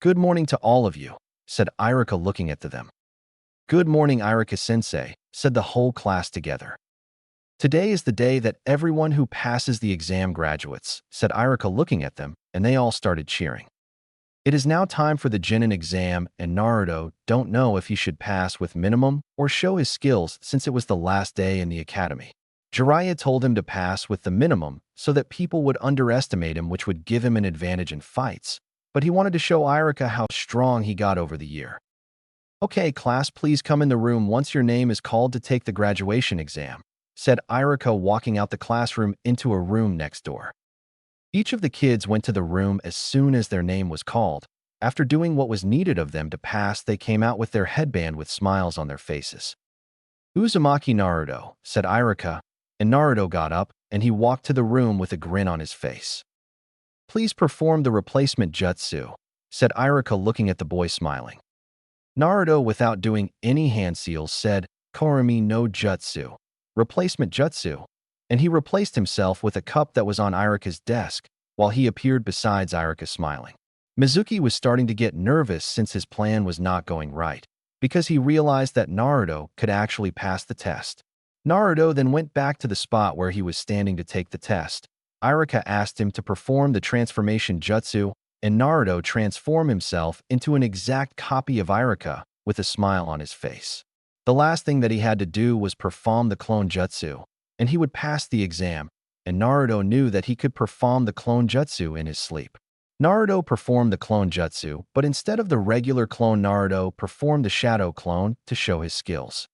Speaker 1: "Good morning to all of you," said Irika looking at them. "Good morning, Irika-sensei," said the whole class together. "Today is the day that everyone who passes the exam graduates," said Irika looking at them, and they all started cheering. "It is now time for the Genin exam, and Naruto don't know if he should pass with minimum or show his skills since it was the last day in the academy. Jiraiya told him to pass with the minimum so that people would underestimate him, which would give him an advantage in fights, but he wanted to show Irika how strong he got over the year. "Okay, class, please come in the room once your name is called to take the graduation exam," said Irika, walking out the classroom into a room next door. Each of the kids went to the room as soon as their name was called. After doing what was needed of them to pass, they came out with their headband with smiles on their faces. "Uzumaki Naruto," said Irika, and Naruto got up and he walked to the room with a grin on his face. "Please perform the replacement jutsu," said Irika looking at the boy smiling. Naruto, without doing any hand seals, said, "Korami no jutsu, replacement jutsu," and he replaced himself with a cup that was on Irika's desk, while he appeared beside Irika smiling. Mizuki was starting to get nervous since his plan was not going right, because he realized that Naruto could actually pass the test. Naruto then went back to the spot where he was standing to take the test. Irika asked him to perform the transformation jutsu, and Naruto transformed himself into an exact copy of Irika with a smile on his face. The last thing that he had to do was perform the clone jutsu, and he would pass the exam, and Naruto knew that he could perform the clone jutsu in his sleep. Naruto performed the clone jutsu, but instead of the regular clone, Naruto performed the shadow clone to show his skills.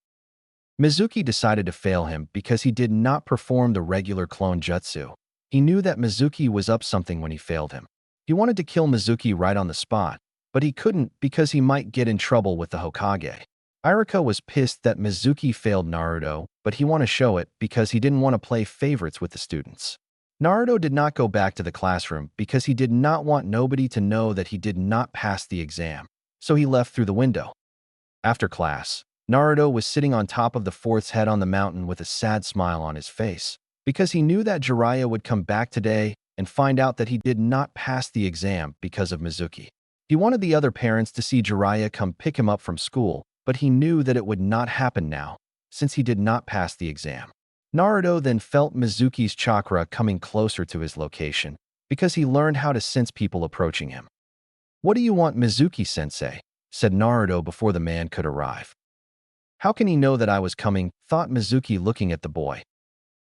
Speaker 1: Mizuki decided to fail him because he did not perform the regular clone jutsu. He knew that Mizuki was up something when he failed him. He wanted to kill Mizuki right on the spot, but he couldn't because he might get in trouble with the Hokage. Irika was pissed that Mizuki failed Naruto, but he wanted to show it because he didn't want to play favorites with the students. Naruto did not go back to the classroom because he did not want nobody to know that he did not pass the exam, so he left through the window. After class, Naruto was sitting on top of the fourth's head on the mountain with a sad smile on his face, because he knew that Jiraiya would come back today and find out that he did not pass the exam because of Mizuki. He wanted the other parents to see Jiraiya come pick him up from school, but he knew that it would not happen now, since he did not pass the exam. Naruto then felt Mizuki's chakra coming closer to his location, because he learned how to sense people approaching him. "What do you want, Mizuki-sensei?" said Naruto before the man could arrive. "How can he know that I was coming?" thought Mizuki looking at the boy.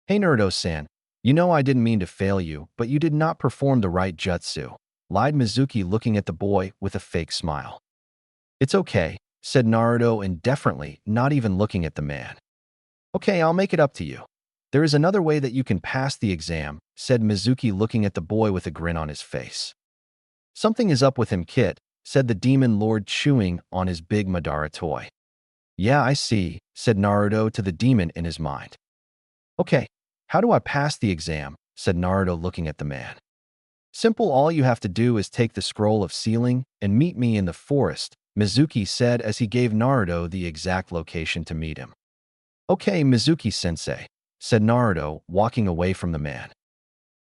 Speaker 1: "Hey Naruto-san, you know I didn't mean to fail you, but you did not perform the right jutsu," lied Mizuki looking at the boy with a fake smile. "It's okay," said Naruto indifferently, not even looking at the man. "Okay, I'll make it up to you. There is another way that you can pass the exam," said Mizuki looking at the boy with a grin on his face. "Something is up with him, Kit," said the demon lord, chewing on his big Madara toy. "Yeah, I see," said Naruto to the demon in his mind. "Okay, how do I pass the exam?" said Naruto looking at the man. "Simple, all you have to do is take the scroll of sealing and meet me in the forest," Mizuki said as he gave Naruto the exact location to meet him. "Okay, Mizuki-sensei," said Naruto, walking away from the man.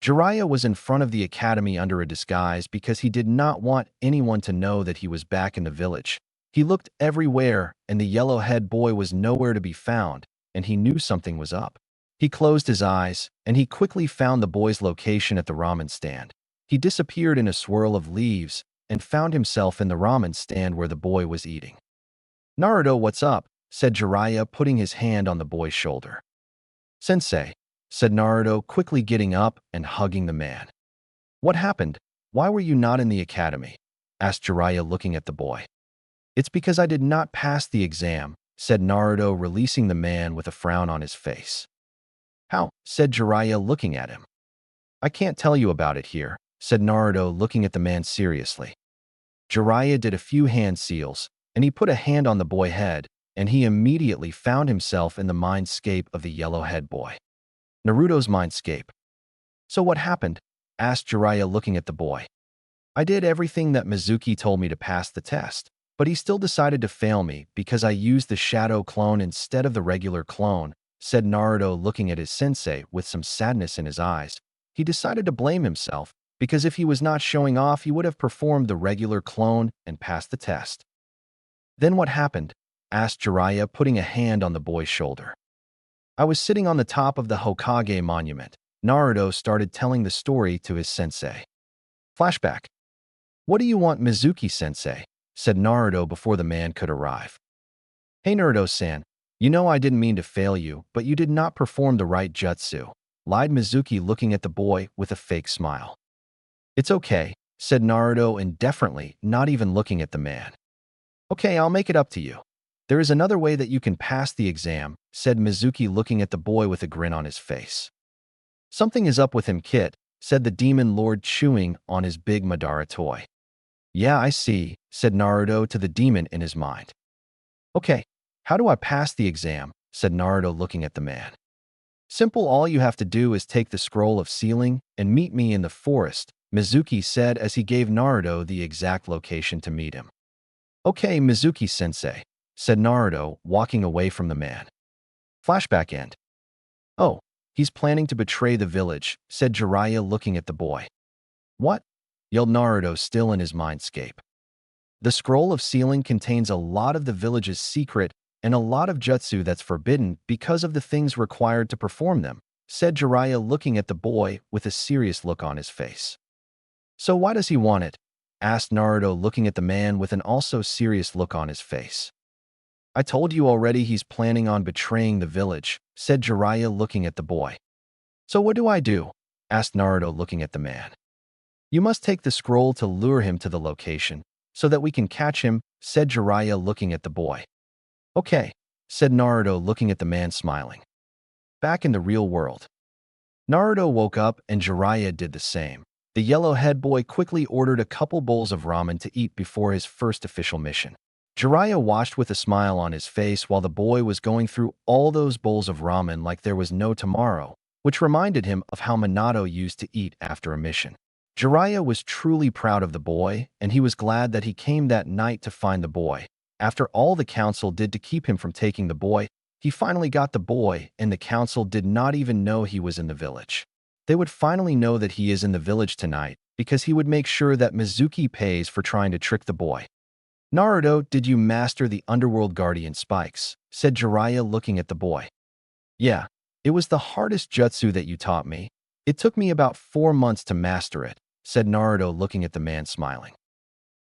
Speaker 1: Jiraiya was in front of the academy under a disguise because he did not want anyone to know that he was back in the village. He looked everywhere, and the yellow-head boy was nowhere to be found, and he knew something was up. He closed his eyes, and he quickly found the boy's location at the ramen stand. He disappeared in a swirl of leaves and found himself in the ramen stand where the boy was eating. "Naruto, what's up?" said Jiraiya, putting his hand on the boy's shoulder. "Sensei," said Naruto, quickly getting up and hugging the man. "What happened? Why were you not in the academy?" asked Jiraiya looking at the boy. "It's because I did not pass the exam," said Naruto, releasing the man with a frown on his face. "How?" said Jiraiya looking at him. "I can't tell you about it here," said Naruto looking at the man seriously. Jiraiya did a few hand seals, and he put a hand on the boy's head, and he immediately found himself in the mindscape of the yellow-head boy. Naruto's mindscape. "So what happened?" asked Jiraiya looking at the boy. "I did everything that Mizuki told me to pass the test, but he still decided to fail me because I used the shadow clone instead of the regular clone, said Naruto, looking at his sensei with some sadness in his eyes. He decided to blame himself, because if he was not showing off, he would have performed the regular clone and passed the test. Then what happened? Asked Jiraiya, putting a hand on the boy's shoulder. I was sitting on the top of the Hokage monument. Naruto started telling the story to his sensei. Flashback. What do you want, Mizuki-sensei? Said Naruto before the man could arrive. Hey Naruto-san, you know I didn't mean to fail you, but you did not perform the right jutsu, lied Mizuki, looking at the boy with a fake smile. It's okay, said Naruto indifferently, not even looking at the man. Okay, I'll make it up to you. There is another way that you can pass the exam, said Mizuki, looking at the boy with a grin on his face. Something is up with him, Kit, said the demon lord, chewing on his big Madara toy. Yeah, I see, said Naruto to the demon in his mind. Okay, how do I pass the exam? Said Naruto, looking at the man. Simple, all you have to do is take the scroll of sealing and meet me in the forest, Mizuki said as he gave Naruto the exact location to meet him. Okay, Mizuki-sensei, said Naruto, walking away from the man. Flashback end. Oh, he's planning to betray the village, said Jiraiya, looking at the boy. What? Yelled Naruto, still in his mindscape. The scroll of sealing contains a lot of the village's secret and a lot of jutsu that's forbidden because of the things required to perform them, said Jiraiya, looking at the boy with a serious look on his face. So why does he want it? Asked Naruto, looking at the man with an also serious look on his face. I told you already, he's planning on betraying the village, said Jiraiya, looking at the boy. So what do I do? Asked Naruto, looking at the man. You must take the scroll to lure him to the location, so that we can catch him, said Jiraiya, looking at the boy. Okay, said Naruto, looking at the man, smiling. Back in the real world. Naruto woke up and Jiraiya did the same. The yellow-head boy quickly ordered a couple bowls of ramen to eat before his first official mission. Jiraiya watched with a smile on his face while the boy was going through all those bowls of ramen like there was no tomorrow, which reminded him of how Minato used to eat after a mission. Jiraiya was truly proud of the boy, and he was glad that he came that night to find the boy. After all the council did to keep him from taking the boy, he finally got the boy, and the council did not even know he was in the village. They would finally know that he is in the village tonight, because he would make sure that Mizuki pays for trying to trick the boy. Naruto, did you master the underworld guardian spikes? Said Jiraiya, looking at the boy. Yeah, it was the hardest jutsu that you taught me. It took me about 4 months to master it, said Naruto, looking at the man, smiling.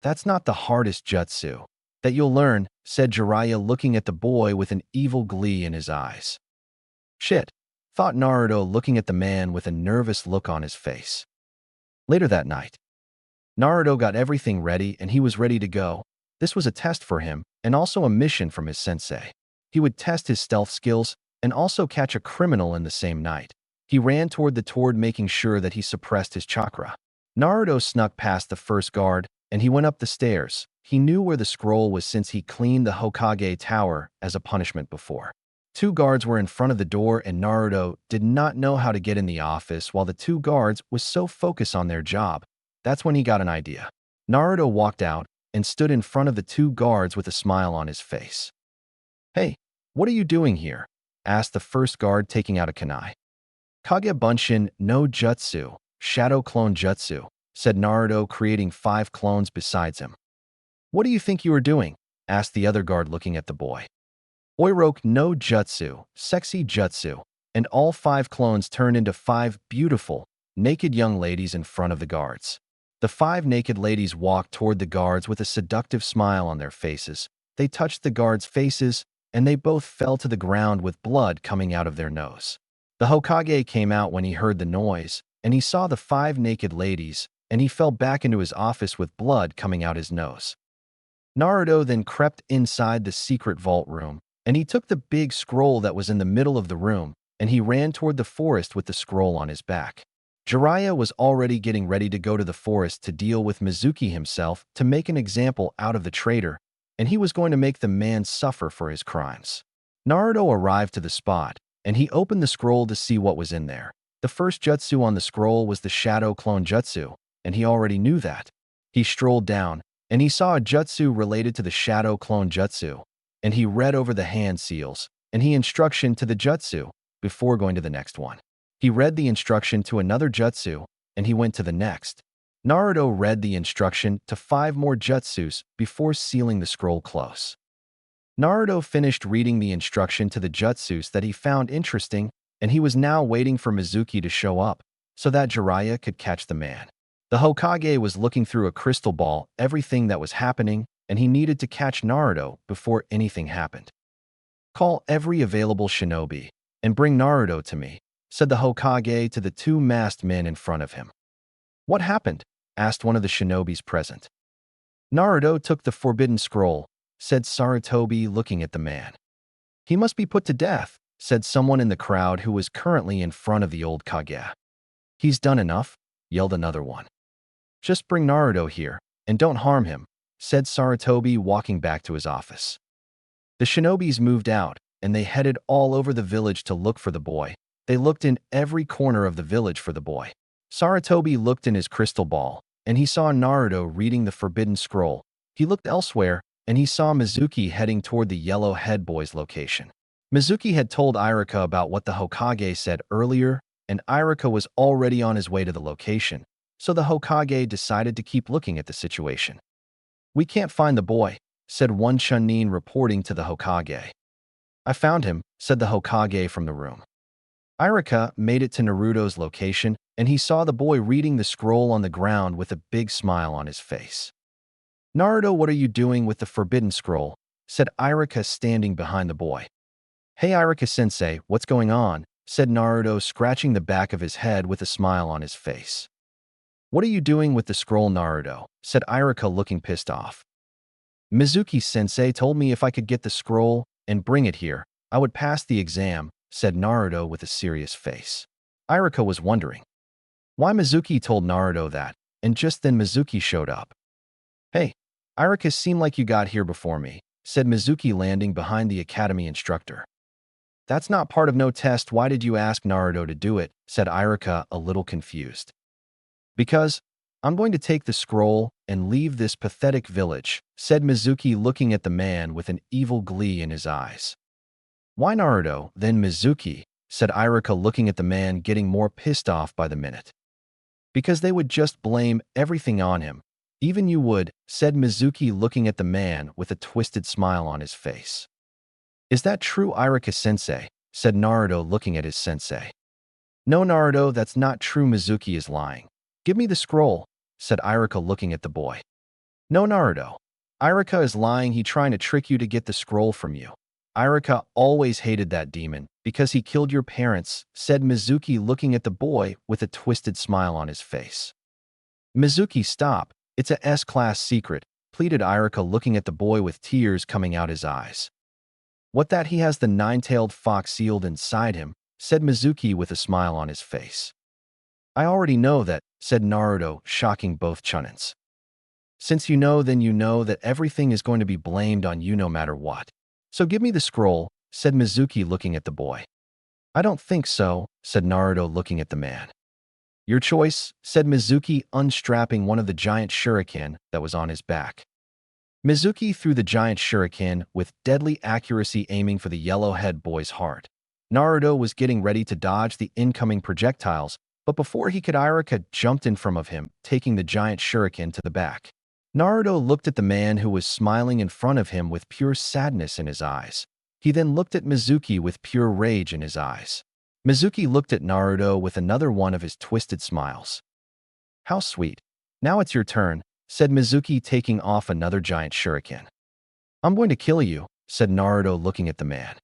Speaker 1: That's not the hardest jutsu that you'll learn, said Jiraiya, looking at the boy with an evil glee in his eyes. Shit, thought Naruto, looking at the man with a nervous look on his face. Later that night, Naruto got everything ready and he was ready to go. This was a test for him and also a mission from his sensei. He would test his stealth skills and also catch a criminal in the same night. He ran toward the sword, making sure that he suppressed his chakra. Naruto snuck past the first guard and he went up the stairs. He knew where the scroll was since he cleaned the Hokage tower as a punishment before. 2 guards were in front of the door and Naruto did not know how to get in the office while the 2 guards was so focused on their job. That's when he got an idea. Naruto walked out and stood in front of the 2 guards with a smile on his face. Hey, what are you doing here? Asked the first guard, taking out a kunai. Kage Bunshin no Jutsu, Shadow Clone Jutsu, said Naruto, creating 5 clones besides him. What do you think you are doing? Asked the other guard, looking at the boy. Oiroke no Jutsu, Sexy Jutsu, and all 5 clones turned into 5 beautiful, naked young ladies in front of the guards. The 5 naked ladies walked toward the guards with a seductive smile on their faces. They touched the guards' faces, and they both fell to the ground with blood coming out of their nose. The Hokage came out when he heard the noise, and he saw the 5 naked ladies, and he fell back into his office with blood coming out his nose. Naruto then crept inside the secret vault room, and he took the big scroll that was in the middle of the room, and he ran toward the forest with the scroll on his back. Jiraiya was already getting ready to go to the forest to deal with Mizuki himself to make an example out of the traitor, and he was going to make the man suffer for his crimes. Naruto arrived to the spot, and he opened the scroll to see what was in there. The first jutsu on the scroll was the Shadow Clone Jutsu, and he already knew that. He strolled down, and he saw a jutsu related to the Shadow Clone Jutsu, and he read over the hand seals, and he instruction to the jutsu before going to the next one. He read the instruction to another jutsu, and he went to the next. Naruto read the instruction to 5 more jutsus before sealing the scroll close. Naruto finished reading the instruction to the jutsus that he found interesting, and he was now waiting for Mizuki to show up so that Jiraiya could catch the man. The Hokage was looking through a crystal ball everything that was happening, and he needed to catch Naruto before anything happened. "Call every available shinobi and bring Naruto to me," said the Hokage to the 2 masked men in front of him. "What happened?" asked one of the shinobis present. "Naruto took the forbidden scroll," said Sarutobi, looking at the man. "He must be put to death," said someone in the crowd who was currently in front of the old Kage. "He's done enough," yelled another one. "Just bring Naruto here, and don't harm him," said Sarutobi, walking back to his office. The shinobis moved out, and they headed all over the village to look for the boy. They looked in every corner of the village for the boy. Sarutobi looked in his crystal ball, and he saw Naruto reading the forbidden scroll. He looked elsewhere, and he saw Mizuki heading toward the yellow head boy's location. Mizuki had told Iruka about what the Hokage said earlier, and Iruka was already on his way to the location, so the Hokage decided to keep looking at the situation. "We can't find the boy," said one Chunin, reporting to the Hokage. "I found him," said the Hokage from the room. Iruka made it to Naruto's location, and he saw the boy reading the scroll on the ground with a big smile on his face. "Naruto, what are you doing with the forbidden scroll?" said Iruka, standing behind the boy. "Hey Iruka-sensei, what's going on?" said Naruto, scratching the back of his head with a smile on his face. "What are you doing with the scroll, Naruto?" said Iruka, looking pissed off. "Mizuki-sensei told me if I could get the scroll and bring it here, I would pass the exam," said Naruto with a serious face. Iruka was wondering why Mizuki told Naruto that, and just then Mizuki showed up. "Hey, Iruka, seemed like you got here before me," said Mizuki, landing behind the academy instructor. "That's not part of no test. Why did you ask Naruto to do it?" said Iruka, a little confused. "Because I'm going to take the scroll and leave this pathetic village," said Mizuki, looking at the man with an evil glee in his eyes. "Why Naruto, then Mizuki?" said Iruka, looking at the man, getting more pissed off by the minute. "Because they would just blame everything on him. Even you would," said Mizuki, looking at the man with a twisted smile on his face. "Is that true, Iruka-sensei?" said Naruto, looking at his sensei. "No, Naruto, that's not true. Mizuki is lying. Give me the scroll," said Iruka, looking at the boy. "No, Naruto. Iruka is lying. He trying to trick you to get the scroll from you. Iruka always hated that demon because he killed your parents," said Mizuki, looking at the boy with a twisted smile on his face. "Mizuki, stop. It's a S-class secret," pleaded Iruka, looking at the boy with tears coming out his eyes. "What, that he has the 9-tailed fox sealed inside him?" said Mizuki with a smile on his face. "I already know that," said Naruto, shocking both Chunins. "Since you know, then you know that everything is going to be blamed on you no matter what. So give me the scroll," said Mizuki, looking at the boy. "I don't think so," said Naruto, looking at the man. "Your choice," said Mizuki, unstrapping one of the giant shuriken that was on his back. Mizuki threw the giant shuriken with deadly accuracy, aiming for the yellow-head boy's heart. Naruto was getting ready to dodge the incoming projectiles, but before he could, Iruka jumped in front of him, taking the giant shuriken to the back. Naruto looked at the man who was smiling in front of him with pure sadness in his eyes. He then looked at Mizuki with pure rage in his eyes. Mizuki looked at Naruto with another one of his twisted smiles. "How sweet. Now it's your turn," said Mizuki, taking off another giant shuriken. "I'm going to kill you," said Naruto, looking at the man.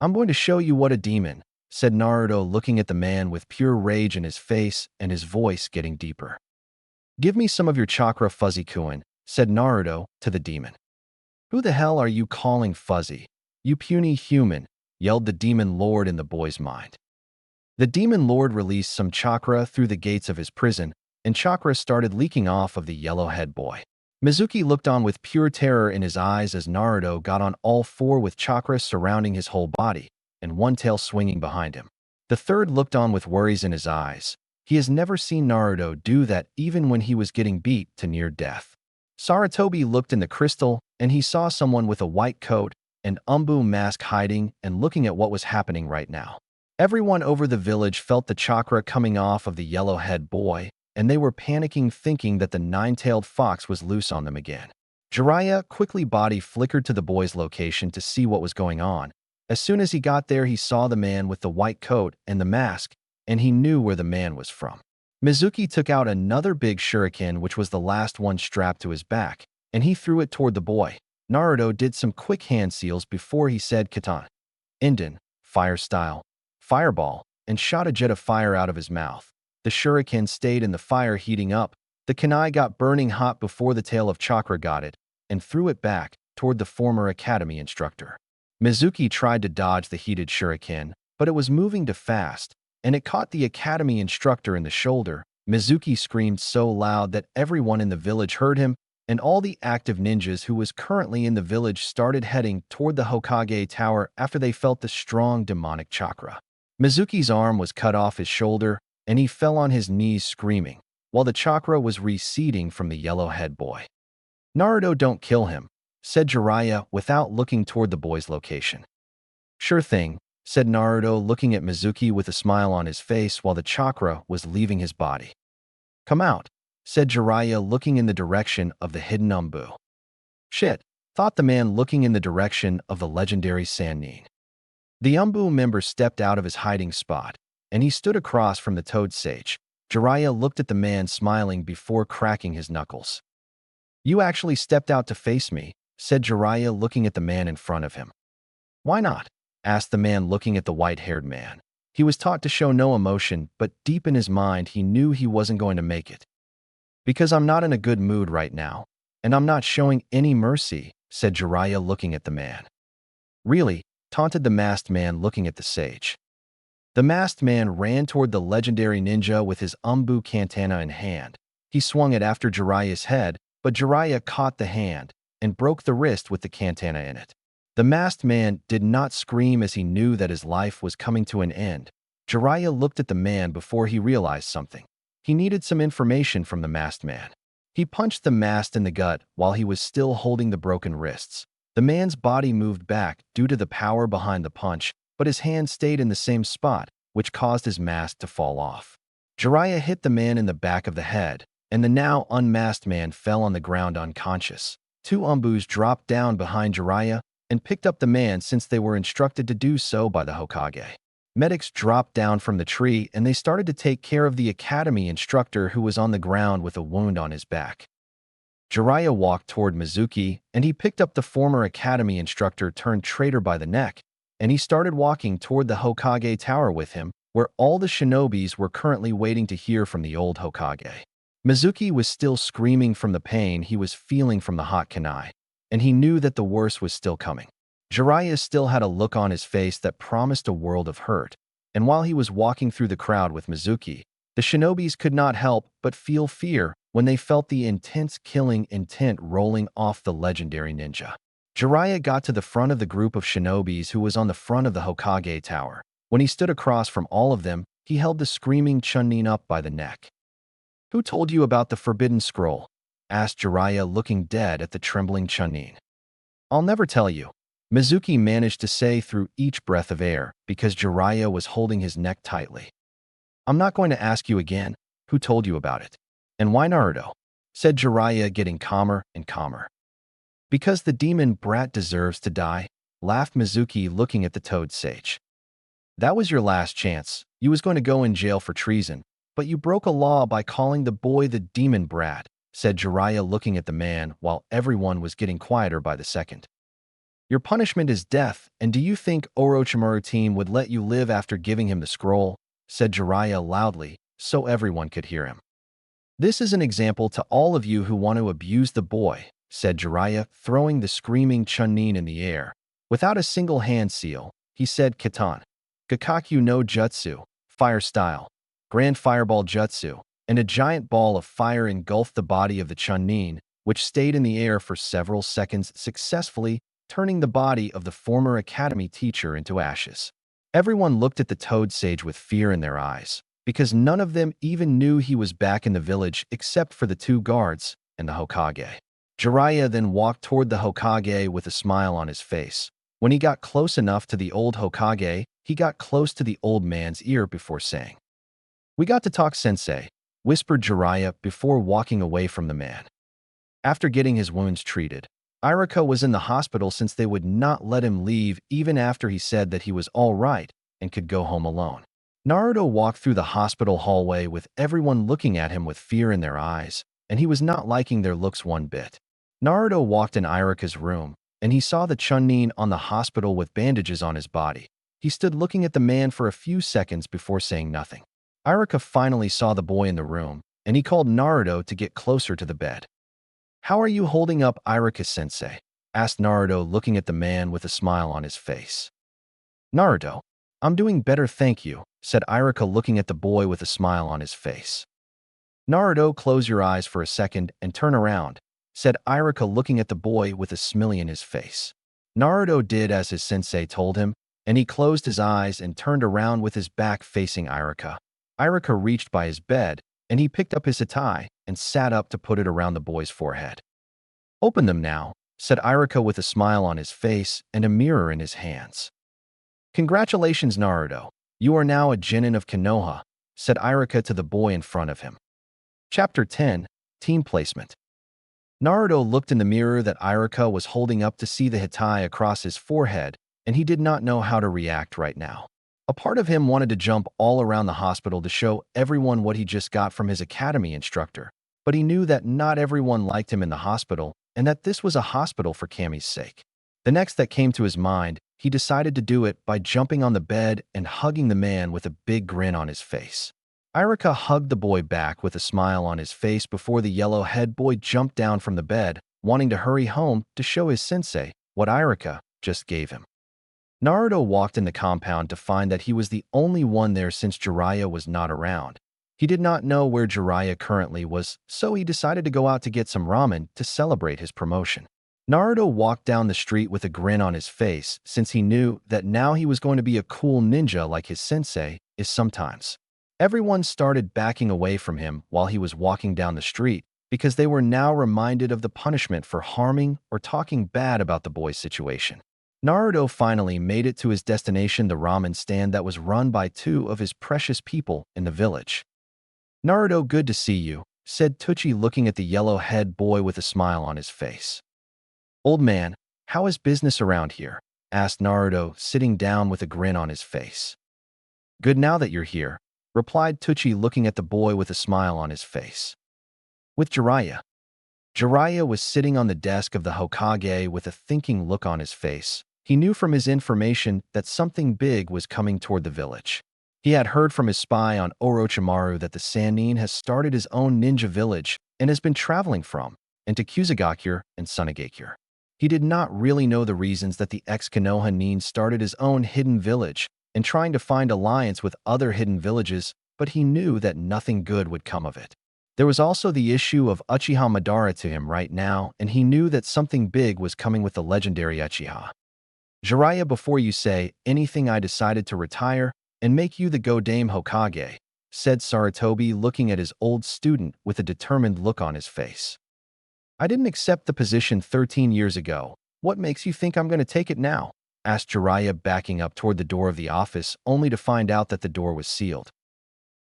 Speaker 1: "I'm going to show you what a demon," said Naruto, looking at the man with pure rage in his face and his voice getting deeper. "Give me some of your chakra, Fuzzy-kun," said Naruto to the demon. "Who the hell are you calling fuzzy, you puny human?" yelled the demon lord in the boy's mind. The demon lord released some chakra through the gates of his prison, and chakra started leaking off of the yellow-head boy. Mizuki looked on with pure terror in his eyes as Naruto got on all four with chakra surrounding his whole body and one tail swinging behind him. The third looked on with worries in his eyes. He has never seen Naruto do that, even when he was getting beat to near death. Sarutobi looked in the crystal, and he saw someone with a white coat and Umbu mask hiding and looking at what was happening right now. Everyone over the village felt the chakra coming off of the yellow-head boy, and they were panicking thinking that the nine-tailed fox was loose on them again. Jiraiya quickly body flickered to the boy's location to see what was going on. As soon as he got there, he saw the man with the white coat and the mask, and he knew where the man was from. Mizuki took out another big shuriken, which was the last one strapped to his back, and he threw it toward the boy. Naruto did some quick hand seals before he said katana, Inden, fire style, fireball, and shot a jet of fire out of his mouth. The shuriken stayed in the fire heating up. The kunai got burning hot before the tail of chakra got it, and threw it back toward the former academy instructor. Mizuki tried to dodge the heated shuriken, but it was moving too fast, and it caught the academy instructor in the shoulder. Mizuki screamed so loud that everyone in the village heard him, and all the active ninjas who was currently in the village started heading toward the Hokage Tower after they felt the strong demonic chakra. Mizuki's arm was cut off his shoulder, and he fell on his knees screaming, while the chakra was receding from the yellow-head boy. Naruto, don't kill him, said Jiraiya without looking toward the boy's location. Sure thing, said Naruto looking at Mizuki with a smile on his face while the chakra was leaving his body. Come out, said Jiraiya looking in the direction of the hidden Umbu. Shit, thought the man looking in the direction of the legendary Sannin. The Umbu member stepped out of his hiding spot, and he stood across from the Toad Sage. Jiraiya looked at the man smiling before cracking his knuckles. You actually stepped out to face me, said Jiraiya looking at the man in front of him. Why not? Asked the man looking at the white-haired man. He was taught to show no emotion, but deep in his mind he knew he wasn't going to make it. Because I'm not in a good mood right now, and I'm not showing any mercy, said Jiraiya looking at the man. Really? Taunted the masked man looking at the sage. The masked man ran toward the legendary ninja with his Umbu katana in hand. He swung it after Jiraiya's head, but Jiraiya caught the hand and broke the wrist with the katana in it. The masked man did not scream as he knew that his life was coming to an end. Jiraiya looked at the man before he realized something. He needed some information from the masked man. He punched the masked in the gut while he was still holding the broken wrists. The man's body moved back due to the power behind the punch, but his hand stayed in the same spot, which caused his mask to fall off. Jiraiya hit the man in the back of the head, and the now unmasked man fell on the ground unconscious. Two Umbus dropped down behind Jiraiya and picked up the man since they were instructed to do so by the Hokage. Medics dropped down from the tree and they started to take care of the academy instructor who was on the ground with a wound on his back. Jiraiya walked toward Mizuki and he picked up the former academy instructor turned traitor by the neck, and he started walking toward the Hokage Tower with him, where all the shinobis were currently waiting to hear from the old Hokage. Mizuki was still screaming from the pain he was feeling from the hot kunai, and he knew that the worst was still coming. Jiraiya still had a look on his face that promised a world of hurt, and while he was walking through the crowd with Mizuki, the shinobis could not help but feel fear when they felt the intense killing intent rolling off the legendary ninja. Jiraiya got to the front of the group of shinobis who was on the front of the Hokage Tower. When he stood across from all of them, he held the screaming Chunin up by the neck. Who told you about the forbidden scroll? Asked Jiraiya looking dead at the trembling Chunin. I'll never tell you, Mizuki managed to say through each breath of air because Jiraiya was holding his neck tightly. I'm not going to ask you again, who told you about it? And why Naruto? Said Jiraiya getting calmer and calmer. Because the demon brat deserves to die, laughed Mizuki looking at the Toad Sage. That was your last chance. You was going to go in jail for treason, but you broke a law by calling the boy the demon brat, said Jiraiya looking at the man while everyone was getting quieter by the second. Your punishment is death, and do you think Orochimaru team would let you live after giving him the scroll? Said Jiraiya loudly, so everyone could hear him. This is an example to all of you who want to abuse the boy, said Jiraiya, throwing the screaming Chunin in the air. Without a single hand seal, he said Katan, Gakakyu no Jutsu, fire style, Grand Fireball Jutsu, and a giant ball of fire engulfed the body of the Chunin, which stayed in the air for several seconds successfully, turning the body of the former academy teacher into ashes. Everyone looked at the Toad Sage with fear in their eyes, because none of them even knew he was back in the village except for the two guards and the Hokage. Jiraiya then walked toward the Hokage with a smile on his face. When he got close enough to the old Hokage, he got close to the old man's ear before saying, "We got to talk, sensei," whispered Jiraiya before walking away from the man. After getting his wounds treated, Iruka was in the hospital since they would not let him leave even after he said that he was all right and could go home alone. Naruto walked through the hospital hallway with everyone looking at him with fear in their eyes, and he was not liking their looks one bit. Naruto walked in Iruka's room, and he saw the Chunin on the hospital with bandages on his body. He stood looking at the man for a few seconds before saying nothing. Iruka finally saw the boy in the room, and he called Naruto to get closer to the bed. "How are you holding up, Iruka-sensei?" asked Naruto, looking at the man with a smile on his face. "Naruto, I'm doing better, thank you," said Iruka, looking at the boy with a smile on his face. "Naruto, close your eyes for a second and turn around," said Iruka, looking at the boy with a smile in his face. Naruto did as his sensei told him, and he closed his eyes and turned around with his back facing Iruka. Iruka reached by his bed, and he picked up his hattai and sat up to put it around the boy's forehead. "Open them now," said Iruka with a smile on his face and a mirror in his hands. "Congratulations, Naruto. You are now a Genin of Konoha," said Iruka to the boy in front of him. Chapter 10, Team Placement. Naruto looked in the mirror that Iruka was holding up to see the hattai across his forehead, and he did not know how to react right now. A part of him wanted to jump all around the hospital to show everyone what he just got from his academy instructor, but he knew that not everyone liked him in the hospital and that this was a hospital for Kami's sake. The next that came to his mind, he decided to do it by jumping on the bed and hugging the man with a big grin on his face. Iruka hugged the boy back with a smile on his face before the yellow-head boy jumped down from the bed, wanting to hurry home to show his sensei what Iruka just gave him. Naruto walked in the compound to find that he was the only one there since Jiraiya was not around. He did not know where Jiraiya currently was, so he decided to go out to get some ramen to celebrate his promotion. Naruto walked down the street with a grin on his face since he knew that now he was going to be a cool ninja like his sensei is sometimes. Everyone started backing away from him while he was walking down the street because they were now reminded of the punishment for harming or talking bad about the boy's situation. Naruto finally made it to his destination, the ramen stand that was run by two of his precious people in the village. "Naruto, good to see you," said Tucci, looking at the yellow-head boy with a smile on his face. "Old man, how is business around here?" asked Naruto, sitting down with a grin on his face. "Good now that you're here," replied Tucci, looking at the boy with a smile on his face. "With Jiraiya." Jiraiya was sitting on the desk of the Hokage with a thinking look on his face. He knew from his information that something big was coming toward the village. He had heard from his spy on Orochimaru that the Sannin has started his own ninja village and has been traveling from and to Kusagakure and Sunagakure. He did not really know the reasons that the ex-Konoha Nin started his own hidden village and trying to find alliance with other hidden villages, but he knew that nothing good would come of it. There was also the issue of Uchiha Madara to him right now, and he knew that something big was coming with the legendary Uchiha. "Jiraiya, before you say anything, I decided to retire and make you the Godame Hokage," said Sarutobi, looking at his old student with a determined look on his face. "I didn't accept the position 13 years ago. What makes you think I'm going to take it now?" asked Jiraiya, backing up toward the door of the office, only to find out that the door was sealed.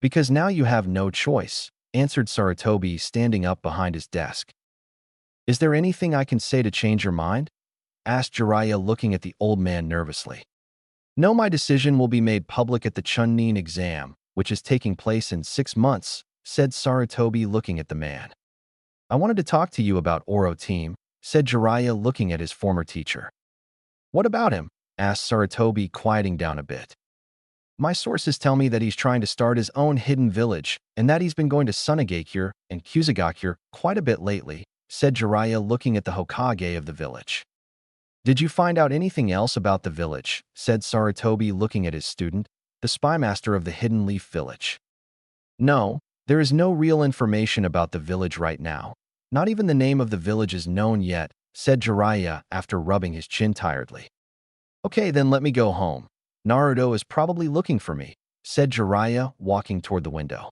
Speaker 1: "Because now you have no choice," answered Sarutobi, standing up behind his desk. "Is there anything I can say to change your mind?" asked Jiraiya, looking at the old man nervously. "No, my decision will be made public at the Chunin exam, which is taking place in 6 months," said Sarutobi, looking at the man. "I wanted to talk to you about Oro team," said Jiraiya, looking at his former teacher. "What about him?" asked Sarutobi, quieting down a bit. "My sources tell me that he's trying to start his own hidden village and that he's been going to Sunagakure and Kusagakure quite a bit lately," said Jiraiya, looking at the Hokage of the village. "Did you find out anything else about the village?" said Sarutobi, looking at his student, the spymaster of the Hidden Leaf Village. "No, there is no real information about the village right now. Not even the name of the village is known yet," said Jiraiya after rubbing his chin tiredly. "Okay, then let me go home. Naruto is probably looking for me," said Jiraiya, walking toward the window.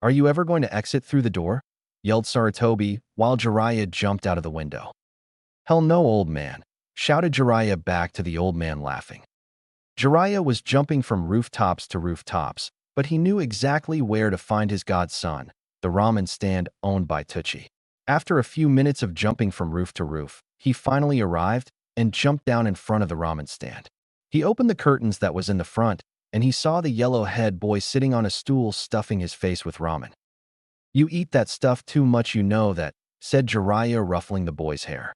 Speaker 1: "Are you ever going to exit through the door?" yelled Sarutobi while Jiraiya jumped out of the window. "Hell no, old man," shouted Jiraiya back to the old man laughing. Jiraiya was jumping from rooftops to rooftops, but he knew exactly where to find his godson, the ramen stand owned by Tucci. After a few minutes of jumping from roof to roof, he finally arrived and jumped down in front of the ramen stand. He opened the curtains that was in the front, and he saw the yellow-head boy sitting on a stool stuffing his face with ramen. "You eat that stuff too much, you know that," said Jiraiya, ruffling the boy's hair.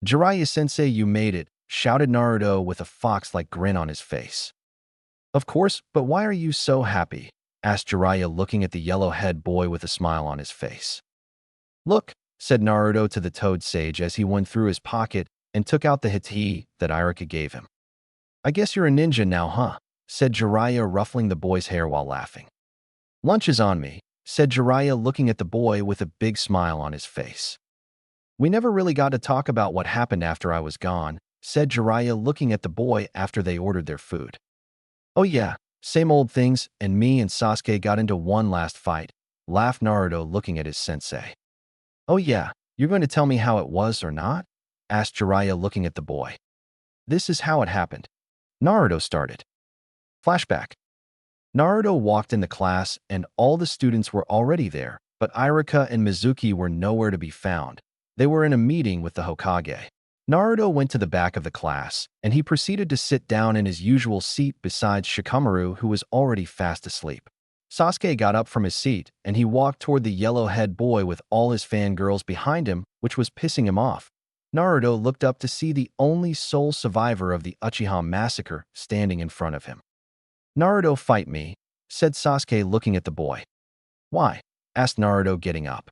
Speaker 1: "Jiraiya-sensei, you made it," shouted Naruto with a fox-like grin on his face. "Of course, but why are you so happy?" asked Jiraiya, looking at the yellow-head boy with a smile on his face. "Look," said Naruto to the toad sage as he went through his pocket and took out the hati that Irika gave him. "I guess you're a ninja now, huh?" said Jiraiya, ruffling the boy's hair while laughing. "Lunch is on me," said Jiraiya, looking at the boy with a big smile on his face. "We never really got to talk about what happened after I was gone," said Jiraiya, looking at the boy after they ordered their food. "Oh yeah, same old things, and me and Sasuke got into one last fight," laughed Naruto, looking at his sensei. "Oh yeah, you're going to tell me how it was or not?" asked Jiraiya, looking at the boy. "This is how it happened." Naruto started. Flashback. Naruto walked in the class and all the students were already there, but Irika and Mizuki were nowhere to be found. They were in a meeting with the Hokage. Naruto went to the back of the class, and he proceeded to sit down in his usual seat beside Shikamaru, who was already fast asleep. Sasuke got up from his seat, and he walked toward the yellow-head boy with all his fangirls behind him, which was pissing him off. Naruto looked up to see the only sole survivor of the Uchiha massacre standing in front of him. "Naruto, fight me," said Sasuke, looking at the boy. "Why?" asked Naruto, getting up.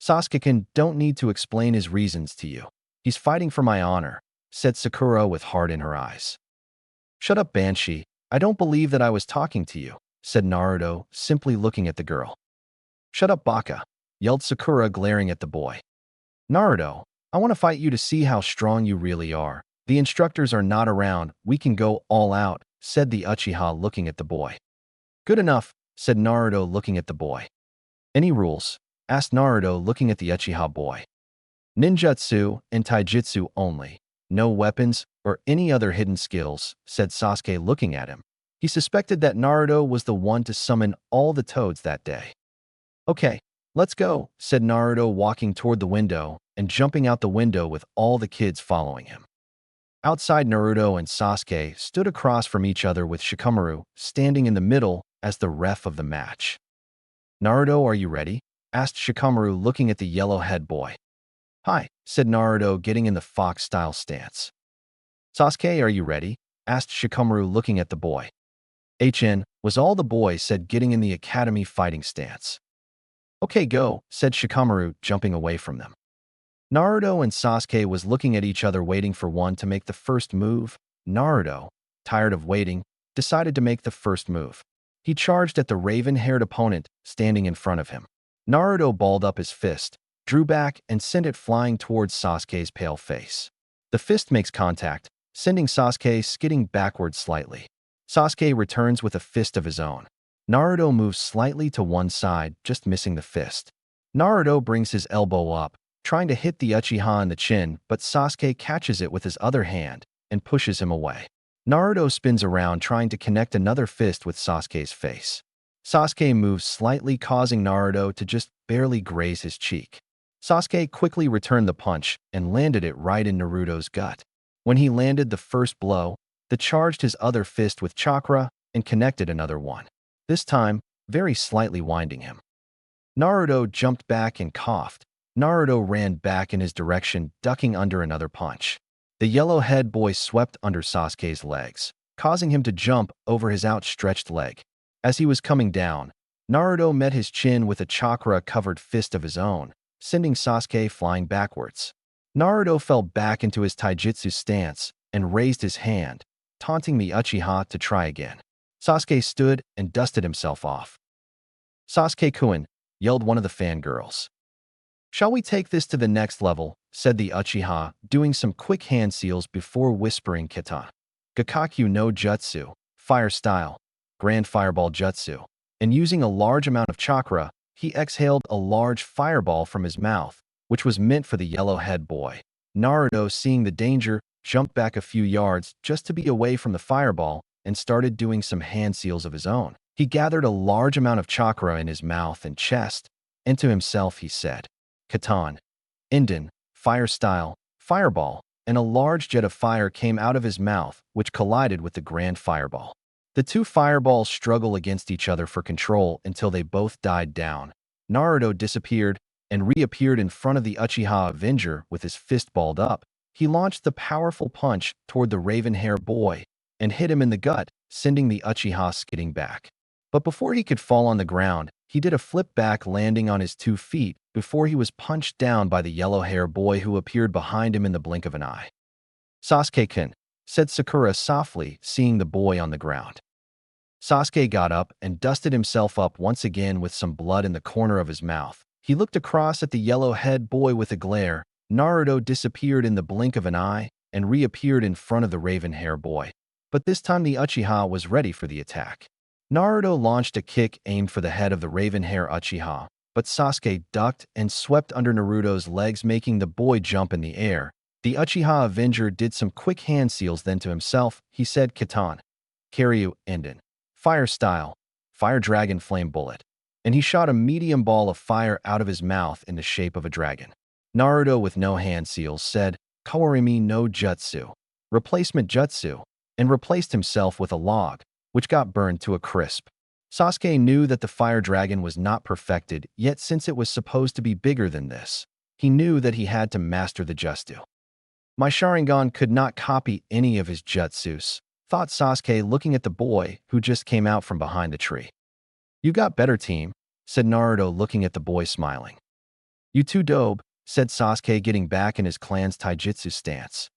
Speaker 1: "Sasuke don't need to explain his reasons to you. He's fighting for my honor," said Sakura with heart in her eyes. "Shut up, Banshee. I don't believe that I was talking to you," said Naruto, simply looking at the girl. "Shut up, Baka," yelled Sakura, glaring at the boy. "Naruto, I want to fight you to see how strong you really are. The instructors are not around. We can go all out," said the Uchiha, looking at the boy. "Good enough," said Naruto, looking at the boy. "Any rules?" asked Naruto, looking at the Uchiha boy. "Ninjutsu and taijutsu only. No weapons or any other hidden skills," said Sasuke, looking at him. He suspected that Naruto was the one to summon all the toads that day. "Okay, let's go," said Naruto, walking toward the window and jumping out the window with all the kids following him. Outside, Naruto and Sasuke stood across from each other with Shikamaru standing in the middle as the ref of the match. "Naruto, are you ready?" asked Shikamaru, looking at the yellow-head boy. "Hi," said Naruto, getting in the fox-style stance. "Sasuke, are you ready?" asked Shikamaru, looking at the boy. "HN," was all the boy said, getting in the academy fighting stance. "Okay, go," said Shikamaru, jumping away from them. Naruto and Sasuke was looking at each other, waiting for one to make the first move. Naruto, tired of waiting, decided to make the first move. He charged at the raven-haired opponent standing in front of him. Naruto balled up his fist, drew back, and sent it flying towards Sasuke's pale face. The fist makes contact, sending Sasuke skidding backwards slightly. Sasuke returns with a fist of his own. Naruto moves slightly to one side, just missing the fist. Naruto brings his elbow up, trying to hit the Uchiha in the chin, but Sasuke catches it with his other hand and pushes him away. Naruto spins around, trying to connect another fist with Sasuke's face. Sasuke moves slightly, causing Naruto to just barely graze his cheek. Sasuke quickly returned the punch and landed it right in Naruto's gut. When he landed the first blow, he charged his other fist with chakra and connected another one, this time very slightly winding him. Naruto jumped back and coughed. Naruto ran back in his direction, ducking under another punch. The yellow-head boy swept under Sasuke's legs, causing him to jump over his outstretched leg. As he was coming down, Naruto met his chin with a chakra-covered fist of his own, sending Sasuke flying backwards. Naruto fell back into his taijutsu stance and raised his hand, taunting the Uchiha to try again. Sasuke stood and dusted himself off. "Sasuke-kun," yelled one of the fangirls. "Shall we take this to the next level?" said the Uchiha, doing some quick hand seals before whispering Kita. "Gakakyu no Jutsu, Fire Style, Grand Fireball Jutsu." And using a large amount of chakra, he exhaled a large fireball from his mouth, which was meant for the yellow-head boy. Naruto, seeing the danger, jumped back a few yards just to be away from the fireball and started doing some hand seals of his own. He gathered a large amount of chakra in his mouth and chest, and to himself he said, Katan, Inden, Fire Style, Fireball, and a large jet of fire came out of his mouth, which collided with the grand fireball. The two fireballs struggle against each other for control until they both died down. Naruto disappeared and reappeared in front of the Uchiha Avenger with his fist balled up. He launched the powerful punch toward the raven-haired boy and hit him in the gut, sending the Uchiha skidding back. But before he could fall on the ground, he did a flip back, landing on his 2 feet before he was punched down by the yellow-haired boy who appeared behind him in the blink of an eye. Sasuke-kun, said Sakura softly, seeing the boy on the ground. Sasuke got up and dusted himself up once again with some blood in the corner of his mouth. He looked across at the yellow-head boy with a glare. Naruto disappeared in the blink of an eye and reappeared in front of the raven-haired boy. But this time the Uchiha was ready for the attack. Naruto launched a kick aimed for the head of the raven-haired Uchiha, but Sasuke ducked and swept under Naruto's legs, making the boy jump in the air. The Uchiha Avenger did some quick hand seals, then to himself, he said, Katan, Karyu, Enden, Fire Style, Fire Dragon Flame Bullet, and he shot a medium ball of fire out of his mouth in the shape of a dragon. Naruto, with no hand seals, said, Kawarimi no Jutsu, replacement jutsu, and replaced himself with a log, which got burned to a crisp. Sasuke knew that the fire dragon was not perfected, yet since it was supposed to be bigger than this, he knew that he had to master the jutsu. My Sharingan could not copy any of his jutsus, thought Sasuke, looking at the boy who just came out from behind the tree. You got better, team, said Naruto, looking at the boy smiling. You too, dope, said Sasuke, getting back in his clan's taijutsu stance.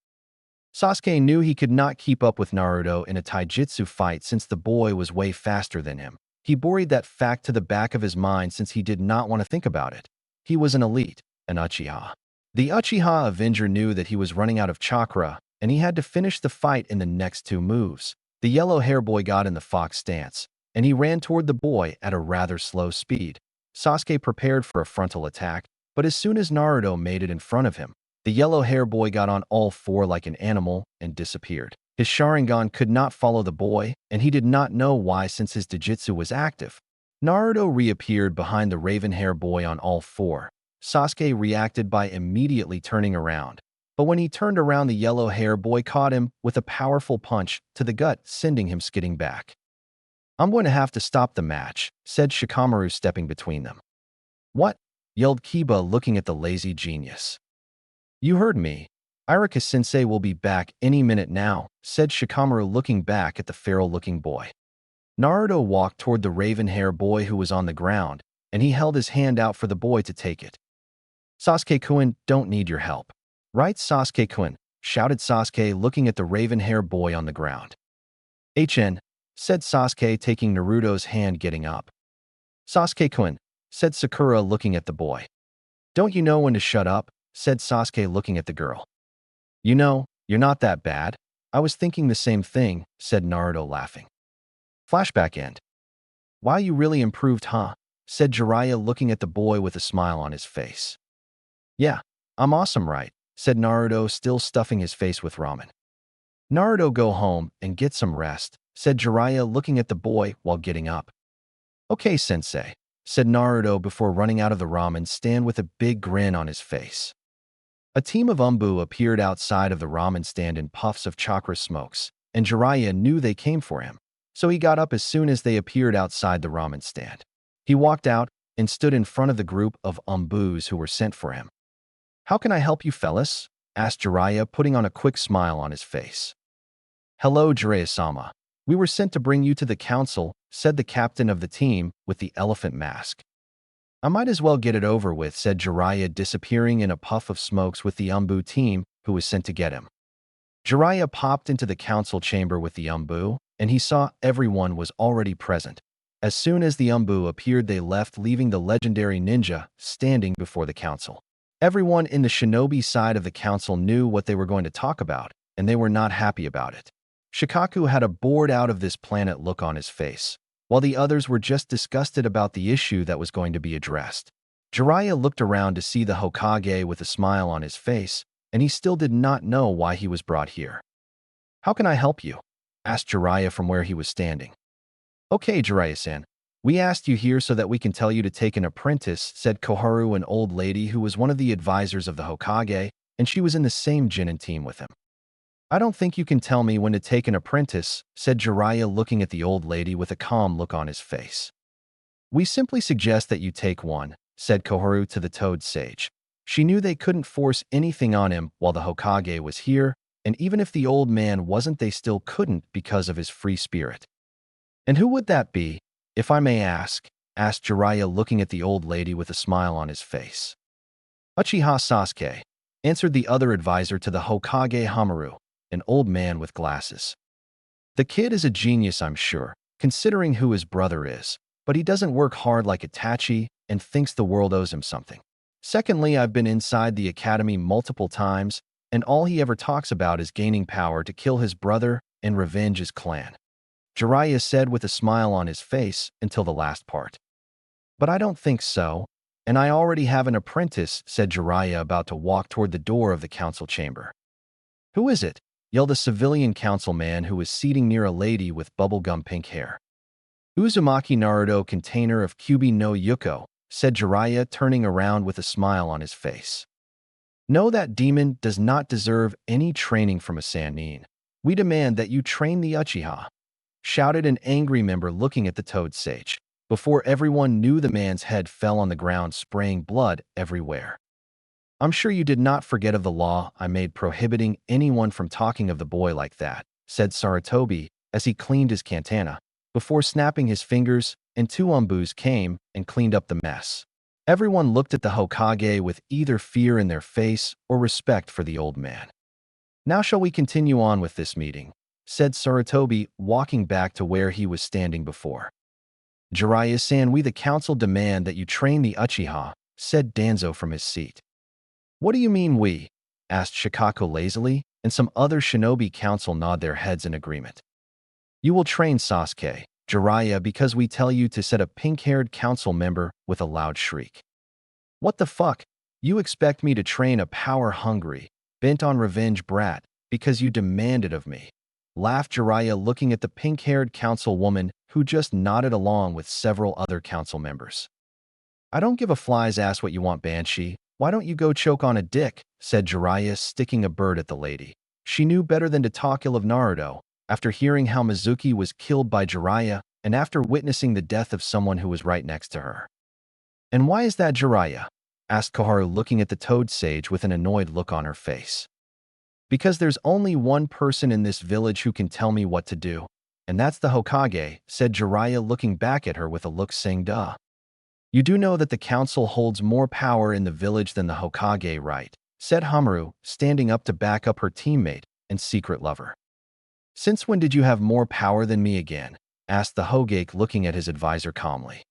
Speaker 1: Sasuke knew he could not keep up with Naruto in a taijutsu fight since the boy was way faster than him. He buried that fact to the back of his mind since he did not want to think about it. He was an elite, an Uchiha. The Uchiha Avenger knew that he was running out of chakra, and he had to finish the fight in the next 2 moves. The yellow-haired boy got in the fox stance, and he ran toward the boy at a rather slow speed. Sasuke prepared for a frontal attack, but as soon as Naruto made it in front of him, the yellow-haired boy got on all 4 like an animal and disappeared. His Sharingan could not follow the boy, and he did not know why since his Jujutsu was active. Naruto reappeared behind the raven-haired boy on all 4. Sasuke reacted by immediately turning around, but when he turned around, the yellow-haired boy caught him with a powerful punch to the gut, sending him skidding back. I'm going to have to stop the match, said Shikamaru, stepping between them. What? Yelled Kiba, looking at the lazy genius. You heard me. Iruka-sensei will be back any minute now, said Shikamaru, looking back at the feral-looking boy. Naruto walked toward the raven-haired boy who was on the ground, and he held his hand out for the boy to take it. Sasuke-kun, don't need your help. Right, Sasuke-kun, shouted Sasuke, looking at the raven-haired boy on the ground. HN, said Sasuke, taking Naruto's hand, getting up. Sasuke-kun, said Sakura, looking at the boy. Don't you know when to shut up? Said Sasuke, looking at the girl. You know, you're not that bad. I was thinking the same thing, said Naruto, laughing. Flashback end. Wow, you really improved, huh? Said Jiraiya, looking at the boy with a smile on his face. Yeah, I'm awesome, right? Said Naruto, still stuffing his face with ramen. Naruto, go home and get some rest, said Jiraiya, looking at the boy while getting up. Okay, sensei, said Naruto before running out of the ramen stand with a big grin on his face. A team of Umbu appeared outside of the ramen stand in puffs of chakra smokes, and Jiraiya knew they came for him, so he got up as soon as they appeared outside the ramen stand. He walked out and stood in front of the group of Umbus who were sent for him. How can I help you, fellas? Asked Jiraiya, putting on a quick smile on his face. Hello, Jiraiya-sama. We were sent to bring you to the council, said the captain of the team with the elephant mask. I might as well get it over with, said Jiraiya, disappearing in a puff of smokes with the Umbu team who was sent to get him. Jiraiya popped into the council chamber with the Umbu, and he saw everyone was already present. As soon as the Umbu appeared, they left, leaving the legendary ninja standing before the council. Everyone in the shinobi side of the council knew what they were going to talk about, and they were not happy about it. Shikaku had a bored out of this planet look on his face, while the others were just disgusted about the issue that was going to be addressed. Jiraiya looked around to see the Hokage with a smile on his face, and he still did not know why he was brought here. "How can I help you?" asked Jiraiya from where he was standing. "Okay, Jiraiya-san. We asked you here so that we can tell you to take an apprentice," said Koharu, an old lady who was one of the advisors of the Hokage, and she was in the same Genin team with him. "I don't think you can tell me when to take an apprentice," said Jiraiya, looking at the old lady with a calm look on his face. "We simply suggest that you take one," said Koharu to the Toad Sage. She knew they couldn't force anything on him while the Hokage was here, and even if the old man wasn't, they still couldn't because of his free spirit. "And who would that be, if I may ask?" asked Jiraiya, looking at the old lady with a smile on his face. "Uchiha Sasuke," answered the other advisor to the Hokage, Hamaru, an old man with glasses. "The kid is a genius, I'm sure, considering who his brother is, but he doesn't work hard like Itachi and thinks the world owes him something. Secondly, I've been inside the academy multiple times, and all he ever talks about is gaining power to kill his brother and revenge his clan," Jiraiya said with a smile on his face until the last part. "But I don't think so, and I already have an apprentice," said Jiraiya, about to walk toward the door of the council chamber. "Who is it?" yelled a civilian councilman who was seating near a lady with bubblegum pink hair. "Uzumaki Naruto, container of Kyubi no Yuko," said Jiraiya, turning around with a smile on his face. "No, that demon does not deserve any training from a Sannin. We demand that you train the Uchiha," shouted an angry member, looking at the Toad Sage. Before everyone knew, the man's head fell on the ground, spraying blood everywhere. "I'm sure you did not forget of the law I made prohibiting anyone from talking of the boy like that," said Sarutobi as he cleaned his katana, before snapping his fingers, and two umbus came and cleaned up the mess. Everyone looked at the Hokage with either fear in their face or respect for the old man. "Now shall we continue on with this meeting?" said Sarutobi, walking back to where he was standing before. "Jiraiya-san, we the council demand that you train the Uchiha," said Danzo from his seat. "What do you mean we?" asked Shikako lazily, and some other shinobi council nod their heads in agreement. "You will train Sasuke, Jiraiya, because we tell you to," said a pink-haired council member with a loud shriek. "What the fuck? You expect me to train a power-hungry, bent on revenge brat because you demand it of me?" laughed Jiraiya, looking at the pink-haired councilwoman who just nodded along with several other council members. "I don't give a fly's ass what you want, Banshee. Why don't you go choke on a dick?" said Jiraiya, sticking a bird at the lady. She knew better than to talk ill of Naruto, after hearing how Mizuki was killed by Jiraiya and after witnessing the death of someone who was right next to her. "And why is that, Jiraiya?" asked Koharu, looking at the Toad Sage with an annoyed look on her face. "Because there's only one person in this village who can tell me what to do, and that's the Hokage," said Jiraiya, looking back at her with a look saying, "Duh. You do know that the council holds more power in the village than the Hokage, right?" said Hamaru, standing up to back up her teammate and secret lover. "Since when did you have more power than me again?" asked the Hokage, looking at his advisor calmly.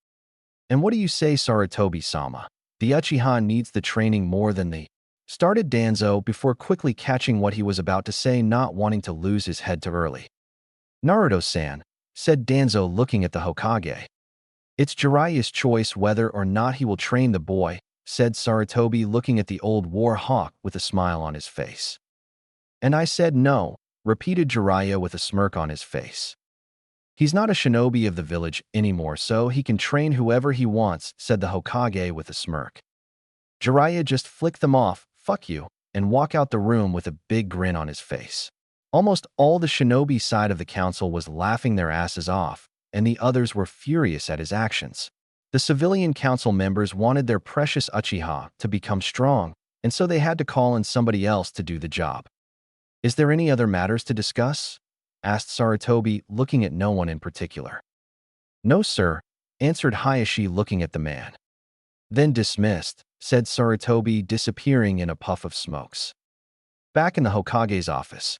Speaker 1: "And what do you say, Sarutobi-sama? The Uchiha needs the training more than the—" started Danzo before quickly catching what he was about to say, not wanting to lose his head too early. "Naruto-san," said Danzo, looking at the Hokage. "It's Jiraiya's choice whether or not he will train the boy," said Sarutobi, looking at the old war hawk with a smile on his face. "And I said no," repeated Jiraiya with a smirk on his face. "He's not a shinobi of the village anymore, so he can train whoever he wants," said the Hokage with a smirk. Jiraiya just flicked them off, "Fuck you," and walk out the room with a big grin on his face. Almost all the shinobi side of the council was laughing their asses off, and the others were furious at his actions. The civilian council members wanted their precious Uchiha to become strong, and so they had to call in somebody else to do the job. "Is there any other matters to discuss?" asked Sarutobi, looking at no one in particular. "No, sir," answered Hayashi, looking at the man. "Then dismissed," said Sarutobi, disappearing in a puff of smokes. Back in the Hokage's office.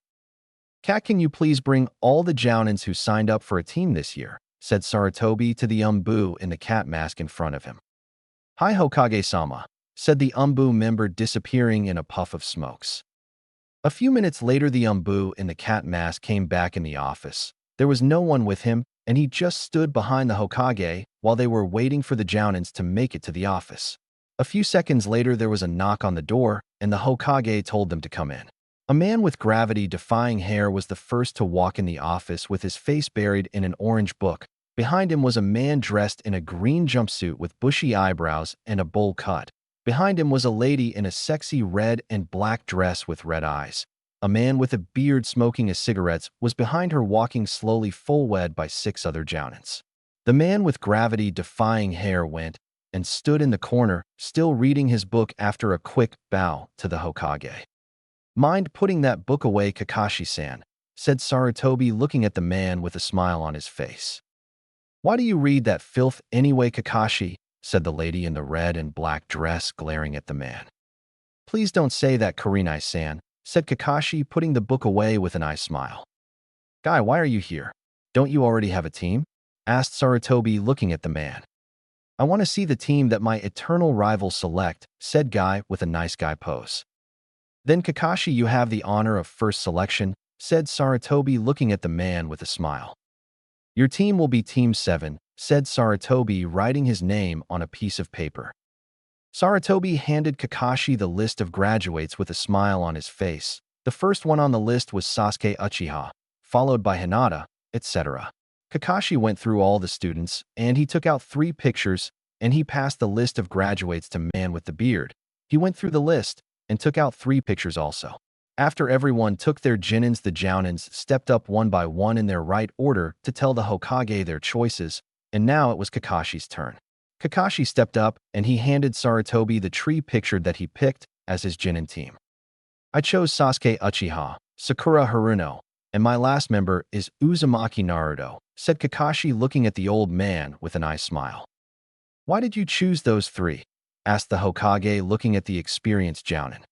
Speaker 1: "Cat, can you please bring all the Jounins who signed up for a team this year?" said Sarutobi to the Umbu in the cat mask in front of him. "Hi, Hokage-sama," said the Umbu member, disappearing in a puff of smokes. A few minutes later, the Umbu in the cat mask came back in the office. There was no one with him, and he just stood behind the Hokage while they were waiting for the Jounins to make it to the office. A few seconds later, there was a knock on the door, and the Hokage told them to come in. A man with gravity-defying hair was the first to walk in the office with his face buried in an orange book. Behind him was a man dressed in a green jumpsuit with bushy eyebrows and a bowl cut. Behind him was a lady in a sexy red and black dress with red eyes. A man with a beard smoking a cigarette was behind her, walking slowly, full-led by 6 other jounins. The man with gravity-defying hair went and stood in the corner, still reading his book after a quick bow to the Hokage. "Mind putting that book away, Kakashi-san," said Sarutobi, looking at the man with a smile on his face. "Why do you read that filth anyway, Kakashi?" said the lady in the red and black dress, glaring at the man. "Please don't say that, Kurenai-san," said Kakashi, putting the book away with an eye smile. "Guy, why are you here? Don't you already have a team?" asked Sarutobi, looking at the man. "I want to see the team that my eternal rivals select," said Guy with a nice guy pose. "Then Kakashi, you have the honor of first selection," said Sarutobi, looking at the man with a smile. "Your team will be Team 7, said Sarutobi, writing his name on a piece of paper. Sarutobi handed Kakashi the list of graduates with a smile on his face. The first one on the list was Sasuke Uchiha, followed by Hinata, etc. Kakashi went through all the students, and he took out 3 pictures, and he passed the list of graduates to man with the beard. He went through the list and took out 3 pictures also. After everyone took their jounins, the jounins stepped up one by one in their right order to tell the Hokage their choices, and now it was Kakashi's turn. Kakashi stepped up, and he handed Sarutobi the tree picture that he picked as his jonin team. "I chose Sasuke Uchiha, Sakura Haruno, and my last member is Uzumaki Naruto," said Kakashi, looking at the old man with an eye smile. "Why did you choose those 3? Asked the Hokage, looking at the experienced jounin.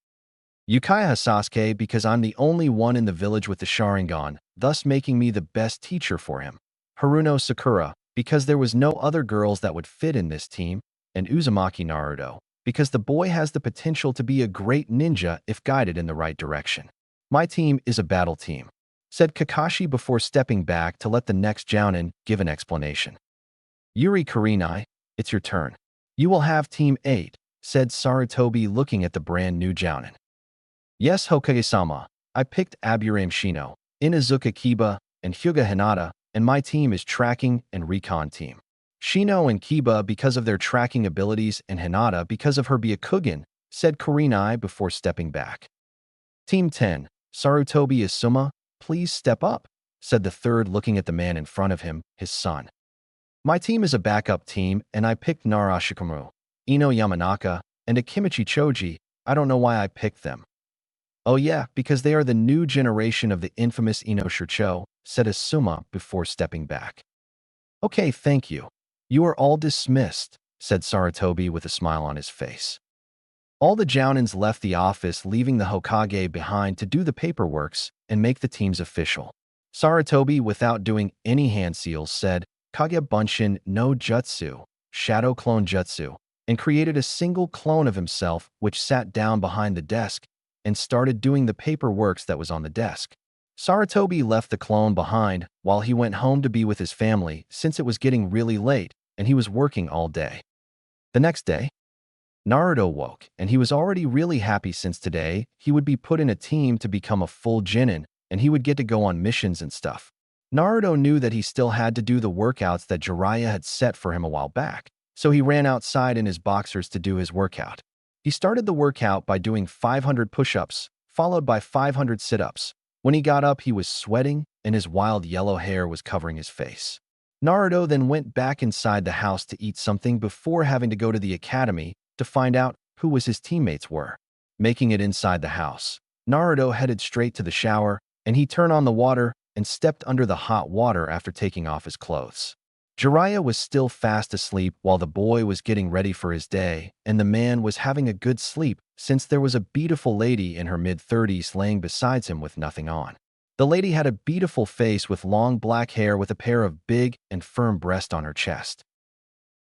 Speaker 1: "Uchiha Sasuke because I'm the only one in the village with the Sharingan, thus making me the best teacher for him. Haruno Sakura because there was no other girls that would fit in this team, and Uzumaki Naruto because the boy has the potential to be a great ninja if guided in the right direction. My team is a battle team," said Kakashi before stepping back to let the next jounin give an explanation. "Yuri Kurenai, it's your turn. You will have Team 8, said Sarutobi, looking at the brand new jounin. "Yes, Hokage-sama, I picked Aburame Shino, Inazuka Kiba, and Hyuga Hinata, and my team is Tracking and Recon Team. Shino and Kiba because of their tracking abilities and Hinata because of her Byakugan," said Kurenai before stepping back. "Team 10, Sarutobi Asuma, please step up," said the third, looking at the man in front of him, his son. "My team is a backup team, and I picked Narashikamu, Ino Yamanaka, and Akimichi Choji. I don't know why I picked them." "Oh yeah, because they are the new generation of the infamous Ino Shircho," said Asuma before stepping back. "Okay, thank you. You are all dismissed," said Sarutobi with a smile on his face. All the jounins left the office, leaving the Hokage behind to do the paperworks and make the teams official. Sarutobi, without doing any hand seals, said, "Kage Bunshin no Jutsu, Shadow Clone Jutsu," and created a single clone of himself which sat down behind the desk and started doing the paperworks that was on the desk. Sarutobi left the clone behind while he went home to be with his family since it was getting really late and he was working all day. The next day, Naruto woke and he was already really happy since today he would be put in a team to become a full genin and he would get to go on missions and stuff. Naruto knew that he still had to do the workouts that Jiraiya had set for him a while back, so he ran outside in his boxers to do his workout. He started the workout by doing 500 push-ups, followed by 500 sit-ups. When he got up, he was sweating, and his wild yellow hair was covering his face. Naruto then went back inside the house to eat something before having to go to the academy to find out who his teammates were. Making it inside the house, Naruto headed straight to the shower, and he turned on the water and stepped under the hot water after taking off his clothes. Jiraiya was still fast asleep while the boy was getting ready for his day, and the man was having a good sleep since there was a beautiful lady in her mid-30s laying beside him with nothing on. The lady had a beautiful face with long black hair with a pair of big and firm breasts on her chest.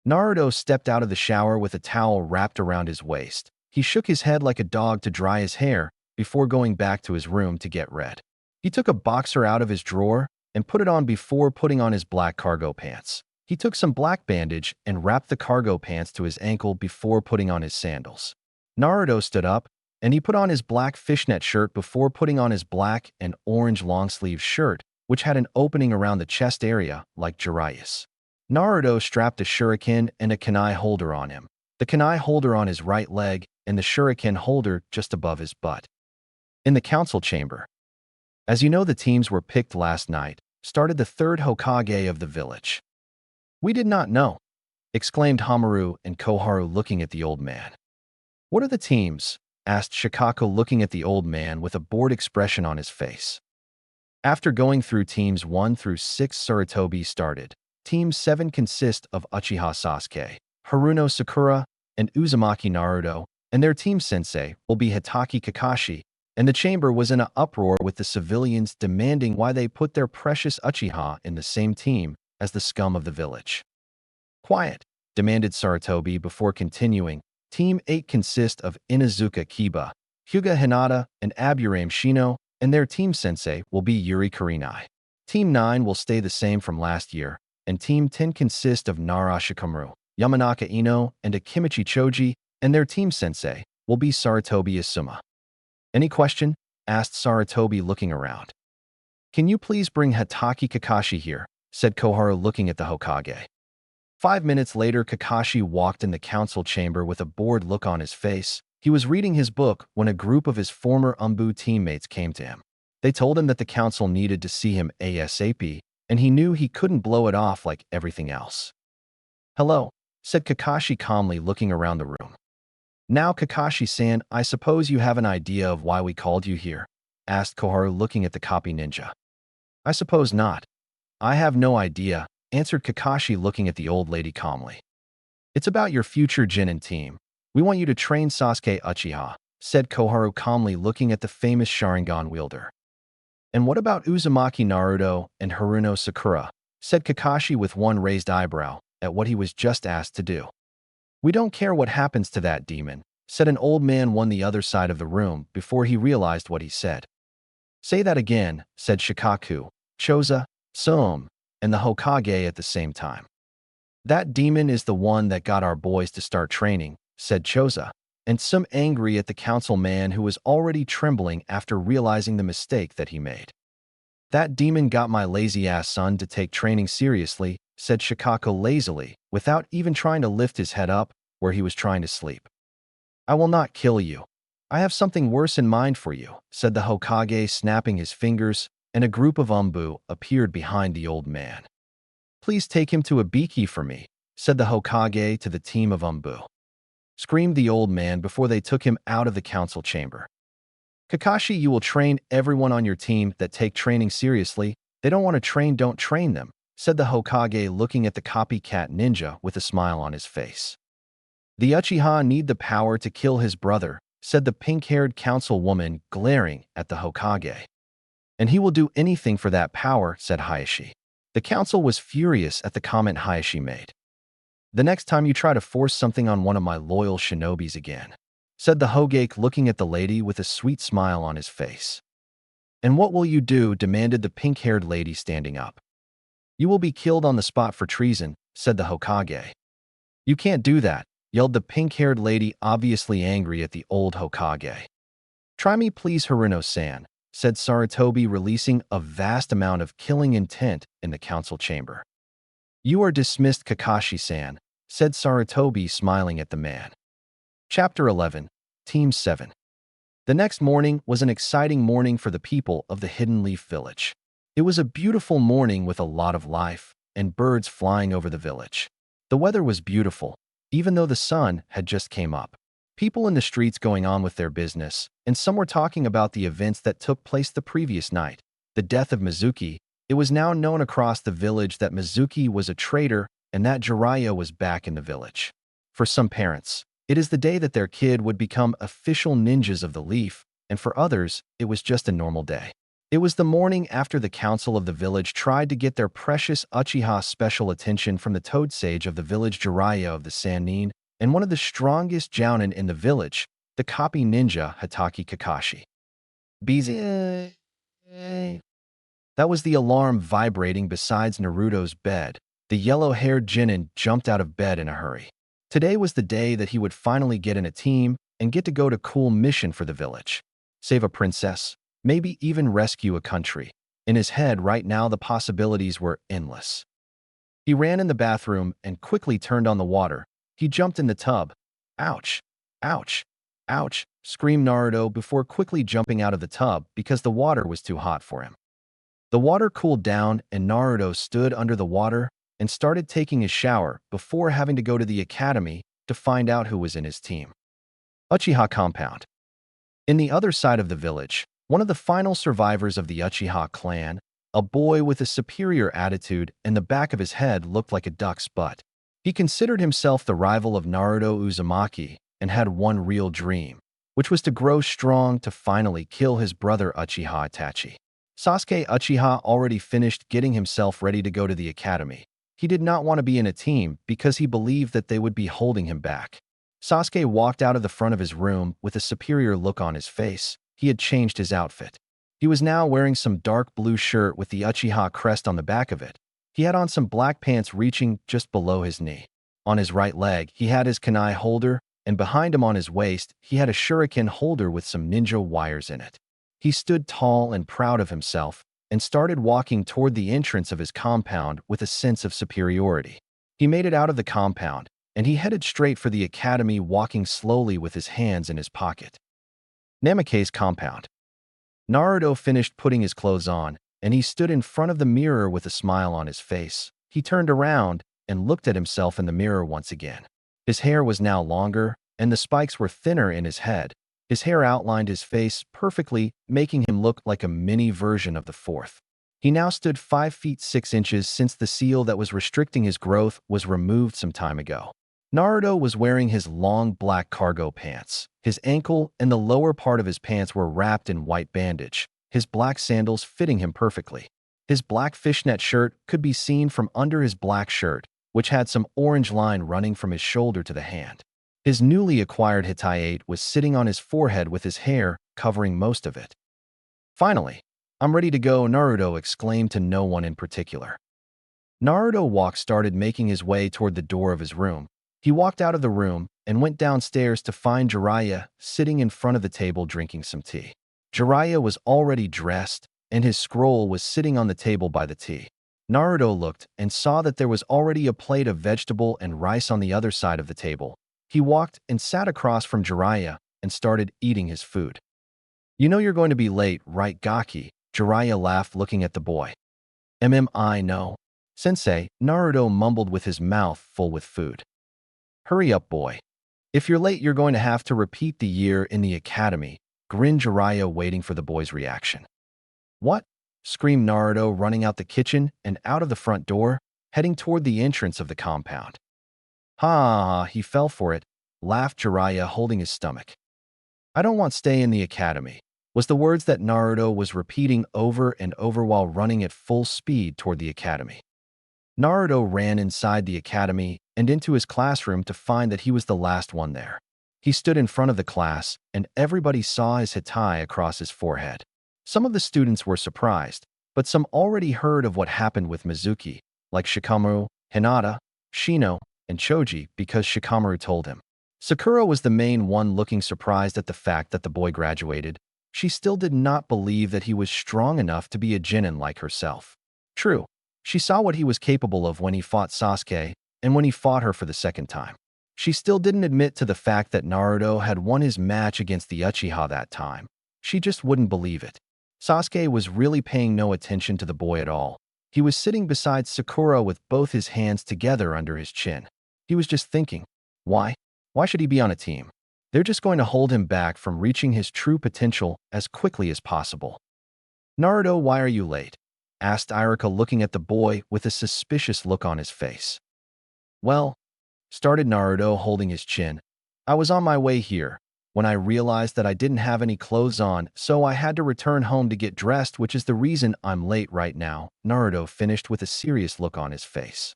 Speaker 1: Naruto stepped out of the shower with a towel wrapped around his waist. He shook his head like a dog to dry his hair before going back to his room to get ready. He took a boxer out of his drawer and put it on before putting on his black cargo pants. He took some black bandage and wrapped the cargo pants to his ankle before putting on his sandals. Naruto stood up, and he put on his black fishnet shirt before putting on his black and orange long-sleeve shirt, which had an opening around the chest area, like Jiraiya's. Naruto strapped a shuriken and a kunai holder on him, the kunai holder on his right leg and the shuriken holder just above his butt. In the council chamber. As you know, the teams were picked last night, started the third Hokage of the village. We did not know, exclaimed Hamaru and Koharu looking at the old man. What are the teams? Asked Shikako looking at the old man with a bored expression on his face. After going through teams 1 through 6, Sarutobi started. Team 7 consist of Uchiha Sasuke, Haruno Sakura, and Uzumaki Naruto, and their team sensei will be Hitaki Kakashi, and the chamber was in an uproar with the civilians demanding why they put their precious Uchiha in the same team as the scum of the village. Quiet, demanded Sarutobi before continuing. Team 8 consists of Inazuka Kiba, Hyuga Hinata, and Aburame Shino, and their team sensei will be Yuri Kurenai. Team 9 will stay the same from last year, and Team 10 consists of Nara Shikamaru, Yamanaka Ino, and Akimichi Choji, and their team sensei will be Sarutobi Asuma. Any question? Asked Sarutobi looking around. Can you please bring Hitaki Kakashi here? Said Koharu looking at the Hokage. 5 minutes later, Kakashi walked in the council chamber with a bored look on his face. He was reading his book when a group of his former Umbu teammates came to him. They told him that the council needed to see him ASAP, and he knew he couldn't blow it off like everything else. Hello, said Kakashi calmly looking around the room. Now, Kakashi-san, I suppose you have an idea of why we called you here? Asked Koharu looking at the copy ninja. I suppose not. I have no idea, answered Kakashi looking at the old lady calmly. It's about your future Genin team. We want you to train Sasuke Uchiha, said Koharu calmly looking at the famous Sharingan wielder. And what about Uzumaki Naruto and Haruno Sakura? Said Kakashi with one raised eyebrow at what he was just asked to do. We don't care what happens to that demon, said an old man on the other side of the room before he realized what he said. Say that again, said Shikaku, Choza, Soom, and the Hokage at the same time. That demon is the one that got our boys to start training, said Choza, and some angry at the councilman who was already trembling after realizing the mistake that he made. That demon got my lazy-ass son to take training seriously, said Shikako lazily, without even trying to lift his head up where he was trying to sleep. I will not kill you. I have something worse in mind for you, said the Hokage, snapping his fingers, and a group of Umbu appeared behind the old man. Please take him to Ibiki for me, said the Hokage to the team of Umbu. Screamed the old man before they took him out of the council chamber. Kakashi, you will train everyone on your team that take training seriously. They don't want to train, don't train them, said the Hokage looking at the copycat ninja with a smile on his face. The Uchiha need the power to kill his brother, said the pink-haired councilwoman glaring at the Hokage. And he will do anything for that power, said Hayashi. The council was furious at the comment Hayashi made. The next time you try to force something on one of my loyal shinobis again, said the Hokage looking at the lady with a sweet smile on his face. And what will you do? Demanded the pink-haired lady standing up. You will be killed on the spot for treason, said the Hokage. You can't do that, yelled the pink-haired lady, obviously angry at the old Hokage. Try me please, Haruno-san, said Sarutobi, releasing a vast amount of killing intent in the council chamber. You are dismissed, Kakashi-san, said Sarutobi, smiling at the man. Chapter 11, Team 7. The next morning was an exciting morning for the people of the Hidden Leaf Village. It was a beautiful morning with a lot of life and birds flying over the village. The weather was beautiful, even though the sun had just came up. People in the streets going on with their business, and some were talking about the events that took place the previous night. The death of Mizuki. It was now known across the village that Mizuki was a traitor and that Jiraiya was back in the village. For some parents, it is the day that their kid would become official ninjas of the leaf, and for others, it was just a normal day. It was the morning after the council of the village tried to get their precious Uchiha special attention from the toad sage of the village, Jiraiya of the Sannin, and one of the strongest jounin in the village, the copy ninja Hitaki Kakashi. Busy. That was the alarm vibrating beside Naruto's bed, The yellow-haired Jinin jumped out of bed in a hurry. Today was the day that he would finally get in a team and get to go to cool mission for the village. Save a princess, maybe even rescue a country. In his head right now the possibilities were endless. He ran in the bathroom and quickly turned on the water. He jumped in the tub. Ouch! Ouch! Ouch! Screamed Naruto before quickly jumping out of the tub because the water was too hot for him. The water cooled down and Naruto stood under the water and started taking his shower before having to go to the academy to find out who was in his team. Uchiha Compound. In the other side of the village, one of the final survivors of the Uchiha clan, a boy with a superior attitude and the back of his head looked like a duck's butt. He considered himself the rival of Naruto Uzumaki and had one real dream, which was to grow strong to finally kill his brother Uchiha Itachi. Sasuke Uchiha already finished getting himself ready to go to the academy. He did not want to be in a team because he believed that they would be holding him back. Sasuke walked out of the front of his room with a superior look on his face. He had changed his outfit. He was now wearing some dark blue shirt with the Uchiha crest on the back of it. He had on some black pants reaching just below his knee. On his right leg, he had his kunai holder, and behind him on his waist, he had a shuriken holder with some ninja wires in it. He stood tall and proud of himself and started walking toward the entrance of his compound with a sense of superiority. He made it out of the compound, and he headed straight for the academy, walking slowly with his hands in his pocket. Namake's compound. Naruto finished putting his clothes on, and he stood in front of the mirror with a smile on his face. He turned around and looked at himself in the mirror once again. His hair was now longer, and the spikes were thinner in his head. His hair outlined his face perfectly, making him look like a mini version of the fourth. He now stood 5 feet 6 inches since the seal that was restricting his growth was removed some time ago. Naruto was wearing his long black cargo pants. His ankle and the lower part of his pants were wrapped in white bandage, his black sandals fitting him perfectly. His black fishnet shirt could be seen from under his black shirt, which had some orange line running from his shoulder to the hand. His newly acquired Hitayate was sitting on his forehead with his hair covering most of it. Finally, "I'm ready to go," Naruto exclaimed to no one in particular. Naruto started making his way toward the door of his room. He walked out of the room and went downstairs to find Jiraiya sitting in front of the table drinking some tea. Jiraiya was already dressed, and his scroll was sitting on the table by the tea. Naruto looked and saw that there was already a plate of vegetable and rice on the other side of the table. He walked and sat across from Jiraiya and started eating his food. "You know you're going to be late, right, Gaki?" Jiraiya laughed, looking at the boy. "I know, Sensei," Naruto mumbled with his mouth full with food. "Hurry up, boy. If you're late, you're going to have to repeat the year in the academy," grinned Jiraiya, waiting for the boy's reaction. "What?" screamed Naruto, running out the kitchen and out of the front door, heading toward the entrance of the compound. "Ha, he fell for it," laughed Jiraiya, holding his stomach. "I don't want to stay in the academy," was the words that Naruto was repeating over and over while running at full speed toward the academy. Naruto ran inside the academy and into his classroom to find that he was the last one there. He stood in front of the class, and everybody saw his Hitai across his forehead. Some of the students were surprised, but some already heard of what happened with Mizuki, like Shikamaru, Hinata, Shino, and Choji, because Shikamaru told him. Sakura was the main one, looking surprised at the fact that the boy graduated. She still did not believe that he was strong enough to be a genin like herself. True, she saw what he was capable of when he fought Sasuke and when he fought her for the second time. She still didn't admit to the fact that Naruto had won his match against the Uchiha that time. She just wouldn't believe it. Sasuke was really paying no attention to the boy at all. He was sitting beside Sakura with both his hands together under his chin. He was just thinking, why? Why should he be on a team? They're just going to hold him back from reaching his true potential as quickly as possible. "Naruto, why are you late?" asked Iruka, looking at the boy with a suspicious look on his face. "Well," started Naruto, holding his chin, "I was on my way here when I realized that I didn't have any clothes on, so I had to return home to get dressed, which is the reason I'm late right now," Naruto finished with a serious look on his face.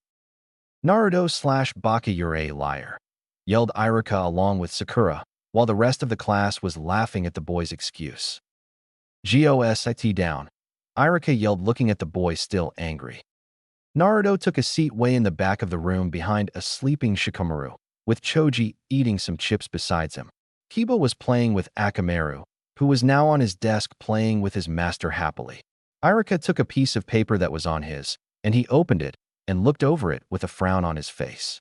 Speaker 1: "Naruto/Baka, you're a liar," yelled Iruka along with Sakura, while the rest of the class was laughing at the boy's excuse. "Gosit down," Iruka yelled, looking at the boy still angry. Naruto took a seat way in the back of the room behind a sleeping Shikamaru, with Choji eating some chips beside him. Kiba was playing with Akamaru, who was now on his desk playing with his master happily. Iruka took a piece of paper that was on his, and he opened it and looked over it with a frown on his face.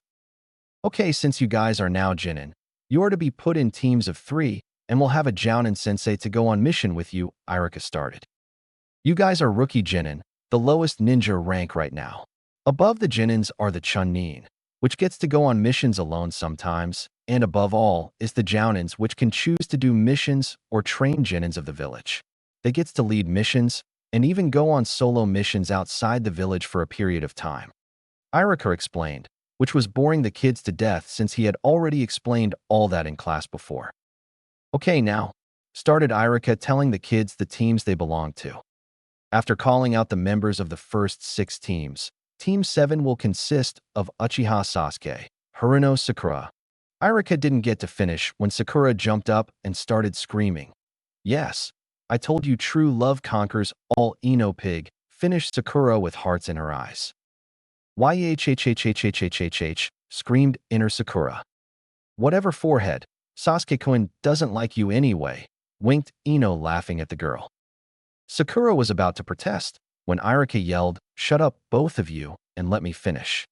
Speaker 1: Okay, since you guys are now Jinin, you are to be put in teams of 3, and we'll have a Jounin sensei to go on mission with you, Iruka started. You guys are rookie Jinin, the lowest ninja rank right now. Above the Jinins are the Chunin, which gets to go on missions alone sometimes, and above all is the Jounins, which can choose to do missions or train Jinins of the village. They gets to lead missions and even go on solo missions outside the village for a period of time. Iruka explained, which was boring the kids to death since he had already explained all that in class before. Okay now, started Iruka telling the kids the teams they belonged to. After calling out the members of the first 6 teams, Team 7 will consist of Uchiha Sasuke, Haruno Sakura. Iruka didn't get to finish when Sakura jumped up and started screaming. Yes, I told you true love conquers all, Ino pig, finished Sakura with hearts in her eyes. YHHHHHHHH, screamed inner Sakura. Whatever forehead, Sasuke-kun doesn't like you anyway, winked Ino laughing at the girl. Sakura was about to protest when Iruka yelled, shut up, both of you, and let me finish.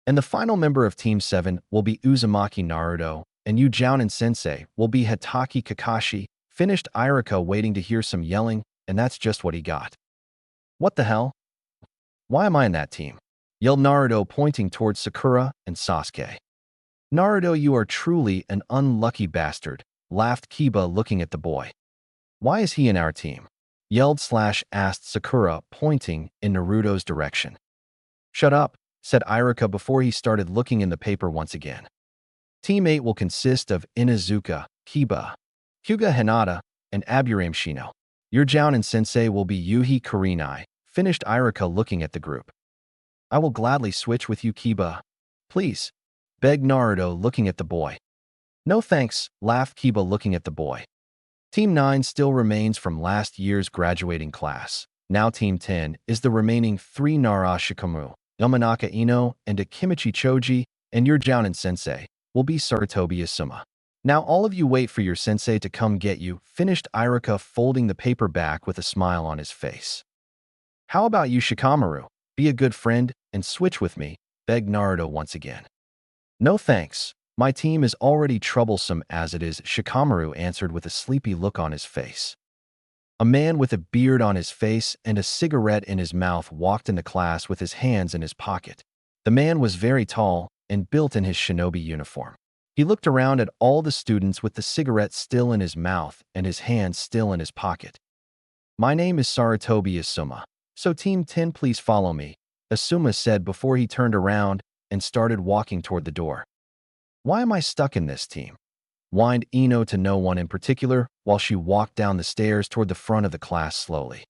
Speaker 1: And the final member of Team 7 will be Uzumaki Naruto, and you Jounin Sensei will be Hitaki Kakashi, finished Iruka waiting to hear some yelling, and that's just what he got. What the hell? Why am I in that team? Yelled Naruto pointing towards Sakura and Sasuke. Naruto, you are truly an unlucky bastard, laughed Kiba looking at the boy. Why is he in our team? Yelled/asked Sakura, pointing in Naruto's direction. Shut up, said Iruka before he started looking in the paper once again. Team 8 will consist of Inuzuka, Kiba, Hyuga Hinata, and Aburame Shino. Your Jounin sensei will be Yuhi Kurenai, finished Iruka looking at the group. I will gladly switch with you, Kiba. Please, begged Naruto looking at the boy. No thanks, laughed Kiba looking at the boy. Team 9 still remains from last year's graduating class. Now Team 10 is the remaining 3 Nara Shikamu, Yamanaka Ino, and Akimichi Choji, and your Jounin sensei will be Sarutobi Asuma. Now all of you wait for your sensei to come get you, finished Iruka folding the paper back with a smile on his face. How about you, Shikamaru? Be a good friend and switch with me, begged Naruto once again. No thanks. My team is already troublesome as it is, Shikamaru answered with a sleepy look on his face. A man with a beard on his face and a cigarette in his mouth walked into class with his hands in his pocket. The man was very tall and built in his shinobi uniform. He looked around at all the students with the cigarette still in his mouth and his hands still in his pocket. My name is Sarutobi Asuma, so Team 10 please follow me, Asuma said before he turned around and started walking toward the door. Why am I stuck in this team? Whined Ino to no one in particular while she walked down the stairs toward the front of the class slowly.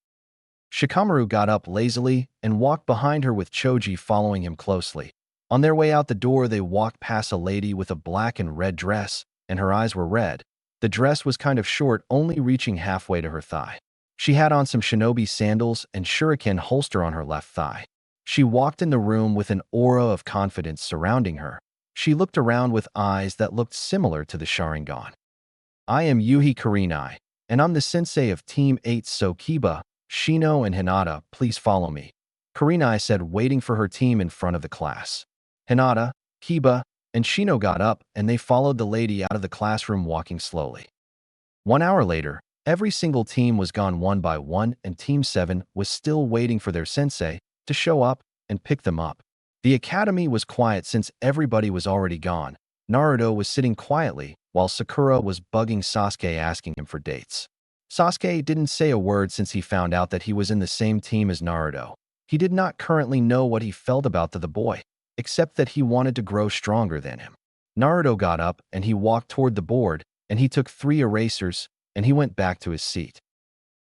Speaker 1: Shikamaru got up lazily and walked behind her with Choji following him closely. On their way out the door, they walked past a lady with a black and red dress, and her eyes were red. The dress was kind of short, only reaching halfway to her thigh. She had on some shinobi sandals and shuriken holster on her left thigh. She walked in the room with an aura of confidence surrounding her. She looked around with eyes that looked similar to the Sharingan. I am Yuhi Kurenai, and I'm the sensei of Team 8, so Kiba, Shino, and Hinata, please follow me, Kurenai said, waiting for her team in front of the class. Hinata, Kiba, and Shino got up and they followed the lady out of the classroom walking slowly. 1 hour later, every single team was gone one by one and Team 7 was still waiting for their sensei to show up and pick them up. The academy was quiet since everybody was already gone. Naruto was sitting quietly while Sakura was bugging Sasuke asking him for dates. Sasuke didn't say a word since he found out that he was in the same team as Naruto. He did not currently know what he felt about the boy, except that he wanted to grow stronger than him. Naruto got up and he walked toward the board and he took 3 erasers and he went back to his seat.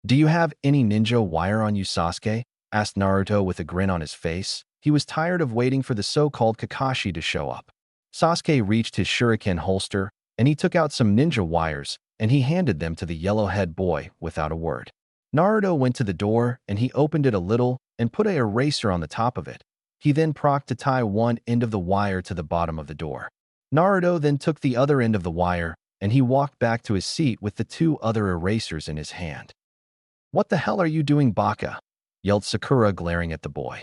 Speaker 1: Do you have any ninja wire on you, Sasuke? Asked Naruto with a grin on his face. He was tired of waiting for the so-called Kakashi to show up. Sasuke reached his shuriken holster and he took out some ninja wires and he handed them to the yellow-head boy without a word. Naruto went to the door and he opened it a little and put a eraser on the top of it. He then proceeded to tie one end of the wire to the bottom of the door. Naruto then took the other end of the wire, and he walked back to his seat with the two other erasers in his hand. "What the hell are you doing, Baka?" yelled Sakura, glaring at the boy.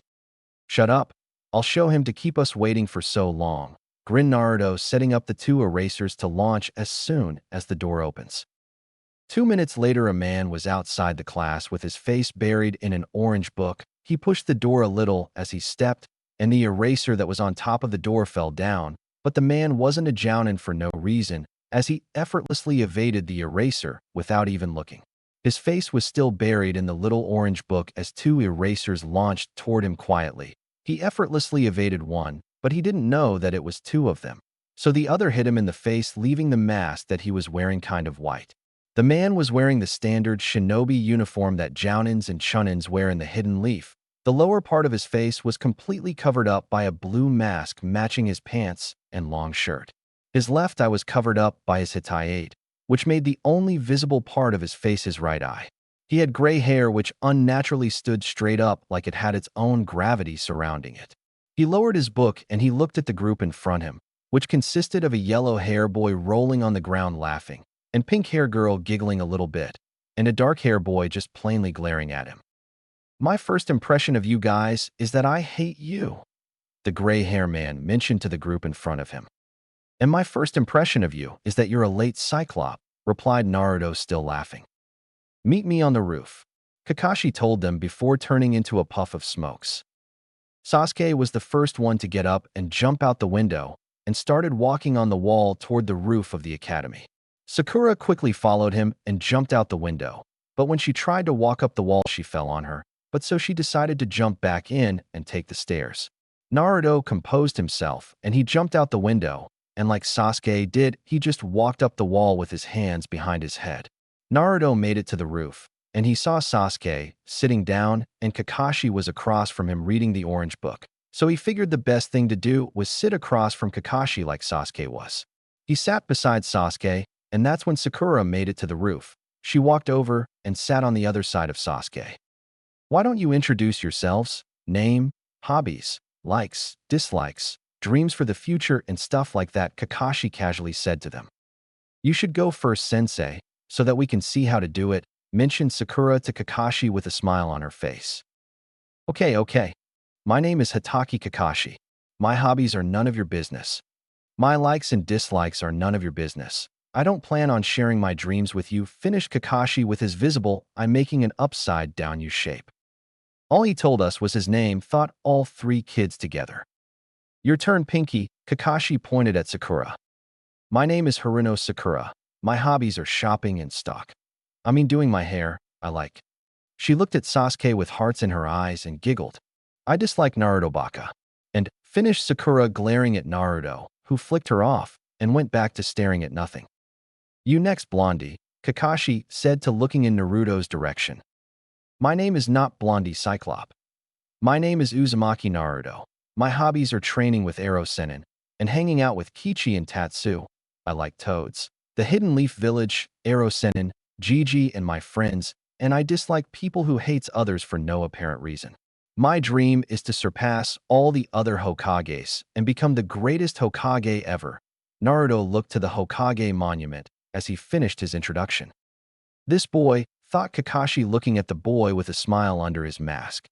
Speaker 1: "Shut up. I'll show him to keep us waiting for so long," grinned Naruto, setting up the two erasers to launch as soon as the door opens. 2 minutes later, a man was outside the class with his face buried in an orange book. He pushed the door a little as he stepped, and the eraser that was on top of the door fell down, but the man wasn't a jounin for no reason, as he effortlessly evaded the eraser without even looking. His face was still buried in the little orange book as two erasers launched toward him quietly. He effortlessly evaded one, but he didn't know that it was two of them. So the other hit him in the face, leaving the mask that he was wearing kind of white. The man was wearing the standard shinobi uniform that jounins and chunins wear in the Hidden Leaf. The lower part of his face was completely covered up by a blue mask matching his pants and long shirt. His left eye was covered up by his hitayate, which made the only visible part of his face his right eye. He had gray hair which unnaturally stood straight up like it had its own gravity surrounding it. He lowered his book and he looked at the group in front of him, which consisted of a yellow hair boy rolling on the ground laughing, and pink hair girl giggling a little bit, and a dark hair boy just plainly glaring at him. "My first impression of you guys is that I hate you," the gray hair man mentioned to the group in front of him. "And my first impression of you is that you're a late Cyclop," replied Naruto, still laughing. "Meet me on the roof," Kakashi told them before turning into a puff of smokes. Sasuke was the first one to get up and jump out the window and started walking on the wall toward the roof of the academy. Sakura quickly followed him and jumped out the window, but when she tried to walk up the wall, she fell on her, but so she decided to jump back in and take the stairs. Naruto composed himself and he jumped out the window, and like Sasuke did, he just walked up the wall with his hands behind his head. Naruto made it to the roof, and he saw Sasuke sitting down, and Kakashi was across from him reading the orange book. So he figured the best thing to do was sit across from Kakashi like Sasuke was. He sat beside Sasuke, and that's when Sakura made it to the roof. She walked over and sat on the other side of Sasuke. "Why don't you introduce yourselves? Name, hobbies, likes, dislikes, dreams for the future, and stuff like that," Kakashi casually said to them. "You should go first, sensei, so that we can see how to do it," mentioned Sakura to Kakashi with a smile on her face. Okay. My name is Hitaki Kakashi. My hobbies are none of your business. My likes and dislikes are none of your business. I don't plan on sharing my dreams with you," finished Kakashi with his visible eye making an upside-down U shape. All he told us was his name, thought all three kids together. "Your turn, Pinky," Kakashi pointed at Sakura. "My name is Haruno Sakura. My hobbies are shopping and doing my hair. I like." She looked at Sasuke with hearts in her eyes and giggled. "I dislike Naruto Baka." And finished Sakura, glaring at Naruto, who flicked her off and went back to staring at nothing. "You next, Blondie," Kakashi said to looking in Naruto's direction. "My name is not Blondie Cyclop. My name is Uzumaki Naruto. My hobbies are training with Arrow Sennin and hanging out with Kichi and Tatsu. I like toads, the Hidden Leaf Village, Arrow Sennin, Gigi, and my friends, and I dislike people who hates others for no apparent reason. My dream is to surpass all the other Hokages and become the greatest Hokage ever." Naruto looked to the Hokage monument as he finished his introduction. "This boy," thought Kakashi, looking at the boy with a smile under his mask.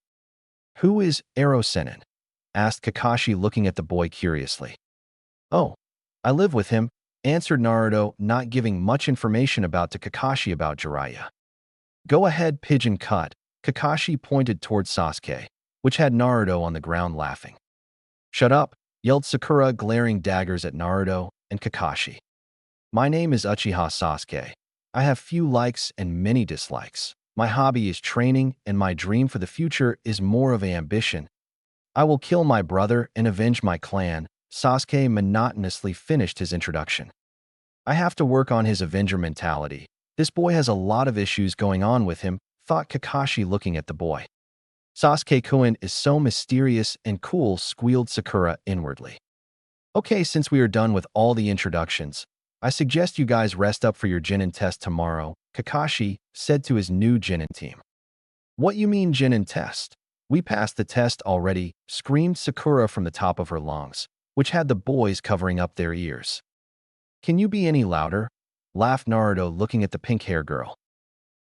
Speaker 1: "Who is Arrow Sennin?" asked Kakashi, looking at the boy curiously. "Oh, I live with him," answered Naruto, not giving much information about to Kakashi about Jiraiya. "Go ahead, pigeon cut," Kakashi pointed towards Sasuke, which had Naruto on the ground laughing. "Shut up," yelled Sakura, glaring daggers at Naruto and Kakashi. "My name is Uchiha Sasuke. I have few likes and many dislikes. My hobby is training, and my dream for the future is more of an ambition. I will kill my brother and avenge my clan." Sasuke monotonously finished his introduction. "I have to work on his Avenger mentality. This boy has a lot of issues going on with him," thought Kakashi, looking at the boy. "Sasuke-kun is so mysterious and cool," squealed Sakura inwardly. "Okay, since we are done with all the introductions, I suggest you guys rest up for your Genin test tomorrow," Kakashi said to his new Genin team. "What you mean Genin test?" We passed the test already, screamed Sakura from the top of her lungs, which had the boys covering up their ears. Can you be any louder? Laughed Naruto looking at the pink-haired girl.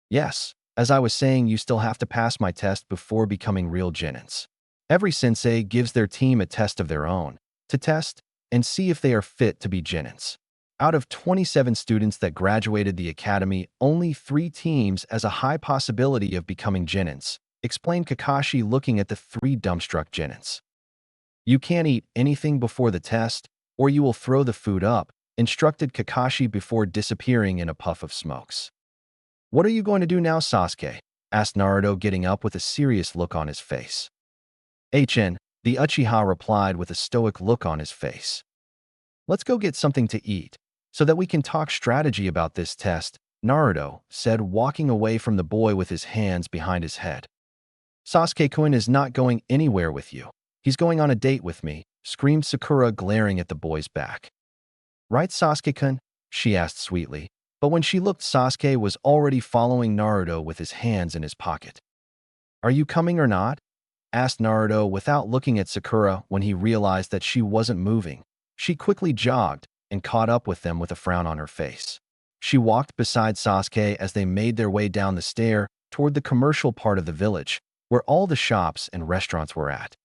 Speaker 1: Yes, as I was saying, you still have to pass my test before becoming real Genins. Every sensei gives their team a test of their own, to test and see if they are fit to be Genins. Out of 27 students that graduated the academy, only 3 teams has a high possibility of becoming Genins, explained Kakashi looking at the 3 dumbstruck Genins. You can't eat anything before the test, or you will throw the food up, instructed Kakashi before disappearing in a puff of smokes. What are you going to do now, Sasuke? Asked Naruto, getting up with a serious look on his face. HN, the Uchiha replied with a stoic look on his face. Let's go get something to eat, so that we can talk strategy about this test, Naruto said, walking away from the boy with his hands behind his head. Sasuke-kun is not going anywhere with you. He's going on a date with me, screamed Sakura, glaring at the boy's back. Right, Sasuke-kun? She asked sweetly, but when she looked, Sasuke was already following Naruto with his hands in his pocket. Are you coming or not? Asked Naruto without looking at Sakura. When he realized that she wasn't moving, she quickly jogged and caught up with them with a frown on her face. She walked beside Sasuke as they made their way down the stair toward the commercial part of the village, where all the shops and restaurants were at.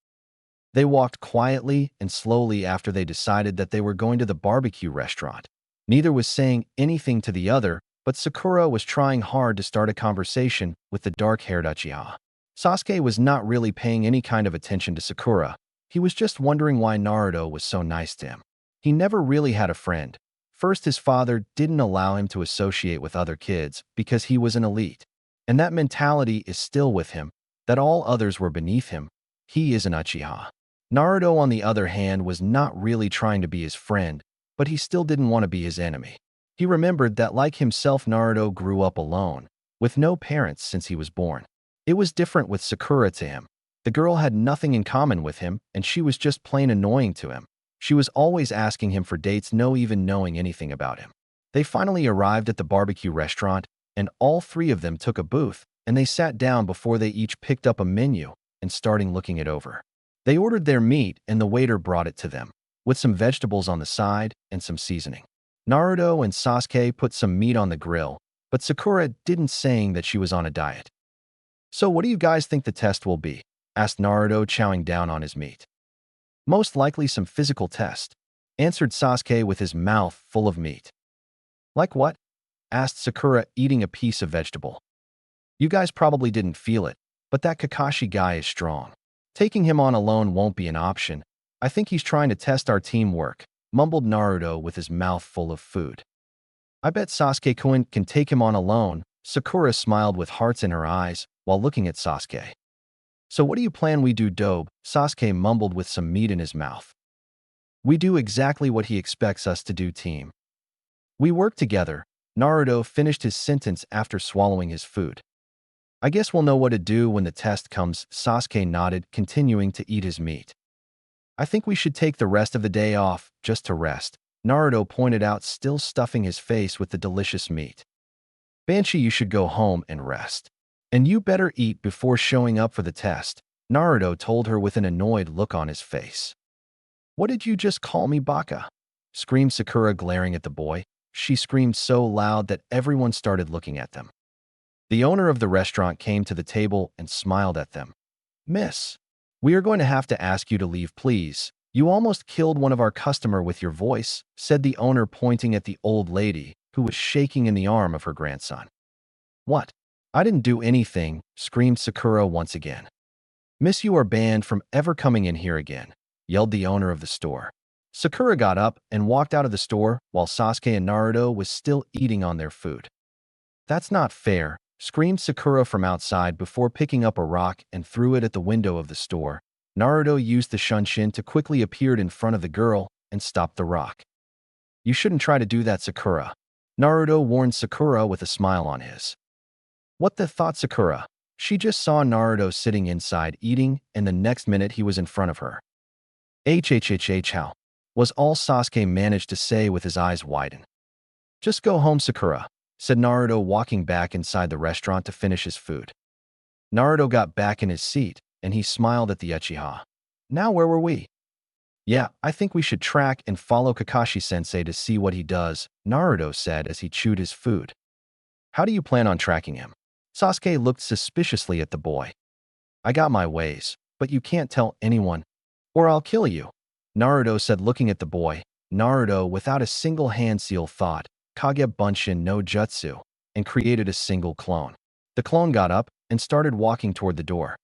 Speaker 1: They walked quietly and slowly after they decided that they were going to the barbecue restaurant. Neither was saying anything to the other, but Sakura was trying hard to start a conversation with the dark-haired Uchiha. Sasuke was not really paying any kind of attention to Sakura. He was just wondering why Naruto was so nice to him. He never really had a friend. First, his father didn't allow him to associate with other kids because he was an elite. And that mentality is still with him, that all others were beneath him. He is an Uchiha. Naruto, on the other hand, was not really trying to be his friend, but he still didn't want to be his enemy. He remembered that, like himself, Naruto grew up alone, with no parents since he was born. It was different with Sakura to him. The girl had nothing in common with him, and she was just plain annoying to him. She was always asking him for dates, no even knowing anything about him. They finally arrived at the barbecue restaurant, and all 3 of them took a booth, and they sat down before they each picked up a menu and starting looking it over. They ordered their meat, and the waiter brought it to them, with some vegetables on the side and some seasoning. Naruto and Sasuke put some meat on the grill, but Sakura didn't, saying that she was on a diet. So what do you guys think the test will be? Asked Naruto, chowing down on his meat. Most likely some physical test, answered Sasuke with his mouth full of meat. Like what? Asked Sakura, eating a piece of vegetable. You guys probably didn't feel it, but that Kakashi guy is strong. Taking him on alone won't be an option. I think he's trying to test our teamwork, mumbled Naruto with his mouth full of food. I bet Sasuke-kun can take him on alone. Sakura smiled with hearts in her eyes while looking at Sasuke. So what do you plan we do, Dobe? Sasuke mumbled with some meat in his mouth. We do exactly what he expects us to do, team. We work together. Naruto finished his sentence after swallowing his food. I guess we'll know what to do when the test comes. Sasuke nodded, continuing to eat his meat. I think we should take the rest of the day off, just to rest, Naruto pointed out, still stuffing his face with the delicious meat. Banshee, you should go home and rest. And you better eat before showing up for the test, Naruto told her with an annoyed look on his face. What did you just call me, Baka? Screamed Sakura, glaring at the boy. She screamed so loud that everyone started looking at them. The owner of the restaurant came to the table and smiled at them. Miss, we are going to have to ask you to leave, please. You almost killed one of our customer with your voice, said the owner, pointing at the old lady who was shaking in the arm of her grandson. What? I didn't do anything, screamed Sakura once again. Miss, you are banned from ever coming in here again, yelled the owner of the store. Sakura got up and walked out of the store while Sasuke and Naruto was still eating on their food. That's not fair, screamed Sakura from outside before picking up a rock and threw it at the window of the store. Naruto used the Shunshin to quickly appear in front of the girl and stop the rock. You shouldn't try to do that, Sakura, Naruto warned Sakura with a smile on his. What the, thought Sakura. She just saw Naruto sitting inside eating, and the next minute he was in front of her. How was all Sasuke managed to say with his eyes widen. Just go home, Sakura, said Naruto, walking back inside the restaurant to finish his food. Naruto got back in his seat and he smiled at the Uchiha. Now where were we? Yeah, I think we should track and follow Kakashi-sensei to see what he does, Naruto said as he chewed his food. How do you plan on tracking him? Sasuke looked suspiciously at the boy. I got my ways, but you can't tell anyone, or I'll kill you, Naruto said looking at the boy. Naruto, without a single hand seal, thought, Kage Bunshin no Jutsu, and created a single clone. The clone got up and started walking toward the door.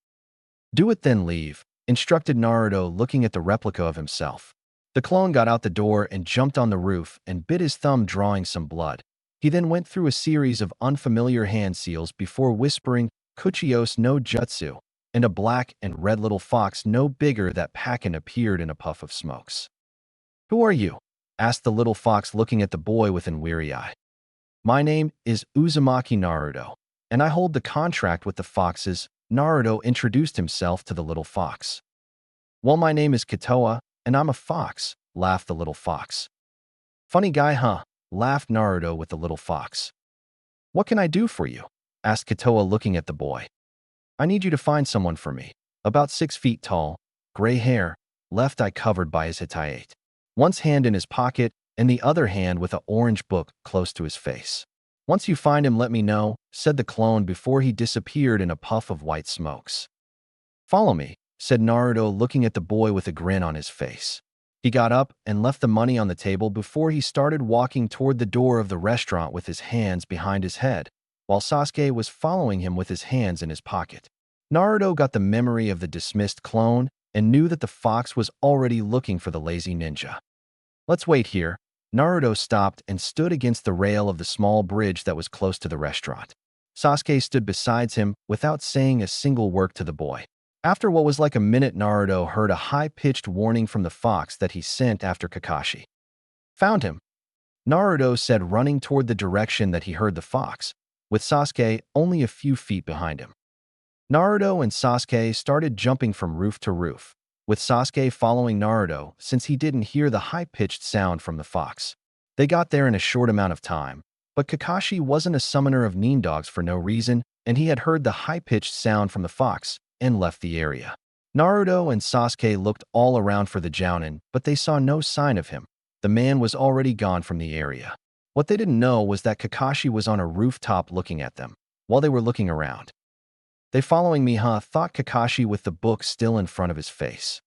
Speaker 1: Do it then leave, instructed Naruto looking at the replica of himself. The clone got out the door and jumped on the roof and bit his thumb, drawing some blood. He then went through a series of unfamiliar hand seals before whispering Kuchios no Jutsu, and a black and red little fox no bigger that Pakin appeared in a puff of smokes. Who are you? Asked the little fox looking at the boy with an weary eye. My name is Uzumaki Naruto, and I hold the contract with the foxes. Naruto introduced himself to the little fox. Well, my name is Katoa, and I'm a fox, laughed the little fox. Funny guy, huh? Laughed Naruto with the little fox. What can I do for you? Asked Katoa looking at the boy. I need you to find someone for me. About 6 feet tall, gray hair, left eye covered by his hitayate. One hand in his pocket, and the other hand with an orange book close to his face. Once you find him, let me know, said the clone before he disappeared in a puff of white smokes. Follow me, said Naruto looking at the boy with a grin on his face. He got up and left the money on the table before he started walking toward the door of the restaurant with his hands behind his head, while Sasuke was following him with his hands in his pocket. Naruto got the memory of the dismissed clone and knew that the fox was already looking for the lazy ninja. Let's wait here. Naruto stopped and stood against the rail of the small bridge that was close to the restaurant. Sasuke stood beside him without saying a single word to the boy. After what was like a minute, Naruto heard a high-pitched warning from the fox that he sent after Kakashi. Found him, Naruto said, running toward the direction that he heard the fox, with Sasuke only a few feet behind him. Naruto and Sasuke started jumping from roof to roof, with Sasuke following Naruto since he didn't hear the high-pitched sound from the fox. They got there in a short amount of time, but Kakashi wasn't a summoner of nindogs for no reason, and he had heard the high-pitched sound from the fox and left the area. Naruto and Sasuke looked all around for the Jounin, but they saw no sign of him. The man was already gone from the area. What they didn't know was that Kakashi was on a rooftop looking at them, while they were looking around. They following me, huh? Thought Kakashi with the book still in front of his face.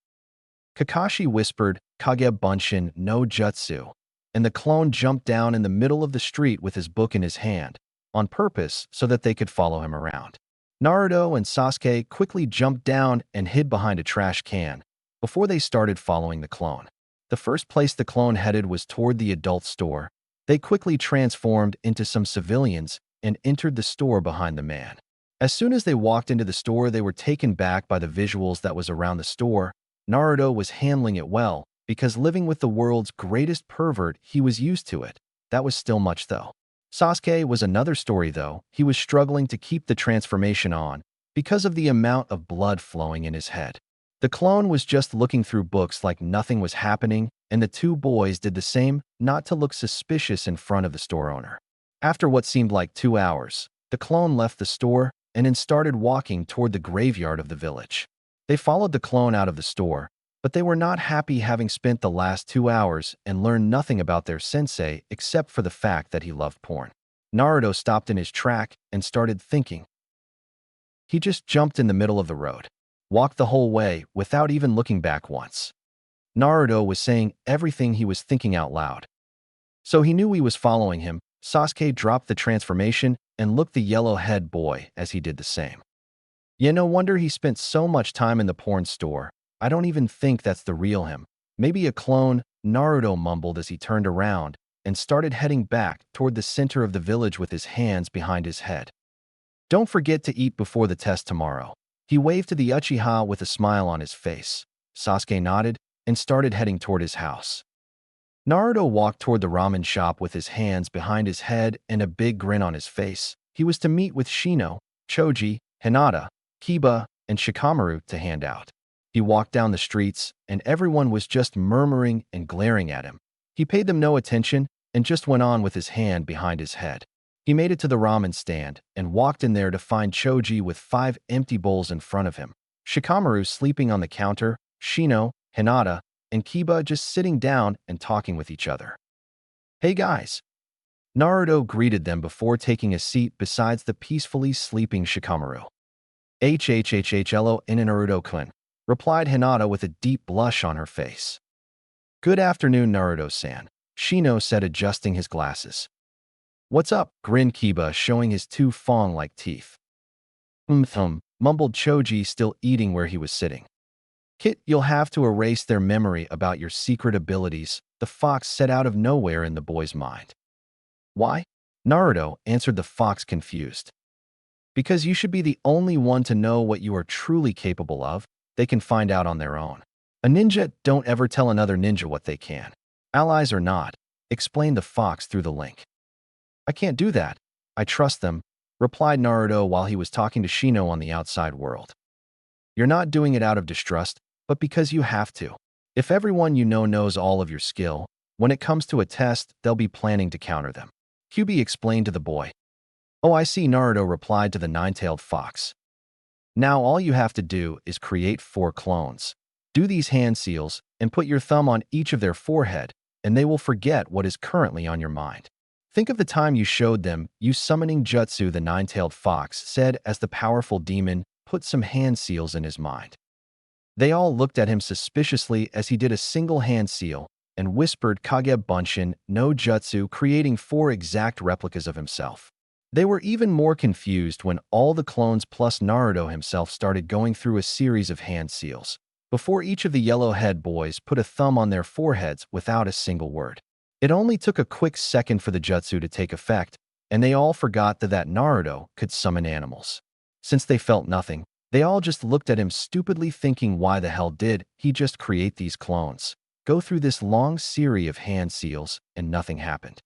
Speaker 1: Kakashi whispered, Kage Bunshin no Jutsu, and the clone jumped down in the middle of the street with his book in his hand, on purpose so that they could follow him around. Naruto and Sasuke quickly jumped down and hid behind a trash can before they started following the clone. The first place the clone headed was toward the adult store. They quickly transformed into some civilians and entered the store behind the man. As soon as they walked into the store, they were taken back by the visuals that was around the store. Naruto was handling it well, because living with the world's greatest pervert, he was used to it. That was still much though. Sasuke was another story though. He was struggling to keep the transformation on because of the amount of blood flowing in his head. The clone was just looking through books like nothing was happening, and the two boys did the same, not to look suspicious in front of the store owner. After what seemed like 2 hours, the clone left the store and then started walking toward the graveyard of the village. They followed the clone out of the store, but they were not happy having spent the last 2 hours and learned nothing about their sensei except for the fact that he loved porn. Naruto stopped in his track and started thinking. He just jumped in the middle of the road, walked the whole way without even looking back once. Naruto was saying everything he was thinking out loud. So he knew he was following him. Sasuke dropped the transformation and looked the yellow-head boy as he did the same. Yeah, no wonder he spent so much time in the porn store. I don't even think that's the real him. Maybe a clone, Naruto mumbled as he turned around and started heading back toward the center of the village with his hands behind his head. Don't forget to eat before the test tomorrow. He waved to the Uchiha with a smile on his face. Sasuke nodded and started heading toward his house. Naruto walked toward the ramen shop with his hands behind his head and a big grin on his face. He was to meet with Shino, Choji, Hinata, Kiba, and Shikamaru to hand out. He walked down the streets, and everyone was just murmuring and glaring at him. He paid them no attention and just went on with his hand behind his head. He made it to the ramen stand and walked in there to find Choji with 5 empty bowls in front of him. Shikamaru sleeping on the counter, Shino, Hinata, and Kiba just sitting down and talking with each other. "Hey guys." Naruto greeted them before taking a seat beside the peacefully sleeping Shikamaru. "Hhhhlo in Naruto-kun," replied Hinata with a deep blush on her face. "Good afternoon, Naruto-san," Shino said, adjusting his glasses. "What's up?" grinned Kiba, showing his two fawn-like teeth. Mumbled Choji, still eating where he was sitting. "Kit, you'll have to erase their memory about your secret abilities," the fox said out of nowhere in the boy's mind. "Why?" Naruto answered the fox, confused. "Because you should be the only one to know what you are truly capable of. They can find out on their own. A ninja don't ever tell another ninja what they can. Allies or not," explained the fox through the link. "I can't do that. I trust them," replied Naruto while he was talking to Shino on the outside world. "You're not doing it out of distrust, but because you have to. If everyone you know knows all of your skill, when it comes to a test, they'll be planning to counter them," Kyuubi explained to the boy. "Oh, I see," Naruto replied to the nine-tailed fox. "Now all you have to do is create 4 clones. Do these hand seals and put your thumb on each of their forehead, and they will forget what is currently on your mind. Think of the time you showed them you summoning jutsu," the nine-tailed fox said as the powerful demon put some hand seals in his mind. They all looked at him suspiciously as he did a single hand seal and whispered Kage Bunshin no Jutsu, creating 4 exact replicas of himself. They were even more confused when all the clones plus Naruto himself started going through a series of hand seals before each of the yellow-head boys put a thumb on their foreheads without a single word. It only took a quick second for the jutsu to take effect, and they all forgot that Naruto could summon animals. Since they felt nothing, they all just looked at him stupidly, thinking, why the hell did he just create these clones, go through this long series of hand seals, and nothing happened?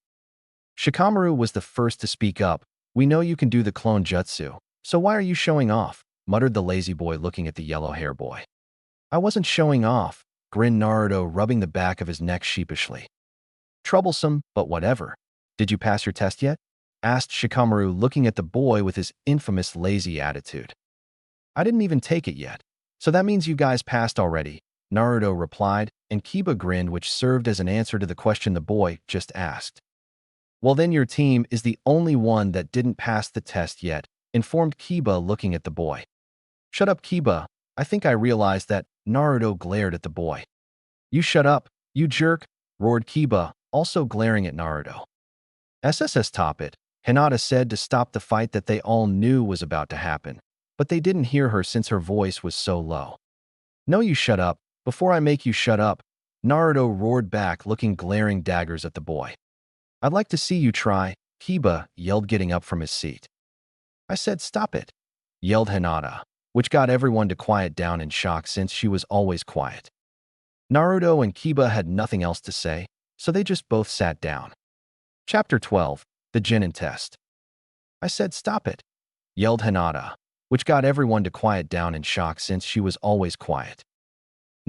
Speaker 1: Shikamaru was the first to speak up. "We know you can do the clone jutsu, so why are you showing off?" muttered the lazy boy looking at the yellow hair boy. "I wasn't showing off," grinned Naruto, rubbing the back of his neck sheepishly. "Troublesome, but whatever. Did you pass your test yet?" asked Shikamaru, looking at the boy with his infamous lazy attitude. "I didn't even take it yet. So that means you guys passed already," Naruto replied, and Kiba grinned, which served as an answer to the question the boy just asked. "Well, then your team is the only one that didn't pass the test yet," informed Kiba, looking at the boy. "Shut up, Kiba. I think I realized that," Naruto glared at the boy. "You shut up, you jerk," roared Kiba, also glaring at Naruto. Stop it," Hinata said to stop the fight that they all knew was about to happen, but they didn't hear her since her voice was so low. "No, you shut up, before I make you shut up," Naruto roared back, looking glaring daggers at the boy. "I'd like to see you try," Kiba yelled, getting up from his seat. "I said stop it," yelled Hinata, which got everyone to quiet down in shock since she was always quiet. Naruto and Kiba had nothing else to say, so they just both sat down. Chapter 12, The Genin Test. "I said stop it," yelled Hinata, which got everyone to quiet down in shock since she was always quiet.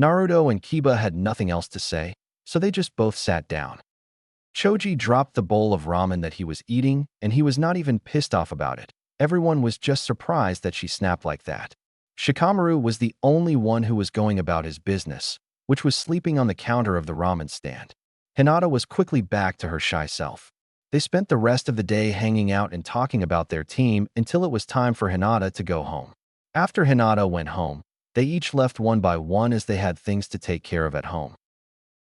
Speaker 1: Naruto and Kiba had nothing else to say, so they just both sat down. Choji dropped the bowl of ramen that he was eating, and he was not even pissed off about it. Everyone was just surprised that she snapped like that. Shikamaru was the only one who was going about his business, which was sleeping on the counter of the ramen stand. Hinata was quickly back to her shy self. They spent the rest of the day hanging out and talking about their team until it was time for Hinata to go home. After Hinata went home, they each left one by one as they had things to take care of at home.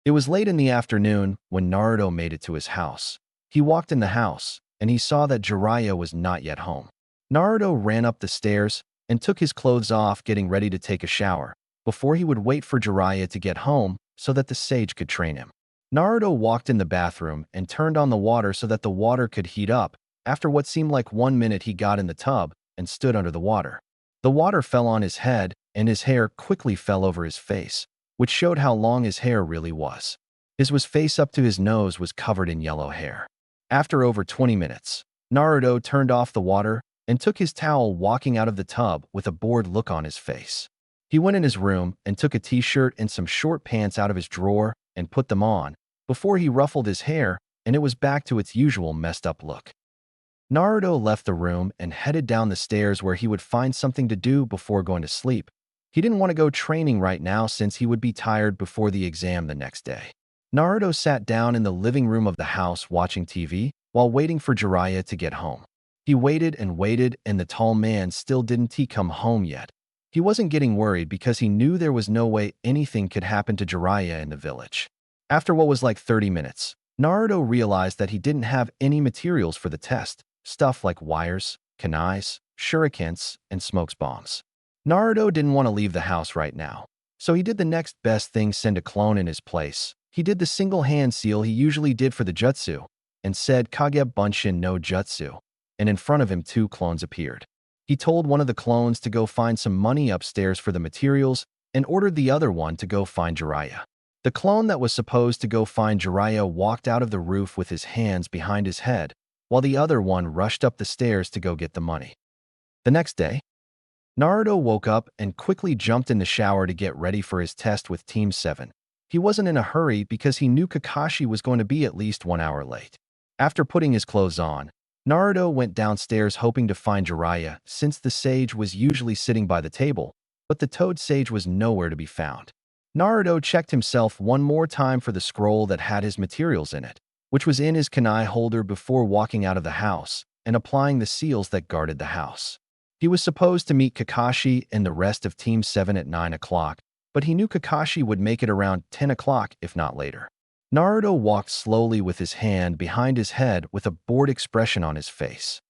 Speaker 1: It was late in the afternoon when Naruto made it to his house. He walked in the house, and he saw that Jiraiya was not yet home. Naruto ran up the stairs and took his clothes off, getting ready to take a shower, before he would wait for Jiraiya to get home so that the sage could train him. Naruto walked in the bathroom and turned on the water so that the water could heat up. After what seemed like 1 minute, he got in the tub and stood under the water. The water fell on his head, and his hair quickly fell over his face, which showed how long his hair really was. His face up to his nose was covered in yellow hair. After over 20 minutes, Naruto turned off the water and took his towel, walking out of the tub with a bored look on his face. He went in his room and took a t-shirt and some short pants out of his drawer and put them on, before he ruffled his hair, and it was back to its usual messed up look. Naruto left the room and headed down the stairs where he would find something to do before going to sleep. He didn't want to go training right now since he would be tired before the exam the next day. Naruto sat down in the living room of the house watching TV while waiting for Jiraiya to get home. He waited and waited, and the tall man still didn't come home yet. He wasn't getting worried because he knew there was no way anything could happen to Jiraiya in the village. After what was like 30 minutes, Naruto realized that he didn't have any materials for the test, stuff like wires, kunais, shurikens, and smokes bombs. Naruto didn't want to leave the house right now, so he did the next best thing: send a clone in his place. He did the single hand seal he usually did for the jutsu, and said Kage Bunshin no Jutsu, and in front of him 2 clones appeared. He told one of the clones to go find some money upstairs for the materials and ordered the other one to go find Jiraiya. The clone that was supposed to go find Jiraiya walked out of the roof with his hands behind his head, while the other one rushed up the stairs to go get the money. The next day, Naruto woke up and quickly jumped in the shower to get ready for his test with Team 7. He wasn't in a hurry because he knew Kakashi was going to be at least 1 hour late. After putting his clothes on, Naruto went downstairs hoping to find Jiraiya since the sage was usually sitting by the table, but the toad sage was nowhere to be found. Naruto checked himself one more time for the scroll that had his materials in it, which was in his kunai holder before walking out of the house and applying the seals that guarded the house. He was supposed to meet Kakashi and the rest of Team 7 at 9 o'clock, but he knew Kakashi would make it around 10 o'clock if not later. Naruto walked slowly with his hand behind his head with a bored expression on his face.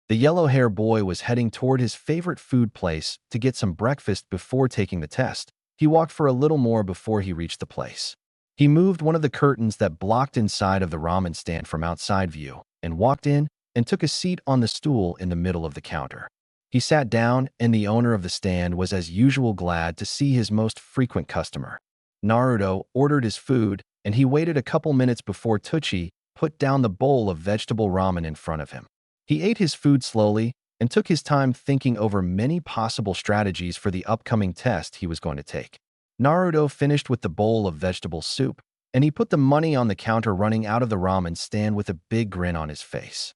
Speaker 1: The yellow-haired boy was heading toward his favorite food place to get some breakfast before taking the test. He walked for a little more before he reached the place. He moved one of the curtains that blocked inside of the ramen stand from outside view and walked in and took a seat on the stool in the middle of the counter. He sat down, and the owner of the stand was as usual glad to see his most frequent customer. Naruto ordered his food, and he waited a couple minutes before Tucci put down the bowl of vegetable ramen in front of him. He ate his food slowly and took his time thinking over many possible strategies for the upcoming test he was going to take. Naruto finished with the bowl of vegetable soup, and he put the money on the counter, running out of the ramen stand with a big grin on his face.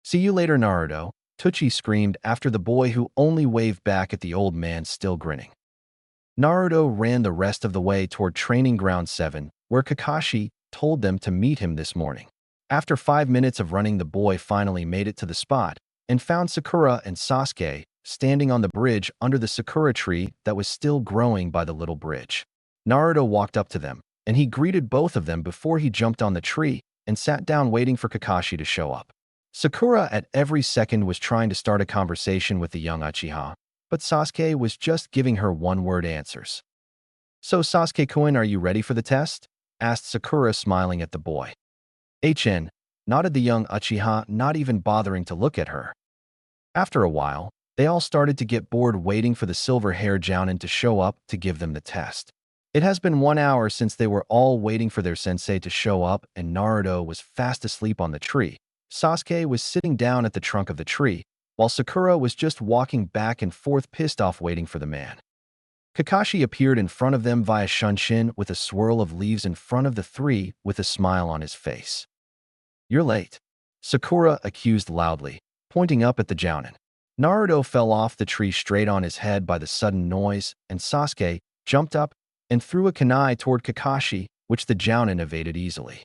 Speaker 1: "See you later, Naruto," Tucci screamed after the boy, who only waved back at the old man still grinning. Naruto ran the rest of the way toward Training Ground 7, where Kakashi told them to meet him this morning. After 5 minutes of running, the boy finally made it to the spot and found Sakura and Sasuke standing on the bridge under the sakura tree that was still growing by the little bridge. Naruto walked up to them, and he greeted both of them before he jumped on the tree and sat down waiting for Kakashi to show up. Sakura at every second was trying to start a conversation with the young Uchiha, but Sasuke was just giving her one-word answers. "So Sasuke-kun, are you ready for the test?" asked Sakura, smiling at the boy. "HN," nodded the young Uchiha, not even bothering to look at her. After a while, they all started to get bored waiting for the silver-haired Jounin to show up to give them the test. It has been 1 hour since they were all waiting for their sensei to show up, and Naruto was fast asleep on the tree. Sasuke was sitting down at the trunk of the tree, while Sakura was just walking back and forth, pissed off, waiting for the man. Kakashi appeared in front of them via Shunshin with a swirl of leaves in front of the three with a smile on his face. "You're late," Sakura accused loudly, pointing up at the Jounin. Naruto fell off the tree straight on his head by the sudden noise, and Sasuke jumped up and threw a kunai toward Kakashi, which the Jounin evaded easily.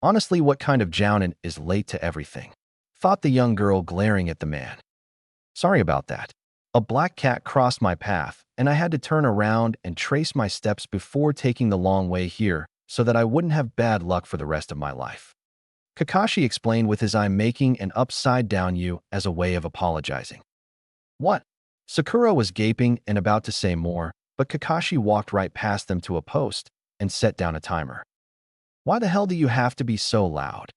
Speaker 1: "Honestly, what kind of Jounin is late to everything?" thought the young girl, glaring at the man. "Sorry about that. A black cat crossed my path, and I had to turn around and trace my steps before taking the long way here so that I wouldn't have bad luck for the rest of my life," Kakashi explained with his eye making an upside-down U as a way of apologizing. "What?" Sakura was gaping and about to say more, but Kakashi walked right past them to a post and set down a timer. "Why the hell do you have to be so loud?"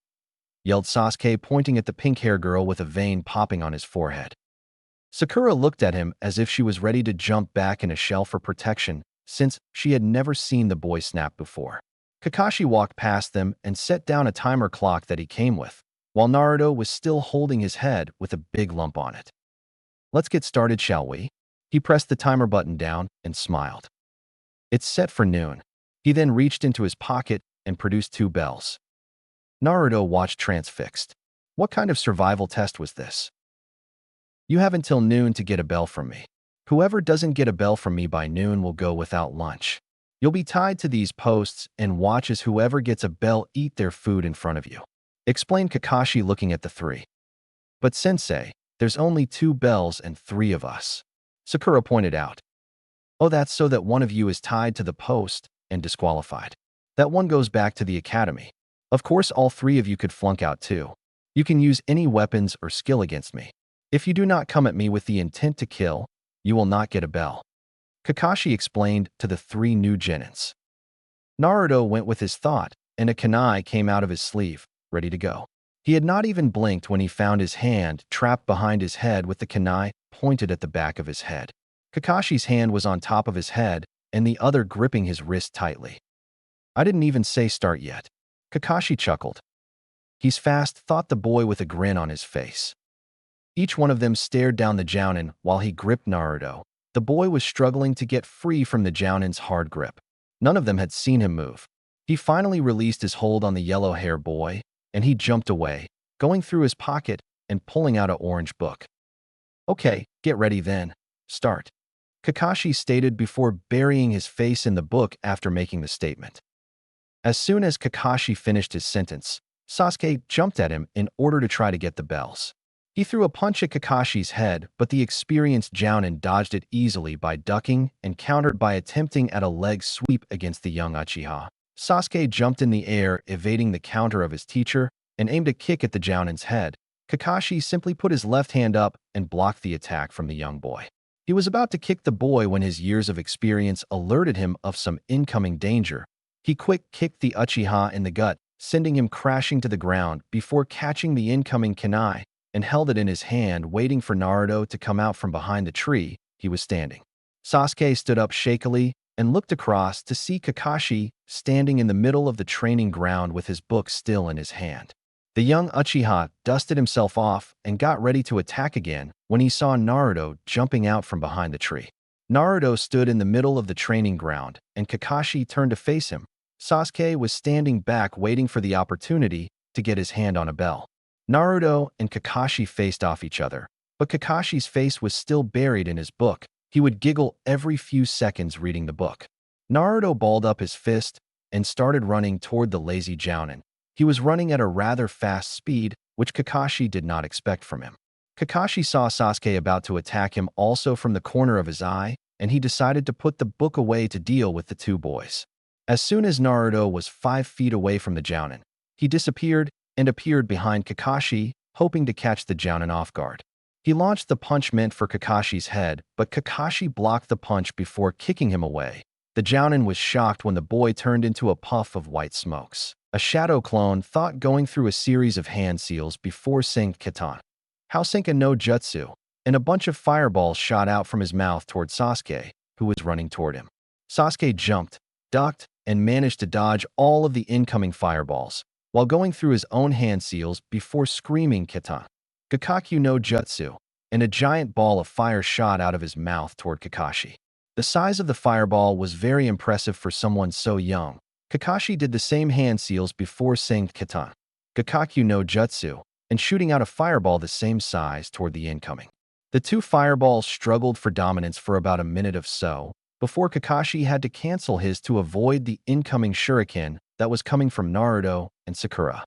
Speaker 1: yelled Sasuke, pointing at the pink-haired girl with a vein popping on his forehead. Sakura looked at him as if she was ready to jump back in a shell for protection, since she had never seen the boy snap before. Kakashi walked past them and set down a timer clock that he came with, while Naruto was still holding his head with a big lump on it. "Let's get started, shall we?" He pressed the timer button down and smiled. "It's set for noon." He then reached into his pocket and produced 2 bells. Naruto watched transfixed. What kind of survival test was this? "You have until noon to get a bell from me." Whoever doesn't get a bell from me by noon will go without lunch. You'll be tied to these posts and watch as whoever gets a bell eat their food in front of you," explained Kakashi looking at the three. "But sensei, there's only 2 bells and 3 of us," Sakura pointed out. "Oh, that's so that one of you is tied to the post and disqualified. That one goes back to the academy. Of course, all 3 of you could flunk out too. You can use any weapons or skill against me. If you do not come at me with the intent to kill, you will not get a bell," Kakashi explained to the 3 new genins. Naruto went with his thought, and a kunai came out of his sleeve, ready to go. He had not even blinked when he found his hand trapped behind his head with the kunai pointed at the back of his head. Kakashi's hand was on top of his head, and the other gripping his wrist tightly. "I didn't even say start yet," Kakashi chuckled. "He's fast," thought the boy with a grin on his face. Each one of them stared down the jounin while he gripped Naruto. The boy was struggling to get free from the jounin's hard grip. None of them had seen him move. He finally released his hold on the yellow-haired boy, and he jumped away, going through his pocket and pulling out an orange book. "Okay, get ready then. Start," Kakashi stated before burying his face in the book after making the statement. As soon as Kakashi finished his sentence, Sasuke jumped at him in order to try to get the bells. He threw a punch at Kakashi's head, but the experienced Jounin dodged it easily by ducking and countered by attempting at a leg sweep against the young Uchiha. Sasuke jumped in the air, evading the counter of his teacher, and aimed a kick at the Jounin's head. Kakashi simply put his left hand up and blocked the attack from the young boy. He was about to kick the boy when his years of experience alerted him of some incoming danger. He quick kicked the Uchiha in the gut, sending him crashing to the ground before catching the incoming kunai and held it in his hand, waiting for Naruto to come out from behind the tree he was standing. Sasuke stood up shakily and looked across to see Kakashi standing in the middle of the training ground with his book still in his hand. The young Uchiha dusted himself off and got ready to attack again when he saw Naruto jumping out from behind the tree. Naruto stood in the middle of the training ground, and Kakashi turned to face him. Sasuke was standing back waiting for the opportunity to get his hand on a bell. Naruto and Kakashi faced off each other, but Kakashi's face was still buried in his book. He would giggle every few seconds reading the book. Naruto balled up his fist and started running toward the lazy Jounin. He was running at a rather fast speed, which Kakashi did not expect from him. Kakashi saw Sasuke about to attack him also from the corner of his eye, and he decided to put the book away to deal with the 2 boys. As soon as Naruto was 5 feet away from the Jounin, he disappeared and appeared behind Kakashi, hoping to catch the Jounin off guard. He launched the punch meant for Kakashi's head, but Kakashi blocked the punch before kicking him away. The Jounin was shocked when the boy turned into a puff of white smokes. A shadow clone thought going through a series of hand seals before saying Kitan. Hausenka no Jutsu, and a bunch of fireballs shot out from his mouth toward Sasuke, who was running toward him. Sasuke jumped, ducked, and managed to dodge all of the incoming fireballs, while going through his own hand seals before screaming Kitan. Gakakyu no Jutsu, and a giant ball of fire shot out of his mouth toward Kakashi. The size of the fireball was very impressive for someone so young. Kakashi did the same hand seals before saying Kitan, Gakakyu no Jutsu, and shooting out a fireball the same size toward the incoming. The 2 fireballs struggled for dominance for about a minute or so, before Kakashi had to cancel his to avoid the incoming shuriken that was coming from Naruto and Sakura.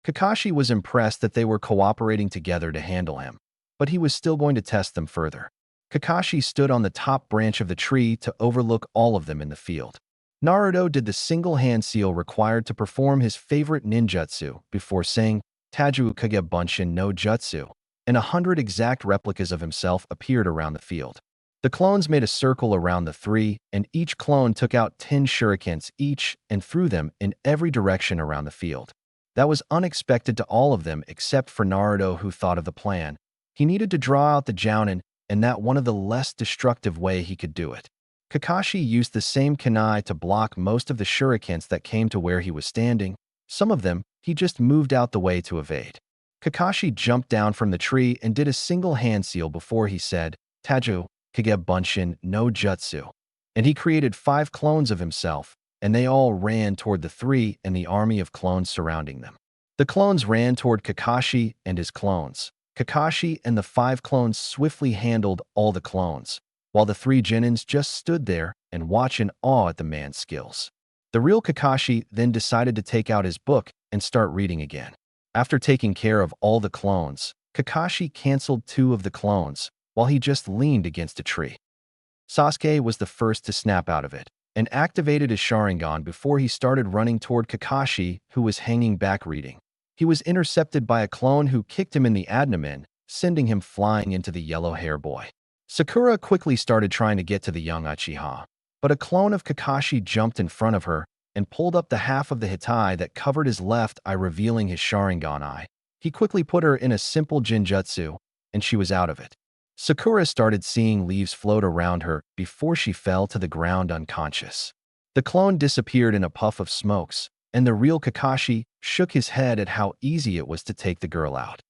Speaker 1: Kakashi was impressed that they were cooperating together to handle him, but he was still going to test them further. Kakashi stood on the top branch of the tree to overlook all of them in the field. Naruto did the single hand seal required to perform his favorite ninjutsu before saying Taju Kage Bunshin no Jutsu, and 100 exact replicas of himself appeared around the field. The clones made a circle around the 3, and each clone took out 10 shurikens each and threw them in every direction around the field. That was unexpected to all of them except for Naruto, who thought of the plan. He needed to draw out the Jounin, and that one of the less destructive way he could do it. Kakashi used the same kunai to block most of the shurikens that came to where he was standing. Some of them, he just moved out the way to evade. Kakashi jumped down from the tree and did a single hand seal before he said, Taju Kage Bunshin no Jutsu, and he created 5 clones of himself, and they all ran toward the 3 and the army of clones surrounding them. The clones ran toward Kakashi and his clones. Kakashi and the 5 clones swiftly handled all the clones. while the three Genins just stood there and watched in awe at the man's skills. The real Kakashi then decided to take out his book and start reading again. After taking care of all the clones, Kakashi canceled 2 of the clones while he just leaned against a tree. Sasuke was the first to snap out of it and activated his Sharingan before he started running toward Kakashi, who was hanging back reading. He was intercepted by a clone who kicked him in the abdomen, sending him flying into the yellow hair boy. Sakura quickly started trying to get to the young Uchiha, but a clone of Kakashi jumped in front of her and pulled up the half of the hitai that covered his left eye, revealing his Sharingan eye. He quickly put her in a simple Jinjutsu, and she was out of it. Sakura started seeing leaves float around her before she fell to the ground unconscious. The clone disappeared in a puff of smokes, and the real Kakashi shook his head at how easy it was to take the girl out.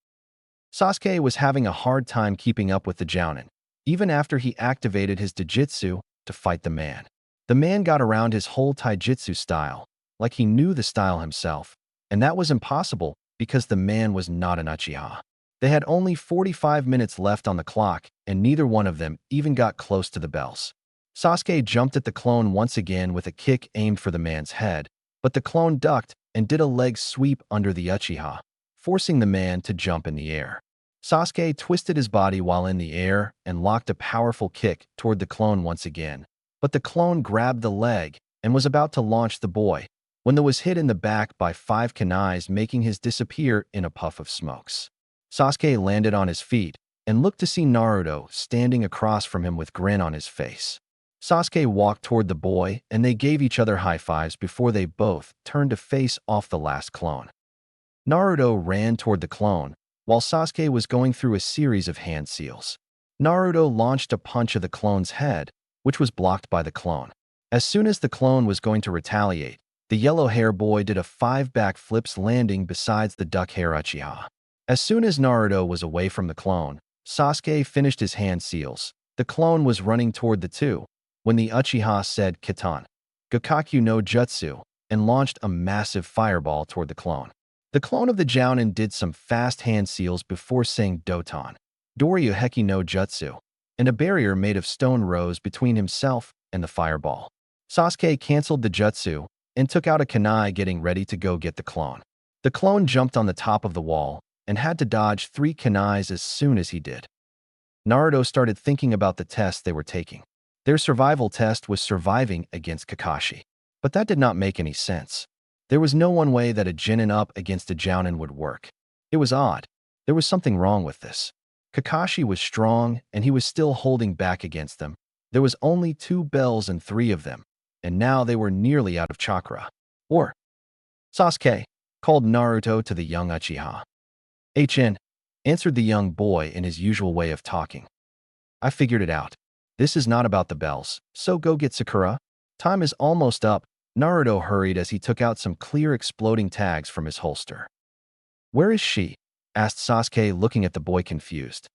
Speaker 1: Sasuke was having a hard time keeping up with the Jounin, even after he activated his Dojutsu to fight the man. The man got around his whole taijutsu style, like he knew the style himself, and that was impossible because the man was not an Uchiha. They had only 45 minutes left on the clock, and neither one of them even got close to the bells. Sasuke jumped at the clone once again with a kick aimed for the man's head, but the clone ducked and did a leg sweep under the Uchiha, forcing the man to jump in the air. Sasuke twisted his body while in the air and locked a powerful kick toward the clone once again, but the clone grabbed the leg and was about to launch the boy when it was hit in the back by 5 kunais, making his disappear in a puff of smokes. Sasuke landed on his feet and looked to see Naruto standing across from him with grin on his face. Sasuke walked toward the boy and they gave each other high fives before they both turned to face off the last clone. Naruto ran toward the clone while Sasuke was going through a series of hand seals. Naruto launched a punch of the clone's head, which was blocked by the clone. As soon as the clone was going to retaliate, the yellow hair boy did a 5 backflips, landing besides the duck hair Uchiha. As soon as Naruto was away from the clone, Sasuke finished his hand seals. The clone was running toward the two when the Uchiha said Kitan, Gakkaku no Jutsu, and launched a massive fireball toward the clone. The clone of the Jounin did some fast hand seals before saying Doton, Doryu Heki no Jutsu, and a barrier made of stone rose between himself and the fireball. Sasuke canceled the jutsu and took out a kunai, getting ready to go get the clone. The clone jumped on the top of the wall and had to dodge 3 kunais as soon as he did. Naruto started thinking about the test they were taking. Their survival test was surviving against Kakashi. But that did not make any sense. There was no one way that a Genin up against a Jounin would work. It was odd. There was something wrong with this. Kakashi was strong, and he was still holding back against them. There was only 2 bells and 3 of them, and now they were nearly out of chakra. Or, Sasuke, called Naruto to the young Uchiha. HN, answered the young boy in his usual way of talking. I figured it out. This is not about the bells, so go get Sakura. Time is almost up. Naruto hurried as he took out some clear exploding tags from his holster. Where is she? Asked Sasuke, looking at the boy confused.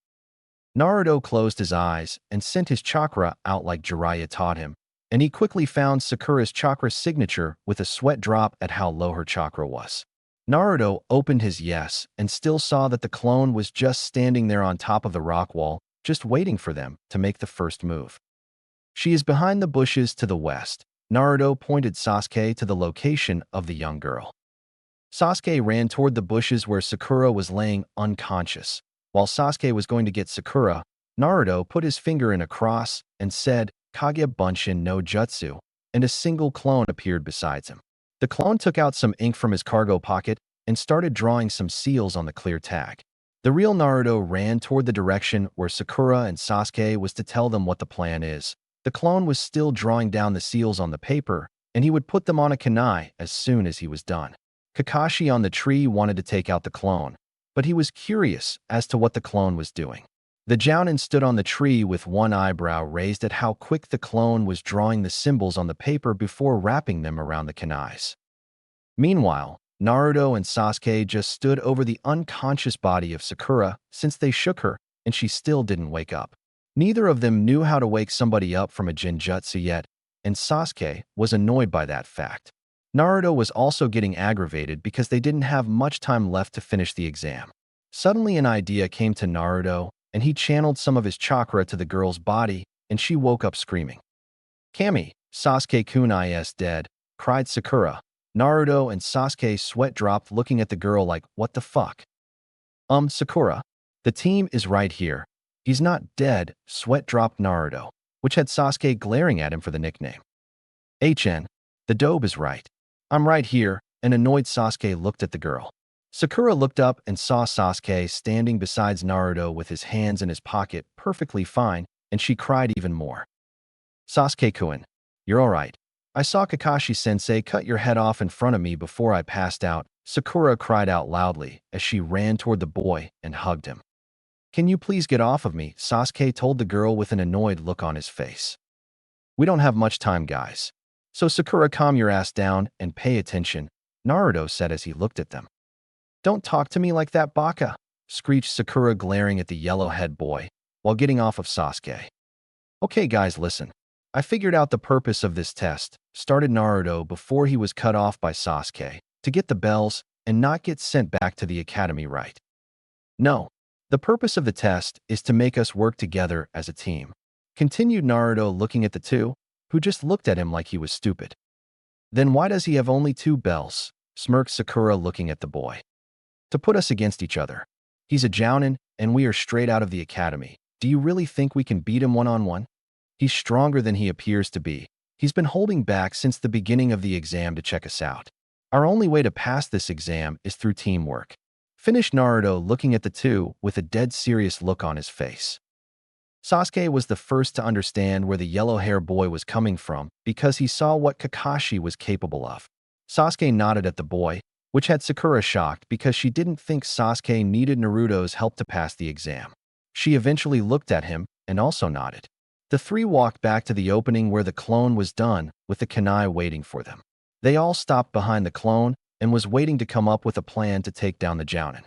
Speaker 1: Naruto closed his eyes and sent his chakra out like Jiraiya taught him, and he quickly found Sakura's chakra signature with a sweat drop at how low her chakra was. Naruto opened his yes and still saw that the clone was just standing there on top of the rock wall, just waiting for them to make the first move. She is behind the bushes to the west. Naruto pointed Sasuke to the location of the young girl. Sasuke ran toward the bushes where Sakura was laying unconscious. While Sasuke was going to get Sakura, Naruto put his finger in a cross and said, Kage Bunshin no Jutsu, and a single clone appeared beside him. The clone took out some ink from his cargo pocket and started drawing some seals on the clear tag. The real Naruto ran toward the direction where Sakura and Sasuke was to tell them what the plan is. The clone was still drawing down the seals on the paper, and he would put them on a kunai as soon as he was done. Kakashi on the tree wanted to take out the clone, but he was curious as to what the clone was doing. The Jounin stood on the tree with one eyebrow raised at how quick the clone was drawing the symbols on the paper before wrapping them around the kunais. Meanwhile, Naruto and Sasuke just stood over the unconscious body of Sakura since they shook her and she still didn't wake up. Neither of them knew how to wake somebody up from a Jinjutsu yet, and Sasuke was annoyed by that fact. Naruto was also getting aggravated because they didn't have much time left to finish the exam. Suddenly an idea came to Naruto, and he channeled some of his chakra to the girl's body and she woke up screaming. Kami, Sasuke-kun is dead, cried Sakura. Naruto and Sasuke sweat dropped looking at the girl like, what the fuck? Sakura, the team is right here. He's not dead, sweat dropped Naruto, which had Sasuke glaring at him for the nickname. The dobe is right. I'm right here, and annoyed Sasuke looked at the girl. Sakura looked up and saw Sasuke standing beside Naruto with his hands in his pocket, perfectly fine, and she cried even more. Sasuke-kun, you're alright. I saw Kakashi-sensei cut your head off in front of me before I passed out, Sakura cried out loudly as she ran toward the boy and hugged him. Can you please get off of me? Sasuke told the girl with an annoyed look on his face. We don't have much time, guys. So Sakura, calm your ass down and pay attention, Naruto said as he looked at them. Don't talk to me like that, baka, screeched Sakura glaring at the yellow-head boy while getting off of Sasuke. Okay guys, listen. I figured out the purpose of this test, started Naruto before he was cut off by Sasuke, to get the bells and not get sent back to the academy, right? No. The purpose of the test is to make us work together as a team, continued Naruto looking at the two, who just looked at him like he was stupid. Then why does he have only 2 bells? Smirked Sakura looking at the boy. To put us against each other. He's a jounin, and we are straight out of the academy. Do you really think we can beat him one-on-one? He's stronger than he appears to be. He's been holding back since the beginning of the exam to check us out. Our only way to pass this exam is through teamwork. Finished Naruto looking at the two with a dead serious look on his face. Sasuke was the first to understand where the yellow-hair boy was coming from because he saw what Kakashi was capable of. Sasuke nodded at the boy, which had Sakura shocked because she didn't think Sasuke needed Naruto's help to pass the exam. She eventually looked at him and also nodded. The 3 walked back to the opening where the clone was done, with the kunai waiting for them. They all stopped behind the clone and was waiting to come up with a plan to take down the jounin.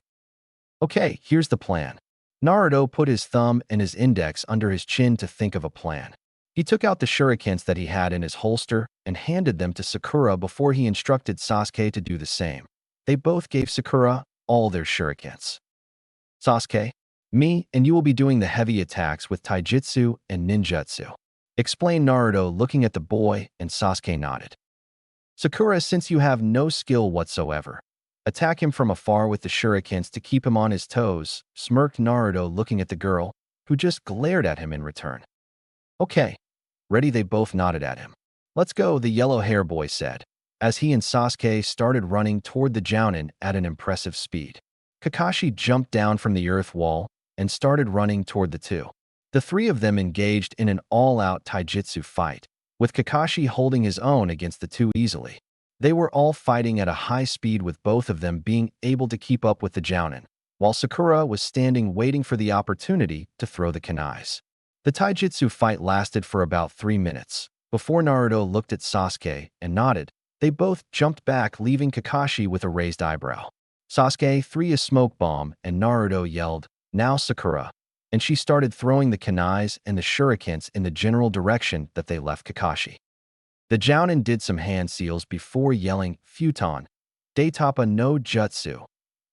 Speaker 1: Okay, here's the plan. Naruto put his thumb and his index under his chin to think of a plan. He took out the shurikens that he had in his holster and handed them to Sakura before he instructed Sasuke to do the same. They both gave Sakura all their shurikens. Sasuke, me and you will be doing the heavy attacks with taijutsu and ninjutsu, explained Naruto looking at the boy, and Sasuke nodded. Sakura, since you have no skill whatsoever, attack him from afar with the shurikens to keep him on his toes, smirked Naruto looking at the girl, who just glared at him in return. Okay. Ready? They both nodded at him. Let's go, the yellow-hair boy said, as he and Sasuke started running toward the jounin at an impressive speed. Kakashi jumped down from the earth wall and started running toward the two. The 3 of them engaged in an all-out taijutsu fight, with Kakashi holding his own against the 2 easily. They were all fighting at a high speed, with both of them being able to keep up with the jounin, while Sakura was standing waiting for the opportunity to throw the kunais. The taijutsu fight lasted for about 3 minutes. Before Naruto looked at Sasuke and nodded, they both jumped back, leaving Kakashi with a raised eyebrow. Sasuke threw a smoke bomb and Naruto yelled, "Now Sakura," and she started throwing the kunais and the shurikens in the general direction that they left Kakashi. The jounin did some hand seals before yelling, "Futon, Daitapa no Jutsu,"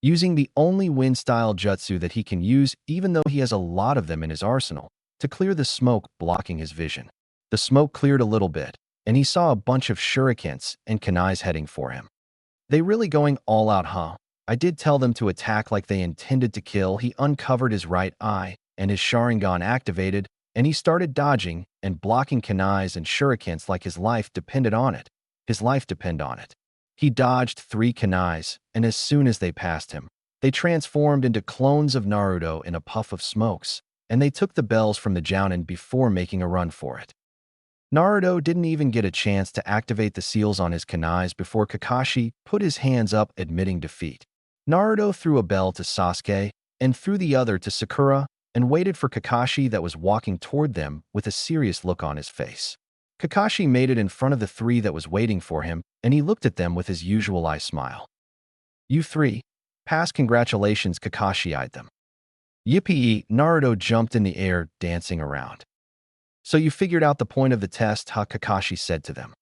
Speaker 1: using the only wind-style jutsu that he can use, even though he has a lot of them in his arsenal, to clear the smoke blocking his vision. The smoke cleared a little bit, and he saw a bunch of shurikens and kunais heading for him. They really going all out, huh? I did tell them to attack like they intended to kill. He uncovered his right eye, and his Sharingan activated, and he started dodging and blocking kunais and shurikens like his life depended on it. His life depended on it. He dodged 3 kunais, and as soon as they passed him, they transformed into clones of Naruto in a puff of smokes, and they took the bells from the jounin before making a run for it. Naruto didn't even get a chance to activate the seals on his kunais before Kakashi put his hands up admitting defeat. Naruto threw a bell to Sasuke and threw the other to Sakura and waited for Kakashi that was walking toward them with a serious look on his face. Kakashi made it in front of the 3 that was waiting for him, and he looked at them with his usual eye smile. You 3, pass, congratulations, Kakashi eyed them. Yippee! Naruto jumped in the air, dancing around. So you figured out the point of the test, huh? Kakashi said to them.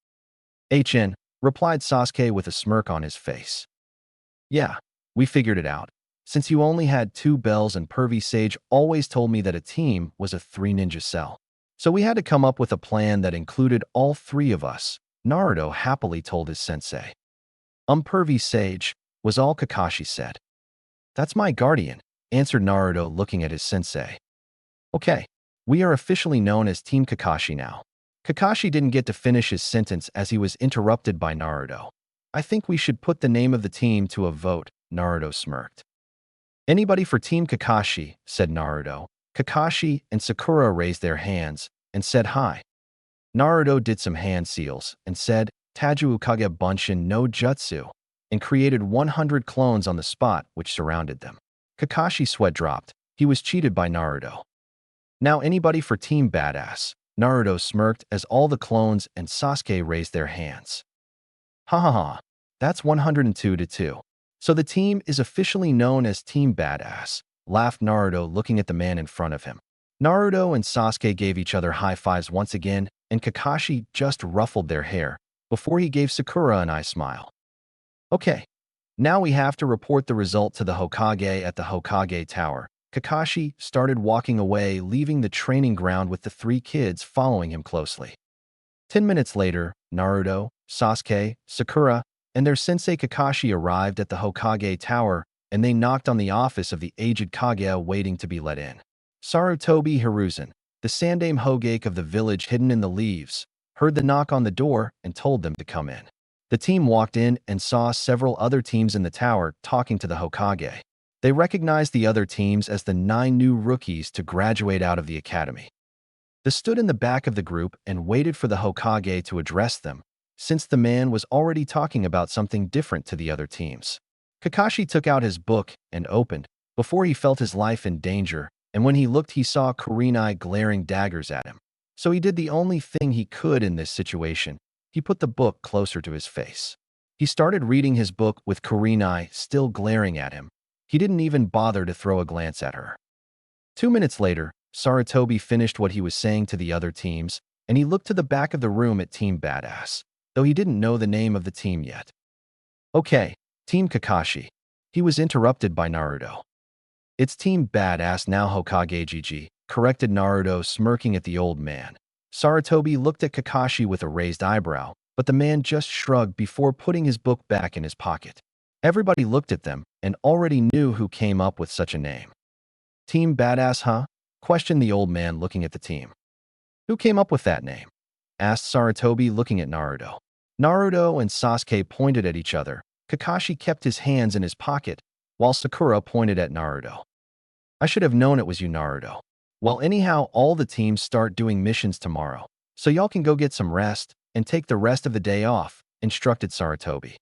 Speaker 1: HN, replied Sasuke with a smirk on his face. Yeah, we figured it out. Since you only had 2 bells and Pervy Sage always told me that a team was a 3 ninja cell. So we had to come up with a plan that included all three of us, Naruto happily told his sensei. Pervy sage, was all Kakashi said. That's my guardian, answered Naruto looking at his sensei. Okay, we are officially known as Team Kakashi now. Kakashi didn't get to finish his sentence as he was interrupted by Naruto. I think we should put the name of the team to a vote, Naruto smirked. Anybody for Team Kakashi, said Naruto. Kakashi and Sakura raised their hands and said hi. Naruto did some hand seals and said, Taju Ukage Bunshin no Jutsu, and created 100 clones on the spot which surrounded them. Kakashi's sweat dropped. He was cheated by Naruto. Now anybody for Team Badass, Naruto smirked as all the clones and Sasuke raised their hands. Ha ha ha, that's 102 to 2. So the team is officially known as Team Badass, laughed Naruto looking at the man in front of him. Naruto and Sasuke gave each other high fives once again, and Kakashi just ruffled their hair before he gave Sakura an eye smile. Okay, now we have to report the result to the Hokage at the Hokage Tower. Kakashi started walking away, leaving the training ground with the three kids following him closely. 10 minutes later, Naruto, Sasuke, Sakura, and their sensei Kakashi arrived at the Hokage Tower, and they knocked on the office of the aged Kage waiting to be let in. Sarutobi Hiruzen, the Sandaime Hokage of the village hidden in the leaves, heard the knock on the door and told them to come in. The team walked in and saw several other teams in the tower talking to the Hokage. They recognized the other teams as the 9 new rookies to graduate out of the academy. They stood in the back of the group and waited for the Hokage to address them, since the man was already talking about something different to the other teams. Kakashi took out his book and opened, before he felt his life in danger, and when he looked he saw Kurenai glaring daggers at him. So he did the only thing he could in this situation. He put the book closer to his face. He started reading his book with Kurenai still glaring at him. He didn't even bother to throw a glance at her. 2 minutes later, Sarutobi finished what he was saying to the other teams, and he looked to the back of the room at Team Badass, though he didn't know the name of the team yet. Okay, Team Kakashi. He was interrupted by Naruto. It's Team Badass now Hokage Gigi, corrected Naruto smirking at the old man. Sarutobi looked at Kakashi with a raised eyebrow, but the man just shrugged before putting his book back in his pocket. Everybody looked at them and already knew who came up with such a name. Team Badass, huh? Questioned the old man looking at the team. Who came up with that name? Asked Sarutobi looking at Naruto. Naruto and Sasuke pointed at each other. Kakashi kept his hands in his pocket, while Sakura pointed at Naruto. I should have known it was you, Naruto. Well, anyhow, all the teams start doing missions tomorrow, so y'all can go get some rest and take the rest of the day off, instructed Sarutobi.